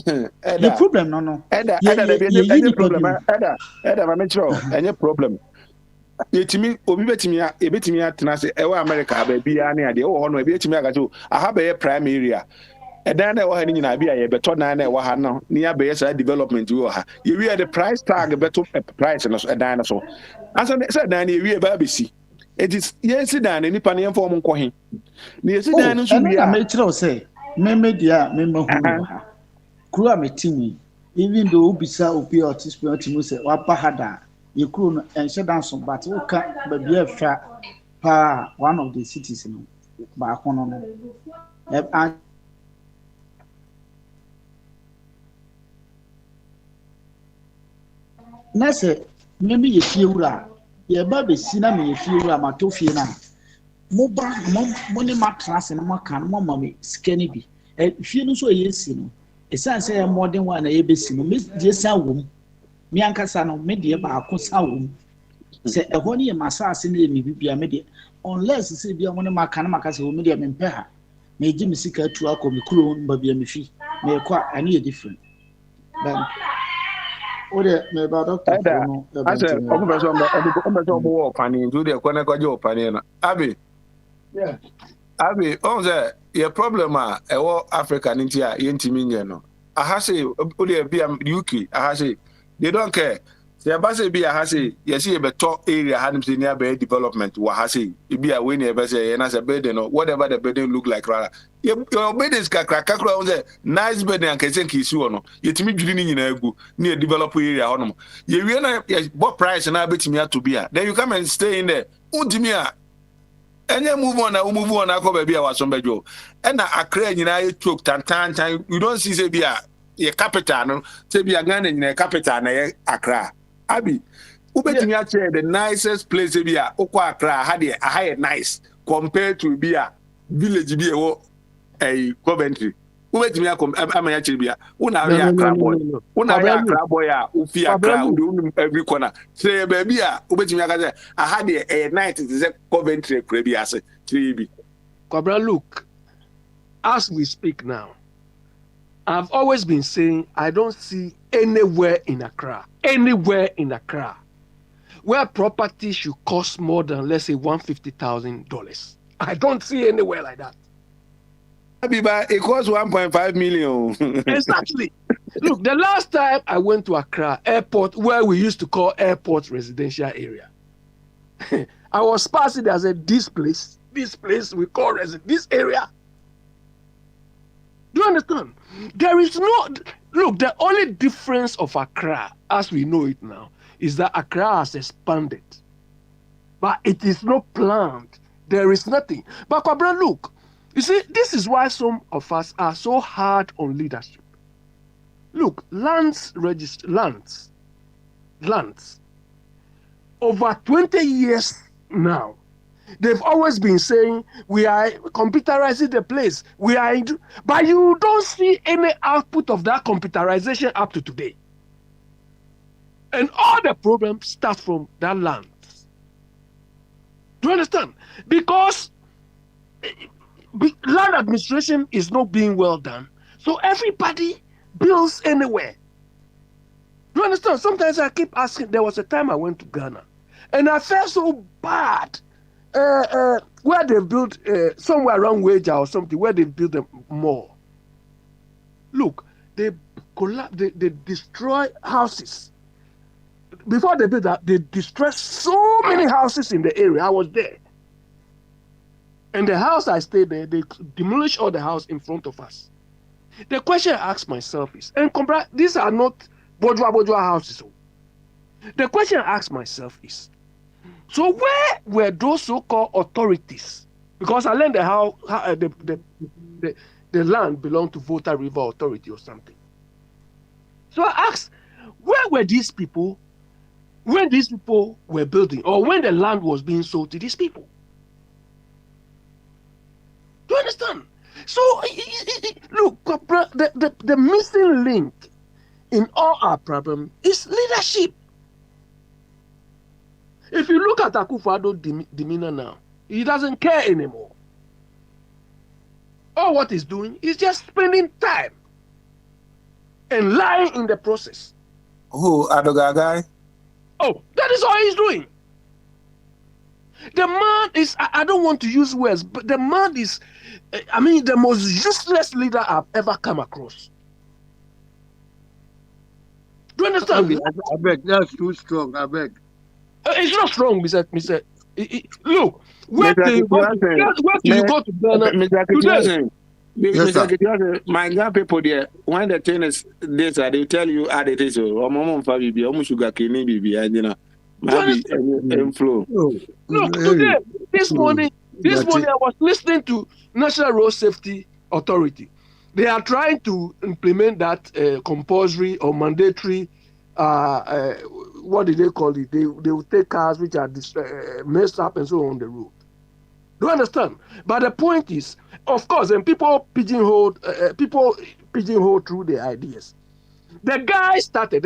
the problem no eda the problem eda ma metro any problem yetimi obi betimi atena se ewa America ba bia ne ade wo ho no betimi agajo aha be prime area edan na wa ha ni nyina bia ye beto na wa ha no ni ya be say development wo ha ye wi the price tag beto price no edan na so asa say dan na ye wi ba besi it is yes dan ni pa ne form nko he ni yes dan no so wi a me kire o say me dia me mahu ha kru ametimi even though ubisa opi otis mu say wa pa hada ye kru no enhye dan so but wo ka ba bia fa pa one of the cities no ba kono no na se maybe ye fie wura ye ba be si na me ye fie wura ma to fie na mo ba mo ne ma class na mo kan mo ma me skani bi fie no so ye si no esan say modern one na ye be si no me die sa wom me ankasa no me die ba akosa wom se ho ne ye masase na ye me bibia me die unless say bia mo ne ma kan makasa wo me die me mpe ha me gi me sika tu akọ me kuro ba bia me fi me kwa ani ye different then ode me ba doctor no ase obeso mo pani ndu de kwa na kwa jo pani na abi yeah abi on say your problem ewo Africa nti a yentimi nye no aha say ode bia UK aha say they don't care say ba say bia aha say yes e beto area hanim say near be development wa aha say bia we ne be say na say building no whatever the building look like rather your buildings kakra on say nice building and kesen ki isi no yetimi dwiri ni nyina agu na develop area honom ye wie na what price na betimi ato bia then you come and stay in there untimi a enye move on akoba bia wasombejo e na Accra nyina ye talk tantan you don't see say bia ye capital no say bia Ghana nyina capital na ye Accra abi ubetimi a share the nicest place bia okwa Accra had a high nice compared to bia village bia wo Coventry ubetimi amanya chiribia una ya crab boy a ufi Accra every corner say baby a ubetimi aka say I had a night is Coventry krebi ase tribi Cobra, look, as we speak now, I've always been saying I don't see anywhere in Accra where property should cost more than, let's say, $150,000. I don't see anywhere like that. It costs 1.5 million. Exactly. Look, the last time I went to Accra airport, where we used to call airport residential area, I was passing there. I said, this place we call this area. Do you understand? There is no, look, the only difference of Accra, as we know it now, is that Accra has expanded. But it is not planned. There is nothing. But Kwabra, look, you see, this is why some of us are so hard on leadership. Look, lands. Over 20 years now, they've always been saying, we are computerizing the place. But you don't see any output of that computerization up to today. And all the problems start from that land. Do you understand? Because land administration is not being well done. So everybody builds anywhere. Do you understand? Sometimes I keep asking. There was a time I went to Ghana and I felt so bad. where they built somewhere around Wager or something, where they built a mall. Look, they destroy houses. Before they built that, they destroyed so many houses in the area. I was there. And the house I stayed there, they demolished all the house in front of us. The question I ask myself is, and these are not bourgeois houses. The question I ask myself is, so where were those so-called authorities? Because I learned how the land belonged to Volta River Authority or something. So I asked, where were these people when these people were building, or when the land was being sold to these people? Do you understand? So look, the missing link in all our problem is leadership. If you look at Akufo-Addo's demeanor now, he doesn't care anymore. All what he's doing is just spending time and lying in the process. Who, Adoga guy? Oh, that is all he's doing. The man is, I don't want to use words, but the man is, the most useless leader I've ever come across. Do you understand me? I beg, that's too strong, I beg. It's not strong, Mr. Look, where do you go to Ghana? Mr. Kitase, my young people there, when the thing is this, they tell you how it is, or mom for baby, or sugar cane, baby, and you know, maybe flow. Look, today, this morning, I was listening to National Road Safety Authority. They are trying to implement that compulsory or mandatory. What do they call it? They will take cars which are messed up and so on the road. Do you understand? But the point is, of course, and people pigeonhole through their ideas. The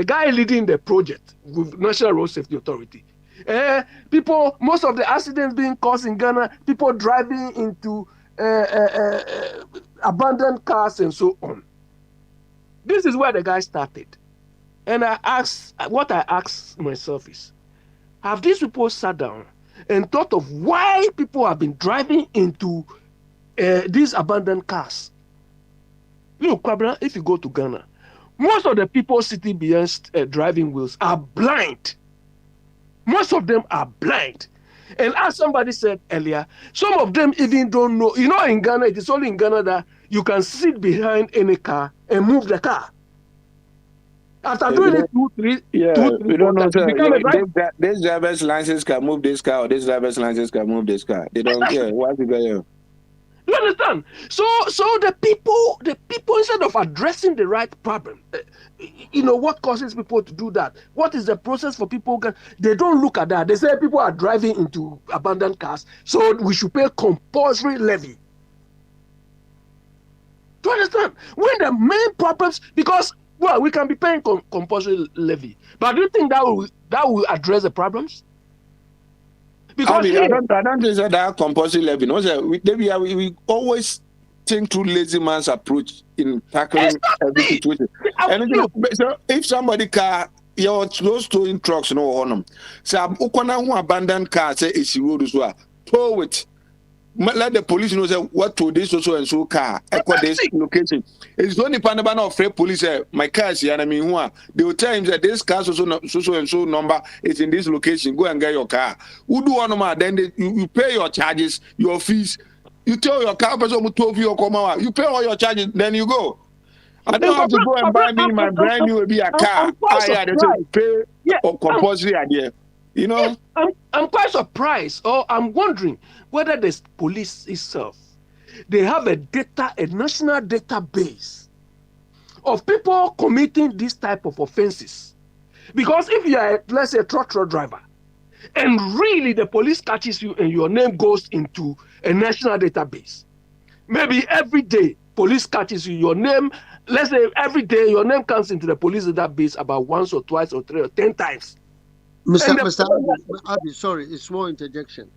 guy leading the project with National Road Safety Authority. Most of the accidents being caused in Ghana, people driving into abandoned cars and so on. This is where the guy started. And what I asked myself is, have these people sat down and thought of why people have been driving into these abandoned cars? Look, Kwabena, if you go to Ghana, most of the people sitting behind driving wheels are blind. Most of them are blind. And as somebody said earlier, some of them even don't know. You know, in Ghana, it is only in Ghana that you can sit behind any car and move the car. After doing it we don't know. This driver's license can move this car, or this driver's license can move this car. They don't care. Why do they? You understand? So the people, instead of addressing the right problem, what causes people to do that? What is the process for people? They don't look at that. They say people are driving into abandoned cars, so we should pay compulsory levy. Do you understand? When the main problems, because we can be paying compulsory levy, but do you think that will address the problems? Because I don't think that compulsory levy. We always think through lazy man's approach in tackling every situation. So if somebody car, those towing trucks, on them. So I'm who abandoned car say it's road as well. Tow it. Let the police know what to this so and so car echo this location. It's only Panabana of Fred police. My car is here. They will tell him that this car so and so number is in this location. Go and get your car. Who do one more? Then you pay your charges, your fees. You tell your car person who told you come out. You pay all your charges, then you go. I don't have to go and buy me my brand new be a car. They pay or compulsory idea. You know, I'm quite surprised, or I'm wondering whether the police itself, they have a national database of people committing this type of offenses. Because if you are, let's say, a truck driver, and really the police catches you and your name goes into a national database, maybe every day police catches you, your name, let's say every day your name comes into the police database about once or twice or 3 or 10 times. Mr. Abi, sorry, a small interjection.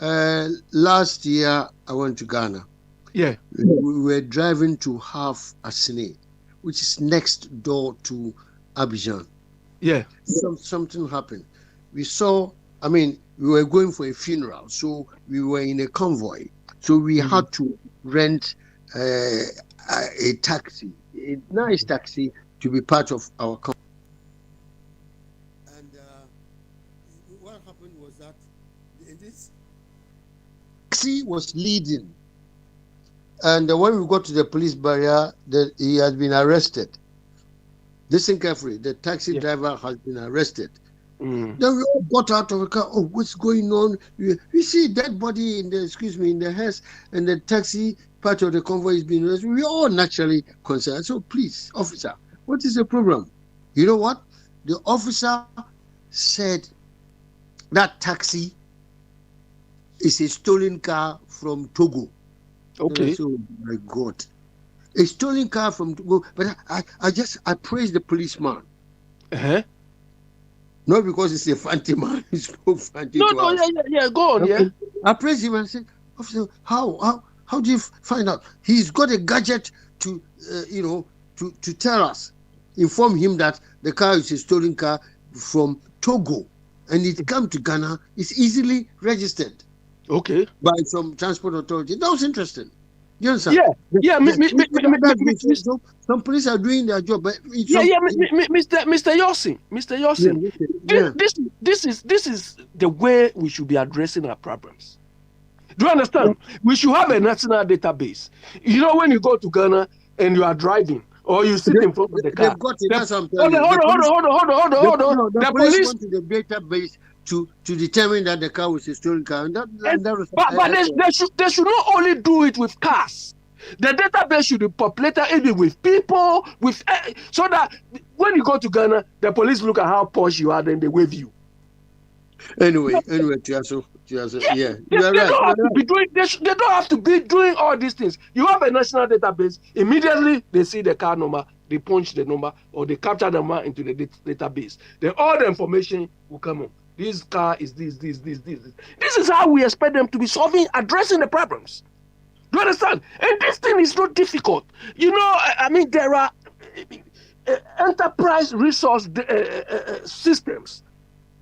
Last year, I went to Ghana. Yeah. We were driving to Half Asine, which is next door to Abidjan. Yeah. Something happened. We we were going for a funeral, so we were in a convoy. So we had to rent a taxi, a nice taxi, to be part of our convoy. And what happened was that this taxi was leading. And when we got to the police barrier, he has been arrested. Listen carefully, the taxi driver has been arrested. Then we all got out of the car. Oh, what's going on? We see dead body in the hearse, and the taxi part of the convoy is being arrested. We all naturally concerned. So please, officer, what is the problem? You know what? The officer said that taxi is a stolen car from Togo. Okay. So, my God. A stolen car from Togo. But I praise the policeman. Uh-huh. Not because he's a fancy man. He's so fancy. Yeah, go on, yeah. I praise him and said, officer, how do you find out? He's got a gadget to, to tell us, inform him that the car is a stolen car from Togo, and it come to Ghana. It's easily registered. Okay. By some transport authority. That was interesting. You understand? Yeah. Some police are doing their job, but Mr. Yossin. This is the way we should be addressing our problems. Do you understand? We should have a national database. You know, when you go to Ghana and you are driving, or you sit in front of the car. They've got it. That's what I'm telling you. Hold on. The police went to the database to determine that the car was a stolen car. They should not only do it with cars. The database should be populated even with people, so that when you go to Ghana, the police look at how posh you are, then they wave you. Anyway, Tiaso, yeah. They don't have to be doing all these things. You have a national database. Immediately they see the car number, they punch the number, or they capture the number into the database. Then all the information will come on. This car is this. This is how we expect them to be addressing the problems. Do you understand? And this thing is not difficult. You know, I mean, there are enterprise resource systems.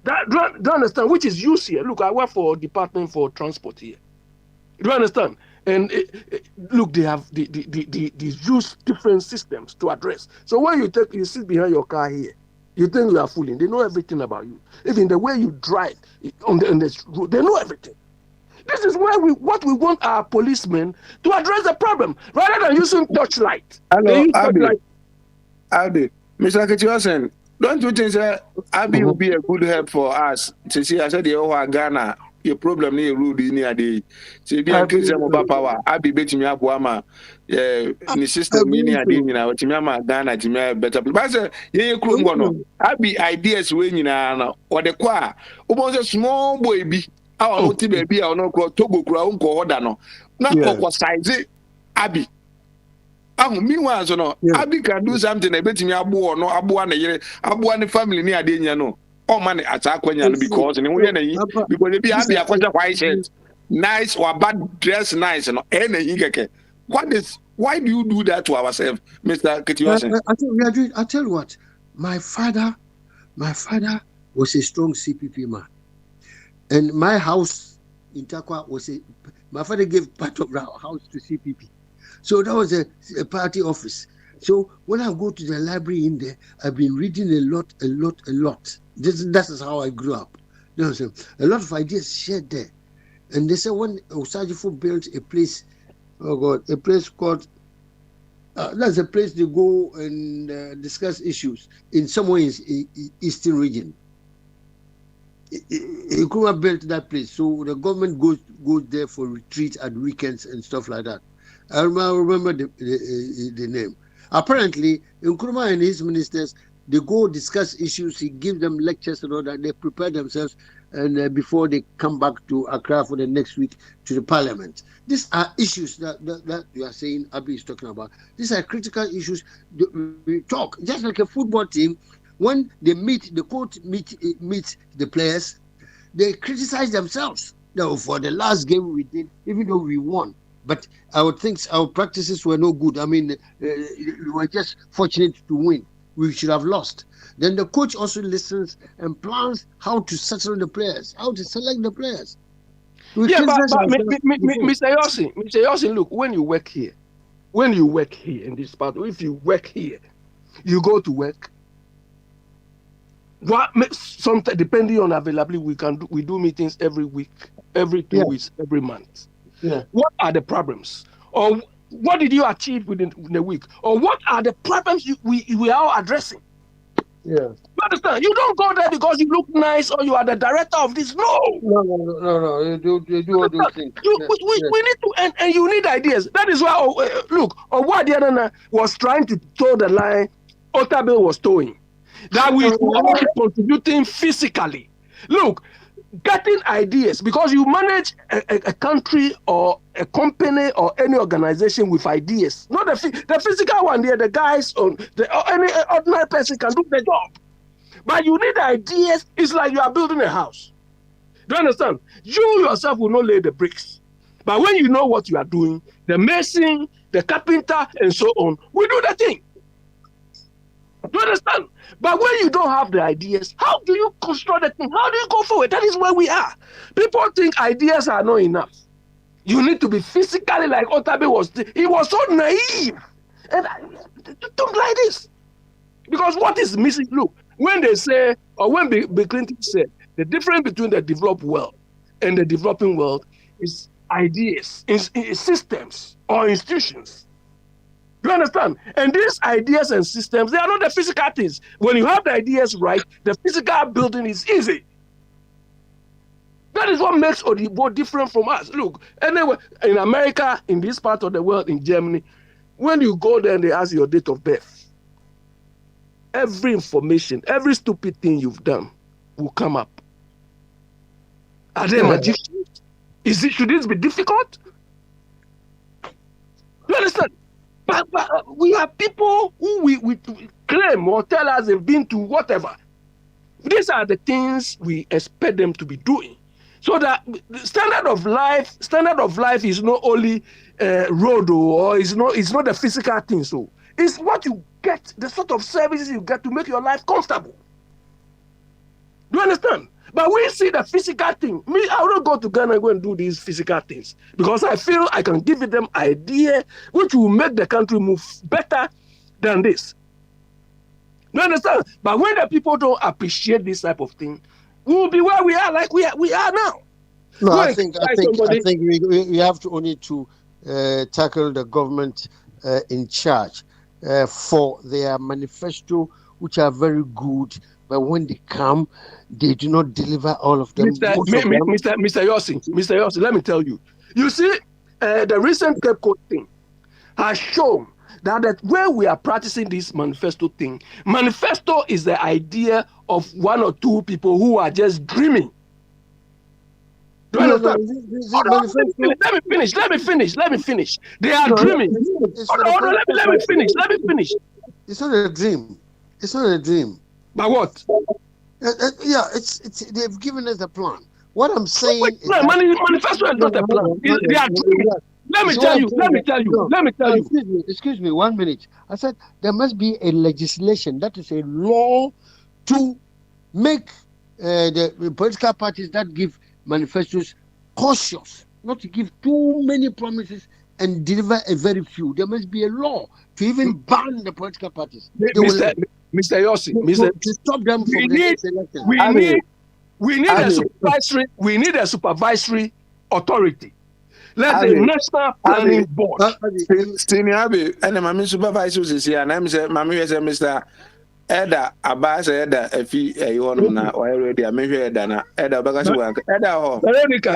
Do you understand? Which is used here. Look, I work for Department for Transport here. Do you understand? And look, they have they use different systems to address. So when you sit behind your car here, you think you are fooling. They know everything about you. Even the way you drive on the road, they know everything. This is where what we want our policemen to address the problem, rather than using torchlight. Hello, Abby. Mr. Ketiosen, don't you think that Abby will be a good help for us? To see, I said, Ghana, your problem is rude in your day. So, be a case of power. Abby betting me up, Wama. The system, meaning I didn't know, Timama, Ghana, Timia, better. But I said, Abby ideas when you know, or the choir, almost a small baby. Our baby, I don't know, Togo, Crown, Cordano. Not for size, Abby. Meanwhile, so no, Abby can do something. I bet me Abu no Abu and the family near Daniano. Oh, man, attack when you because because if you have a question, why shirt, nice or bad dress, nice and any. Why do you do that to ourselves, Mr. Ketiosen? I tell you what, my father was a strong CPP man. And my house in Takwa my father gave part of the house to CPP. So that was a party office. So when I go to the library in there, I've been reading a lot. That is how I grew up. You know what I'm saying? A lot of ideas shared there. And they said when Osajifo built a place, a place called, that's a place they go and discuss issues in somewhere in Eastern region. Nkrumah built that place, so the government goes there for retreat at weekends and stuff like that. I remember the name. Apparently, Nkrumah and his ministers, they go discuss issues. He gives them lectures and all that. They prepare themselves, and before they come back to Accra for the next week to the parliament. These are issues that you are saying Abby is talking about. These are critical issues. We talk just like a football team. When they meet, the coach meet the players, they criticize themselves. Now, for the last game we did, even though we won, but our practices were no good. I mean, we were just fortunate to win. we should have lost. Then the coach also listens and plans how to settle the players, how to select the players. Yeah, but Mr. Yossi, look, when you work here in this part, if you work here, you go to work. Sometimes depending on availability, we do meetings every week, every 2 weeks, every month. Yeah. What are the problems? Or what did you achieve within the week? Or what are the problems we are addressing? Yeah. You understand? You don't go there because you look nice or you are the director of this. No. You do all those things. We need to, and you need ideas. That is why, look, Owadiana was trying to toe the line Otabil was towing. That we all contributing physically. Look, getting ideas, because you manage a country or a company or any organization with ideas. Not the physical one there, the guys on any ordinary person can do the job. But you need ideas. It's like you are building a house. Do you understand? You yourself will not lay the bricks. But when you know what you are doing, the mason, the carpenter, and so on, we do the thing. Do you understand? But when you don't have the ideas, how do you construct the thing? How do you go forward? That is where we are. People think ideas are not enough. You need to be physically like Otabe was. He was so naive. And don't like this. Because what is missing? Look, when they say, or when Bill Clinton said, the difference between the developed world and the developing world is ideas, is systems or institutions. You understand? And these ideas and systems, they are not the physical things. When you have the ideas right, the physical building is easy. That is what makes Odibo different from us. Look, anyway, in America, in this part of the world, in Germany, when you go there and they ask your date of birth, every information, every stupid thing you've done will come up. Are they magicians? Should this be difficult? You understand? But we have people who we claim or tell us they've been to whatever. These are the things we expect them to be doing. So that the standard of life is not only road or it's not the physical thing. So it's what you get, the sort of services you get to make your life comfortable. Do you understand? But we see the physical thing. Me, I will not go to Ghana and go and do these physical things because I feel I can give them idea which will make the country move better than this. You understand? But when the people don't appreciate this type of thing, we will be where we are, like we are now. No, I think we have to only to tackle the government in charge for their manifesto, which are very good. But when they come, they do not deliver all of them. Mr. Yossi, let me tell you. You see, the recent Cape Coast thing has shown that where we are practicing this manifesto thing, manifesto is the idea of one or two people who are just dreaming. Do you understand? Let me finish. They are dreaming. Let me finish. It's not a dream. It's not a dream. But what? They've given us a plan. What I'm saying is manifesto is not a plan. They are dreaming. Let me tell you. Excuse me, 1 minute. I said there must be a legislation, that is a law, to make the political parties that give manifestos cautious, not to give too many promises and deliver a very few. There must be a law to even ban the political parties. Mr. Yossi, to stop them from we need a supervisory authority. Let the National Planning Board. Senior Abbey, and my supervisors is here, and I'm saying, Mammy, Mr. Eda, Abbas, Eda, if you want to already, I may hear Dana, Eda, Veronica,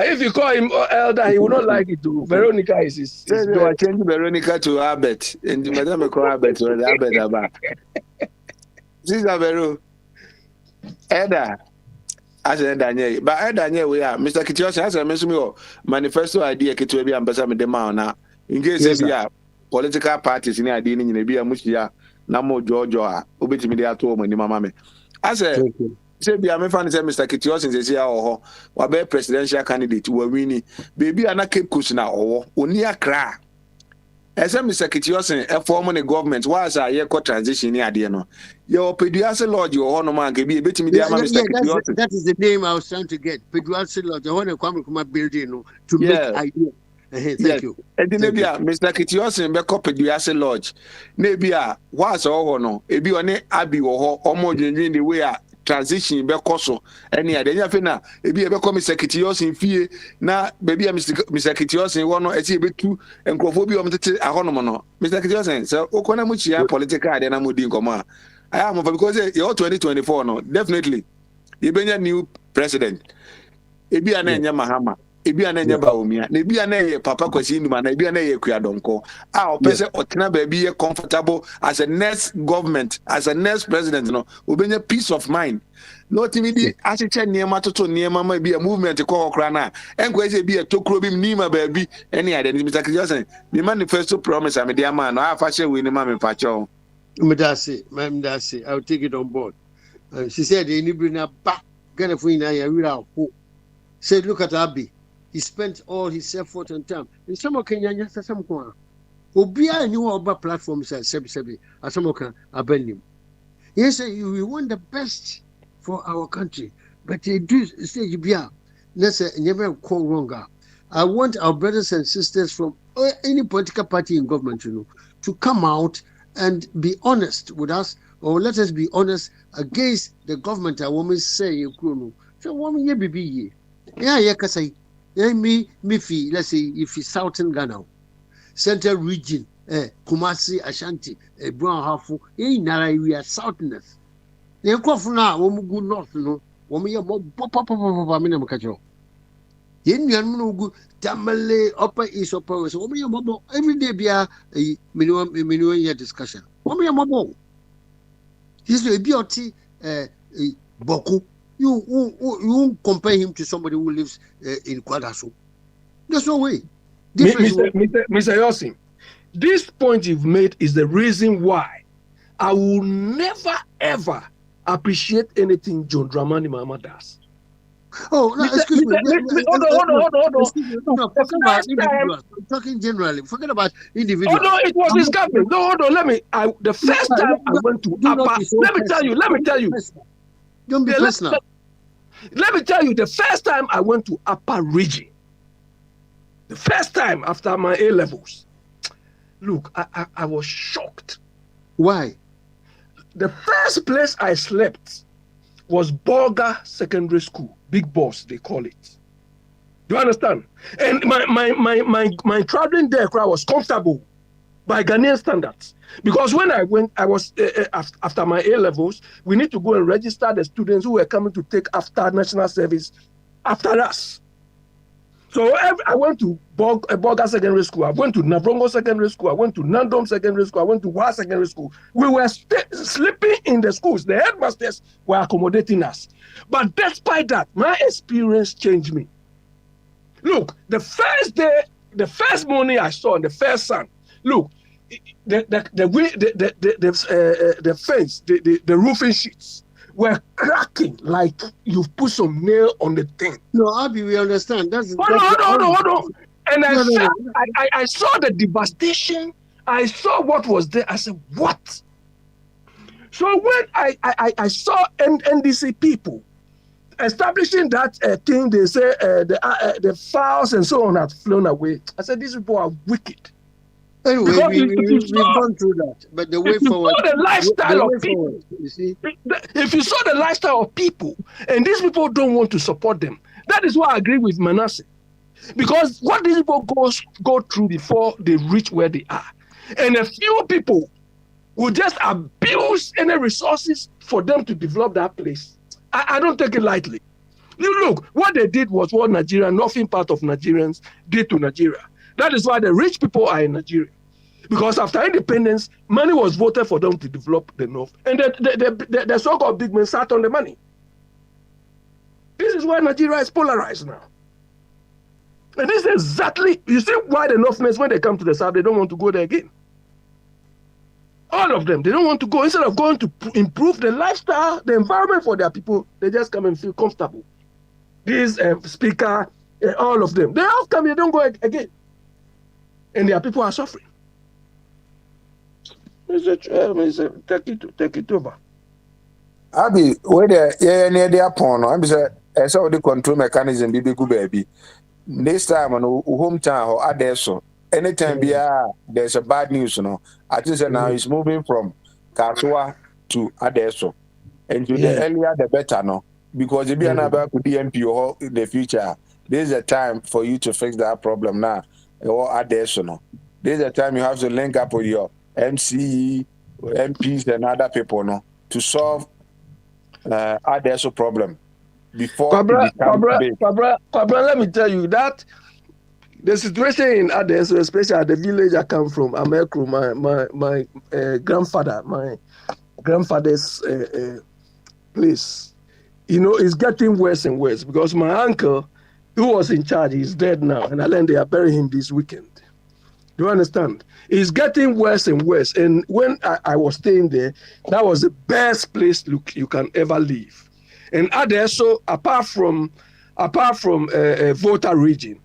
if you call him Elder, he will not like it too. Veronica is his. I change Veronica to Abbott, and Madame call Abbott or the Abbott Abba. Sister Vero, Eda. As a Daniel, but Daniel, we are Mr. Kitios has a mention manifesto idea to be ambassador de Mauna. In case we are political parties in the idea in the Bia Musia, Namo Georgia, Ubit Media to Mamma. As a say, be a man, Mr. Kitios in the Sia or be presidential candidate who are winning. Baby, and a Cape Coast now or near cry. As Mr. Kitiosen, a former government was a year transition near the no. Your Peduase Lodge, your honor man can be a bit media, Mr. Kitiosen. That is the name I was trying to get. Peduase Lodge, the one who come from building to make idea. Thank you. And then maybe Mr. Kitiosen, Beko Peduase Lodge. Maybe was all no, if you are Abbey or more in the way transition Bekoso. Any idea, Fina, if you ever come Mr. Kitiosen fee, now maybe Mr. Kitiosen, one or a bit too, and Crophobia of the Ahonomono. Mr. Kitiosen, so Okonamuchi, political, and I'm with Koma. I am because you're 2024, no, definitely. You've been a new president. It be an Mahama. Ebi ananya baomia na ebi anaye papa kwasi nduma na ebi anaye kuadonko opese otena ba bi comfortable as a next government, as a next president, no obenya peace of mind no timidi acheche niema toto niema ma bi a movement ko okra na enko ese bi etokro bi nima ba bi any identity Mr. Kitiosen the manifesto promise am dey man no afa she we ni ma me pacho Medasi I'll take it on board. She said the Nibrina back gonna for ina ya wira ho. Said look at Abi. He spent all his effort and time. In some Kenya, some Kwan. Obia knew about platforms as Sebi, as some can abandon. Yes, we want the best for our country, but they do say Bia. Let's never call wrong. I want our brothers and sisters from any political party in government, to come out and be honest with us, or let us be honest against the government. I woman say, so woman, ye be yeah, Kasai. Me fi, let's say, if it's Southern Ghana, Central Region, Kumasi, Ashanti, Brown Hafu, Nara, we are Southerners. They come from now, when we go north, when are more papa, minimum catcher. Yen Yamu, Tamale, upper east, upper west, when we are mobile, every day be a minimum year discussion. When we are mobile, he's a beauty, Boku. You won't compare him to somebody who lives in Kwadaso. There's no way. Mr. Yosin, this point you've made is the reason why I will never ever appreciate anything John Dramani Mahama does. Oh, no, excuse me. Hold on. I'm talking generally. Forget about individuals. Oh, no, it was his government. No, hold on. The first time I went to Upper, let me tell you. Don't be personal. Let me tell you, the first time I went to Upper Region, the first time after my A-levels, look, I was shocked. Why? The first place I slept was Bolga Secondary School, Big Boss, they call it. Do you understand? And my traveling there was comfortable by Ghanaian standards. Because when I went, I was after my A-levels, we need to go and register the students who were coming to take after national service after us. So I went to Bolga Secondary School, I went to Navrongo Secondary School, I went to Nandom Secondary School, I went to Wa Secondary School. We were sleeping in the schools. The headmasters were accommodating us. But despite that, my experience changed me. Look, the first morning I saw in the first sun, look, the fence, the roofing sheets were cracking like you've put some nail on the thing. No, Abi, we understand. Hold on. And I saw the devastation. I saw what was there. I said, what? So when I saw NDC people establishing that thing, they say the files and so on had flown away. I said, these people are wicked. Anyway, we've gone through that, but the way forward. The lifestyle of people, you see? If you saw the lifestyle of people, and these people don't want to support them, that is why I agree with Manasseh. Because what these people go through before they reach where they are, and a few people will just abuse any resources for them to develop that place. I don't take it lightly. You look, what they did was what Nigeria, northern part of Nigerians did to Nigeria. That is why the rich people are in Nigeria. Because after independence, money was voted for them to develop the north. And the so-called big men sat on the money. This is why Nigeria is polarized now. And this is exactly, you see why the Northerners, when they come to the south, they don't want to go there again. All of them, they don't want to go. Instead of going to improve the lifestyle, the environment for their people, they just come and feel comfortable. This speaker, all of them, they all come, they don't go again. And their people are suffering. Take it over. Abi, where the near the upon, I'm say, I saw the control mechanism be good baby. This time on hometown or adesso. Anytime there's a bad news, I just say now it's moving from Kasua to Adesso. And to the earlier the better, no. Because if you are about DMP or in the future, there's a time for you to fix that problem now. Or Adesso, no. There's a time you have to link up with your MCE, MPs and other people, no, to solve Adesso problem before it becomes big. Kwabra, let me tell you that the situation in Adesso, especially at the village I come from, Amekru, my grandfather's place, is getting worse and worse because my uncle, who was in charge, is dead now, and I learned they are burying him this weekend. Do you understand? It's getting worse and worse. And when I was staying there, that was the best place you can ever live. And Adesso, apart from Volta region,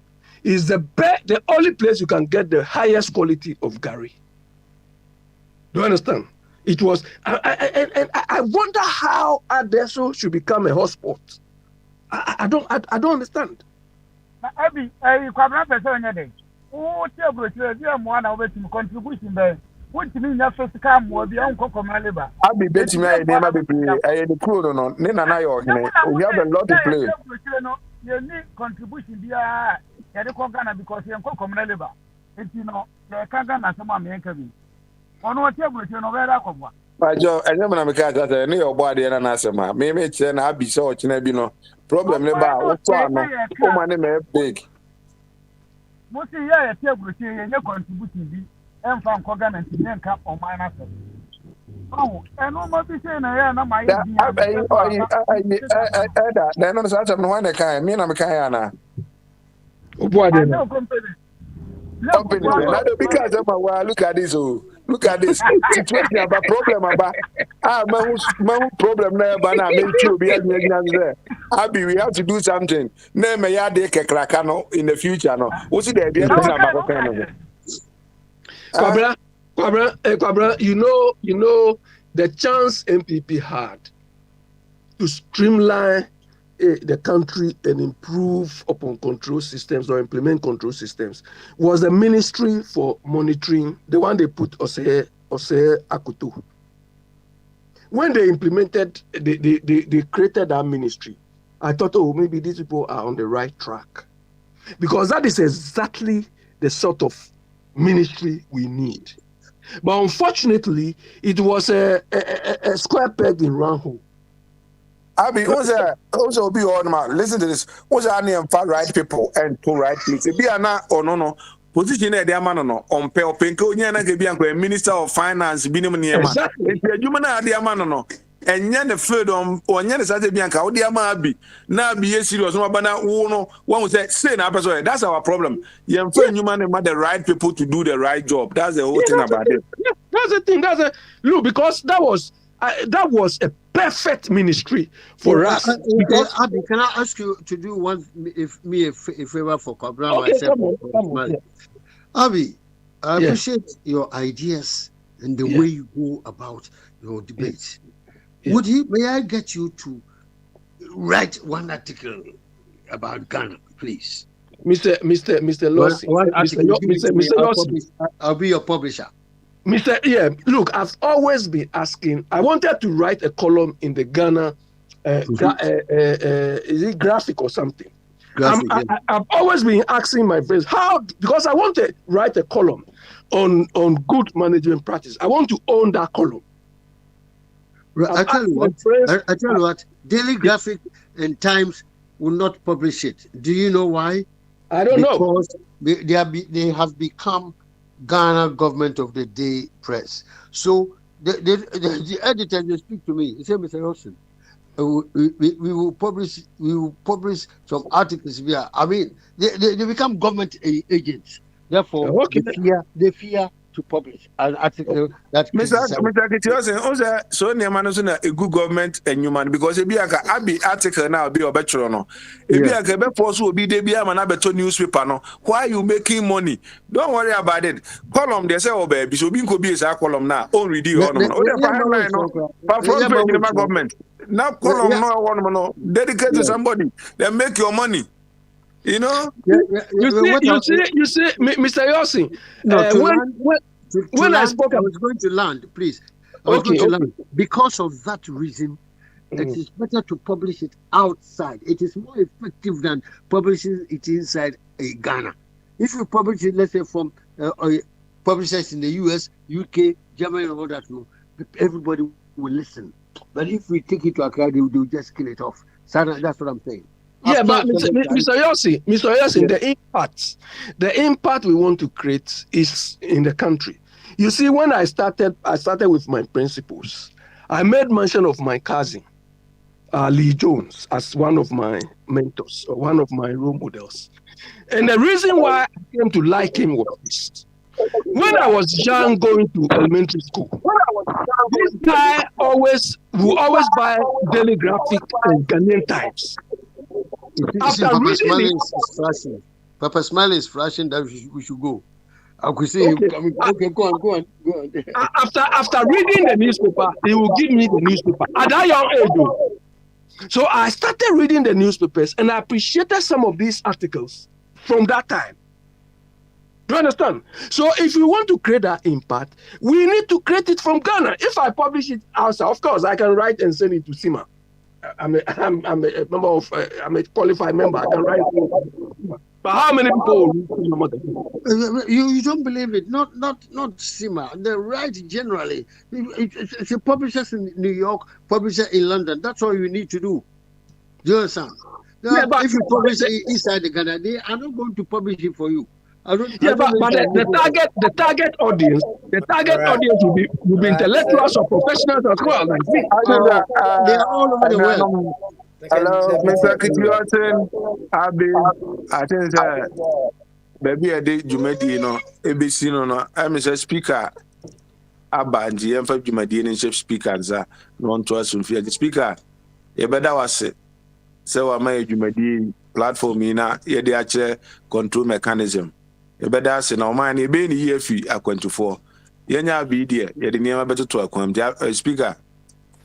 is the only place you can get the highest quality of Gary. Do you understand? It was, I wonder how Adesso should become a hotspot. I don't understand. Abi, Kwabra person yede. O table to be am one over to contribution there. What you mean that first come will be on Kokoma labor? Abi beti me never be play. The crew no. Ne na na yo hene. We have a lot to play. You need contribution there. You dey come Ghana because you Kokoma labor. It's you can Ghana some America be. Ono table to no where akwa. Pajo, enye na me ka tata ne your body na asema. Me che na abi so ochina bi no. Problem ne ba wo to ano. O ma ne me big. Mo si ya table to ye contribution bi. Emfa nko Ghana nti nye nka o minus. Oh, eno mo bi say na ya na my da no sa cha no wane kan me na me kan ya na. Obuade no. Company. Now because look at this. Look at this situation about problem about man problem na ba na me too be there. Abi we have to do something. Na me ya de kekraka no in the future no. Wo see there be na ba ko no. Kwabra, you know the chance MPP had to streamline the country and improve upon control systems or implement control systems was the Ministry for Monitoring, the one they put Osei Akutu. When they implemented, they created that ministry, I thought, maybe these people are on the right track. Because that is exactly the sort of ministry we need. But unfortunately, it was a square peg in round hole. Abi, also be on man. Listen to this. What's our name for right people and to right places? Be ana or no. Position there, dear man, no. On pay or penko, yana ke be a minister of finance, binom near man. If you man, dear man, no. And yan the third on yan is at the Bianca, or dear Mabi. Now be serious, no banana, no. One would say na person. That's our problem. You man and the right people to do the right job. That's the whole thing about it. That's the thing. Look, because that was a perfect ministry for us. Abi, can I ask you to do a favor for Kwabra myself? Abi, I appreciate your ideas and the way you go about your debates. May I get you to write one article about Ghana, please? Mr. Lawson. Mr. Lawson. I'll be your publisher. Look, I've always been asking. I wanted to write a column in the Ghana, is it Graphic or something? I've always been asking my friends because I want to write a column on good management practice. I want to own that column. I tell you what, Daily Graphic and Times will not publish it. Do you know why? I don't know. Because they have become Ghana Government of the Day press. So the editor will speak to me. He said, Mr. Wilson, we will publish some articles here. I mean, they become government agents. Therefore, they fear to publish an article that Mr. Kitiosin, so near a good government and human because if you be article now be obetro no. If you can be force will be there be a man beto newspaper no. Why you making money? Don't worry about it. Column they say oh baby so being could be a column now. Oh read you on no. But front page in my government. Now column no one no. Dedicate to somebody. Then make your money. You know. You see, Mr. Yossi. When I spoke, I was going to land, please. I was going to land. Because of that reason, it is better to publish it outside. It is more effective than publishing it inside Ghana. If you publish it, let's say from publishers in the US, UK, Germany, and all that, everybody will listen. But if we take it to Accra, they will just kill it off. So that's what I'm saying. Yeah, but Mr. Yossi, the impact we want to create is in the country. You see, when I started with my principles. I made mention of my cousin, Lee Jones, as one of my mentors or one of my role models. And the reason why I came to like him was this. When I was young, going to elementary school, this guy will always buy Daily Graphic and Ghanaian Times. Papa Smiley is flashing that we should go. I could see him coming. Okay, go on. After reading the newspaper, he will give me the newspaper at that young age. So I started reading the newspapers and I appreciated some of these articles from that time. Do you understand? So if we want to create that impact, we need to create it from Ghana. If I publish it outside, of course, I can write and send it to SIMA. I'm a member of. I'm a qualified member. I can write. But how many people? You don't believe it? Not SIMA. The right generally. If you publishers in New York, publisher in London, that's all you need to do. Do you understand? But if you publish it inside the Ghana, they are not going to publish it for you. But the target audience will be intellectuals or professionals as well. Like me. They are all over the world. Hello, Mr. Kitiosin. I think baby I did Jumedi, ABC I'm a speaker. Abanji, I'm for Jumedi and chef speakers. No to us the speaker. Better was it. So I made Jumedi platform in a control mechanism. Ebeda se na man e be ni ye fi akwantufor yenya bi de ye de niam beto akwam speaker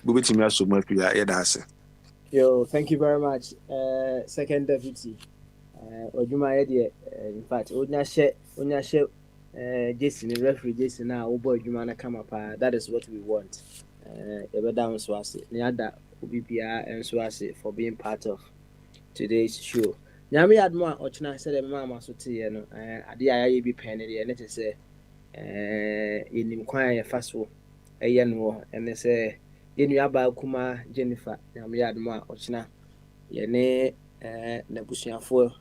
go betimi asoma fi ya da ase. Yo, thank you very much, second deputy. Ojuma ye de in fact onya she Jason referee Jason na wo boy Ojuma na kama pa. That is what we want. Ebeda nso ase na ada obi bia nso ase for being part of today's show. Nyame admo ochna said mama so tie no ade ayaye bi pen de ne te se enim kwan ye faso eye no ene se enu aba kuma Jennifer nyame admo ochna ye ne nabusuafo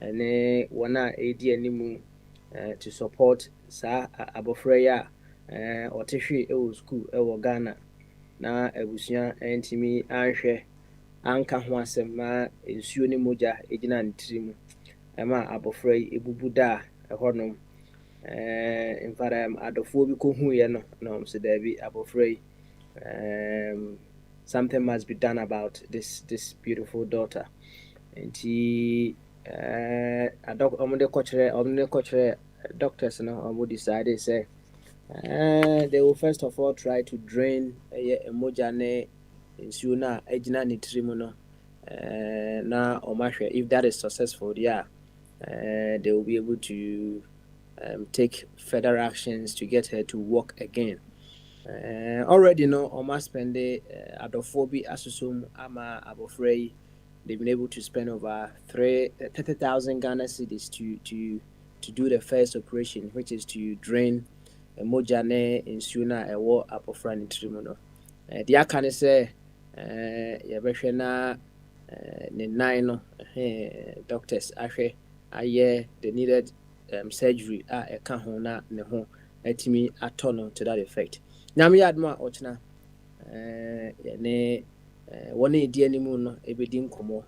ene wona edi animu to support sa abofra ya otehwe e school e wo Ghana na abusua entimi anhwe anka ho asem ma ensuo ne moja ejina ntrimu ema abofra ebubu da ehonom adofo bi ko hu ye no na so da bi abofra something must be done about this beautiful daughter and he omde kochre doctors no omo decided say they will first of all try to drain moja ne ensuo na ejina ne trimu no na omahwe. If that is successful, they will be able to take further actions to get her to walk again. Already no oma spend adofobi asusum ama abofrei. They've been able to spend over 30,000 Ghana cedis to do the first operation, which is to drain moja ne ensuo na ewo abofra ne trimu no. The akane say yɛbɛhwɛ na ne nine no doctors ahwɛ ayɛ the needed surgery a ɛka ho na ne ho atimi atɔ no to that effect. Nyame yadmo a ɔkyena ne wɔne edi animu no ebedi nkomo.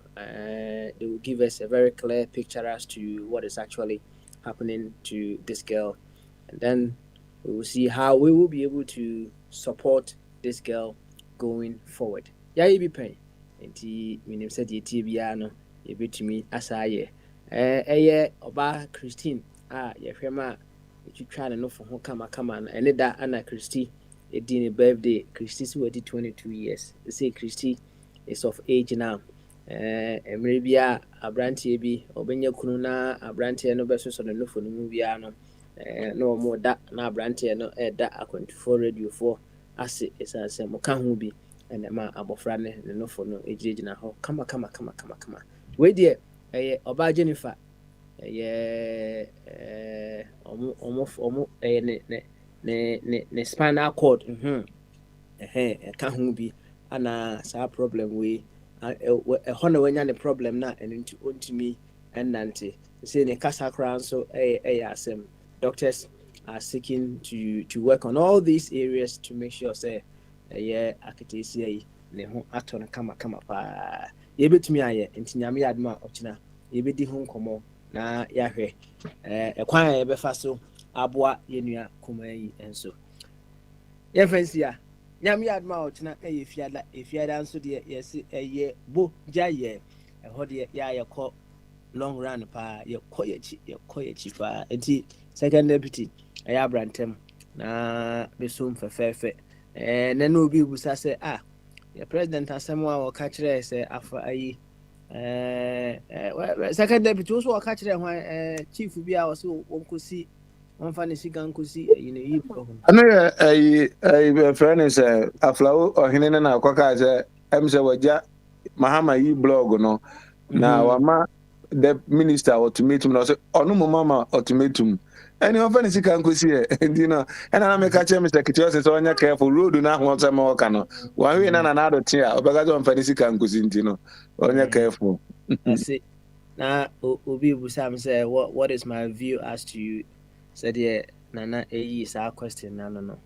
They will give us a very clear picture as to what is actually happening to this girl, and then we will see how we will be able to support this girl going forward. Yeah, you be paying. And minim said ye tibiano, ye bit to me as I oba Christine. Ye frema, you try to know for who come and that Anna Christie, a dinner birthday. Christie's already 22 years. They say Christie is of age now. Maybe a branty be or benya kununa, a branty no best on the no for the movie. No more that na branty no that I going to for radio for as it is as a mokan be and the man abofrane no for no age na ho. Come. Wait there, Oba Jennifer. Almost ne spinal cord. Can't be an problem we. A honor when you're the problem now and into me and Nancy. Say the Casa Crown, so doctors are seeking to work on all these areas to make sure say I could say ne ho aton kama pa ye betumi aye ntinyame adma ochina ye bedi ho nkomo na yahwe kwan ye befa so aboa yenua kuma yi enso ye fancy ya nyame adma ochina efiada nso de yes bo jaye ho de ya ye ko long run pa ye koyechi pa enti second deputy ayabrantem na besum fefefe na no bi busa se the president asemo a catch there say afa ayi second deputy also catch there chief bi a so onkosi onfa ne siga nkosi yi ana ayi friend say aflawo ohene na akwaka say emse waja mahama yi blog no na wama the minister ultimatum no say onu mama ultimatum any often is can see you know and I make a change secretary say so nya careful road na ho say mo ka no one way na na do tia obaga jo mfanisi kan kusi no onya careful see na obi busam say what is my view as to you said yeah nana is our question no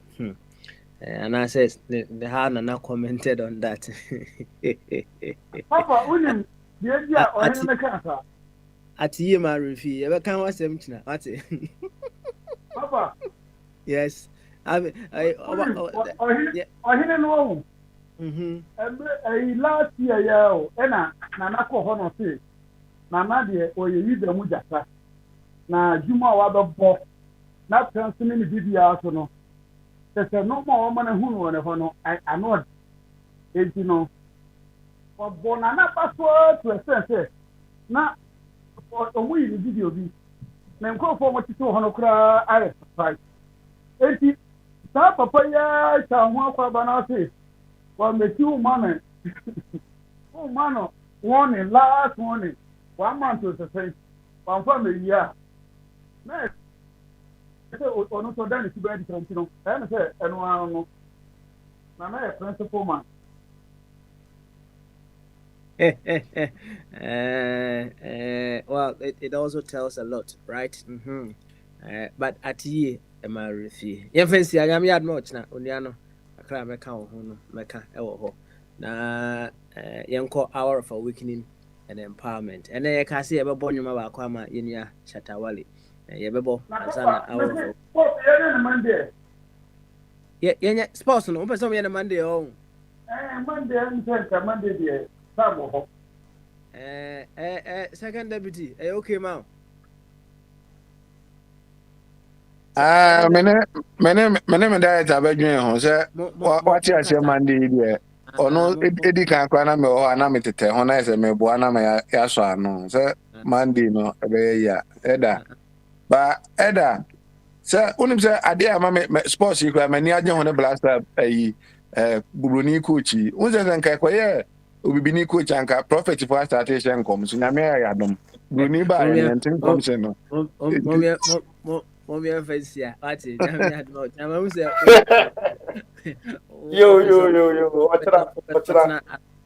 and I says the how nana commented on that Papa unim dia o ne ka Ati ma refi e be kan wasem kina ati Papa yes I hine no last year ya o na ko ho no se na de oye yi da mu jata na juma wa be bo na transmit ni bibia so no se no mo ma na hunu ne ho no I know enti no bo na paso to sense na we in the video be na nko for what to hono kra I right enti sa papa ya cha ho akwa bana se wa meti o man o man one last one 1 month to say one for me year na se onu to dan si be di no e me se enu anu na na principal man well, it also tells a lot, right? But at ye, am I refi? Ye fancy I am yard much na oniano. Akra meka ho no meka ewo ho. Na yenko hour of awakening and empowerment. And ye ka say ye bebo nyuma ba kwa ma yenia Shatawale. Ye bebo ansana hour. Ye sports no person ye na Monday oh. Monday dey second deputy, okay, ma'am. Mene diet abedwen ho say what you say Monday there ono edi kan kwa na me ho na me tete ho na say me bo na me ya so ano say Monday no ebe ya eda ba eda say unim say ade ama me sports yi kwa mani agye ho ne blaster ayi bubroni coach un say nkai kwa ye obibini coach anka prophet for startation come so na me ya dom bruni ba ya ntin come say no Mommy fancy what is na me say yo what's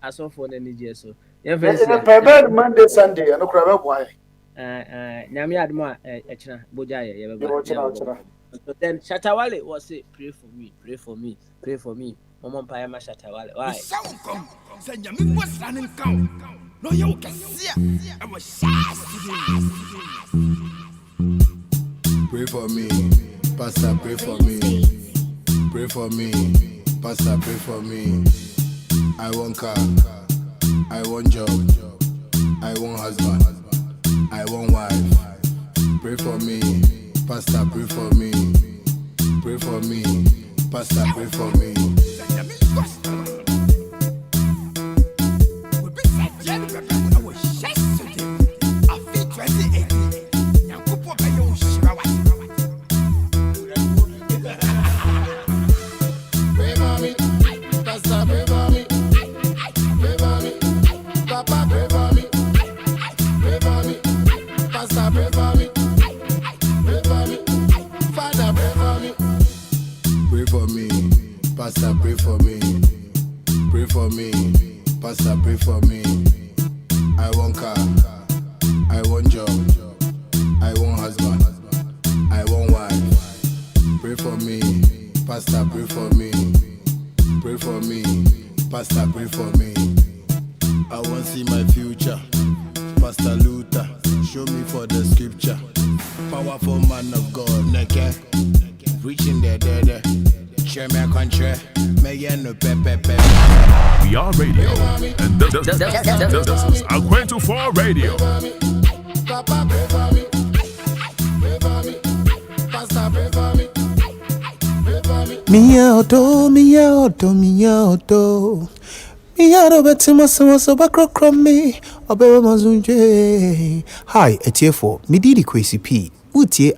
aso for na nije so ye fancy na Monday Sunday no kra be boy nyame admo e kina boja ye be ba so then Shatawale was say pray for me Mama Paya ma Shatawale why say nyame kwasra ne nkan no ye wo kase e wo Pray for me, Pastor, pray for me. Pray for me. Pastor, pray for me. I want car. I want job. I want husband. I want wife. Pray for me. Pastor, pray for me. Pray for me. Pastor, pray for me. Pastor, pray for me. Pray for me. Pastor, pray for me. I want car. I want job. I want husband. I want wife. Pray for me. Pastor, pray for me. Pray for me. Pastor, pray for me. I want to see my future. Pastor Luther, show me for the scripture. Powerful man of God, neke. Reaching there. Share my country. We are radio, and this is Aquento 4 Radio. Papa, pray for me. Pray for me. Pastor, pray for me. Pray for me. Miauto. Miauto betima so bakro me. Obero mazunje. Hi, etiefo. Mididi kwesi P. Utie